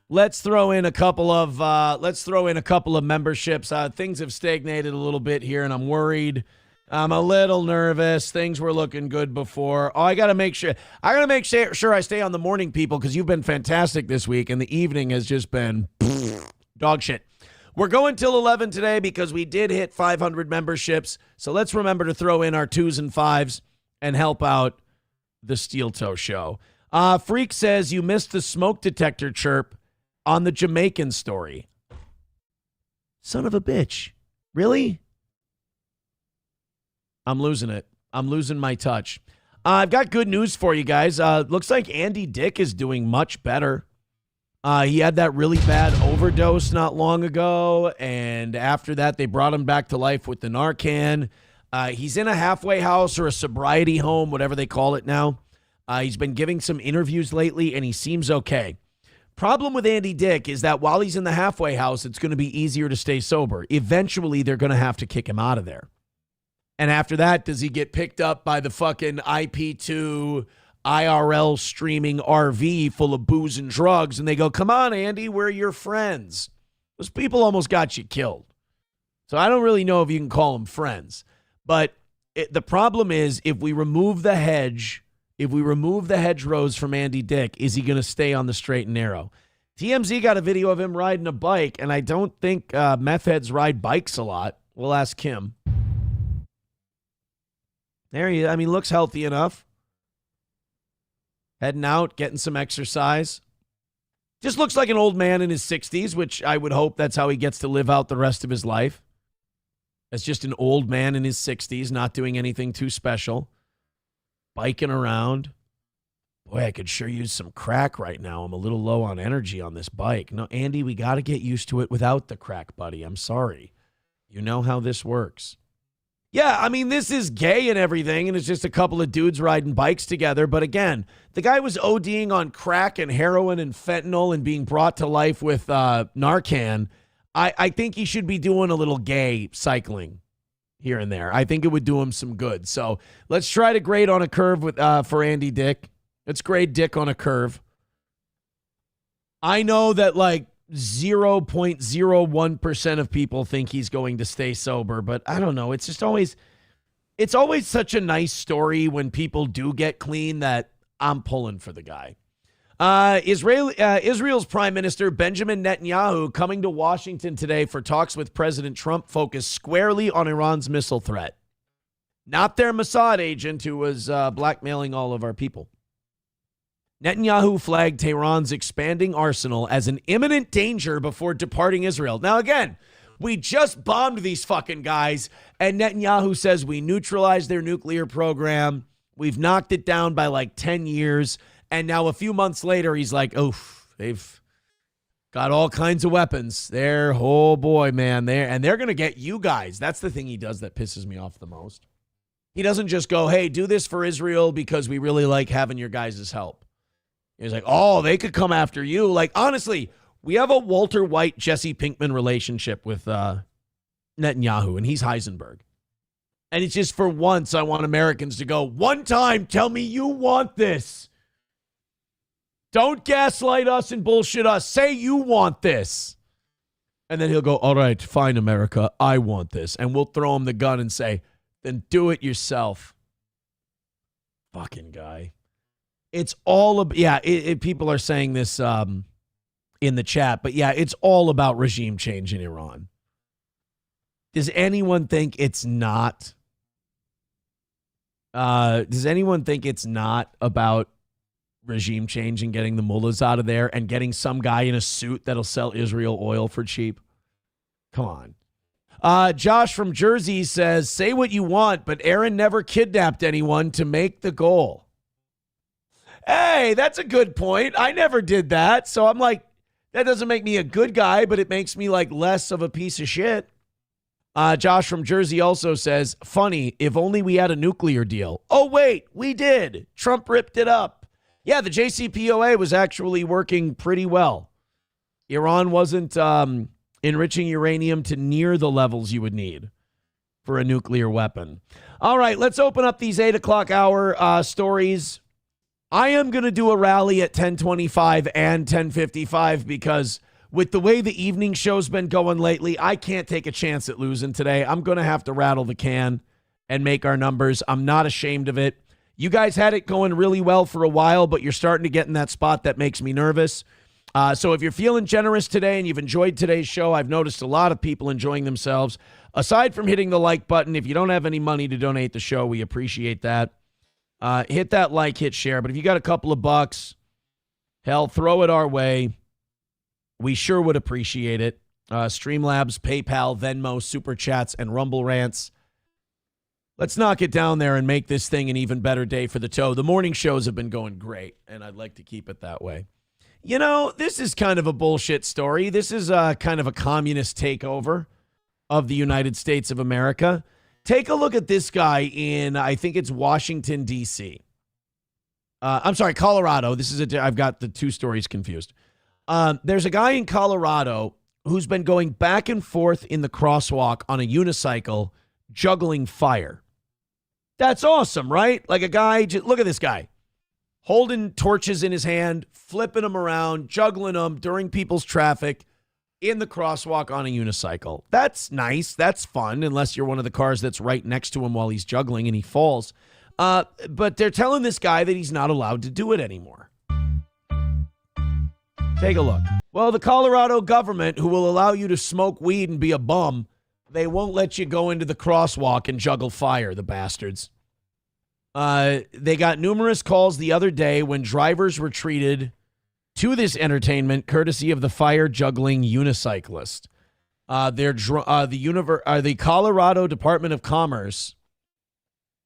Let's throw in a couple of memberships. Things have stagnated a little bit here, and I'm worried. I'm a little nervous. Things were looking good before. Oh, I got to make sure I stay on the morning, people, because you've been fantastic this week, and the evening has just been dog shit. We're going till 11 today because we did hit 500 memberships. So let's remember to throw in our 2s and 5s and help out the Steel Toe Show. Freak says you missed the smoke detector chirp on the Jamaican story. Son of a bitch. Really? I'm losing it. I'm losing my touch. I've got good news for you guys. Looks like Andy Dick is doing much better. He had that really bad overdose not long ago, and after that, they brought him back to life with the Narcan. He's in a halfway house or a sobriety home, whatever they call it now. He's been giving some interviews lately, and he seems okay. Problem with Andy Dick is that while he's in the halfway house, it's going to be easier to stay sober. Eventually, they're going to have to kick him out of there. And after that, does he get picked up by the fucking IP2 IRL streaming RV full of booze and drugs? And they go, come on, Andy, we're your friends. Those people almost got you killed. So I don't really know if you can call them friends. But the problem is, if we remove the hedgerows from Andy Dick, is he going to stay on the straight and narrow? TMZ got a video of him riding a bike, and I don't think meth heads ride bikes a lot. We'll ask him. There he is. I mean, looks healthy enough. Heading out, getting some exercise. Just looks like an old man in his 60s, which I would hope that's how he gets to live out the rest of his life. As just an old man in his 60s, not doing anything too special. Biking around. Boy, I could sure use some crack right now. I'm a little low on energy on this bike. No, Andy, we got to get used to it without the crack, buddy. I'm sorry. You know how this works. Yeah, I mean, this is gay and everything, and it's just a couple of dudes riding bikes together. But again, the guy was ODing on crack and heroin and fentanyl and being brought to life with Narcan. I think he should be doing a little gay cycling here and there. I think it would do him some good. So let's try to grade on a curve with for Andy Dick. Let's grade Dick on a curve. I know that like 0.01% of people think he's going to stay sober, but I don't know. It's just always such a nice story when people do get clean that I'm pulling for the guy. Israel's Prime Minister Benjamin Netanyahu coming to Washington today for talks with President Trump focused squarely on Iran's missile threat. Not their Mossad agent who was blackmailing all of our people. Netanyahu flagged Tehran's expanding arsenal as an imminent danger before departing Israel. Now, again, we just bombed these fucking guys, and Netanyahu says we neutralized their nuclear program. We've knocked it down by like 10 years. And now a few months later, he's like, oof, they've got all kinds of weapons. They're, oh boy, man, they're going to get you guys. That's the thing he does that pisses me off the most. He doesn't just go, hey, do this for Israel because we really like having your guys' help. He's like, oh, they could come after you. Like, honestly, we have a Walter White, Jesse Pinkman relationship with Netanyahu, and he's Heisenberg. And it's just for once, I want Americans to go, one time, tell me you want this. Don't gaslight us and bullshit us. Say you want this. And then he'll go, all right, fine, America, I want this. And we'll throw him the gun and say, then do it yourself. Fucking guy. It's all about, yeah, people are saying this in the chat, but yeah, it's all about regime change in Iran. Does anyone think it's not? Does anyone think it's not about regime change and getting the mullahs out of there and getting some guy in a suit that'll sell Israel oil for cheap? Come on. Josh from Jersey says, say what you want, but Aaron never kidnapped anyone to make the goal. Hey, that's a good point. I never did that. So I'm like, that doesn't make me a good guy, but it makes me like less of a piece of shit. Josh from Jersey also says, funny, if only we had a nuclear deal. Oh, wait, we did. Trump ripped it up. Yeah, the JCPOA was actually working pretty well. Iran wasn't enriching uranium to near the levels you would need for a nuclear weapon. All right, let's open up these 8 o'clock hour stories. I am going to do a rally at 10:25 and 10:55 because with the way the evening show's been going lately, I can't take a chance at losing today. I'm going to have to rattle the can and make our numbers. I'm not ashamed of it. You guys had it going really well for a while, but you're starting to get in that spot that makes me nervous. So if you're feeling generous today and you've enjoyed today's show, I've noticed a lot of people enjoying themselves. Aside from hitting the like button, if you don't have any money to donate the show, we appreciate that. Hit that like, hit share. But if you got a couple of bucks, hell, throw it our way. We sure would appreciate it. Streamlabs, PayPal, Venmo, Super Chats, and Rumble Rants. Let's knock it down there and make this thing an even better day for the toe. The morning shows have been going great, and I'd like to keep it that way. You know, this is kind of a bullshit story. This is kind of a communist takeover of the United States of America. Take a look at this guy in, I think it's Washington, D.C. I'm sorry, Colorado. This is I've got the two stories confused. There's a guy in Colorado who's been going back and forth in the crosswalk on a unicycle, juggling fire. That's awesome, right? Like a guy, look at this guy, holding torches in his hand, flipping them around, juggling them during people's traffic in the crosswalk on a unicycle. That's nice. That's fun, unless you're one of the cars that's right next to him while he's juggling and he falls. But they're telling this guy that he's not allowed to do it anymore. Take a look. Well, the Colorado government, who will allow you to smoke weed and be a bum, they won't let you go into the crosswalk and juggle fire, the bastards. They got numerous calls the other day when drivers were treated to this entertainment courtesy of the fire juggling unicyclist. The Colorado Department of Commerce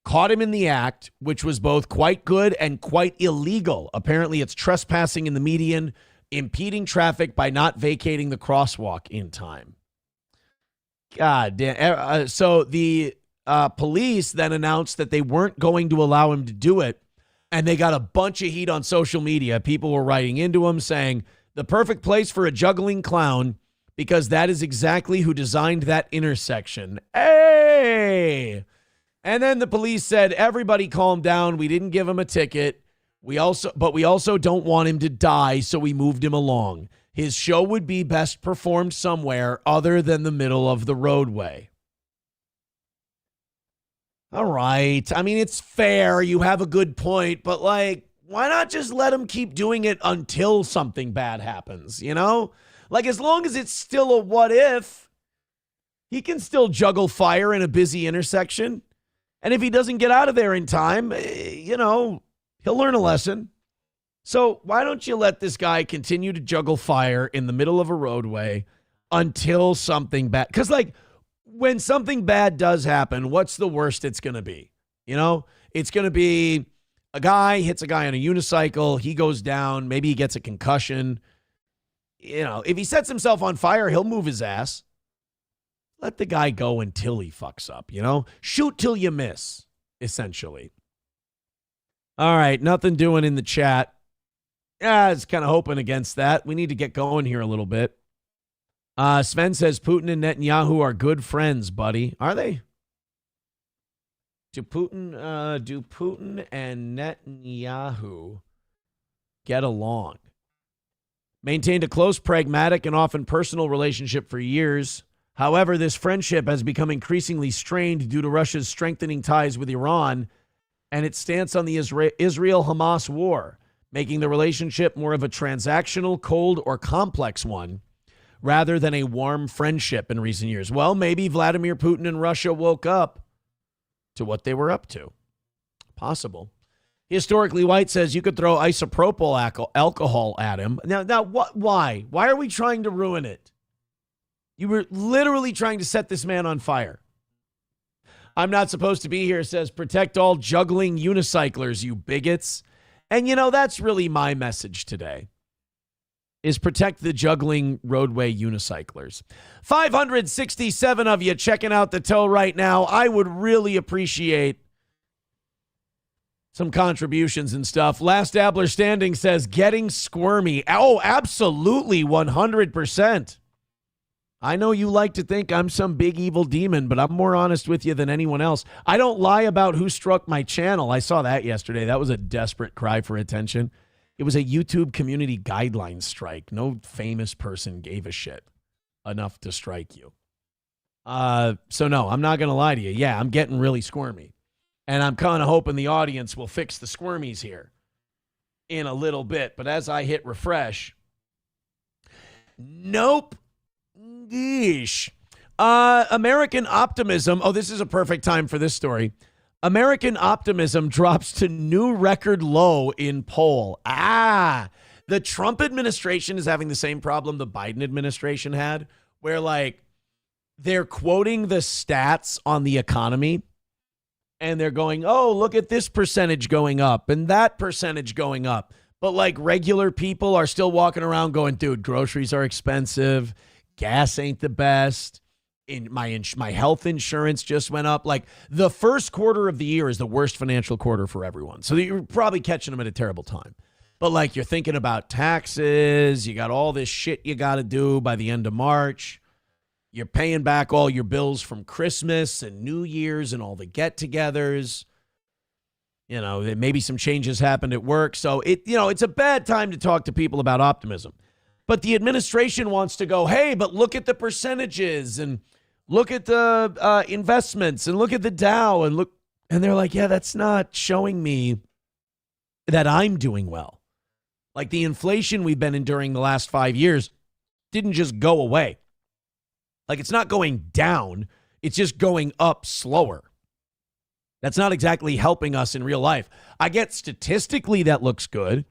caught him in the act, which was both quite good and quite illegal. Apparently, it's trespassing in the median, impeding traffic by not vacating the crosswalk in time. God damn. So the police then announced that they weren't going to allow him to do it, and they got a bunch of heat on social media. People were writing into him saying, the perfect place for a juggling clown, because that is exactly who designed that intersection. Hey! And then the police said, everybody calm down. We didn't give him a ticket. We also don't want him to die, so we moved him along. His show would be best performed somewhere other than the middle of the roadway. All right. I mean, it's fair. You have a good point, but like, why not just let him keep doing it until something bad happens, you know? Like, as long as it's still a what if, he can still juggle fire in a busy intersection. And if he doesn't get out of there in time, you know, he'll learn a lesson. So why don't you let this guy continue to juggle fire in the middle of a roadway until something bad? Because, like, when something bad does happen, what's the worst it's going to be? You know, it's going to be a guy hits a guy on a unicycle. He goes down. Maybe he gets a concussion. You know, if he sets himself on fire, he'll move his ass. Let the guy go until he fucks up, you know? Shoot till you miss, essentially. All right, nothing doing in the chat. Yeah, I was kind of hoping against that. We need to get going here a little bit. Sven says Putin and Netanyahu are good friends, buddy. Are they? Do Putin and Netanyahu get along? Maintained a close, pragmatic, and often personal relationship for years. However, this friendship has become increasingly strained due to Russia's strengthening ties with Iran and its stance on the Israel-Hamas war, making the relationship more of a transactional, cold, or complex one, rather than a warm friendship in recent years. Well, maybe Vladimir Putin and Russia woke up to what they were up to. Possible. Historically White says you could throw isopropyl alcohol at him. Now, what? Why? Why are we trying to ruin it? You were literally trying to set this man on fire. I'm not supposed to be here, says protect all juggling unicyclers, you bigots. And, you know, that's really my message today, is protect the juggling roadway unicyclers. 567 of you checking out the tow right now. I would really appreciate some contributions and stuff. Last Dabbler Standing says getting squirmy. Oh, absolutely, 100%. I know you like to think I'm some big evil demon, but I'm more honest with you than anyone else. I don't lie about who struck my channel. I saw that yesterday. That was a desperate cry for attention. It was a YouTube community guideline strike. No famous person gave a shit enough to strike you. So no, I'm not going to lie to you. Yeah, I'm getting really squirmy. And I'm kind of hoping the audience will fix the squirmies here in a little bit. But as I hit refresh, nope. Yeesh. American optimism. Oh, this is a perfect time for this story. American optimism drops to new record low in poll. The Trump administration is having the same problem the Biden administration had, where like they're quoting the stats on the economy and they're going, oh, look at this percentage going up and that percentage going up. But like regular people are still walking around going, dude, groceries are expensive. Gas ain't the best. My health insurance just went up. Like the first quarter of the year is the worst financial quarter for everyone. So you're probably catching them at a terrible time. But like you're thinking about taxes. You got all this shit you got to do by the end of March. You're paying back all your bills from Christmas and New Year's and all the get-togethers. You know, maybe some changes happened at work. So it's a bad time to talk to people about optimism. But the administration wants to go, hey, but look at the percentages and look at the investments and look at the Dow and they're like, yeah, that's not showing me that I'm doing well. Like the inflation we've been enduring the last 5 years didn't just go away. Like it's not going down. It's just going up slower. That's not exactly helping us in real life. I get statistically that looks good.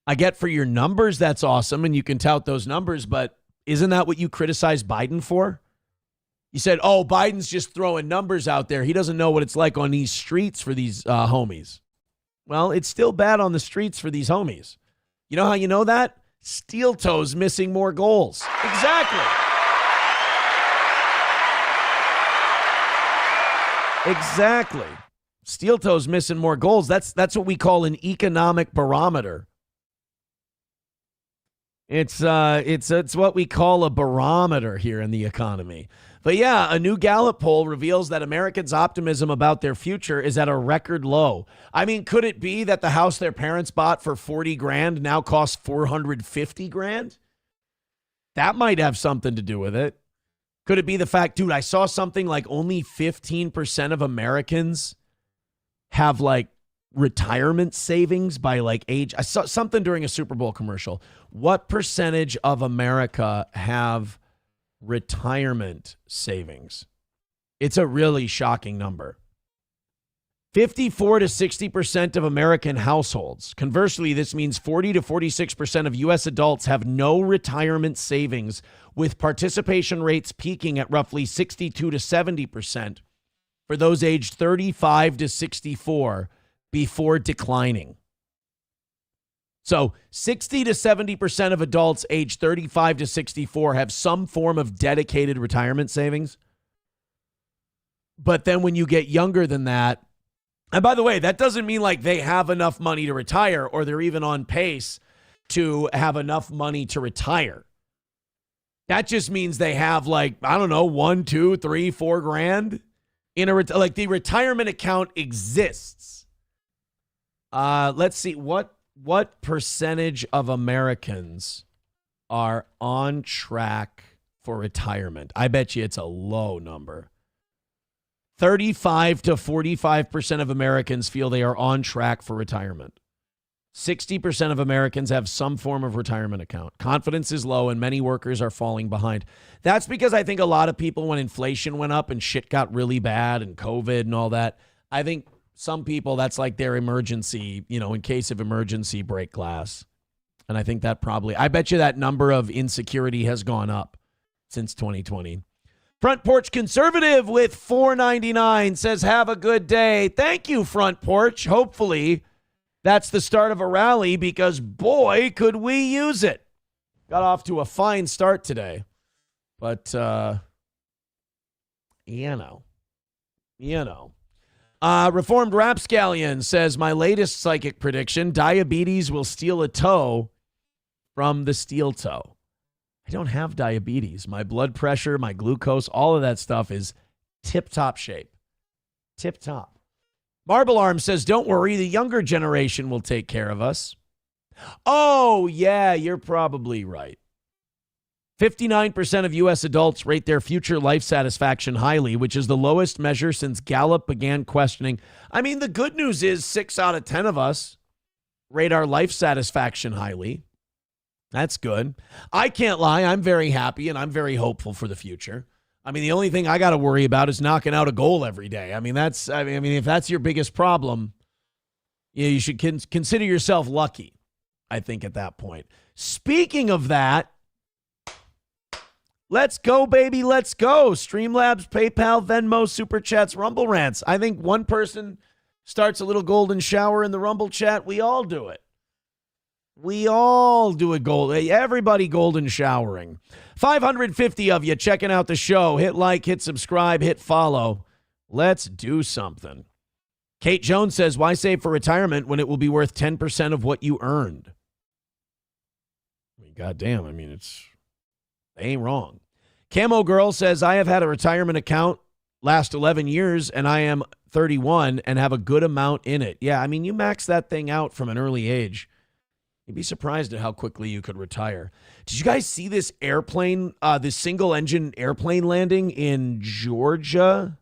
I get for your numbers that's awesome and you can tout those numbers, but isn't that what you criticize Biden for? You said, oh, Biden's just throwing numbers out there. He doesn't know what it's like on these streets for these homies. Well, it's still bad on the streets for these homies. You know how you know that? Steel toes missing more goals. Exactly. Exactly. Steel toes missing more goals. That's what we call an economic barometer. It's what we call a barometer here in the economy. But yeah, a new Gallup poll reveals that Americans' optimism about their future is at a record low. I mean, could it be that the house their parents bought for $40,000 now costs $450,000? That might have something to do with it. Could it be the fact, dude, I saw something like only 15% of Americans have like retirement savings by like age. I saw something during a Super Bowl commercial. What percentage of America have retirement savings? It's a really shocking number. 54 to 60% of American households. Conversely, this means 40 to 46% of U.S. adults have no retirement savings, with participation rates peaking at roughly 62 to 70% for those aged 35 to 64 before declining. So 60 to 70% of adults aged 35 to 64 have some form of dedicated retirement savings. But then when you get younger than that, and by the way, that doesn't mean like they have enough money to retire or they're even on pace to have enough money to retire. That just means they have like, I don't know, 1, 2, 3, 4 grand in like the retirement account exists. Let's see what percentage of Americans are on track for retirement. I bet you it's a low number. 35 to 45% of Americans feel they are on track for retirement. 60% of Americans have some form of retirement account. Confidence is low and many workers are falling behind. That's because I think a lot of people, when inflation went up and shit got really bad and COVID and all that, I think some people, that's like their emergency, in case of emergency break glass. And I think that I bet you that number of insecurity has gone up since 2020. Front Porch Conservative with $4.99 says, have a good day. Thank you, Front Porch. Hopefully that's the start of a rally because, boy, could we use it. Got off to a fine start today. But, Reformed Rapscallion says, my latest psychic prediction, diabetes will steal a toe from the steel toe. I don't have diabetes. My blood pressure, my glucose, all of that stuff is tip-top shape. Tip-top. Marble Arm says, don't worry, the younger generation will take care of us. Oh, yeah, you're probably right. 59% of U.S. adults rate their future life satisfaction highly, which is the lowest measure since Gallup began questioning. I mean, the good news is 6 out of 10 of us rate our life satisfaction highly. That's good. I can't lie. I'm very happy and I'm very hopeful for the future. I mean, the only thing I got to worry about is knocking out a goal every day. I mean, if that's your biggest problem, you should consider yourself lucky, I think, at that point. Speaking of that, let's go, baby. Let's go. Streamlabs, PayPal, Venmo, Super Chats, Rumble Rants. I think one person starts a little golden shower in the Rumble chat. We all do it. We all do it. Everybody golden showering. 550 of you checking out the show. Hit like, hit subscribe, hit follow. Let's do something. Kate Jones says, why save for retirement when it will be worth 10% of what you earned? I mean, goddamn. I mean, they ain't wrong. Camo Girl says, I have had a retirement account last 11 years and I am 31 and have a good amount in it. Yeah, I mean, you max that thing out from an early age. You'd be surprised at how quickly you could retire. Did you guys see this airplane, this single-engine airplane landing in Georgia?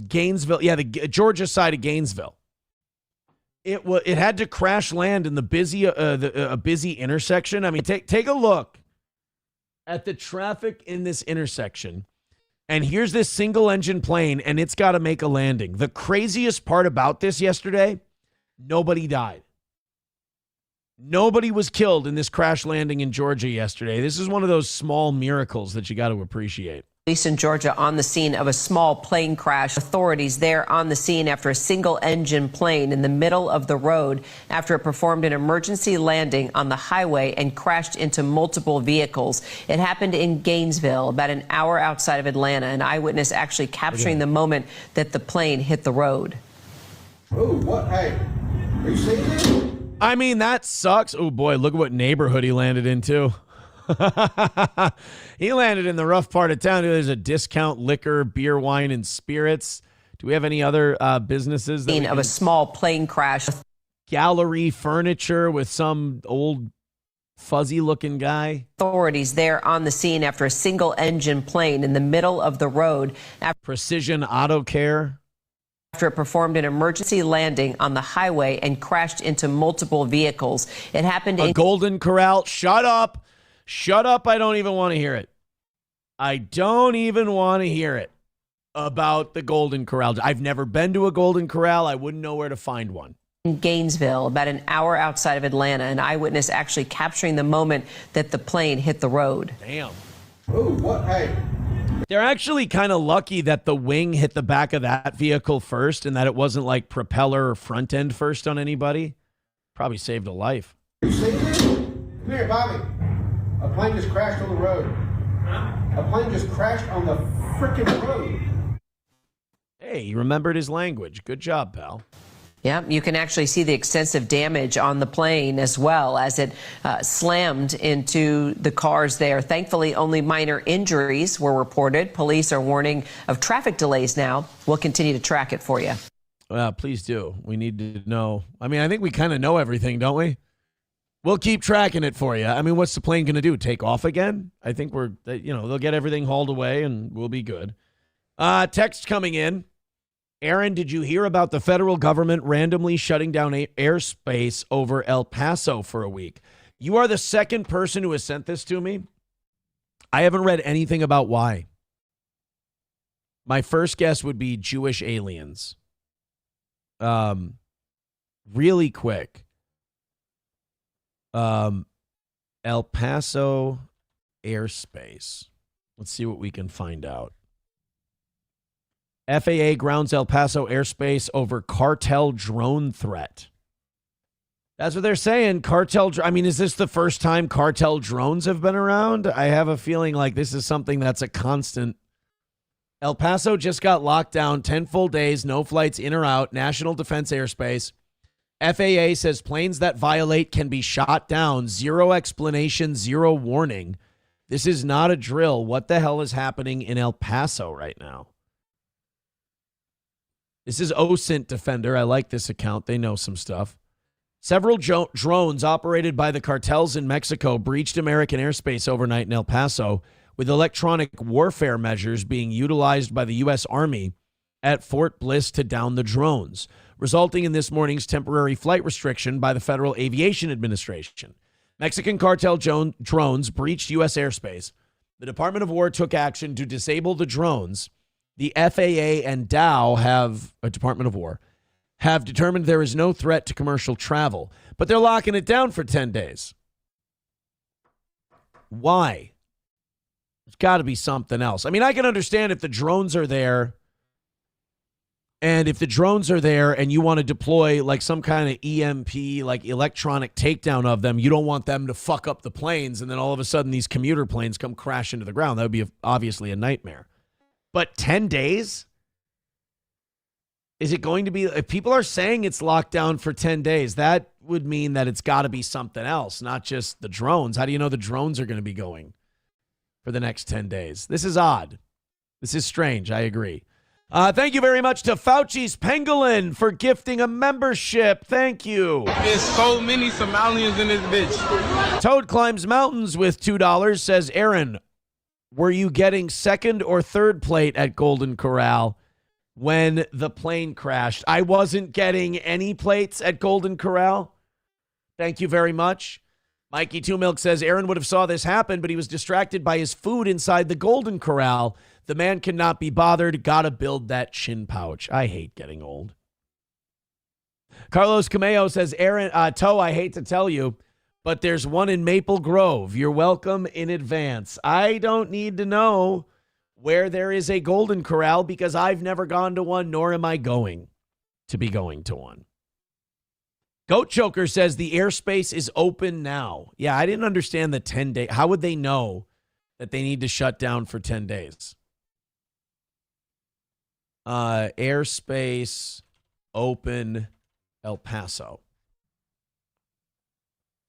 Gainesville. Yeah, the Georgia side of Gainesville. It had to crash land in the busy a busy intersection. I mean, take a look at the traffic in this intersection. And here's this single-engine plane, and it's got to make a landing. The craziest part about this yesterday, nobody died. Nobody was killed in this crash landing in Georgia yesterday. This is one of those small miracles that you got to appreciate. Police in Georgia on the scene of a small plane crash. Authorities there on the scene after a single-engine plane in the middle of the road after it performed an emergency landing on the highway and crashed into multiple vehicles. It happened in Gainesville, about an hour outside of Atlanta. An eyewitness actually capturing the moment that the plane hit the road. Oh, what? Hey, are you seeing this? I mean, that sucks. Oh, boy, look at what neighborhood he landed into. He landed in the rough part of town. There's a discount liquor, beer, wine, and spirits. Do we have any other businesses? Of a small plane crash. Gallery furniture with some old fuzzy-looking guy. Authorities there on the scene after a single-engine plane in the middle of the road. Precision Auto Care. After it performed an emergency landing on the highway and crashed into multiple vehicles. It happened in Golden Corral. Shut up. Shut up. I don't even want to hear it. I don't even want to hear it about the Golden Corral. I've never been to a Golden Corral. I wouldn't know where to find one. In Gainesville, about an hour outside of Atlanta, an eyewitness actually capturing the moment that the plane hit the road. Damn. Oh, what? Hey. They're actually kind of lucky that the wing hit the back of that vehicle first and that it wasn't like propeller or front end first on anybody. Probably saved a life. You see this? Come here, Bobby. A plane just crashed on the road. A plane just crashed on the freaking road. Hey, he remembered his language. Good job, pal. Yeah, you can actually see the extensive damage on the plane as well as it slammed into the cars there. Thankfully, only minor injuries were reported. Police are warning of traffic delays now. We'll continue to track it for you. Please do. We need to know. I mean, I think we kind of know everything, don't we? We'll keep tracking it for you. I mean, what's the plane going to do? Take off again? I think they'll get everything hauled away and we'll be good. Text coming in. Aaron, did you hear about the federal government randomly shutting down airspace over El Paso for a week? You are the second person who has sent this to me. I haven't read anything about why. My first guess would be Jewish aliens. Really quick. El Paso airspace. Let's see what we can find out. FAA grounds El Paso airspace over cartel drone threat. That's what they're saying. I mean, is this the first time cartel drones have been around? I have a feeling like this is something that's a constant. El Paso just got locked down 10 full days, no flights in or out, national defense airspace. FAA says planes that violate can be shot down. Zero explanation, zero warning. This is not a drill. What the hell is happening in El Paso right now? This is OSINT Defender. I like this account. They know some stuff. Several drones operated by the cartels in Mexico breached American airspace overnight in El Paso, with electronic warfare measures being utilized by the U.S. Army at Fort Bliss to down the drones, resulting in this morning's temporary flight restriction by the Federal Aviation Administration. Mexican cartel drones breached U.S. airspace. The Department of War took action to disable the drones. The FAA and Department of War, have determined there is no threat to commercial travel, but they're locking it down for 10 days. Why? There's got to be something else. I mean, I can understand if the drones are there, and you want to deploy like some kind of EMP, like electronic takedown of them, you don't want them to fuck up the planes, and then all of a sudden these commuter planes come crash into the ground. That would be obviously a nightmare. But 10 days? Is it going to be, if people are saying it's locked down for 10 days, that would mean that it's got to be something else, not just the drones. How do you know the drones are going to be going for the next 10 days? This is odd. This is strange. I agree. Thank you very much to Fauci's Pangolin for gifting a membership. Thank you. There's so many Somalians in this bitch. Toad Climbs Mountains with $2 says, Aaron, were you getting second or third plate at Golden Corral when the plane crashed? I wasn't getting any plates at Golden Corral. Thank you very much. Mikey Two Milk says, Aaron would have saw this happen, but he was distracted by his food inside the Golden Corral. The man cannot be bothered. Gotta build that chin pouch. I hate getting old. Carlos Cameo says, Aaron, Toe, I hate to tell you, but there's one in Maple Grove. You're welcome in advance. I don't need to know where there is a Golden Corral because I've never gone to one, nor am I going to be going to one. Goat Choker says the airspace is open now. Yeah, I didn't understand the 10-day. How would they know that they need to shut down for 10 days? Airspace open El Paso.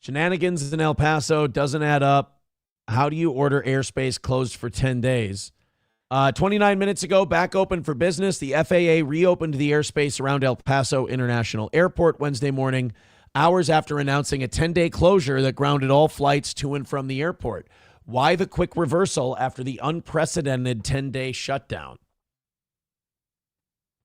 Shenanigans in El Paso doesn't add up. How do you order airspace closed for 10 days? 29 minutes ago, back open for business. The FAA reopened the airspace around El Paso International Airport Wednesday morning, hours after announcing a 10-day closure that grounded all flights to and from the airport. Why the quick reversal after the unprecedented 10-day shutdown?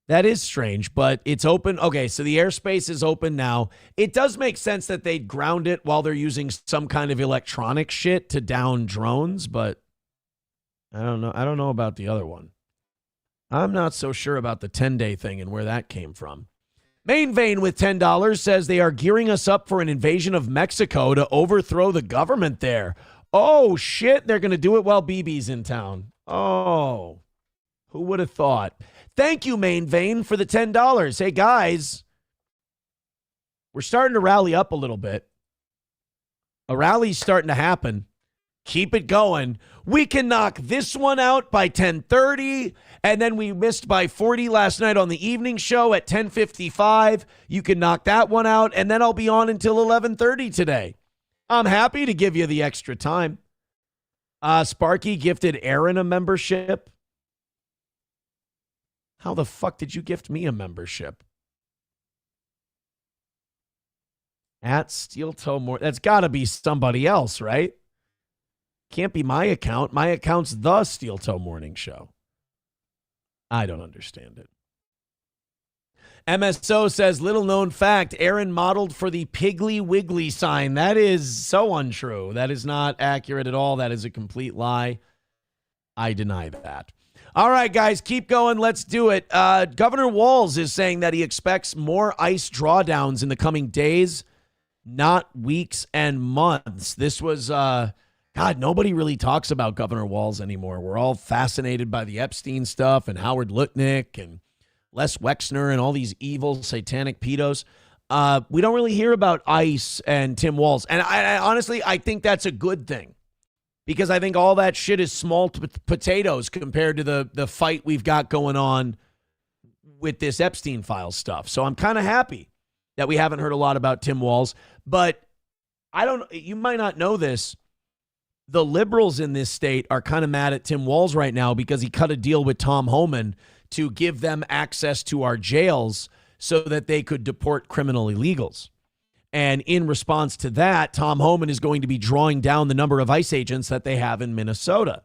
That is strange, but it's open. Okay, so the airspace is open now. It does make sense that they'd ground it while they're using some kind of electronic shit to down drones, but I don't know. I don't know about the other one. I'm not so sure about the 10-day thing and where that came from. Main Vein with $10 says they are gearing us up for an invasion of Mexico to overthrow the government there. Oh, shit. They're going to do it while BB's in town. Oh, who would have thought? Thank you, Main Vein, for the $10. Hey, guys, we're starting to rally up a little bit. A rally's starting to happen. Keep it going. We can knock this one out by 10:30, and then we missed by 40 last night on the evening show at 10:55. You can knock that one out, and then I'll be on until 11:30 today. I'm happy to give you the extra time. Sparky gifted Aaron a membership. How the fuck did you gift me a membership? At Steel Toe More. That's got to be somebody else, right? Can't be my account. My account's the Steel Toe Morning Show. I don't understand it. MSO says, little known fact, Aaron modeled for the Piggly Wiggly sign. That is so untrue. That is not accurate at all. That is a complete lie. I deny that. All right, guys, keep going. Let's do it. Governor Walz is saying that he expects more ICE drawdowns in the coming days, not weeks and months. This was, God, nobody really talks about Governor Walz anymore. We're all fascinated by the Epstein stuff and Howard Lutnick and Les Wexner and all these evil satanic pedos. We don't really hear about ICE and Tim Walz. And I honestly, I think that's a good thing. Because I think all that shit is small potatoes compared to the fight we've got going on with this Epstein file stuff. So I'm kind of happy that we haven't heard a lot about Tim Walz. But you might not know this. The liberals in this state are kind of mad at Tim Walz right now because he cut a deal with Tom Homan to give them access to our jails so that they could deport criminal illegals. And in response to that, Tom Homan is going to be drawing down the number of ICE agents that they have in Minnesota.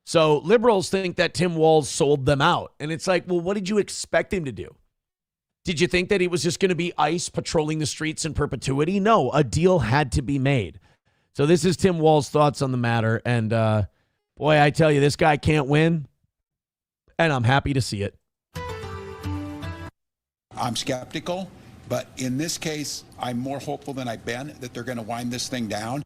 So liberals think that Tim Walz sold them out. And it's like, well, what did you expect him to do? Did you think that he was just going to be ICE patrolling the streets in perpetuity? No, a deal had to be made. So this is Tim Walz's thoughts on the matter. And boy, I tell you, this guy can't win. And I'm happy to see it. I'm skeptical. But in this case, I'm more hopeful than I've been that they're going to wind this thing down.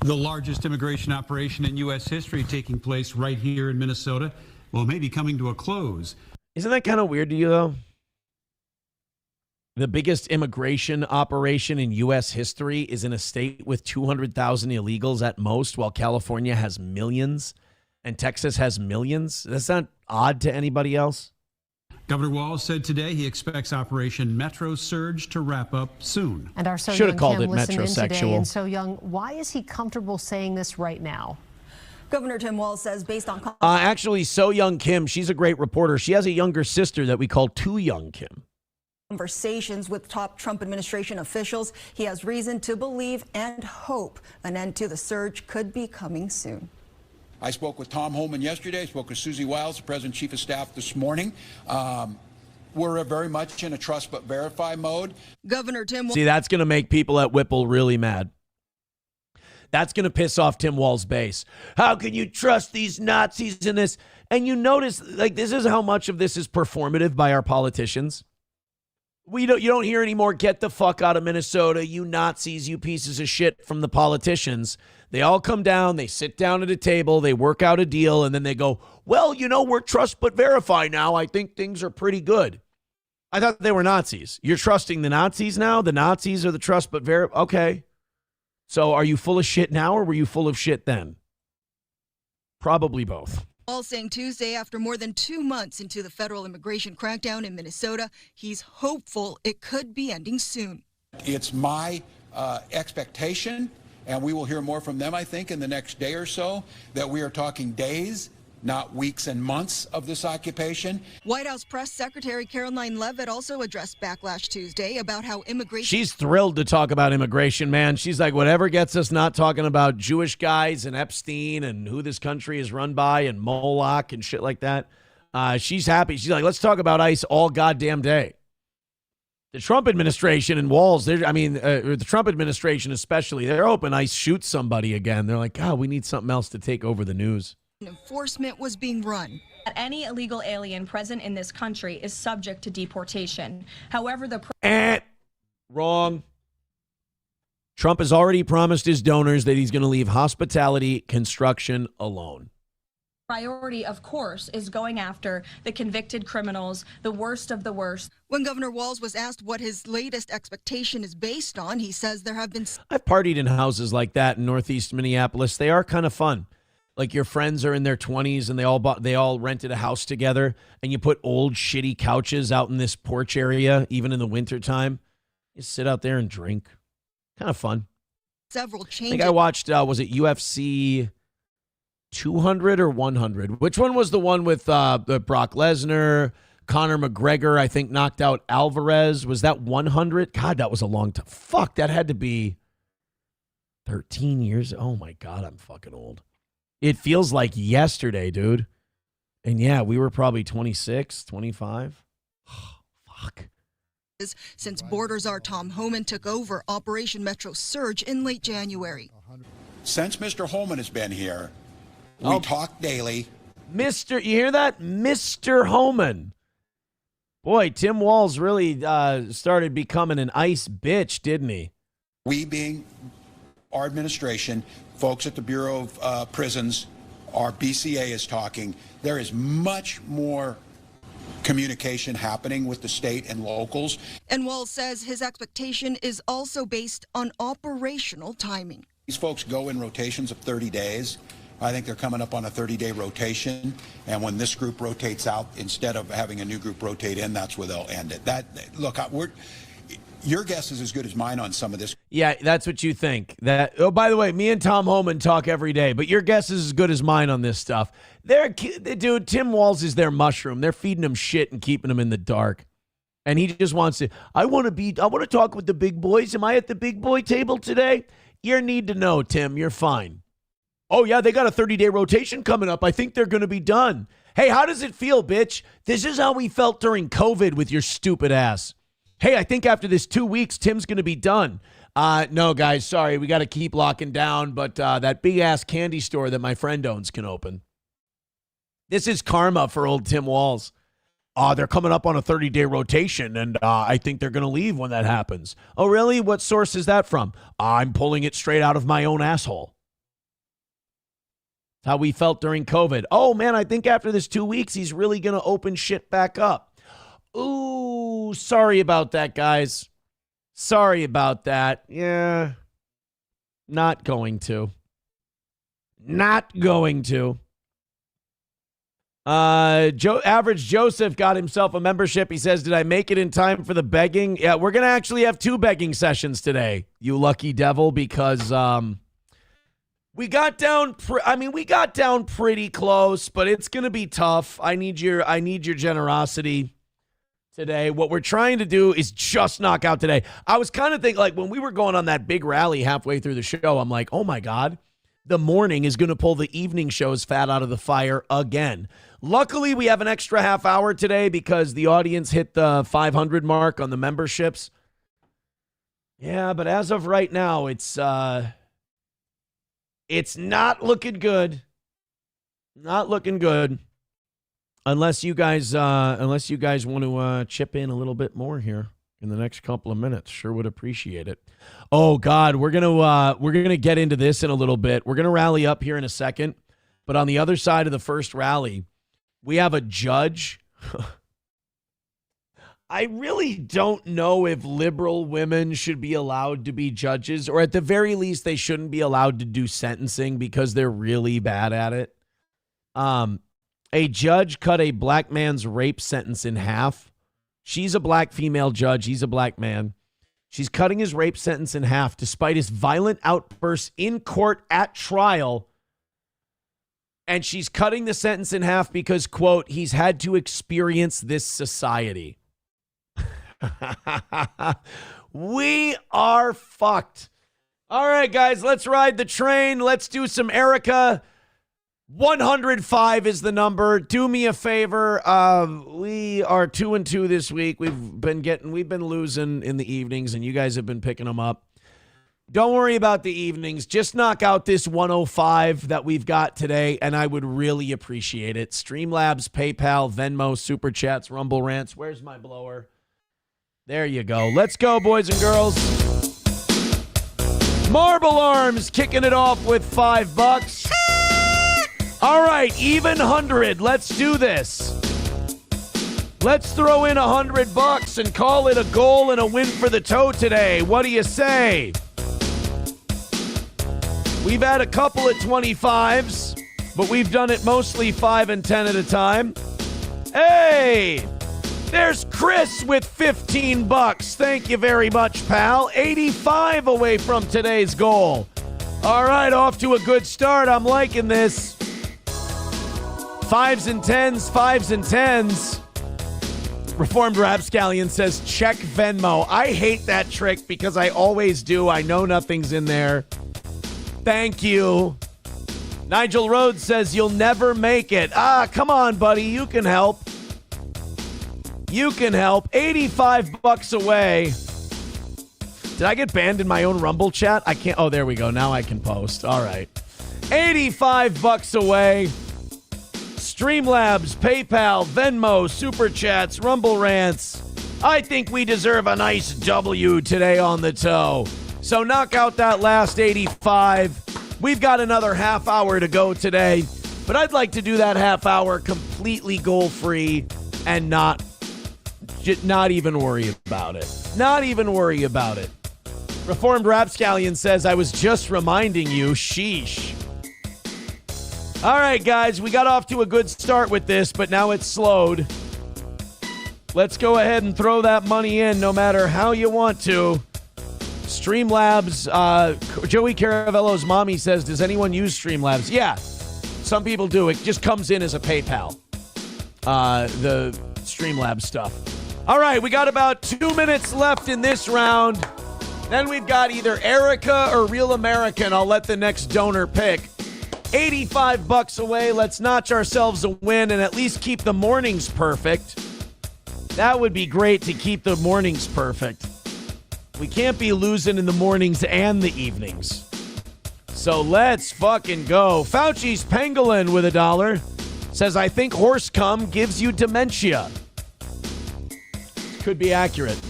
The largest immigration operation in U.S. history taking place right here in Minnesota. Well, maybe coming to a close. Isn't that kind of weird to you, though? The biggest immigration operation in U.S. history is in a state with 200,000 illegals at most, while California has millions and Texas has millions. That's not odd to anybody else. Governor Walz said today he expects Operation Metro Surge to wrap up soon. And our So Should have Young called Kim it listened in metrosexual. today. And So Young, why is he comfortable saying this right now? Governor Tim Walz says based on actually, So Young Kim, she's a great reporter. She has a younger sister that we call Too Young Kim. Conversations with top Trump administration officials, he has reason to believe and hope an end to the surge could be coming soon. I spoke with Tom Homan yesterday. I spoke with Susie Wiles, the President Chief of Staff, this morning. We're very much in a trust but verify mode. Governor Tim Walz. See, that's going to make people at Whipple really mad. That's going to piss off Tim Walz's base. How can you trust these Nazis in this? And you notice, like, this is how much of this is performative by our politicians. You don't hear anymore, get the fuck out of Minnesota, you Nazis, you pieces of shit, from the politicians. They all come down, they sit down at a table, they work out a deal, and then they go, well, we're trust but verify now. I think things are pretty good. I thought they were Nazis. You're trusting the Nazis now? The Nazis are the trust but verify? Okay. So are you full of shit now, or were you full of shit then? Probably both. Walz saying Tuesday, after more than 2 months into the federal immigration crackdown in Minnesota, he's hopeful it could be ending soon. It's my expectation, and we will hear more from them, I think, in the next day or so, that we are talking days, not weeks and months of this occupation. White House Press Secretary Caroline Leavitt also addressed backlash Tuesday about how immigration... She's thrilled to talk about immigration, man. She's like, whatever gets us not talking about Jewish guys and Epstein and who this country is run by and Moloch and shit like that. She's happy. She's like, let's talk about ICE all goddamn day. The Trump administration and Walz, the Trump administration especially, they're hoping ICE shoots somebody again. They're like, God, we need something else to take over the news. Enforcement was being run. Any illegal alien present in this country is subject to deportation. However, Wrong. Trump has already promised his donors that he's going to leave hospitality construction alone. Priority, of course, is going after the convicted criminals, the worst of the worst. When Governor Walz was asked what his latest expectation is based on, he says there have been... I've partied in houses like that in Northeast Minneapolis. They are kind of fun. Like your friends are in their 20s and they all rented a house together, and you put old shitty couches out in this porch area, even in the wintertime. You sit out there and drink. Kind of fun. Several changes. I think I watched, was it UFC 200 or 100? Which one was the one with Brock Lesnar, Conor McGregor, I think knocked out Alvarez? Was that 100? God, that was a long time. Fuck, that had to be 13 years. Oh my God, I'm fucking old. It feels like yesterday, dude. And yeah, we were probably 26, 25. Oh, fuck. Since Border Czar Tom Homan took over Operation Metro Surge in late January. Since Mr. Homan has been here, we talk daily. You hear that? Mr. Homan. Boy, Tim Walz really started becoming an ICE bitch, didn't he? We being our administration, folks at the Bureau of Prisons, our BCA is talking. There is much more communication happening with the state and locals. And Walz says his expectation is also based on operational timing. These folks go in rotations of 30 days. I think they're coming up on a 30-day rotation. And when this group rotates out, instead of having a new group rotate in, that's where they'll end it. Your guess is as good as mine on some of this. Yeah, that's what you think. Oh, by the way, me and Tom Homan talk every day, but your guess is as good as mine on this stuff. Dude, Tim Walz is their mushroom. They're feeding him shit and keeping him in the dark. And he just wants to, I want to talk with the big boys. Am I at the big boy table today? You need to know, Tim, you're fine. Oh, yeah, they got a 30-day rotation coming up. I think they're going to be done. Hey, how does it feel, bitch? This is how we felt during COVID with your stupid ass. Hey, I think after this 2 weeks, Tim's going to be done. No, guys, sorry. We got to keep locking down, but that big-ass candy store that my friend owns can open. This is karma for old Tim Walz. They're coming up on a 30-day rotation, and I think they're going to leave when that happens. Oh, really? What source is that from? I'm pulling it straight out of my own asshole. How we felt during COVID. Oh, man, I think after this 2 weeks, he's really going to open shit back up. Ooh, sorry about that, guys. Sorry about that. Yeah. Not going to. Average Joseph got himself a membership. He says, did I make it in time for the begging? Yeah, we're going to actually have 2 begging sessions today, you lucky devil, because We got down pretty close, but it's going to be tough. I need your generosity today. What we're trying to do is just knock out today. I was kind of thinking, like, when we were going on that big rally halfway through the show, I'm like, oh my God, the morning is going to pull the evening show's fat out of the fire again. Luckily, we have an extra half hour today because the audience hit the 500 mark on the memberships. Yeah, but as of right now, it's not looking good. Not looking good. Unless you guys want to chip in a little bit more here in the next couple of minutes. Sure would appreciate it. Oh God, we're gonna get into this in a little bit. We're gonna rally up here in a second. But on the other side of the first rally, we have a judge. I really don't know if liberal women should be allowed to be judges, or at the very least, they shouldn't be allowed to do sentencing because they're really bad at it. A judge cut a black man's rape sentence in half. She's a black female judge. He's a black man. She's cutting his rape sentence in half despite his violent outbursts in court at trial. And she's cutting the sentence in half because, quote, he's had to experience this society. We are fucked. All right, guys, let's ride the train. Let's do some Erica. 105 is the number. Do me a favor. We are 2-2 this week. We've been losing in the evenings, and you guys have been picking them up. Don't worry about the evenings. Just knock out this 105 that we've got today, and I would really appreciate it. Streamlabs, PayPal, Venmo, Super Chats, Rumble Rants. Where's my blower? There you go. Let's go, boys and girls. Marble Arms kicking it off with $5. All right, even 100. Let's do this. Let's throw in $100 and call it a goal and a win for the toe today. What do you say? We've had a couple of 25s, but we've done it mostly 5 and 10 at a time. Hey! There's Chris with $15. Thank you very much, pal. 85 away from today's goal. All right, off to a good start. I'm liking this. 5s and 10s, 5s and 10s. Reformed Rapscallion says, check Venmo. I hate that trick because I always do. I know nothing's in there. Thank you. Nigel Rhodes says, you'll never make it. Come on, buddy. You can help. You can help. $85 away. Did I get banned in my own Rumble chat? I can't. Oh, there we go. Now I can post. All right. $85 away. Streamlabs, PayPal, Venmo, Super Chats, Rumble Rants. I think we deserve a nice W today on the toe. So knock out that last 85. We've got another half hour to go today, but I'd like to do that half hour completely goal-free and not even worry about it. Not even worry about it. Reformed Rapscallion says, I was just reminding you, sheesh. All right, guys, we got off to a good start with this, but now it's slowed. Let's go ahead and throw that money in no matter how you want to. Streamlabs, Joey Caravello's mommy says, does anyone use Streamlabs? Yeah, some people do. It just comes in as a PayPal, the Streamlabs stuff. All right, we got about 2 minutes left in this round. Then we've got either Erica or Real American. I'll let the next donor pick. $85 away. Let's notch ourselves a win and at least keep the mornings perfect. That would be great to keep the mornings perfect. We can't be losing in the mornings and the evenings. So let's fucking go. Fauci's Pangolin with $1 says, I think horse cum gives you dementia. Could be accurate.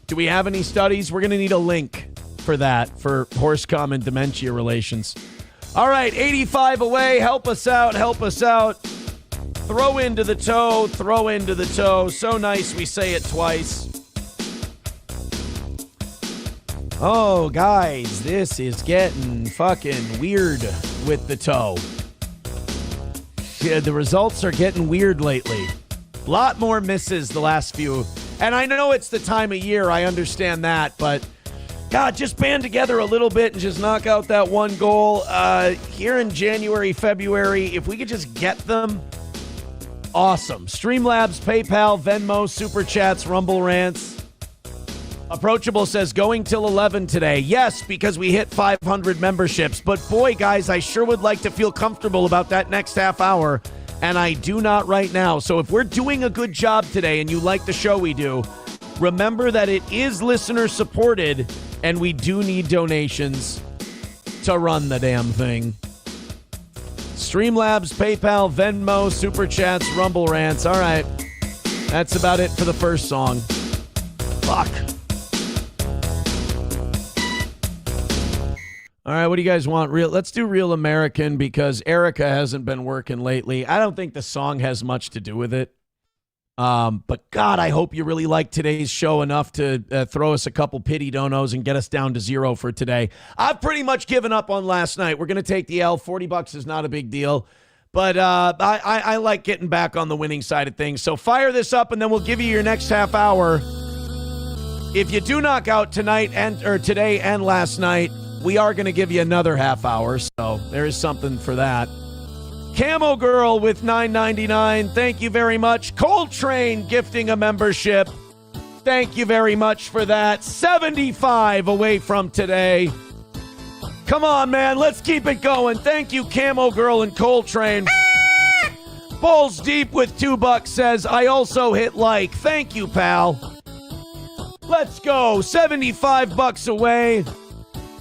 Do we have any studies? We're going to need a link for that, for horse cum and dementia relations. All right, 85 away. Help us out. Help us out. Throw into the toe. Throw into the toe. So nice we say it twice. Oh, guys, this is getting fucking weird with the toe. Yeah, the results are getting weird lately. A lot more misses the last few. And I know it's the time of year. I understand that. But God, just band together a little bit and just knock out that one goal. Here in January, February, if we could just get them, awesome. Streamlabs, PayPal, Venmo, Super Chats, Rumble Rants. Approachable says, going till 11 today. Yes, because we hit 500 memberships. But boy, guys, I sure would like to feel comfortable about that next half hour, and I do not right now. So if we're doing a good job today and you like the show we do, remember that it is listener supported, and we do need donations to run the damn thing. Streamlabs, PayPal, Venmo, Super Chats, Rumble Rants. All right. That's about it for the first song. Fuck. All right, what do you guys want? Let's do Real American because Erica hasn't been working lately. I don't think the song has much to do with it. But God, I hope you really like today's show enough to throw us a couple pity donos and get us down to 0 for today. I've pretty much given up on last night. We're going to take the L. $40 is not a big deal. But I like getting back on the winning side of things. So fire this up, and then we'll give you your next half hour. If you do knock out tonight or today and last night, we are going to give you another half hour. So there is something for that. Camo Girl with $9.99. Thank you very much. Coltrane gifting a membership. Thank you very much for that. 75 away from today. Come on, man. Let's keep it going. Thank you, Camo Girl and Coltrane. Balls Deep with $2 says, I also hit like. Thank you, pal. Let's go. $75 away.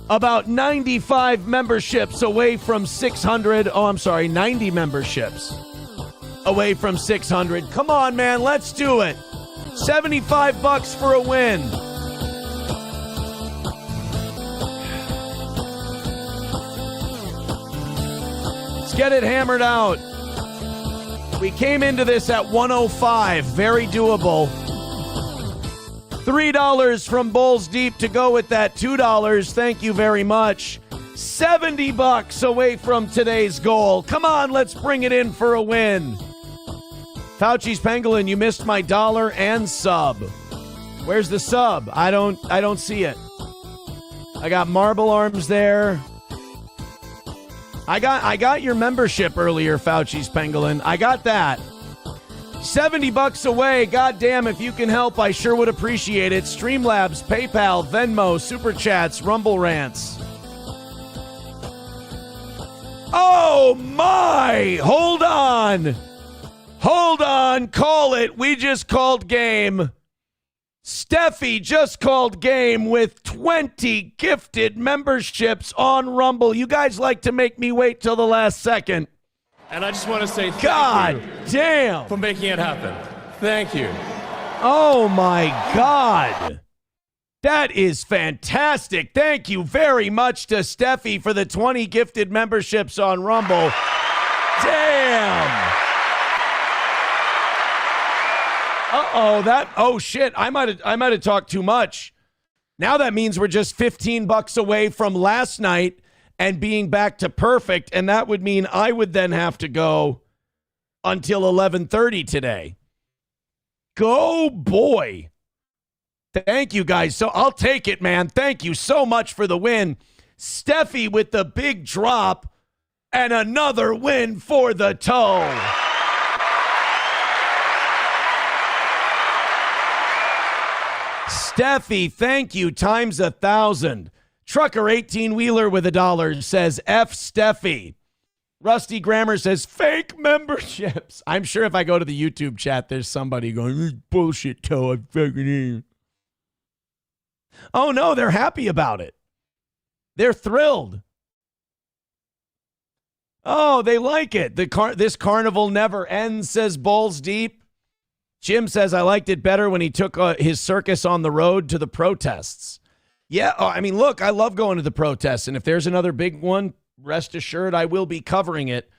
About 95 memberships away from 600. Oh, I'm sorry, 90 memberships away from 600. Come on, man, let's do it. $75 for a win. Let's get it hammered out. We came into this at 105. Very doable. $3 from Bulls Deep to go with that. $2. Thank you very much. $70 away from today's goal. Come on, let's bring it in for a win. Fauci's Pangolin, you missed my dollar and sub. Where's the sub? I don't see it. I got Marble Arms there. I got your membership earlier, Fauci's Pangolin. I got that. $70 away. God damn, if you can help, I sure would appreciate it. Streamlabs, PayPal, Venmo, Super Chats, Rumble Rants. Oh my! Hold on. Hold on. Call it. We just called game. Steffi just called game with 20 gifted memberships on Rumble. You guys like to make me wait till the last second. And I just want to say thank you damn for making it happen. Thank you. Oh, my God. That is fantastic. Thank you very much to Steffi for the 20 gifted memberships on Rumble. Damn. Oh, shit. I might have talked too much. Now that means we're just $15 away from last night and being back to perfect, and that would mean I would then have to go until 11:30 today. Go, boy. Thank you, guys. So I'll take it, man. Thank you so much for the win. Steffi with the big drop and another win for the toe. Steffi, thank you, times 1,000. Trucker 18-wheeler with $1 says, F Steffi. Rusty Grammar says, fake memberships. I'm sure if I go to the YouTube chat, there's somebody going, bullshit, toe, I'm fucking in. Oh, no, they're happy about it. They're thrilled. Oh, they like it. This carnival never ends, says Balls Deep. Jim says, I liked it better when he took his circus on the road to the protests. Yeah, I mean, look, I love going to the protests, and if there's another big one, rest assured I will be covering it.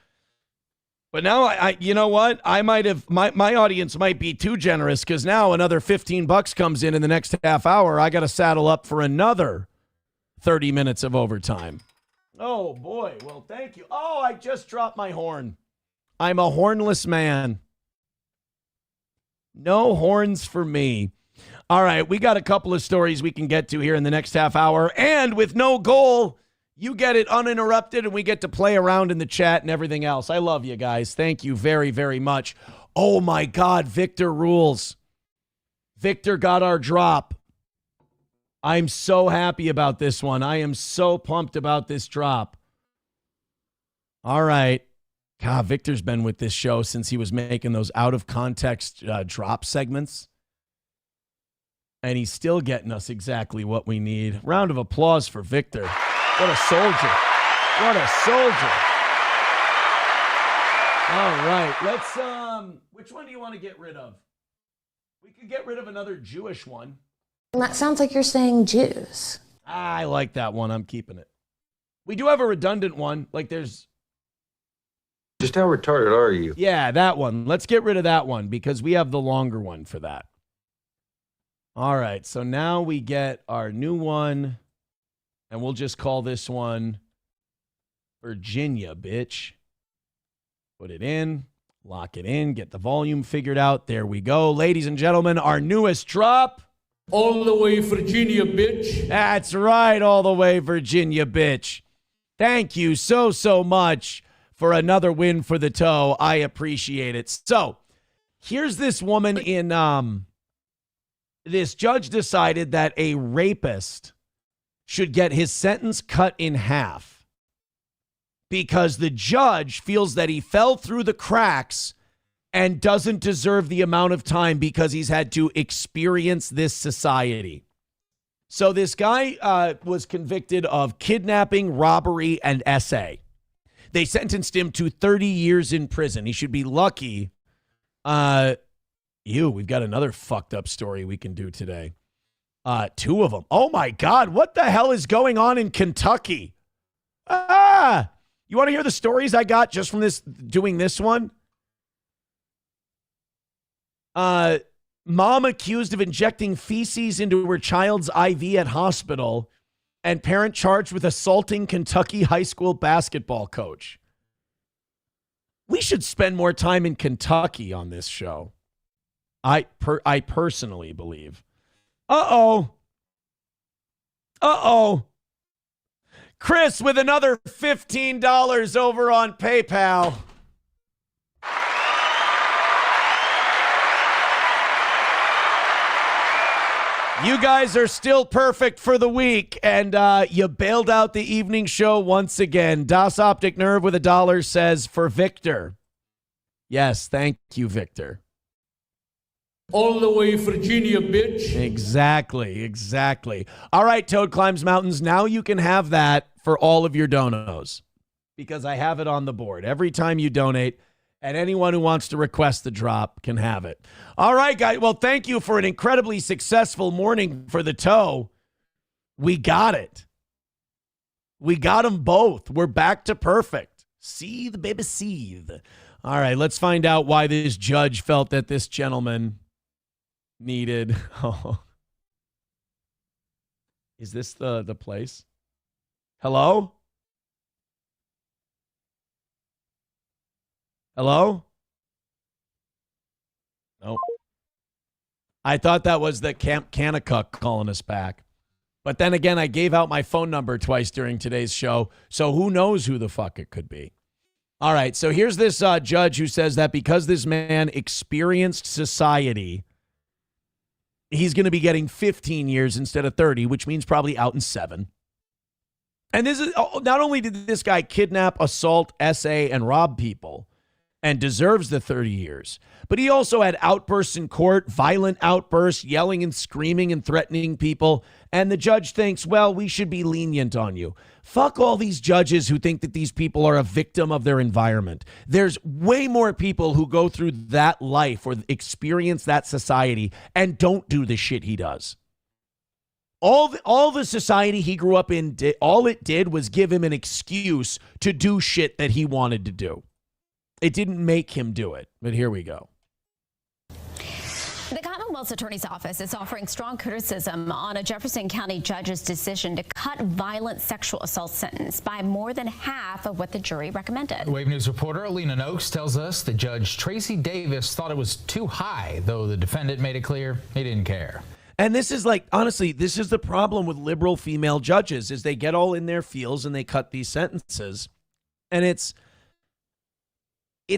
But now, I you know what? I might have, my audience might be too generous, because now another $15 comes in the next half hour. I got to saddle up for another 30 minutes of overtime. Oh, boy. Well, thank you. Oh, I just dropped my horn. I'm a hornless man. No horns for me. All right, we got a couple of stories we can get to here in the next half hour. And with no goal, you get it uninterrupted, and we get to play around in the chat and everything else. I love you guys. Thank you very, very much. Oh, my God, Victor rules. Victor got our drop. I'm so happy about this one. I am so pumped about this drop. All right. God, Victor's been with this show since he was making those out-of-context drop segments. And he's still getting us exactly what we need. Round of applause for Victor. What a soldier. What a soldier. All right. Let's, which one do you want to get rid of? We could get rid of another Jewish one. That sounds like you're saying Jews. I like that one. I'm keeping it. We do have a redundant one. Like there's... Just how retarded are you? Yeah, that one. Let's get rid of that one because we have the longer one for that. All right, so now we get our new one, and we'll just call this one Virginia, bitch. Put it in, lock it in, get the volume figured out. There we go. Ladies and gentlemen, our newest drop. All the way Virginia, bitch. That's right, all the way Virginia, bitch. Thank you so much for another win for the toe. I appreciate it. So, here's this woman in... This judge decided that a rapist should get his sentence cut in half because the judge feels that he fell through the cracks and doesn't deserve the amount of time because he's had to experience this society. So this guy was convicted of kidnapping, robbery, and SA. They sentenced him to 30 years in prison. He should be lucky. We've got another fucked up story we can do today. 2 of them. Oh my God, what the hell is going on in Kentucky? You want to hear the stories I got just from doing this one? Mom accused of injecting feces into her child's IV at hospital, and parent charged with assaulting Kentucky high school basketball coach. We should spend more time in Kentucky on this show. I personally believe. Uh-oh. Chris with another $15 over on PayPal. You guys are still perfect for the week, and you bailed out the evening show once again. Das Optic Nerve with $1 says, for Victor. Yes, thank you, Victor. All the way Virginia, bitch. Exactly. All right, Toad Climbs Mountains. Now you can have that for all of your donos because I have it on the board. Every time you donate, and anyone who wants to request the drop can have it. All right, guys. Well, thank you for an incredibly successful morning for the toe. We got it. We got them both. We're back to perfect. Seethe, baby, seethe. All right, let's find out why this judge felt that this gentleman needed. Oh. Is this the place? Hello? Hello? Nope. I thought that was the Camp Kanakuk calling us back. But then again, I gave out my phone number twice during today's show, so who knows who the fuck it could be. All right, so here's this judge who says that because this man experienced society, he's going to be getting 15 years instead of 30, which means probably out in 7. And this is not only did this guy kidnap, assault, SA, and rob people and deserves the 30 years, but he also had outbursts in court, violent outbursts, yelling and screaming and threatening people. And the judge thinks, well, we should be lenient on you. Fuck all these judges who think that these people are a victim of their environment. There's way more people who go through that life or experience that society and don't do the shit he does. All the society he grew up in, all it did was give him an excuse to do shit that he wanted to do. It didn't make him do it, but here we go. The Commonwealth's Attorney's Office is offering strong criticism on a Jefferson County judge's decision to cut violent sexual assault sentence by more than half of what the jury recommended. Wave News reporter Alina Noakes tells us that Judge Tracy Davis thought it was too high, though the defendant made it clear he didn't care. And this is like, honestly, this is the problem with liberal female judges is they get all in their feels and they cut these sentences. And it's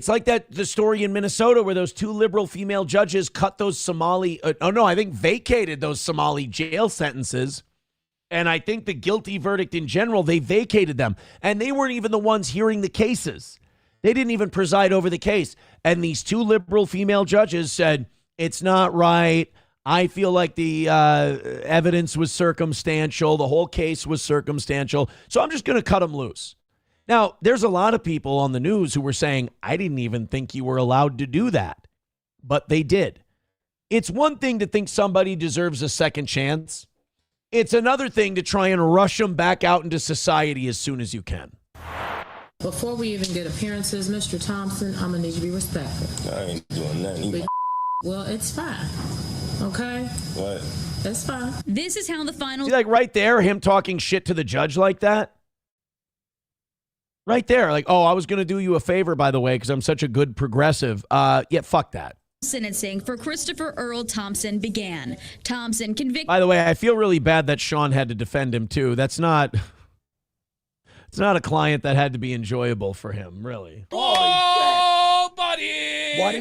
like the story in Minnesota where those 2 liberal female judges cut those vacated those Somali jail sentences. And I think the guilty verdict in general, they vacated them. And they weren't even the ones hearing the cases. They didn't even preside over the case. And these 2 liberal female judges said, it's not right. I feel like the evidence was circumstantial. The whole case was circumstantial. So I'm just going to cut them loose. Now, there's a lot of people on the news who were saying, I didn't even think you were allowed to do that. But they did. It's one thing to think somebody deserves a second chance. It's another thing to try and rush them back out into society as soon as you can. Before we even get appearances, Mr. Thompson, I'm going to need you to be respectful. I ain't doing nothing. Well, it's fine. Okay? What? That's fine. This is how the final... See, like right there, him talking shit to the judge like that? Right there, like, oh, I was going to do you a favor, by the way, because I'm such a good progressive. Yeah, fuck that. Sentencing for Christopher Earl Thompson began. Thompson convicted... By the way, I feel really bad that Sean had to defend him, too. That's not... It's not a client that had to be enjoyable for him, really. Oh, buddy! What?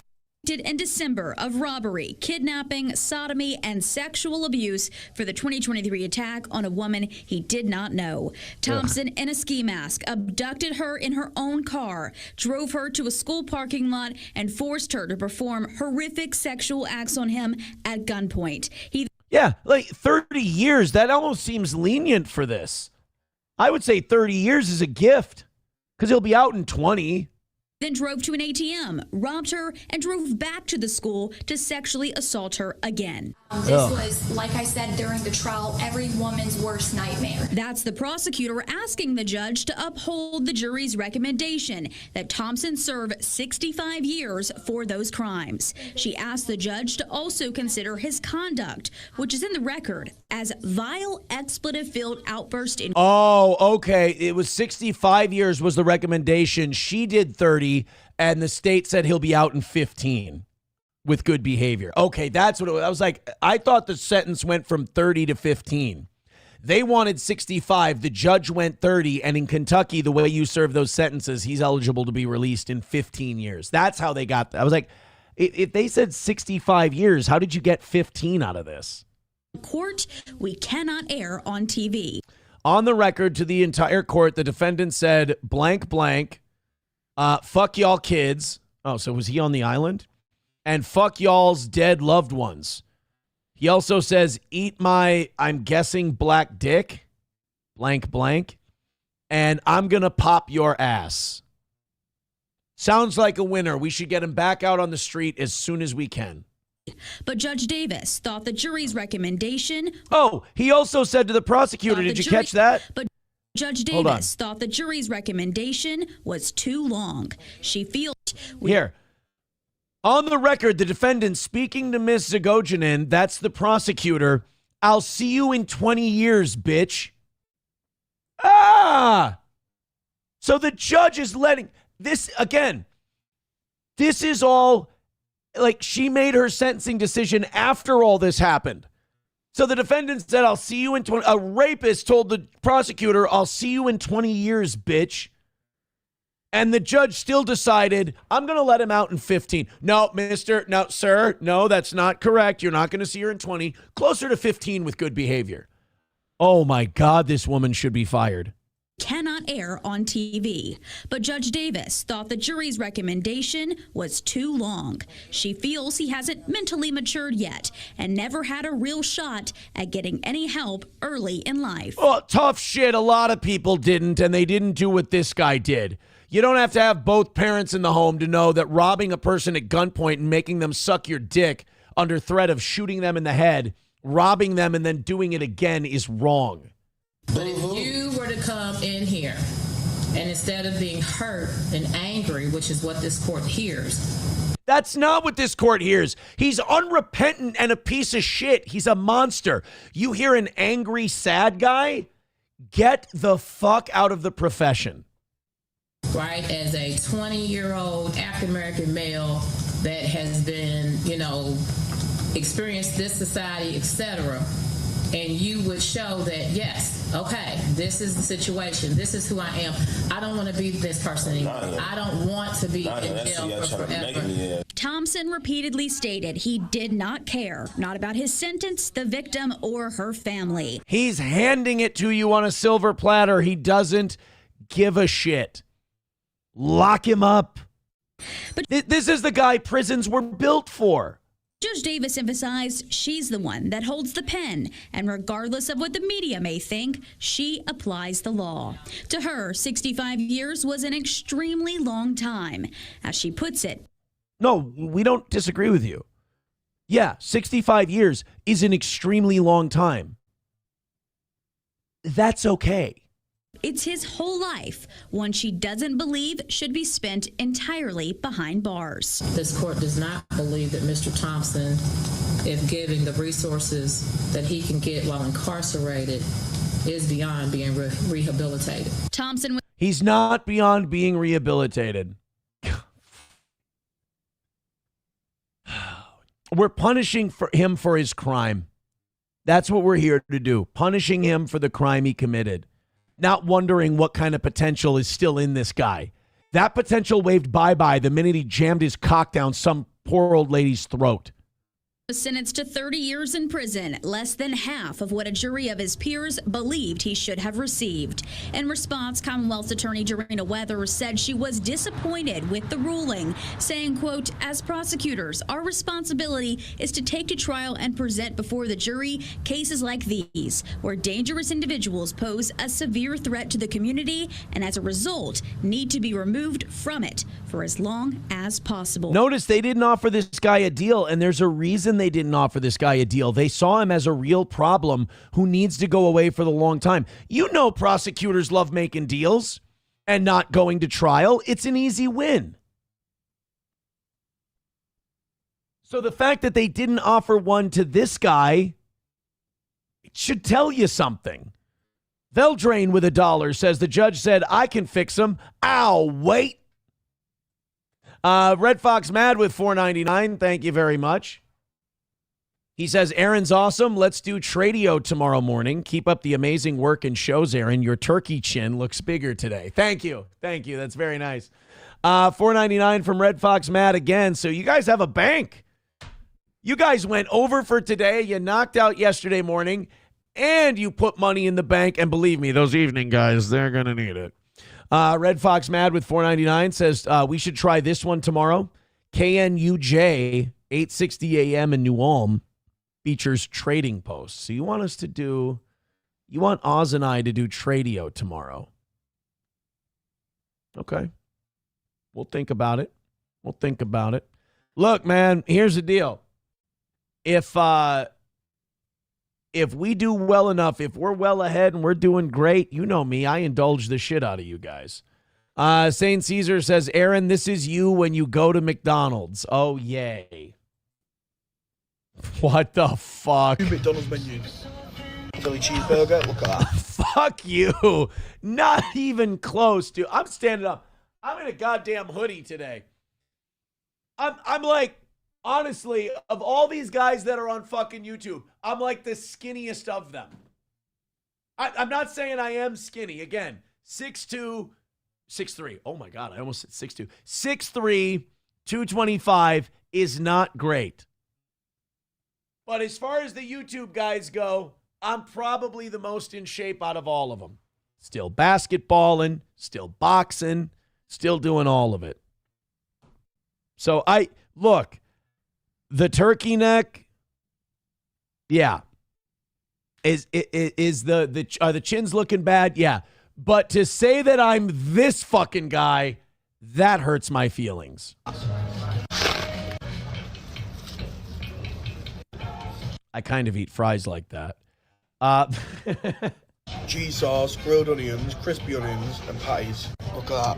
In December of robbery, kidnapping, sodomy, and sexual abuse for the 2023 attack on a woman he did not know. Thompson, in a ski mask, abducted her in her own car, drove her to a school parking lot, and forced her to perform horrific sexual acts on him at gunpoint. Yeah, like 30 years. That almost seems lenient for this. I would say 30 years is a gift because he'll be out in 20. Then drove to an ATM, robbed her, and drove back to the school to sexually assault her again. This was, like I said during the trial, every woman's worst nightmare. That's the prosecutor asking the judge to uphold the jury's recommendation that Thompson serve 65 years for those crimes. She asked the judge to also consider his conduct, which is in the record, as vile expletive-filled outburst in... Oh, okay. It was 65 years was the recommendation. She did 30. And the state said he'll be out in 15 with good behavior. Okay, that's what it was. I was like, I thought the sentence went from 30 to 15. They wanted 65. The judge went 30. And in Kentucky, the way you serve those sentences, he's eligible to be released in 15 years. That's how they got that. I was like, if they said 65 years, how did you get 15 out of this? Court, we cannot air on TV. On the record to the entire court, the defendant said, blank, blank. Fuck y'all kids. Oh, so was he on the island? And fuck y'all's dead loved ones. He also says, eat my, I'm guessing, black dick. Blank, blank. And I'm going to pop your ass. Sounds like a winner. We should get him back out on the street as soon as we can. But Judge Davis thought the jury's recommendation... Oh, he also said to the prosecutor, did you catch that? But Judge Davis thought the jury's recommendation was too long. She feels... Here. On the record, the defendant speaking to Ms. Zagojanin, that's the prosecutor, I'll see you in 20 years, bitch. Ah! So the judge is letting... This, again, this is all... Like, she made her sentencing decision after all this happened. So the defendant said, I'll see you in 20... A rapist told the prosecutor, I'll see you in 20 years, bitch. And the judge still decided, I'm going to let him out in 15. No, no, sir, no, that's not correct. You're not going to see her in 20. Closer to 15 with good behavior. Oh, my God, this woman should be fired. Cannot air on TV. But Judge Davis thought the jury's recommendation was too long. She feels he hasn't mentally matured yet and never had a real shot at getting any help early in life. Oh, tough shit. A lot of people didn't, and they didn't do what this guy did. You don't have to have both parents in the home to know that robbing a person at gunpoint and making them suck your dick under threat of shooting them in the head, robbing them, and then doing it again is wrong. But if you were to come in here and instead of being hurt and angry, which is what this court hears. That's not what this court hears. He's unrepentant and a piece of shit. He's a monster. You hear an angry, sad guy? Get the fuck out of the profession. Right? As a 20-year-old African-American male that has been, experienced this society, etc., and you would show that, yes, okay, this is the situation, this is who I am. I don't want to be this person anymore. I don't want to be in jail for forever. Thompson repeatedly stated he did not care, not about his sentence, the victim, or her family. He's handing it to you on a silver platter. He doesn't give a shit. Lock him up. But this is the guy prisons were built for. Judge Davis emphasized she's the one that holds the pen, and regardless of what the media may think, she applies the law. To her, 65 years was an extremely long time. As she puts it, no, we don't disagree with you. Yeah, 65 years is an extremely long time. That's okay. It's his whole life, one she doesn't believe should be spent entirely behind bars. This court does not believe that Mr. Thompson, if given the resources that he can get while incarcerated, is beyond being rehabilitated. Thompson, he's not beyond being rehabilitated. We're punishing him for his crime. That's what we're here to do. Punishing him for the crime he committed. Not wondering what kind of potential is still in this guy. That potential waved bye-bye the minute he jammed his cock down some poor old lady's throat. was sentenced to 30 years in prison, less than half of what a jury of his peers believed he should have received. In response, Commonwealth's attorney Jarena Weathers said she was disappointed with the ruling, saying, quote, "As prosecutors, our responsibility is to take to trial and present before the jury cases like these, where dangerous individuals pose a severe threat to the community and as a result need to be removed from it for as long as possible." Notice they didn't offer this guy a deal, and there's a reason they didn't offer this guy a deal. They saw him as a real problem who needs to go away for the long time. You know, prosecutors love making deals and not going to trial. It's an easy win. So the fact that they didn't offer one to this guy, it should tell you something. Veldrain with $1 says the judge said, "I can fix him." Ow, wait. Red Fox Mad with $4.99. Thank you very much. He says, "Aaron's awesome. Let's do Tradio tomorrow morning. Keep up the amazing work and shows, Aaron. Your turkey chin looks bigger today." Thank you. Thank you. That's very nice. $4.99 from Red Fox Matt again. So you guys have a bank. You guys went over for today. You knocked out yesterday morning, and you put money in the bank. And believe me, those evening guys, they're going to need it. Red Fox Mad with $4.99 says, we should try this one tomorrow. KNUJ, 8:60 a.m. in New Ulm. Features trading posts. So you want Oz and I to do Tradio tomorrow. Okay. We'll think about it. Look, man, here's the deal. If we do well enough, if we're well ahead and we're doing great, you know me, I indulge the shit out of you guys. St. Caesar says, "Aaron, this is you when you go to McDonald's." Oh, yay. What the fuck? Two McDonald's menus. Philly cheeseburger. Look at that. Fuck you. Not even close, dude. I'm standing up. I'm in a goddamn hoodie today. I'm like, honestly, of all these guys that are on fucking YouTube, I'm like the skinniest of them. I'm not saying I am skinny. Again, 6'2", 6'3". Oh my God, I almost said 6'2". 6'3", 225 is not great. But as far as the YouTube guys go, I'm probably the most in shape out of all of them. Still basketballing, still boxing, still doing all of it. So look, the turkey neck, yeah. Are the chins looking bad? Yeah. But to say that I'm this fucking guy, that hurts my feelings. I kind of eat fries like that. Cheese sauce, grilled onions, crispy onions, and patties. Look at that.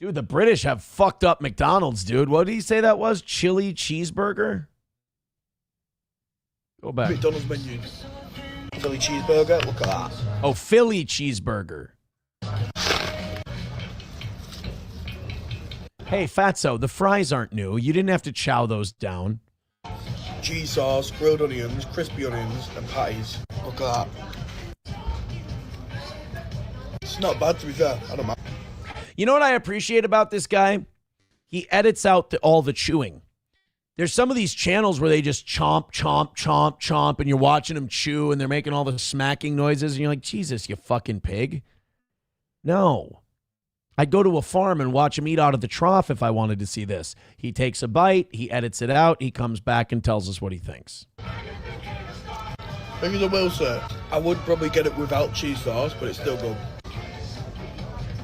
Dude, the British have fucked up McDonald's, dude. What did he say that was? Chili cheeseburger? Go back. McDonald's menus. Philly cheeseburger. Look at that. Oh, Philly cheeseburger. Hey, Fatso, the fries aren't new. You didn't have to chow those down. cheese sauce, grilled onions, crispy onions, and patties. Look at that. It's not bad, to be fair. I don't mind. You know what I appreciate about this guy? He edits out all the chewing. There's some of these channels where they just chomp, chomp, chomp, chomp, and you're watching them chew, and they're making all the smacking noises, and you're like, Jesus, you fucking pig. No. I'd go to a farm and watch him eat out of the trough if I wanted to see this. He takes a bite, he edits it out, he comes back and tells us what he thinks. Thing is, I will say, I would probably get it without cheese sauce, but it's still good.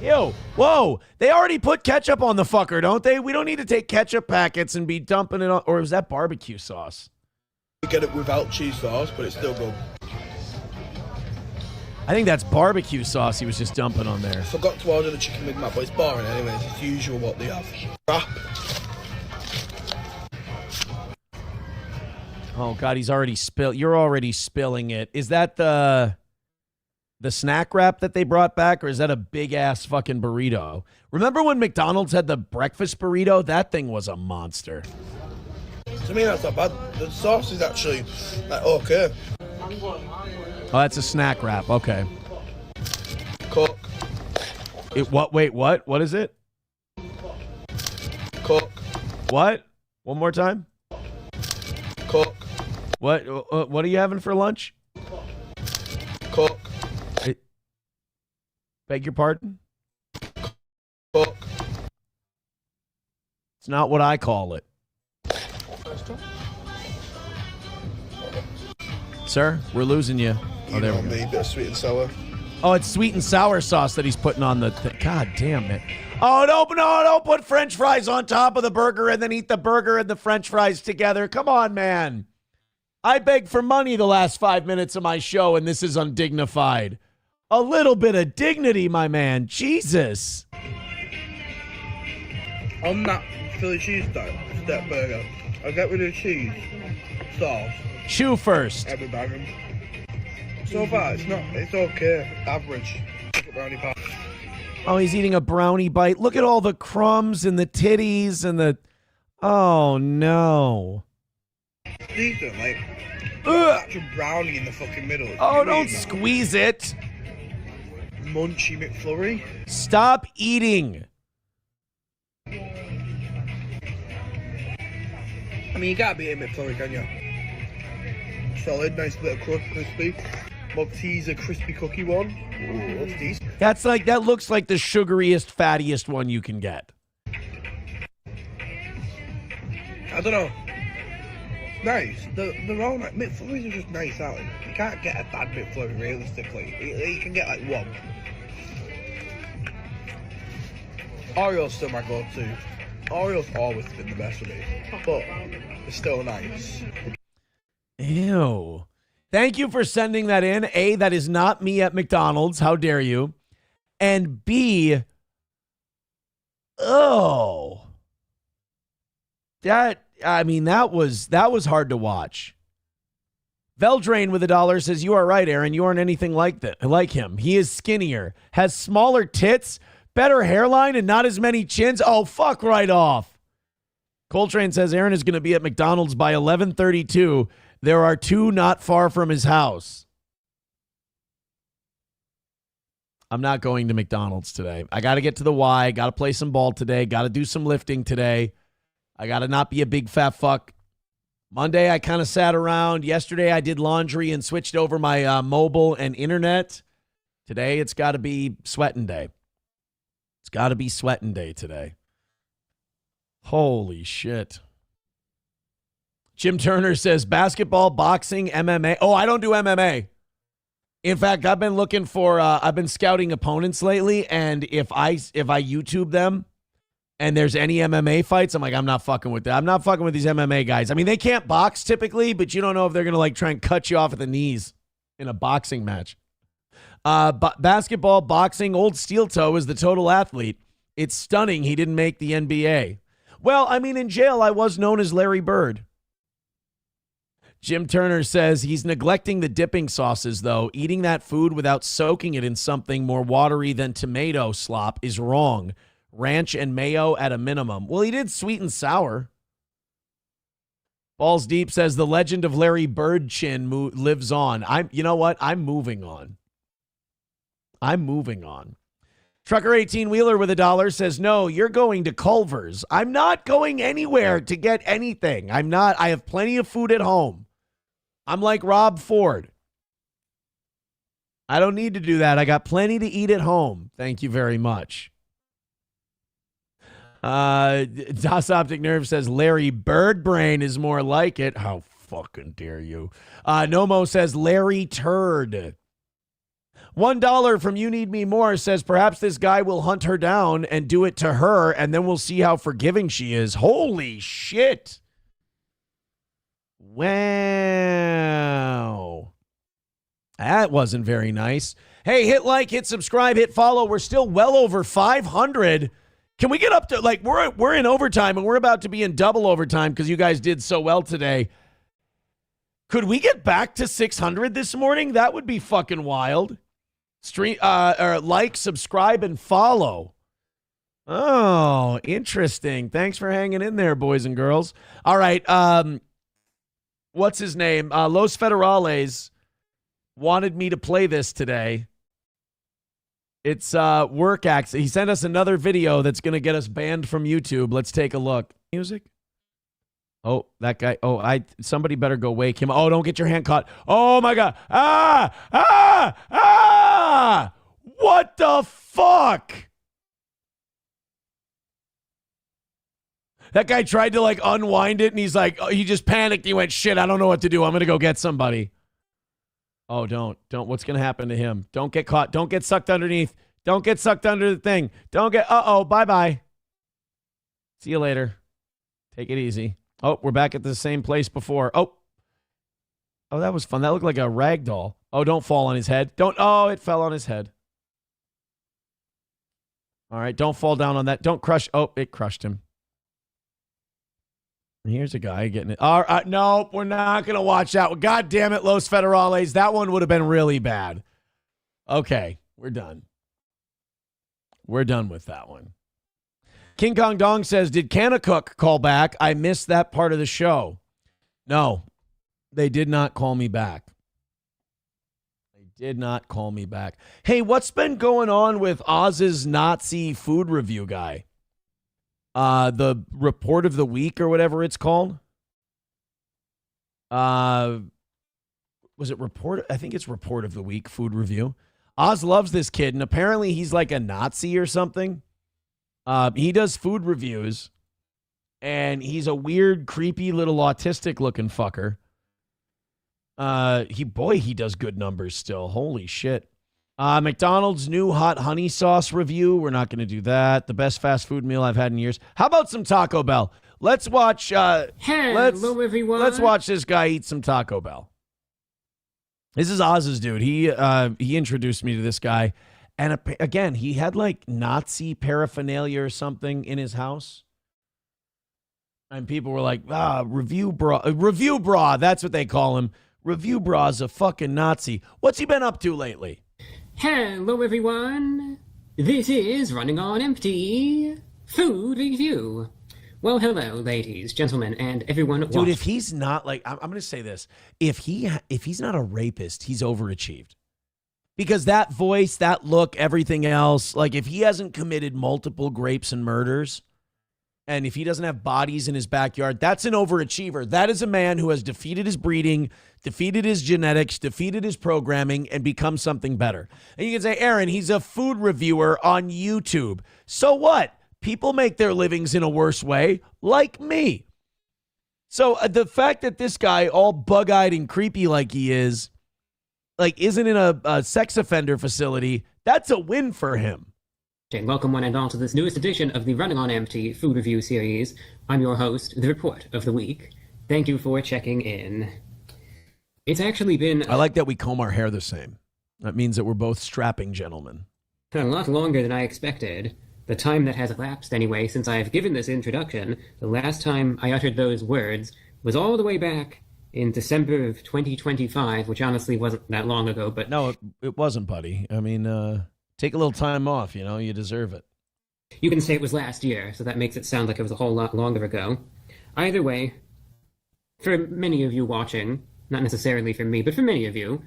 Ew. Whoa. They already put ketchup on the fucker, don't they? We don't need to take ketchup packets and be dumping it on. Or is that barbecue sauce? Get it without cheese sauce, but it's still good. I think that's barbecue sauce he was just dumping on there. Forgot to order the chicken Big Mac, but it's boring anyways. It's usual what they have. Wrap. Oh, God, he's already spilled. You're already spilling it. Is that the snack wrap that they brought back, or is that a big-ass fucking burrito? Remember when McDonald's had the breakfast burrito? That thing was a monster. To me, that's not bad. The sauce is actually, like, okay. Oh, that's a snack wrap. Okay. Coke. What? Wait, what? What is it? Coke. What? One more time? Coke. What are you having for lunch? Coke. Beg your pardon? Coke. It's not what I call it. Sir, we're losing you. Oh, there we go. A bit of sweet and sour. Oh, it's sweet and sour sauce that he's putting on the thing. God damn it. Oh, don't put French fries on top of the burger and then eat the burger and the French fries together. Come on, man. I begged for money the last 5 minutes of my show, and this is undignified. A little bit of dignity, my man. Jesus. On that Philly cheesesteak burger, I get rid of the cheese, sauce. Chew first. Every bag. So far, it's okay. Average. Brownie pie. Oh, he's eating a brownie bite. Look at all the crumbs and the titties and the... Oh, no. Decent, like... Actual brownie in the fucking middle. Oh, don't squeeze it. Munchy McFlurry. Stop eating. I mean, you can't beat a McFlurry, can you? Solid, nice bit of crust, crispy. Malteser crispy cookie one. Ooh, that's decent. That looks like the sugariest, fattiest one you can get. I don't know. Nice. They're all like McFlurries are just nice out. You can't get a bad McFlurry realistically. You can get like one. Oreo's still my go-to. Oreo's always been the best for me, but it's still nice. Ew. Thank you for sending that in. A, that is not me at McDonald's. How dare you? And B, oh. That was hard to watch. Veldrain with $1 says, you are right, Aaron. You aren't anything like him. He is skinnier, has smaller tits, better hairline, and not as many chins. Oh, fuck right off. Coltrane says Aaron is going to be at McDonald's by 11:32. There are two not far from his house. I'm not going to McDonald's today. I got to get to the Y. Got to play some ball today. Got to do some lifting today. I got to not be a big fat fuck. Monday, I kind of sat around. Yesterday, I did laundry and switched over my mobile and internet. Today, it's got to be sweating day. It's got to be sweating day today. Holy shit. Jim Turner says basketball, boxing, MMA. Oh, I don't do MMA. In fact, I've been looking for, I've been scouting opponents lately, and if I YouTube them and there's any MMA fights, I'm like, I'm not fucking with that. I'm not fucking with these MMA guys. I mean, they can't box typically, but you don't know if they're going to like try and cut you off at the knees in a boxing match. Basketball, boxing, old steel toe is the total athlete. It's stunning he didn't make the NBA. Well, I mean, in jail, I was known as Larry Bird. Jim Turner says he's neglecting the dipping sauces, though. Eating that food without soaking it in something more watery than tomato slop is wrong. Ranch and mayo at a minimum. Well, he did sweet and sour. Balls Deep says the legend of Larry Bird Chin lives on. You know what? I'm moving on. Trucker 18 Wheeler with $1 says, no, you're going to Culver's. I'm not going anywhere to get anything. I have plenty of food at home. I'm like Rob Ford. I don't need to do that. I got plenty to eat at home. Thank you very much. Das Optic Nerve says Larry Birdbrain is more like it. How fucking dare you? Nomo says Larry Turd. $1 from You Need Me More says perhaps this guy will hunt her down and do it to her, and then we'll see how forgiving she is. Holy shit. Wow. That wasn't very nice. Hey, hit like, hit subscribe, hit follow. We're still well over 500. Can we get up to, like, we're in overtime, and we're about to be in double overtime because you guys did so well today. Could we get back to 600 this morning? That would be fucking wild. Or like, subscribe, and follow. Oh, interesting. Thanks for hanging in there, boys and girls. All right. What's his name? Los Federales wanted me to play this today. It's work accident. He sent us another video that's going to get us banned from YouTube. Let's take a look. Music? Oh, that guy. Oh, somebody better go wake him. Oh, don't get your hand caught. Oh my God. What the fuck? That guy tried to like unwind it, and he's like, he just panicked. He went, shit, I don't know what to do. I'm going to go get somebody. Oh, don't. What's going to happen to him? Don't get caught. Don't get sucked underneath. Don't get sucked under the thing. Don't get, bye-bye. See you later. Take it easy. Oh, we're back at the same place before. Oh, that was fun. That looked like a rag doll. Oh, don't fall on his head. It fell on his head. All right, don't fall down on that. Don't crush. Oh, it crushed him. Here's a guy getting it. All right, no, we're not going to watch that. God damn it, Los Federales. That one would have been really bad. Okay, we're done. We're done with that one. King Kong Dong says, did Kanakuk call back? I missed that part of the show. No, they did not call me back. Did not call me back. Hey, what's been going on with Oz's Nazi food review guy? The report of the week or whatever it's called. Was it report? I think it's report of the week, food review. Oz loves this kid, and apparently he's like a Nazi or something. He does food reviews, and he's a weird, creepy little autistic looking fucker. He does good numbers still. Holy shit. McDonald's new hot honey sauce review. We're not going to do that. The best fast food meal I've had in years. How about some Taco Bell? Let's watch. Hello, everyone. Let's watch this guy eat some Taco Bell. This is Oz's dude. He introduced me to this guy, and again, he had like Nazi paraphernalia or something in his house. And people were like, review bra. That's what they call him. Review bra's a fucking Nazi. What's he been up to lately? Hello, everyone. This is Running on Empty Food Review. Well, hello, ladies, gentlemen, and everyone. Dude, if he's not like, I'm going to say this. If he's not a rapist, he's overachieved. Because that voice, that look, everything else, like if he hasn't committed multiple rapes and murders, and if he doesn't have bodies in his backyard, that's an overachiever. That is a man who has defeated his breeding, defeated his genetics, defeated his programming, and become something better. And you can say, Aaron, he's a food reviewer on YouTube. So what? People make their livings in a worse way, like me. So the fact that this guy, all bug-eyed and creepy like he is, like isn't in a sex offender facility, that's a win for him. Welcome one and all to this newest edition of the Running on Empty Food Review series. I'm your host, the Report of the Week. Thank you for checking in. It's actually been... I like that we comb our hair the same. That means that we're both strapping gentlemen. A lot longer than I expected. The time that has elapsed, anyway, since I've given this introduction, the last time I uttered those words was all the way back in December of 2025, which honestly wasn't that long ago, but... No, it wasn't, buddy. I mean, take a little time off, you know, you deserve it. You can say it was last year, so that makes it sound like it was a whole lot longer ago. Either way, for many of you watching, not necessarily for me, but for many of you,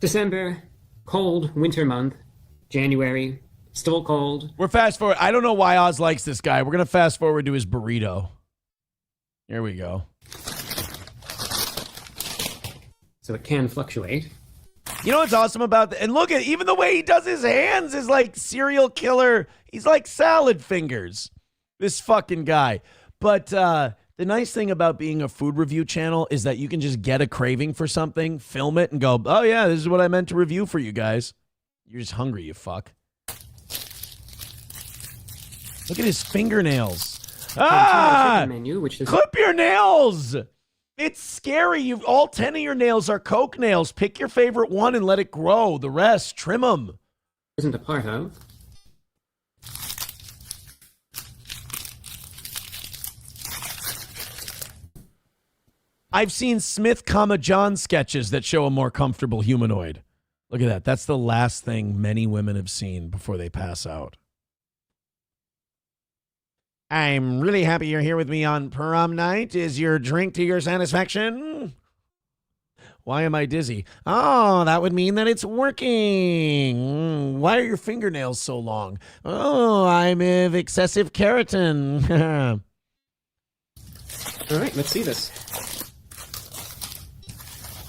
December, cold winter month, January, still cold. We're fast forward. I don't know why Oz likes this guy. We're going to fast forward to his burrito. Here we go. So it can fluctuate. You know what's awesome about that? And look at even the way he does his hands is like serial killer. He's like salad fingers. This fucking guy. But the nice thing about being a food review channel is that you can just get a craving for something, film it, and go, oh yeah, this is what I meant to review for you guys. You're just hungry, you fuck. Look at his fingernails. Menu, which is clip your nails. It's scary. All 10 of your nails are Coke nails. Pick your favorite one and let it grow. The rest, trim them. Isn't a part of. I've seen Smith, John sketches that show a more comfortable humanoid. Look at that. That's the last thing many women have seen before they pass out. I'm really happy you're here with me on prom night. Is your drink to your satisfaction? Why am I dizzy? Oh, that would mean that it's working. Why are your fingernails so long? Oh, I'm of excessive keratin. All right, let's see this.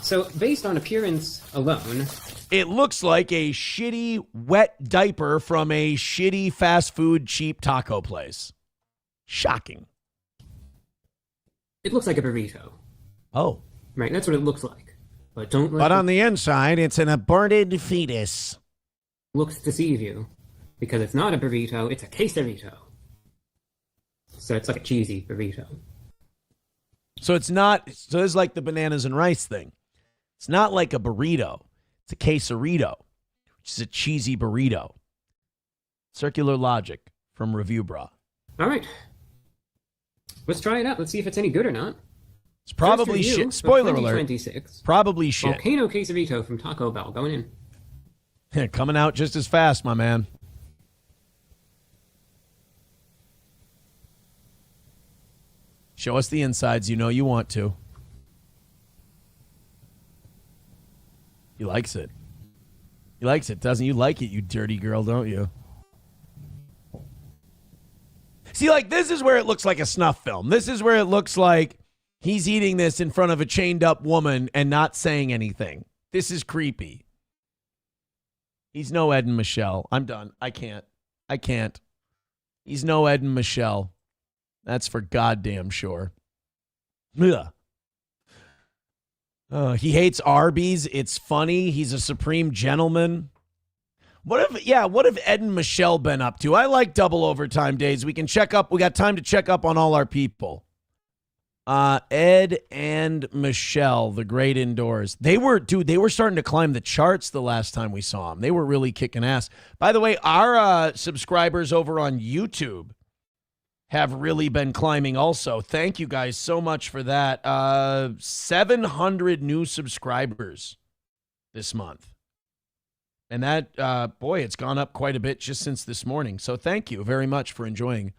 So, based on appearance alone, it looks like a shitty wet diaper from a shitty fast food cheap taco place. Shocking. It looks like a burrito. Oh. Right, that's what it looks like. But don't let But on the inside, it's an aborted fetus. Looks deceive you. Because it's not a burrito, it's a quesarito. So it's like a cheesy burrito. So it's not, so it's like the bananas and rice thing. It's not like a burrito. It's a quesarito, which is a cheesy burrito. Circular logic from Review Bra. All right. Let's try it out. Let's see if it's any good or not. It's probably shit. Spoiler alert. Probably shit. Volcano quesarito from Taco Bell going in. Coming out just as fast, my man. Show us the insides. You know you want to. He likes it. He likes it, doesn't he? You like it, you dirty girl, don't you? See, like, this is where it looks like a snuff film. This is where it looks like he's eating this in front of a chained up woman and not saying anything. This is creepy. He's no Ed and Michelle. I'm done. I can't. He's no Ed and Michelle. That's for goddamn sure. Ugh. He hates Arby's. It's funny. He's a supreme gentleman. What have Ed and Michelle been up to? I like double overtime days. We can check up. We got time to check up on all our people. Ed and Michelle, the great indoors. They were starting to climb the charts the last time we saw them. They were really kicking ass. By the way, our subscribers over on YouTube have really been climbing also. Thank you guys so much for that. 700 new subscribers this month. And that, boy, it's gone up quite a bit just since this morning. So thank you very much for enjoying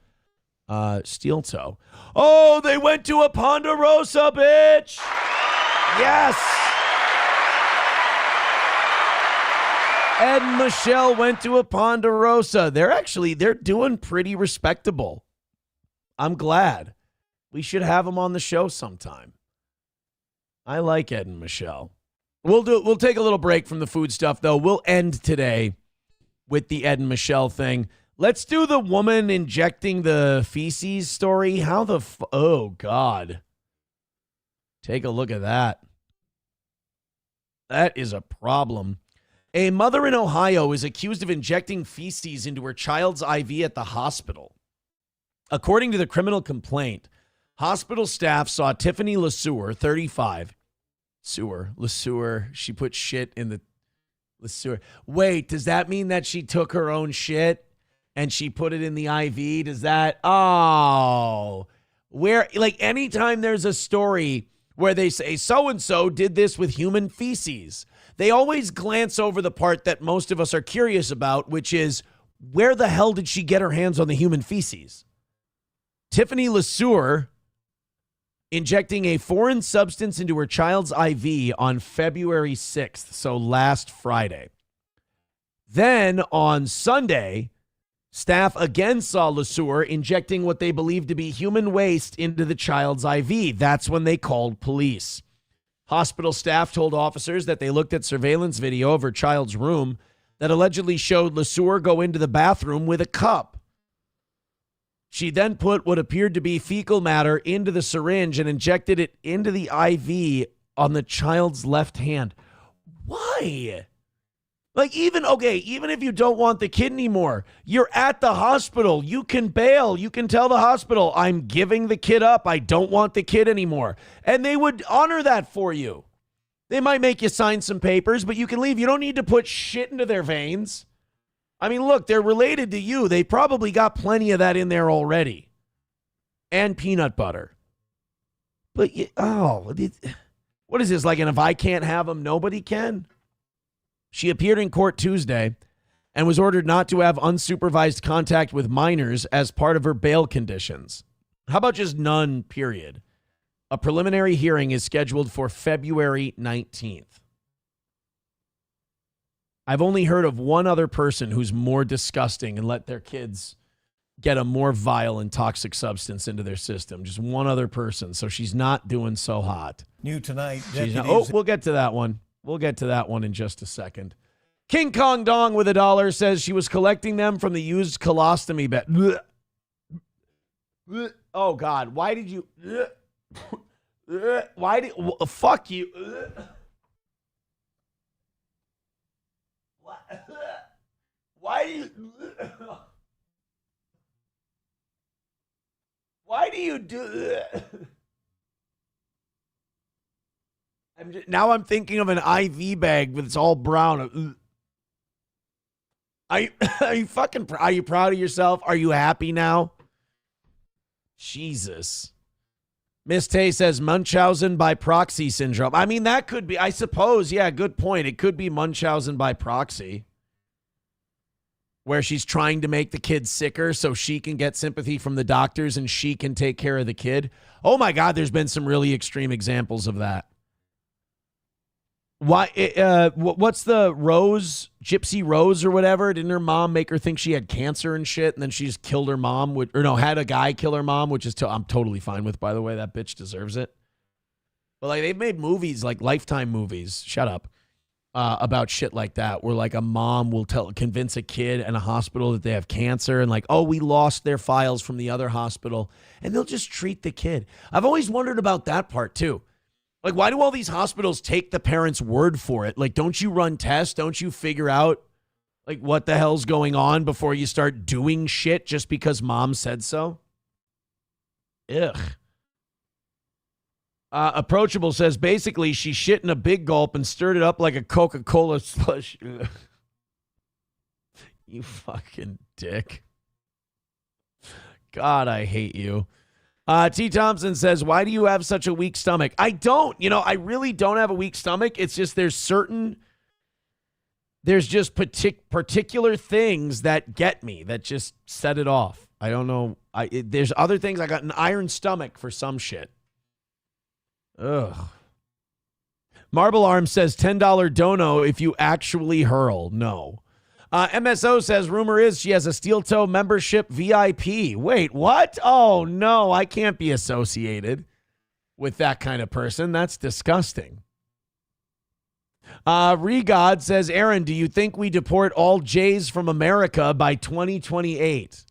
Steel Toe. Oh, they went to a Ponderosa, bitch! Yes! Ed and Michelle went to a Ponderosa. They're doing pretty respectable. I'm glad. We should have them on the show sometime. I like Ed and Michelle. We'll take a little break from the food stuff, though. We'll end today with the Ed and Michelle thing. Let's do the woman injecting the feces story. Oh, God. Take a look at that. That is a problem. A mother in Ohio is accused of injecting feces into her child's IV at the hospital. According to the criminal complaint, hospital staff saw Tiffany LeSueur, 35. LeSueur. She put shit in the LeSueur. Wait, does that mean that she took her own shit and she put it in the IV? Does that? Oh, where, like, anytime there's a story where they say so-and-so did this with human feces, they always glance over the part that most of us are curious about, which is, where the hell did she get her hands on the human feces? Tiffany LeSueur injecting a foreign substance into her child's IV on February 6th, so last Friday. Then on Sunday, staff again saw LeSueur injecting what they believed to be human waste into the child's IV. That's when they called police. Hospital staff told officers that they looked at surveillance video of her child's room that allegedly showed LeSueur go into the bathroom with a cup. She then put what appeared to be fecal matter into the syringe and injected it into the IV on the child's left hand. Why? Like, even if you don't want the kid anymore, you're at the hospital. You can bail. You can tell the hospital, I'm giving the kid up. I don't want the kid anymore. And they would honor that for you. They might make you sign some papers, but you can leave. You don't need to put shit into their veins. I mean, look, they're related to you. They probably got plenty of that in there already. And peanut butter. But, what is this, like, and if I can't have them, nobody can? She appeared in court Tuesday and was ordered not to have unsupervised contact with minors as part of her bail conditions. How about just none, period? A preliminary hearing is scheduled for February 19th. I've only heard of one other person who's more disgusting and let their kids get a more vile and toxic substance into their system. Just one other person. So she's not doing so hot. New tonight. We'll get to that one. We'll get to that one in just a second. King Kong Dong with $1 says she was collecting them from the used colostomy bed. Oh, God. Why did you... Fuck you. Why do you do now I'm thinking of an IV bag, but it's all brown. Are you proud of yourself? Are you happy now? Jesus. Miss Tay says Munchausen by proxy syndrome. I mean, that could be, I suppose. Yeah, good point. It could be Munchausen by proxy, where she's trying to make the kid sicker so she can get sympathy from the doctors and she can take care of the kid. Oh my God, there's been some really extreme examples of that. Why? What's the Rose, Gypsy Rose or whatever? Didn't her mom make her think she had cancer and shit, and then she just killed her mom? Had a guy kill her mom, which is I'm totally fine with, by the way. That bitch deserves it. But like, they've made movies, like Lifetime movies. Shut up. About shit like that, where like a mom will convince a kid in a hospital that they have cancer, and like, oh, we lost their files from the other hospital, and they'll just treat the kid. I've always wondered about that part too. Like, why do all these hospitals take the parents' word for it? Like, don't you run tests? Don't you figure out like what the hell's going on before you start doing shit just because mom said so? Ugh. Approachable says basically she shit in a big gulp and stirred it up like a Coca-Cola slush. You fucking dick. God, I hate you. T. Thompson says, why do you have such a weak stomach? I don't. I really don't have a weak stomach. It's just there's just particular things that get me, that just set it off. I don't know. There's other things. I got an iron stomach for some shit. Ugh. Marble Arm says $10 dono if you actually hurl. No. MSO says rumor is she has a steel toe membership VIP. Wait, what? Oh, no, I can't be associated with that kind of person. That's disgusting. Regod says, Aaron, do you think we deport all Jays from America by 2028?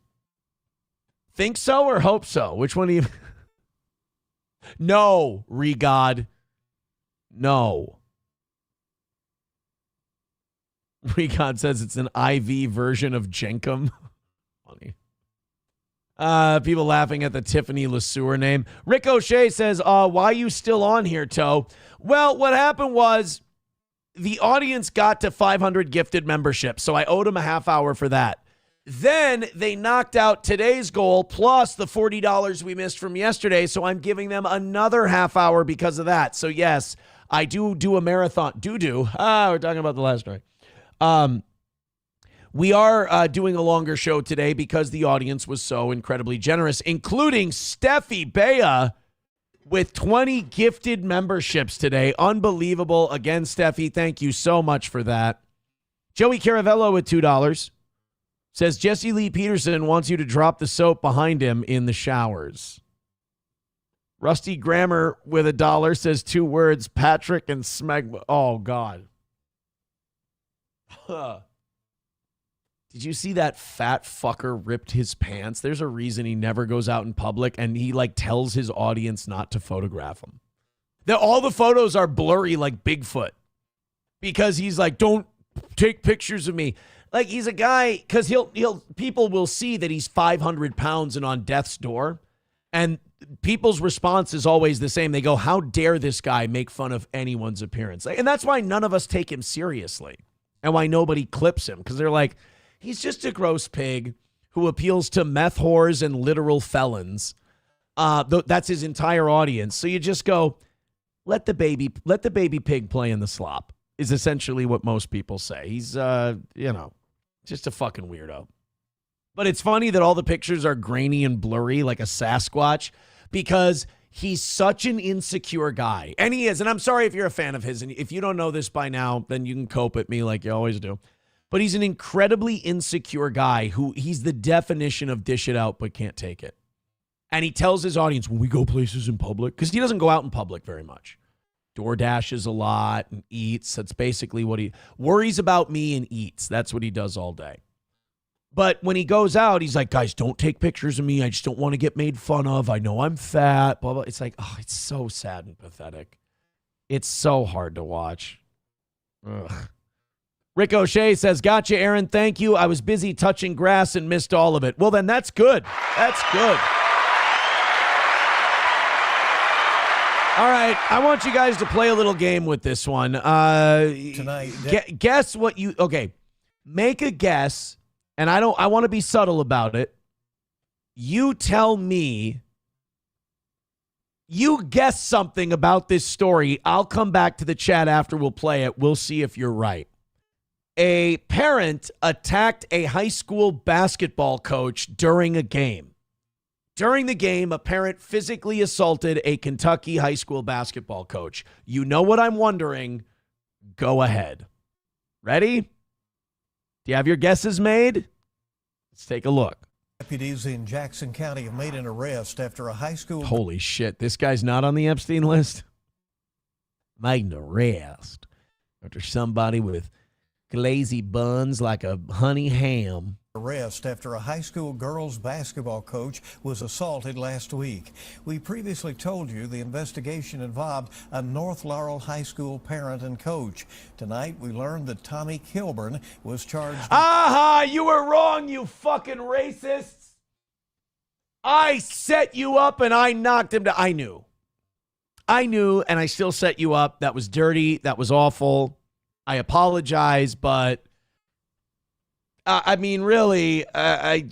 Think so or hope so? Which one do you... No, Regod. No. Recon says it's an IV version of Jenkum. Funny. People laughing at the Tiffany LeSueur name. Rick O'Shea says, why are you still on here, Toe? Well, what happened was the audience got to 500 gifted memberships, so I owed them a half hour for that. Then they knocked out today's goal plus the $40 we missed from yesterday, so I'm giving them another half hour because of that. So, yes, I do a marathon. We're talking about the last night. We are doing a longer show today because the audience was so incredibly generous, including Steffi Bea with 20 gifted memberships today. Unbelievable. Again, Steffi, thank you so much for that. Joey Caravello with $2 says Jesse Lee Peterson wants you to drop the soap behind him in the showers. Rusty Grammar with $1 says 2 words, Patrick and Smegma. Oh, God. Did you see that fat fucker ripped his pants? There's a reason he never goes out in public, and he like tells his audience not to photograph him. All the photos are blurry like Bigfoot because he's like, don't take pictures of me. Like, he's a guy, because people will see that he's 500 pounds and on death's door, and people's response is always the same. They go, how dare this guy make fun of anyone's appearance? And that's why none of us take him seriously and why nobody clips him, because they're like, he's just a gross pig who appeals to meth whores and literal felons. That's his entire audience. So you just go, let the baby pig play in the slop, is essentially what most people say. He's, just a fucking weirdo. But it's funny that all the pictures are grainy and blurry like a Sasquatch because he's such an insecure guy. And he is. And I'm sorry if you're a fan of his. And if you don't know this by now, then you can cope at me like you always do. But he's an incredibly insecure guy who he's the definition of dish it out but can't take it. And he tells his audience, when we go places in public, because he doesn't go out in public very much. DoorDashes a lot and eats. That's basically what he worries about me and eats. That's what he does all day. But when he goes out, he's like, guys, don't take pictures of me. I just don't want to get made fun of. I know I'm fat. Blah, blah. It's like, oh, it's so sad and pathetic. It's so hard to watch. Ugh. Rick O'Shea says, gotcha, Aaron. Thank you. I was busy touching grass and missed all of it. Well, then that's good. That's good. All right, I want you guys to play a little game with this one. Tonight, guess what you... Okay, make a guess, and I want to be subtle about it. You tell me... You guess something about this story. I'll come back to the chat after we'll play it. We'll see if you're right. A parent attacked a high school basketball coach during a game. During the game, a parent physically assaulted a Kentucky high school basketball coach. You know what I'm wondering? Go ahead. Ready? Do you have your guesses made? Let's take a look. Deputies in Jackson County have made an arrest after a high school... Holy shit, this guy's not on the Epstein list? Made an arrest after somebody with glazy buns like a honey ham. Arrest after a high school girls basketball coach was assaulted last week. We previously told you the investigation involved a North Laurel High School parent and coach. Tonight we learned that Tommy Kilburn was charged. Aha! You were wrong, you fucking racists. I set you up and I knocked him down. I knew, and I still set you up. That was dirty. That was awful. I apologize, but I mean, really, I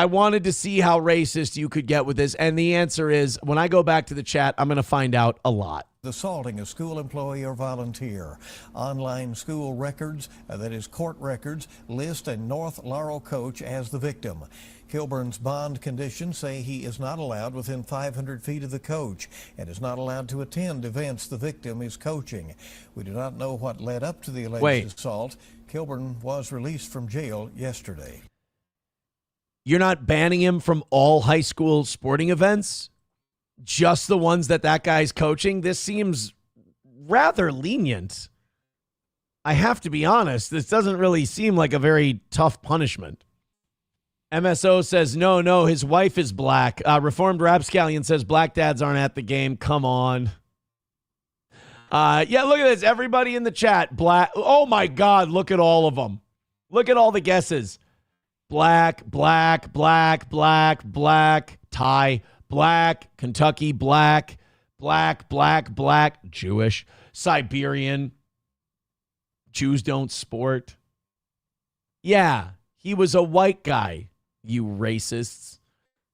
wanted to see how racist you could get with this. And the answer is, when I go back to the chat, I'm going to find out a lot. Assaulting a school employee or volunteer. Online school records, that is court records, list a North Laurel coach as the victim. Kilburn's bond conditions say he is not allowed within 500 feet of the coach and is not allowed to attend events the victim is coaching. We do not know what led up to the alleged assault. Kilburn was released from jail yesterday. You're not banning him from all high school sporting events? Just the ones that guy's coaching? This seems rather lenient. I have to be honest. This doesn't really seem like a very tough punishment. MSO says, no, his wife is black. Reformed Rapscallion says black dads aren't at the game. Come on. Yeah, look at this. Everybody in the chat. Black. Oh, my God. Look at all of them. Look at all the guesses. Black, black, black, black, black, tie, black, Kentucky, black, black, black, black, Jewish, Siberian, Jews don't sport. Yeah, he was a white guy, you racists.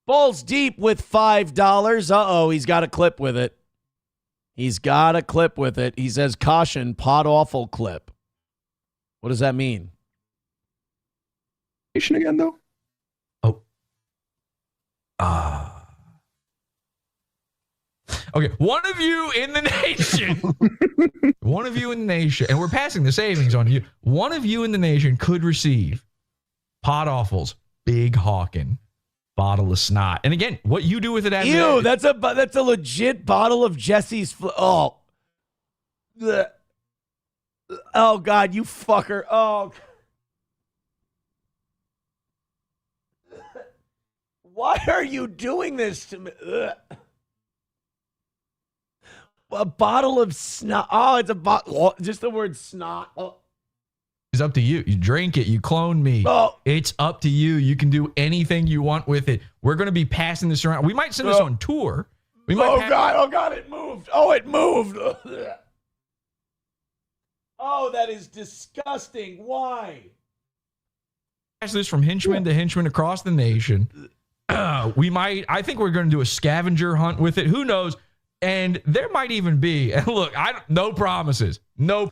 Balls deep with $5. Uh-oh, he's got a clip with it. He's got a clip with it. He says, caution, pot awful clip. What does that mean? Again, though? Okay, one of you in the nation, one of you in the nation, and we're passing the savings on you. One of you in the nation could receive Pod Awful's Big Hawkin' bottle of snot. And again, what you do with it as Ew, that's a legit bottle of Jesse's. Oh, Blech. Oh God, you fucker. Oh. Why are you doing this to me? Ugh. A bottle of snot. Oh, it's a bottle. Just the word snot. Oh. It's up to you. You drink it. You clone me. Oh. It's up to you. You can do anything you want with it. We're going to be passing this around. We might send this on tour. We might Oh God, it moved. Oh, it moved. Oh, that is disgusting. Why? Pass this from henchman to henchman across the nation. I think we're going to do a scavenger hunt with it. Who knows? And there might even be, and look, no promises. No.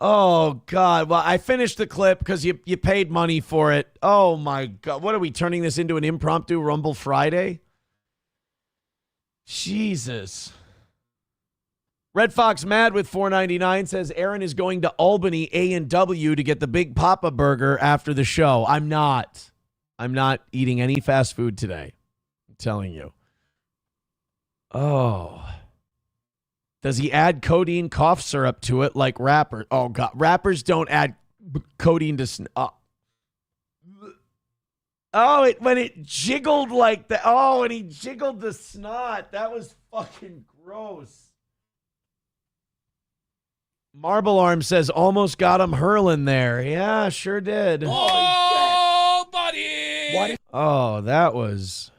Oh, God. Well, I finished the clip because you paid money for it. Oh, my God. What are we turning this into, an impromptu Rumble Friday? Jesus. Red Fox Mad with $4.99 says Aaron is going to Albany A&W to get the Big Papa Burger after the show. I'm not eating any fast food today. I'm telling you. Oh. Does he add codeine cough syrup to it like rappers? Oh, God. Rappers don't add codeine to... when it jiggled like that. Oh, and he jiggled the snot. That was fucking gross. Marble Arm says, almost got him hurling there. Yeah, sure did. Oh, buddy. What? Oh, that was...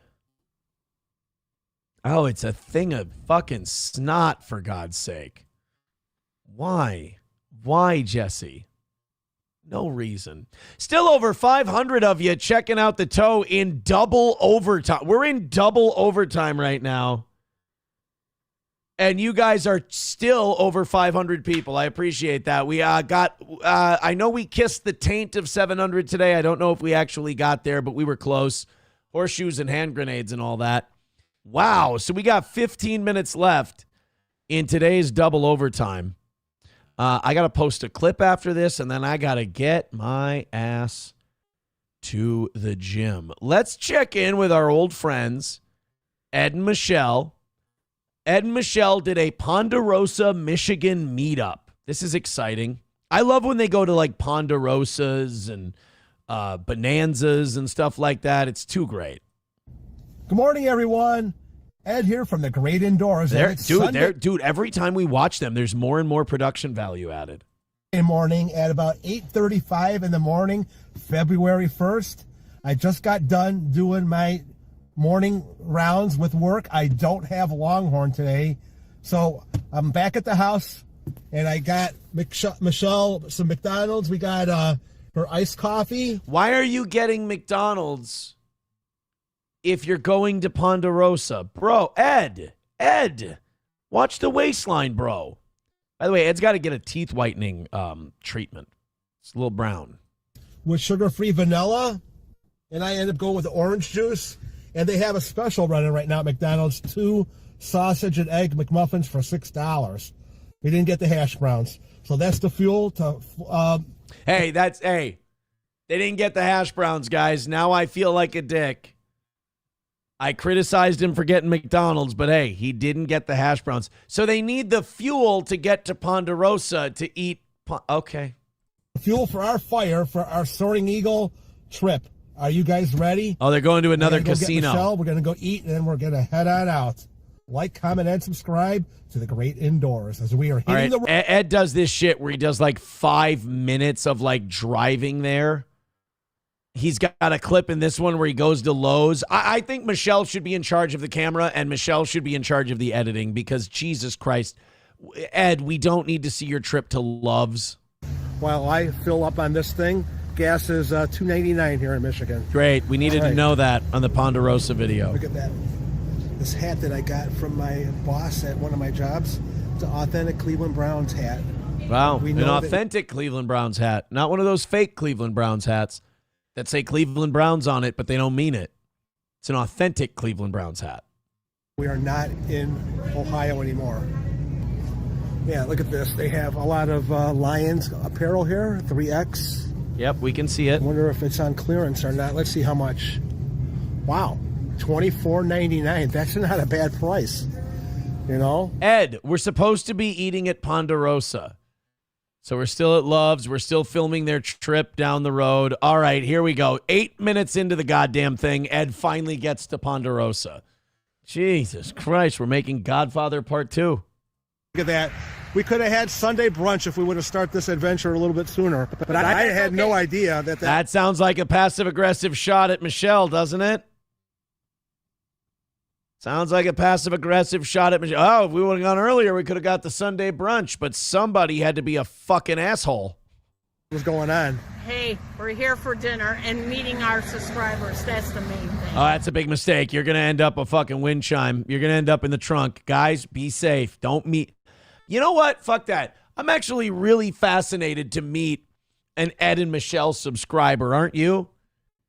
Oh, it's a thing of fucking snot, for God's sake. Why? Why, Jesse? No reason. Still over 500 of you checking out the toe in double overtime. We're in double overtime right now. And you guys are still over 500 people. I appreciate that. We I know we kissed the taint of 700 today. I don't know if we actually got there, but we were close. Horseshoes and hand grenades and all that. Wow. So we got 15 minutes left in today's double overtime. I got to post a clip after this, and then I got to get my ass to the gym. Let's check in with our old friends, Ed and Michelle. Ed and Michelle did a Ponderosa, Michigan meetup. This is exciting. I love when they go to like Ponderosas and Bonanzas and stuff like that. It's too great. Good morning, everyone. Ed here from the Great Indoors. Dude, every time we watch them, there's more and more production value added. Morning at about 8:35 in the morning, February 1st. I just got done doing my morning rounds with work. I don't have Longhorn today. So I'm back at the house, and I got Michelle some McDonald's. We got her iced coffee. Why are you getting McDonald's if you're going to Ponderosa? Bro, Ed, watch the waistline, bro. By the way, Ed's got to get a teeth whitening treatment. It's a little brown. With sugar-free vanilla, and I end up going with the orange juice. And they have a special running right now at McDonald's, 2 sausage and egg McMuffins for $6. We didn't get the hash browns. So that's the fuel to... Hey, they didn't get the hash browns, guys. Now I feel like a dick. I criticized him for getting McDonald's, but hey, he didn't get the hash browns. So they need the fuel to get to Ponderosa to eat... Okay. Fuel for our fire for our Soaring Eagle trip. Are you guys ready? Oh, they're going to another casino. We're going to go eat, and then we're going to head on out. Like, comment, and subscribe to the Great Indoors as we are hitting the road. Ed does this shit where he does like 5 minutes of like driving there. He's got a clip in this one where he goes to Lowe's. I think Michelle should be in charge of the camera, and Michelle should be in charge of the editing because, Jesus Christ, Ed, we don't need to see your trip to Love's. While I fill up on this thing, gas is $2.99 here in Michigan. Great. We needed to know that on the Ponderosa video. Look at that. This hat that I got from my boss at one of my jobs. It's an authentic Cleveland Browns hat. Wow. An authentic Cleveland Browns hat. Not one of those fake Cleveland Browns hats that say Cleveland Browns on it, but they don't mean it. It's an authentic Cleveland Browns hat. We are not in Ohio anymore. Yeah, look at this. They have a lot of Lions apparel here, 3X. Yep, we can see it. I wonder if it's on clearance or not. Let's see how much. Wow, $24.99. That's not a bad price, you know? Ed, we're supposed to be eating at Ponderosa. So we're still at Love's. We're still filming their trip down the road. All right, here we go. 8 minutes into the goddamn thing, Ed finally gets to Ponderosa. Jesus Christ, we're making Godfather Part 2. Look at that. We could have had Sunday brunch if we would have started this adventure a little bit sooner. But I had no idea that... That sounds like a passive-aggressive shot at Michelle, doesn't it? Sounds like a passive-aggressive shot at Michelle. Oh, if we would have gone earlier, we could have got the Sunday brunch. But somebody had to be a fucking asshole. What's going on? Hey, we're here for dinner and meeting our subscribers. That's the main thing. Oh, that's a big mistake. You're going to end up a fucking wind chime. You're going to end up in the trunk. Guys, be safe. Don't meet. You know what? Fuck that. I'm actually really fascinated to meet an Ed and Michelle subscriber, aren't you?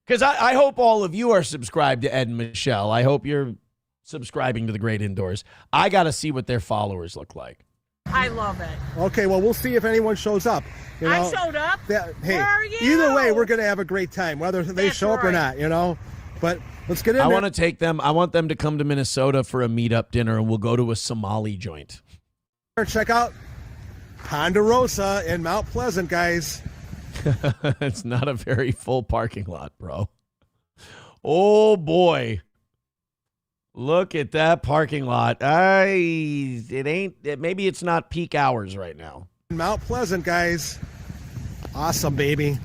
Because I hope all of you are subscribed to Ed and Michelle. I hope you're subscribing to The Great Indoors. I got to see what their followers look like. I love it. Okay, well, we'll see if anyone shows up. You know, I showed up. Hey, where are you? Either way, we're going to have a great time, whether they show up or not, you know. But let's get in there. I want to take them. I want them to come to Minnesota for a meetup dinner, and we'll go to a Somali joint. Check out Ponderosa in Mount Pleasant, guys. It's not a very full parking lot, bro. Oh, boy. Look at that parking lot. Maybe it's not peak hours right now. Mount Pleasant, guys. Awesome, baby.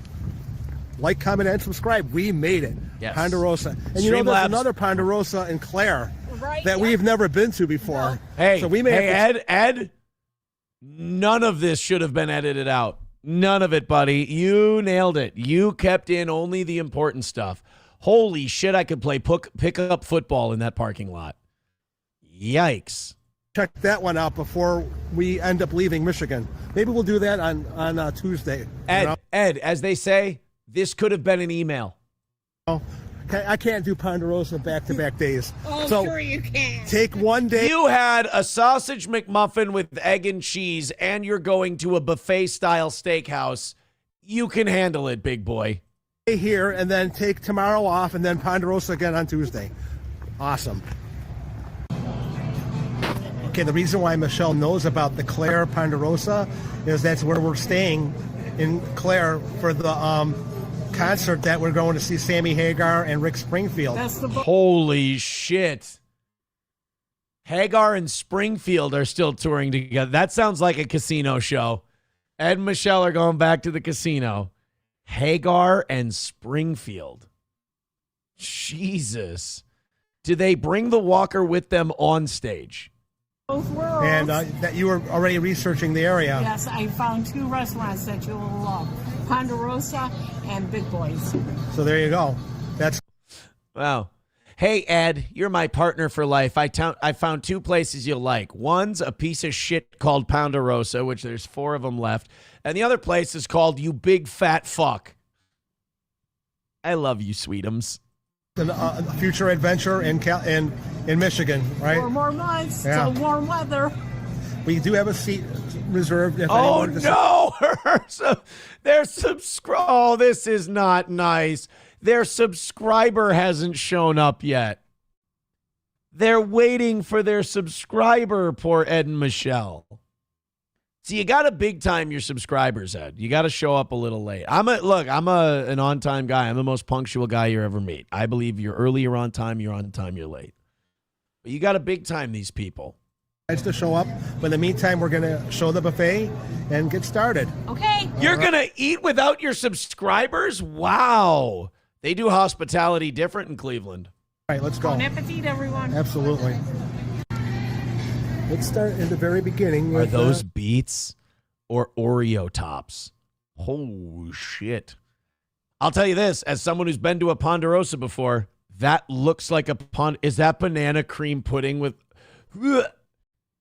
Like, comment, and subscribe. We made it. Yes. Ponderosa. And you know, there's another Ponderosa in Clare that we've never been to before. No. Hey, so we may Ed, none of this should have been edited out. None of it, buddy. You nailed it. You kept in only the important stuff. Holy shit, I could play pick-up football in that parking lot. Yikes. Check that one out before we end up leaving Michigan. Maybe we'll do that on Tuesday. Ed, as they say, this could have been an email. Oh, I can't do Ponderosa back-to-back days. Oh, so sure you can. Take one day. You had a sausage McMuffin with egg and cheese, and you're going to a buffet-style steakhouse. You can handle it, big boy. Here, and then take tomorrow off, and then Ponderosa again on Tuesday. Awesome. Okay, the reason why Michelle knows about the Clare Ponderosa is that's where we're staying in Clare for the concert that we're going to see Sammy Hagar and Rick Springfield. Holy shit. Hagar and Springfield are still touring together. That sounds like a casino show. Ed and Michelle are going back to the casino. Hagar and Springfield. Jesus. Do they bring the walker with them on stage? Both worlds. And that you were already researching the area. Yes, I found 2 restaurants that you will love. Ponderosa and Big Boys. So there you go. That's wow. Hey, Ed, you're my partner for life. I found 2 places you'll like. One's a piece of shit called Ponderosa, which there's 4 of them left. And the other place is called You Big Fat Fuck. I love you, Sweetums. A future adventure in Michigan, right? 4 more months Yeah. till warm weather. We do have a seat reserved. If Oh, anyone no! Oh, this is not nice. Their subscriber hasn't shown up yet. They're waiting for their subscriber, poor Ed and Michelle. So you got to big time your subscribers, Ed. You got to show up a little late. I'm an on-time guy. I'm the most punctual guy you ever meet. I believe you're early, you're on time, you're late. But you got to big time these people. To show up. But in the meantime, we're going to show the buffet and get started. Okay. You're going to eat without your subscribers? Wow. They do hospitality different in Cleveland. All right, let's go. Bon appetit, everyone. Absolutely. Let's start in the very beginning. Are those beets or Oreo tops? Holy shit. I'll tell you this, as someone who's been to a Ponderosa before, that looks like is that banana cream pudding with...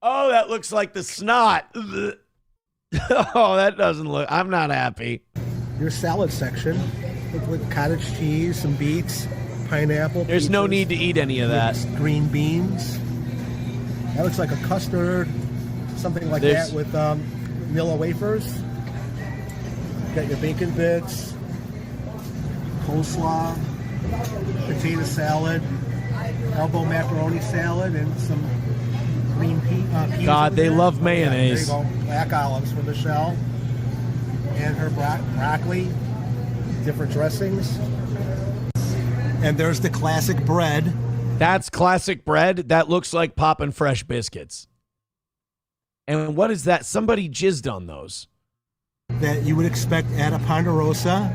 Oh, that looks like the snot. Oh, that doesn't look... I'm not happy. Your salad section with cottage cheese, some beets, pineapple. There's no need to eat any of that. Green beans. That looks like a custard, something like There's- that with vanilla wafers. Got your bacon bits, coleslaw, potato salad, elbow macaroni salad, and some green peas. God, over they there. love Yeah, mayonnaise. there you go. Black olives for Michelle. And her broccoli, different dressings. And there's the classic bread. That's classic bread. That looks like poppin' fresh biscuits. And what is that? Somebody jizzed on those. That you would expect at a Ponderosa.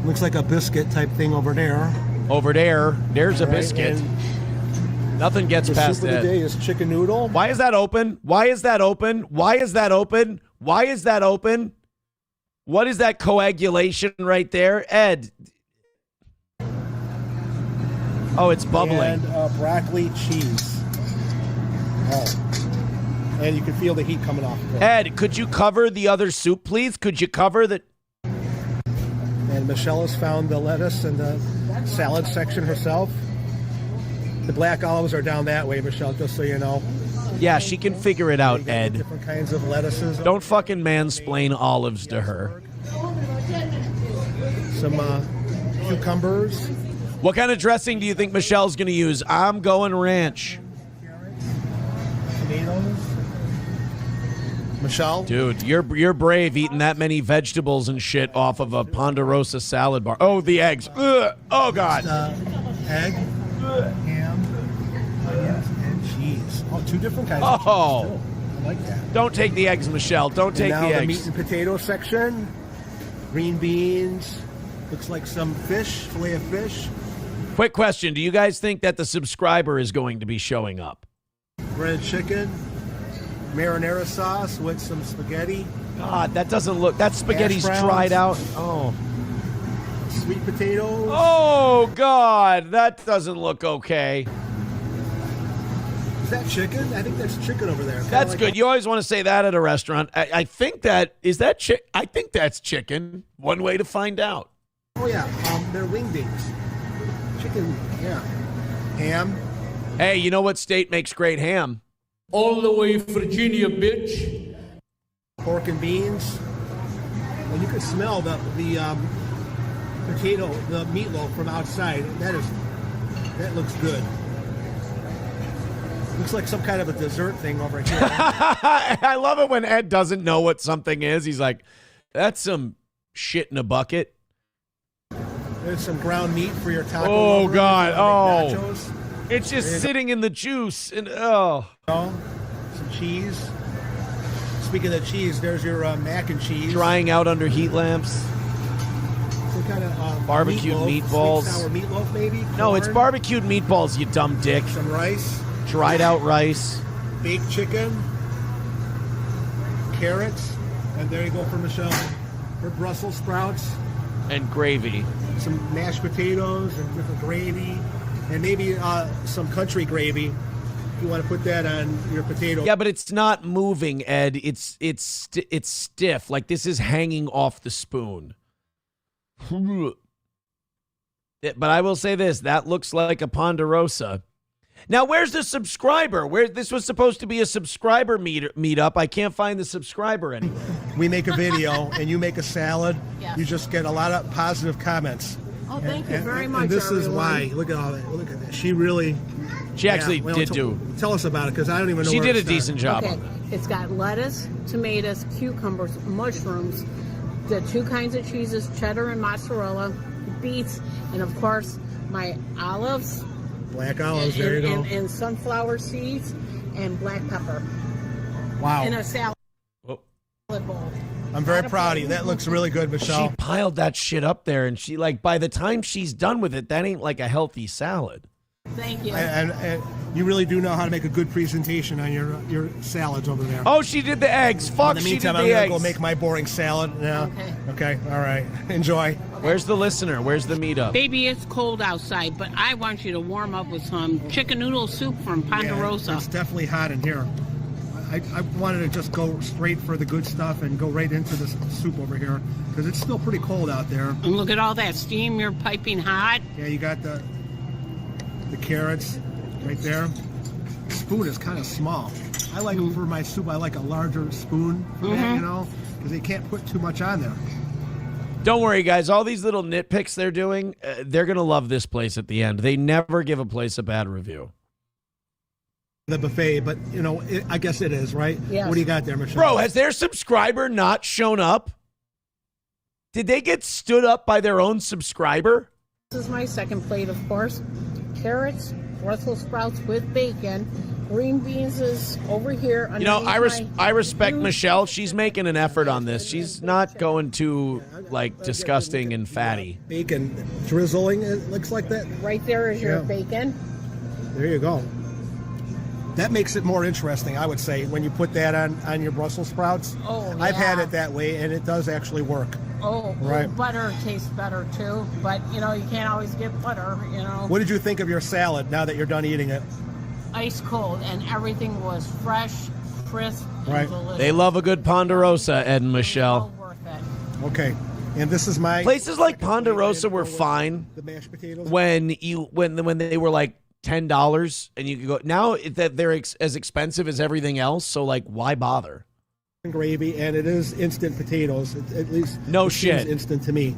Looks like a biscuit type thing over there. Over there, there's a Right, biscuit. and Nothing gets the past soup of that. the day is chicken noodle. Why is that open? Why is that open? Why is that open? Why is that open? What is that coagulation right there? Ed. Oh, it's bubbling. And broccoli cheese. Oh. And you can feel the heat coming off of it. Ed, could you cover the other soup, please? Could you cover the... And Michelle has found the lettuce in the salad section herself. The black olives are down that way, Michelle, just so you know. Yeah, she can figure it out, Ed. Different kinds of lettuces. Don't fucking mansplain olives to her. Some cucumbers. What kind of dressing do you think Michelle's going to use? I'm going ranch. Tomatoes. Michelle? Dude, you're brave eating that many vegetables and shit off of a Ponderosa salad bar. Oh, the eggs. Ugh. Oh, God. Egg, ham, onions, and cheese. Oh, two different kinds of cheese, too. I like that. Don't take the eggs, Michelle. Don't take and now the the meat eggs. and potato section. Green beans. Looks like some fish, fillet of fish. Quick question. Do you guys think that the subscriber is going to be showing up? Breaded chicken. Marinara sauce with some spaghetti. God, that doesn't look... That spaghetti's Hash browns. dried out. Oh. Sweet potatoes. Oh, God. That doesn't look okay. Is that chicken? I think that's chicken over there. Kinda That's like good. You always want to say that at a restaurant. I think that... Is that chicken? I think that's chicken. One way to find out. Oh, yeah. They're wingdings. Chicken, yeah. Ham. Hey, you know what state makes great ham? All the way Virginia, bitch. Pork and beans. And you can smell the potato, the meatloaf from outside. That looks good. Looks like some kind of a dessert thing over here. I love it when Ed doesn't know what something is. He's like, that's some shit in a bucket. There's some ground meat for your taco. Oh, lovers. God. Oh. Nachos. It's just sitting in the juice. And oh. Some cheese. Speaking of cheese, there's your mac and cheese. Drying out under heat lamps. Some kind of Barbecued meatballs. Sweet sour meatloaf, maybe? No, it's Corn. barbecued meatballs, you dumb dick. Some rice. Dried out rice. Baked chicken. Carrots. And there you go for Michelle. Her Brussels sprouts. And gravy. Some mashed potatoes and different gravy. And maybe some country gravy. If you want to put that on your potato. Yeah, but it's not moving, Ed. It's stiff. Like this is hanging off the spoon. But I will say this. That looks like a Ponderosa. Now, where's the subscriber? This was supposed to be a subscriber meetup. I can't find the subscriber anywhere. We make a video and you make a salad. Yes. You just get a lot of positive comments. Oh, thank you very much, And this is everyone. why. Look at all that. Look at that. She really... She actually well, did do. Tell us about it, because I don't even know She where did to a start. decent job Okay, on that. it's got lettuce, tomatoes, cucumbers, mushrooms, the two kinds of cheeses, cheddar and mozzarella, beets, and of course my olives. Black olives, there you go. And sunflower seeds and black pepper. Wow. In a salad Oh. bowl. I'm very proud of you. That looks really good, Michelle. She piled that shit up there, and she by the time she's done with it, that ain't like a healthy salad. Thank you. And you really do know how to make a good presentation on your salads over there. Oh, she did the eggs. Fuck, In the she did meantime, the I'm gonna eggs. go make my boring salad. Yeah. Okay. All right. Enjoy. Where's the listener? Where's the meetup? Baby, it's cold outside, but I want you to warm up with some chicken noodle soup from Ponderosa. Yeah, it's definitely hot in here. I wanted to just go straight for the good stuff and go right into this soup over here because it's still pretty cold out there. And look at all that steam, you're piping hot. Yeah, you got the carrots right there. spoon is kind of small. I like them for my soup. I like a larger spoon for that, you know, because they can't put too much on there. Don't worry, guys. All these little nitpicks they're doing, they're going to love this place at the end. They never give a place a bad review. The buffet, but, you know, I guess it is, right? Yes. What do you got there, Michelle? Bro, has their subscriber not shown up? Did they get stood up by their own subscriber? This is my second plate, of course. Carrots, Brussels sprouts with bacon. Green beans is over here. You know, I respect Michelle. She's making an effort on this. She's not going too, like, disgusting and fatty. Bacon drizzling, it looks like that. Right there is your bacon. There you go. That makes it more interesting, I would say, when you put that on your Brussels sprouts. Oh, I've had it that way, and it does actually work. Oh, right. Butter tastes better, too. But, you know, you can't always get butter, you know. What did you think of your salad now that you're done eating it? Ice cold, and everything was fresh, crisp, and delicious. They love a good Ponderosa, Ed and Michelle. Well worth it. Okay. And this is my... Places like Ponderosa were fine the mashed potatoes. when they were like $10 and you could go. Now that they're as expensive as everything else, so like why bother? Gravy, and it is instant potatoes. At least no it shit. Seems instant to me.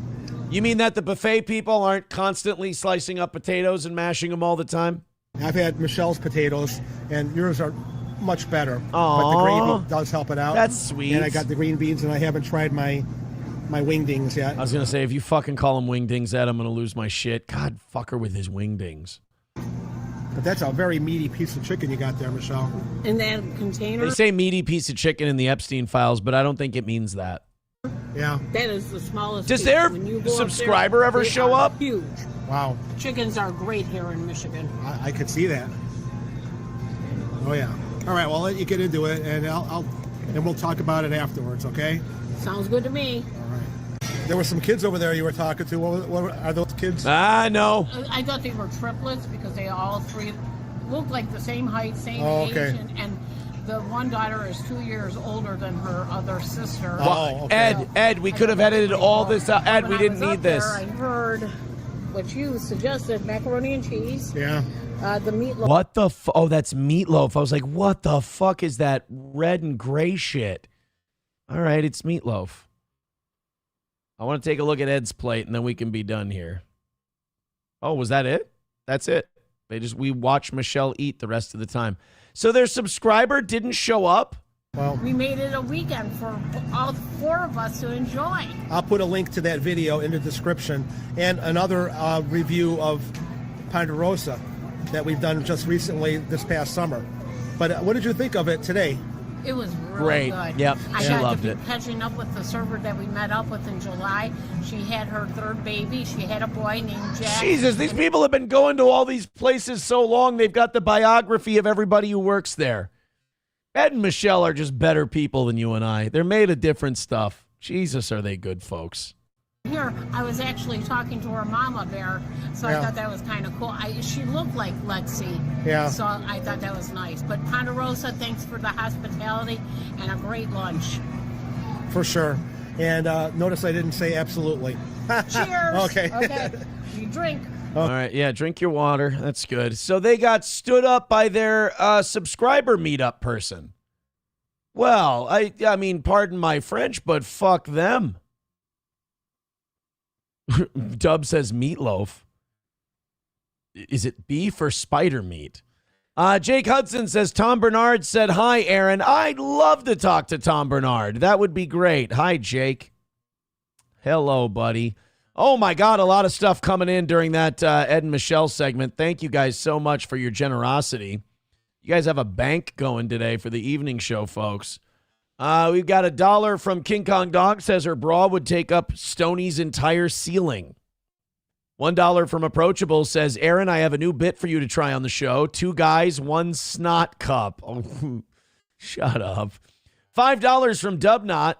You mean that the buffet people aren't constantly slicing up potatoes and mashing them all the time? I've had Michelle's potatoes, and yours are much better. Aww. But the gravy does help it out. That's sweet. And I got the green beans, and I haven't tried my wingdings yet. I was going to say, if you fucking call them wingdings, Ed, I'm going to lose my shit. God, fucker with his wingdings. But that's a very meaty piece of chicken you got there, Michelle. In that container? They say meaty piece of chicken in the Epstein files, but I don't think it means that. Yeah. That is the smallest Does piece. their When you go subscriber up there, ever they show are up? Huge. Wow. Chickens are great here in Michigan. I could see that. Oh yeah. All right. Well, I'll let you get into it, and and we'll talk about it afterwards. Okay. Sounds good to me. All right. There were some kids over there you were talking to. What are those kids? No. I thought they were triplets because they all three look like the same height, same age, okay. and the one daughter is 2 years older than her other sister. Well, okay. Ed, we could have edited all this out. Ed, we didn't need this. I heard what you suggested, macaroni and cheese. Yeah. The meatloaf. What the oh, that's meatloaf. I was like, what the fuck is that red and gray shit? All right, it's meatloaf. I want to take a look at Ed's plate, and then we can be done here. Oh, was that it? That's it. We watch Michelle eat the rest of the time. So their subscriber didn't show up? Well, we made it a weekend for all four of us to enjoy. I'll put a link to that video in the description and another review of Ponderosa that we've done just recently this past summer. But what did you think of it today? It was really great. Good. Yep, I she got loved to it. be catching up with the server that we met up with in July. She had her third baby. She had a boy named Jack. Jesus, these people have been going to all these places so long, they've got the biography of everybody who works there. Ed and Michelle are just better people than you and I. They're made of different stuff. Jesus, are they good folks. Here, I was actually talking to her mama bear, so I thought that was kind of cool. She looked like Lexi, so I thought that was nice. But Ponderosa, thanks for the hospitality and a great lunch. For sure. And notice I didn't say absolutely. Cheers. Okay. You drink. All right, yeah, drink your water. That's good. So they got stood up by their subscriber meetup person. Well, I mean, pardon my French, but fuck them. Dub says meatloaf. Is it beef or spider meat? Jake Hudson says, Tom Bernard said, hi, Aaron. I'd love to talk to Tom Bernard. That would be great. Hi, Jake. Hello, buddy. Oh, my God, a lot of stuff coming in during that Ed and Michelle segment. Thank you guys so much for your generosity. You guys have a bank going today for the evening show, folks. We've got $1 from King Kong Dog, says her bra would take up Stoney's entire ceiling. $1 from Approachable says, Aaron, I have a new bit for you to try on the show. 2 guys, 1 snot cup. Oh, shut up. $5 from Dubnot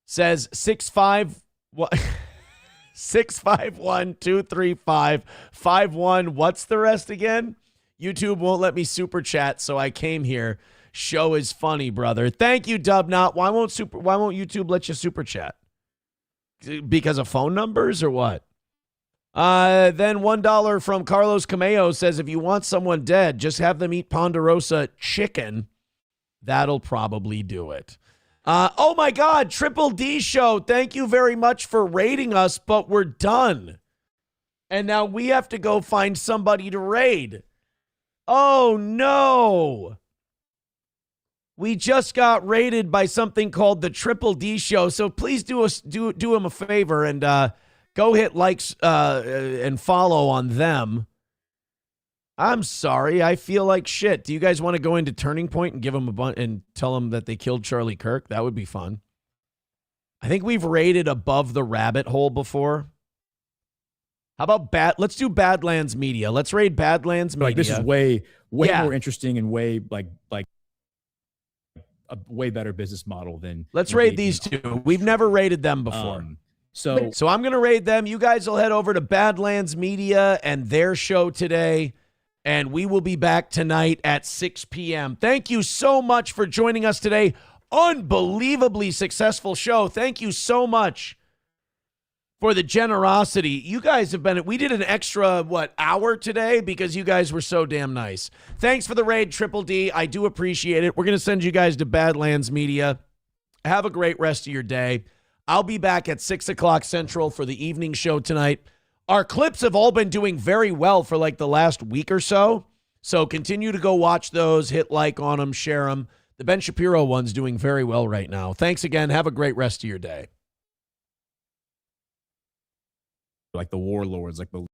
says 651-235-51. What's the rest again? YouTube won't let me super chat, so I came here. Show is funny, brother. Thank you, Dubnot. Why won't YouTube let you super chat? Because of phone numbers or what? Then $1 from Carlos Cameo says, if you want someone dead, just have them eat Ponderosa chicken. That'll probably do it. Oh my God, Triple D Show. Thank you very much for raiding us, but we're done. And now we have to go find somebody to raid. Oh no. We just got raided by something called the Triple D Show. So please do him a favor and go hit likes and follow on them. I'm sorry. I feel like shit. Do you guys want to go into Turning Point and give them a bunch and tell them that they killed Charlie Kirk? That would be fun. I think we've raided above the rabbit hole before. How about let's do Badlands Media. Let's raid Badlands Media. Like this is way more interesting and way like a way better business model than. Let's raid these two. We've never raided them before. So I'm going to raid them. You guys will head over to Badlands Media and their show today. And we will be back tonight at 6 p.m. Thank you so much for joining us today. Unbelievably successful show. Thank you so much for the generosity. You guys have been, we did an extra, hour today because you guys were so damn nice. Thanks for the raid, Triple D. I do appreciate it. We're going to send you guys to Badlands Media. Have a great rest of your day. I'll be back at 6 o'clock Central for the evening show tonight. Our clips have all been doing very well for like the last week or so. So continue to go watch those, hit like on them, share them. The Ben Shapiro one's doing very well right now. Thanks again. Have a great rest of your day. Like the warlords, like the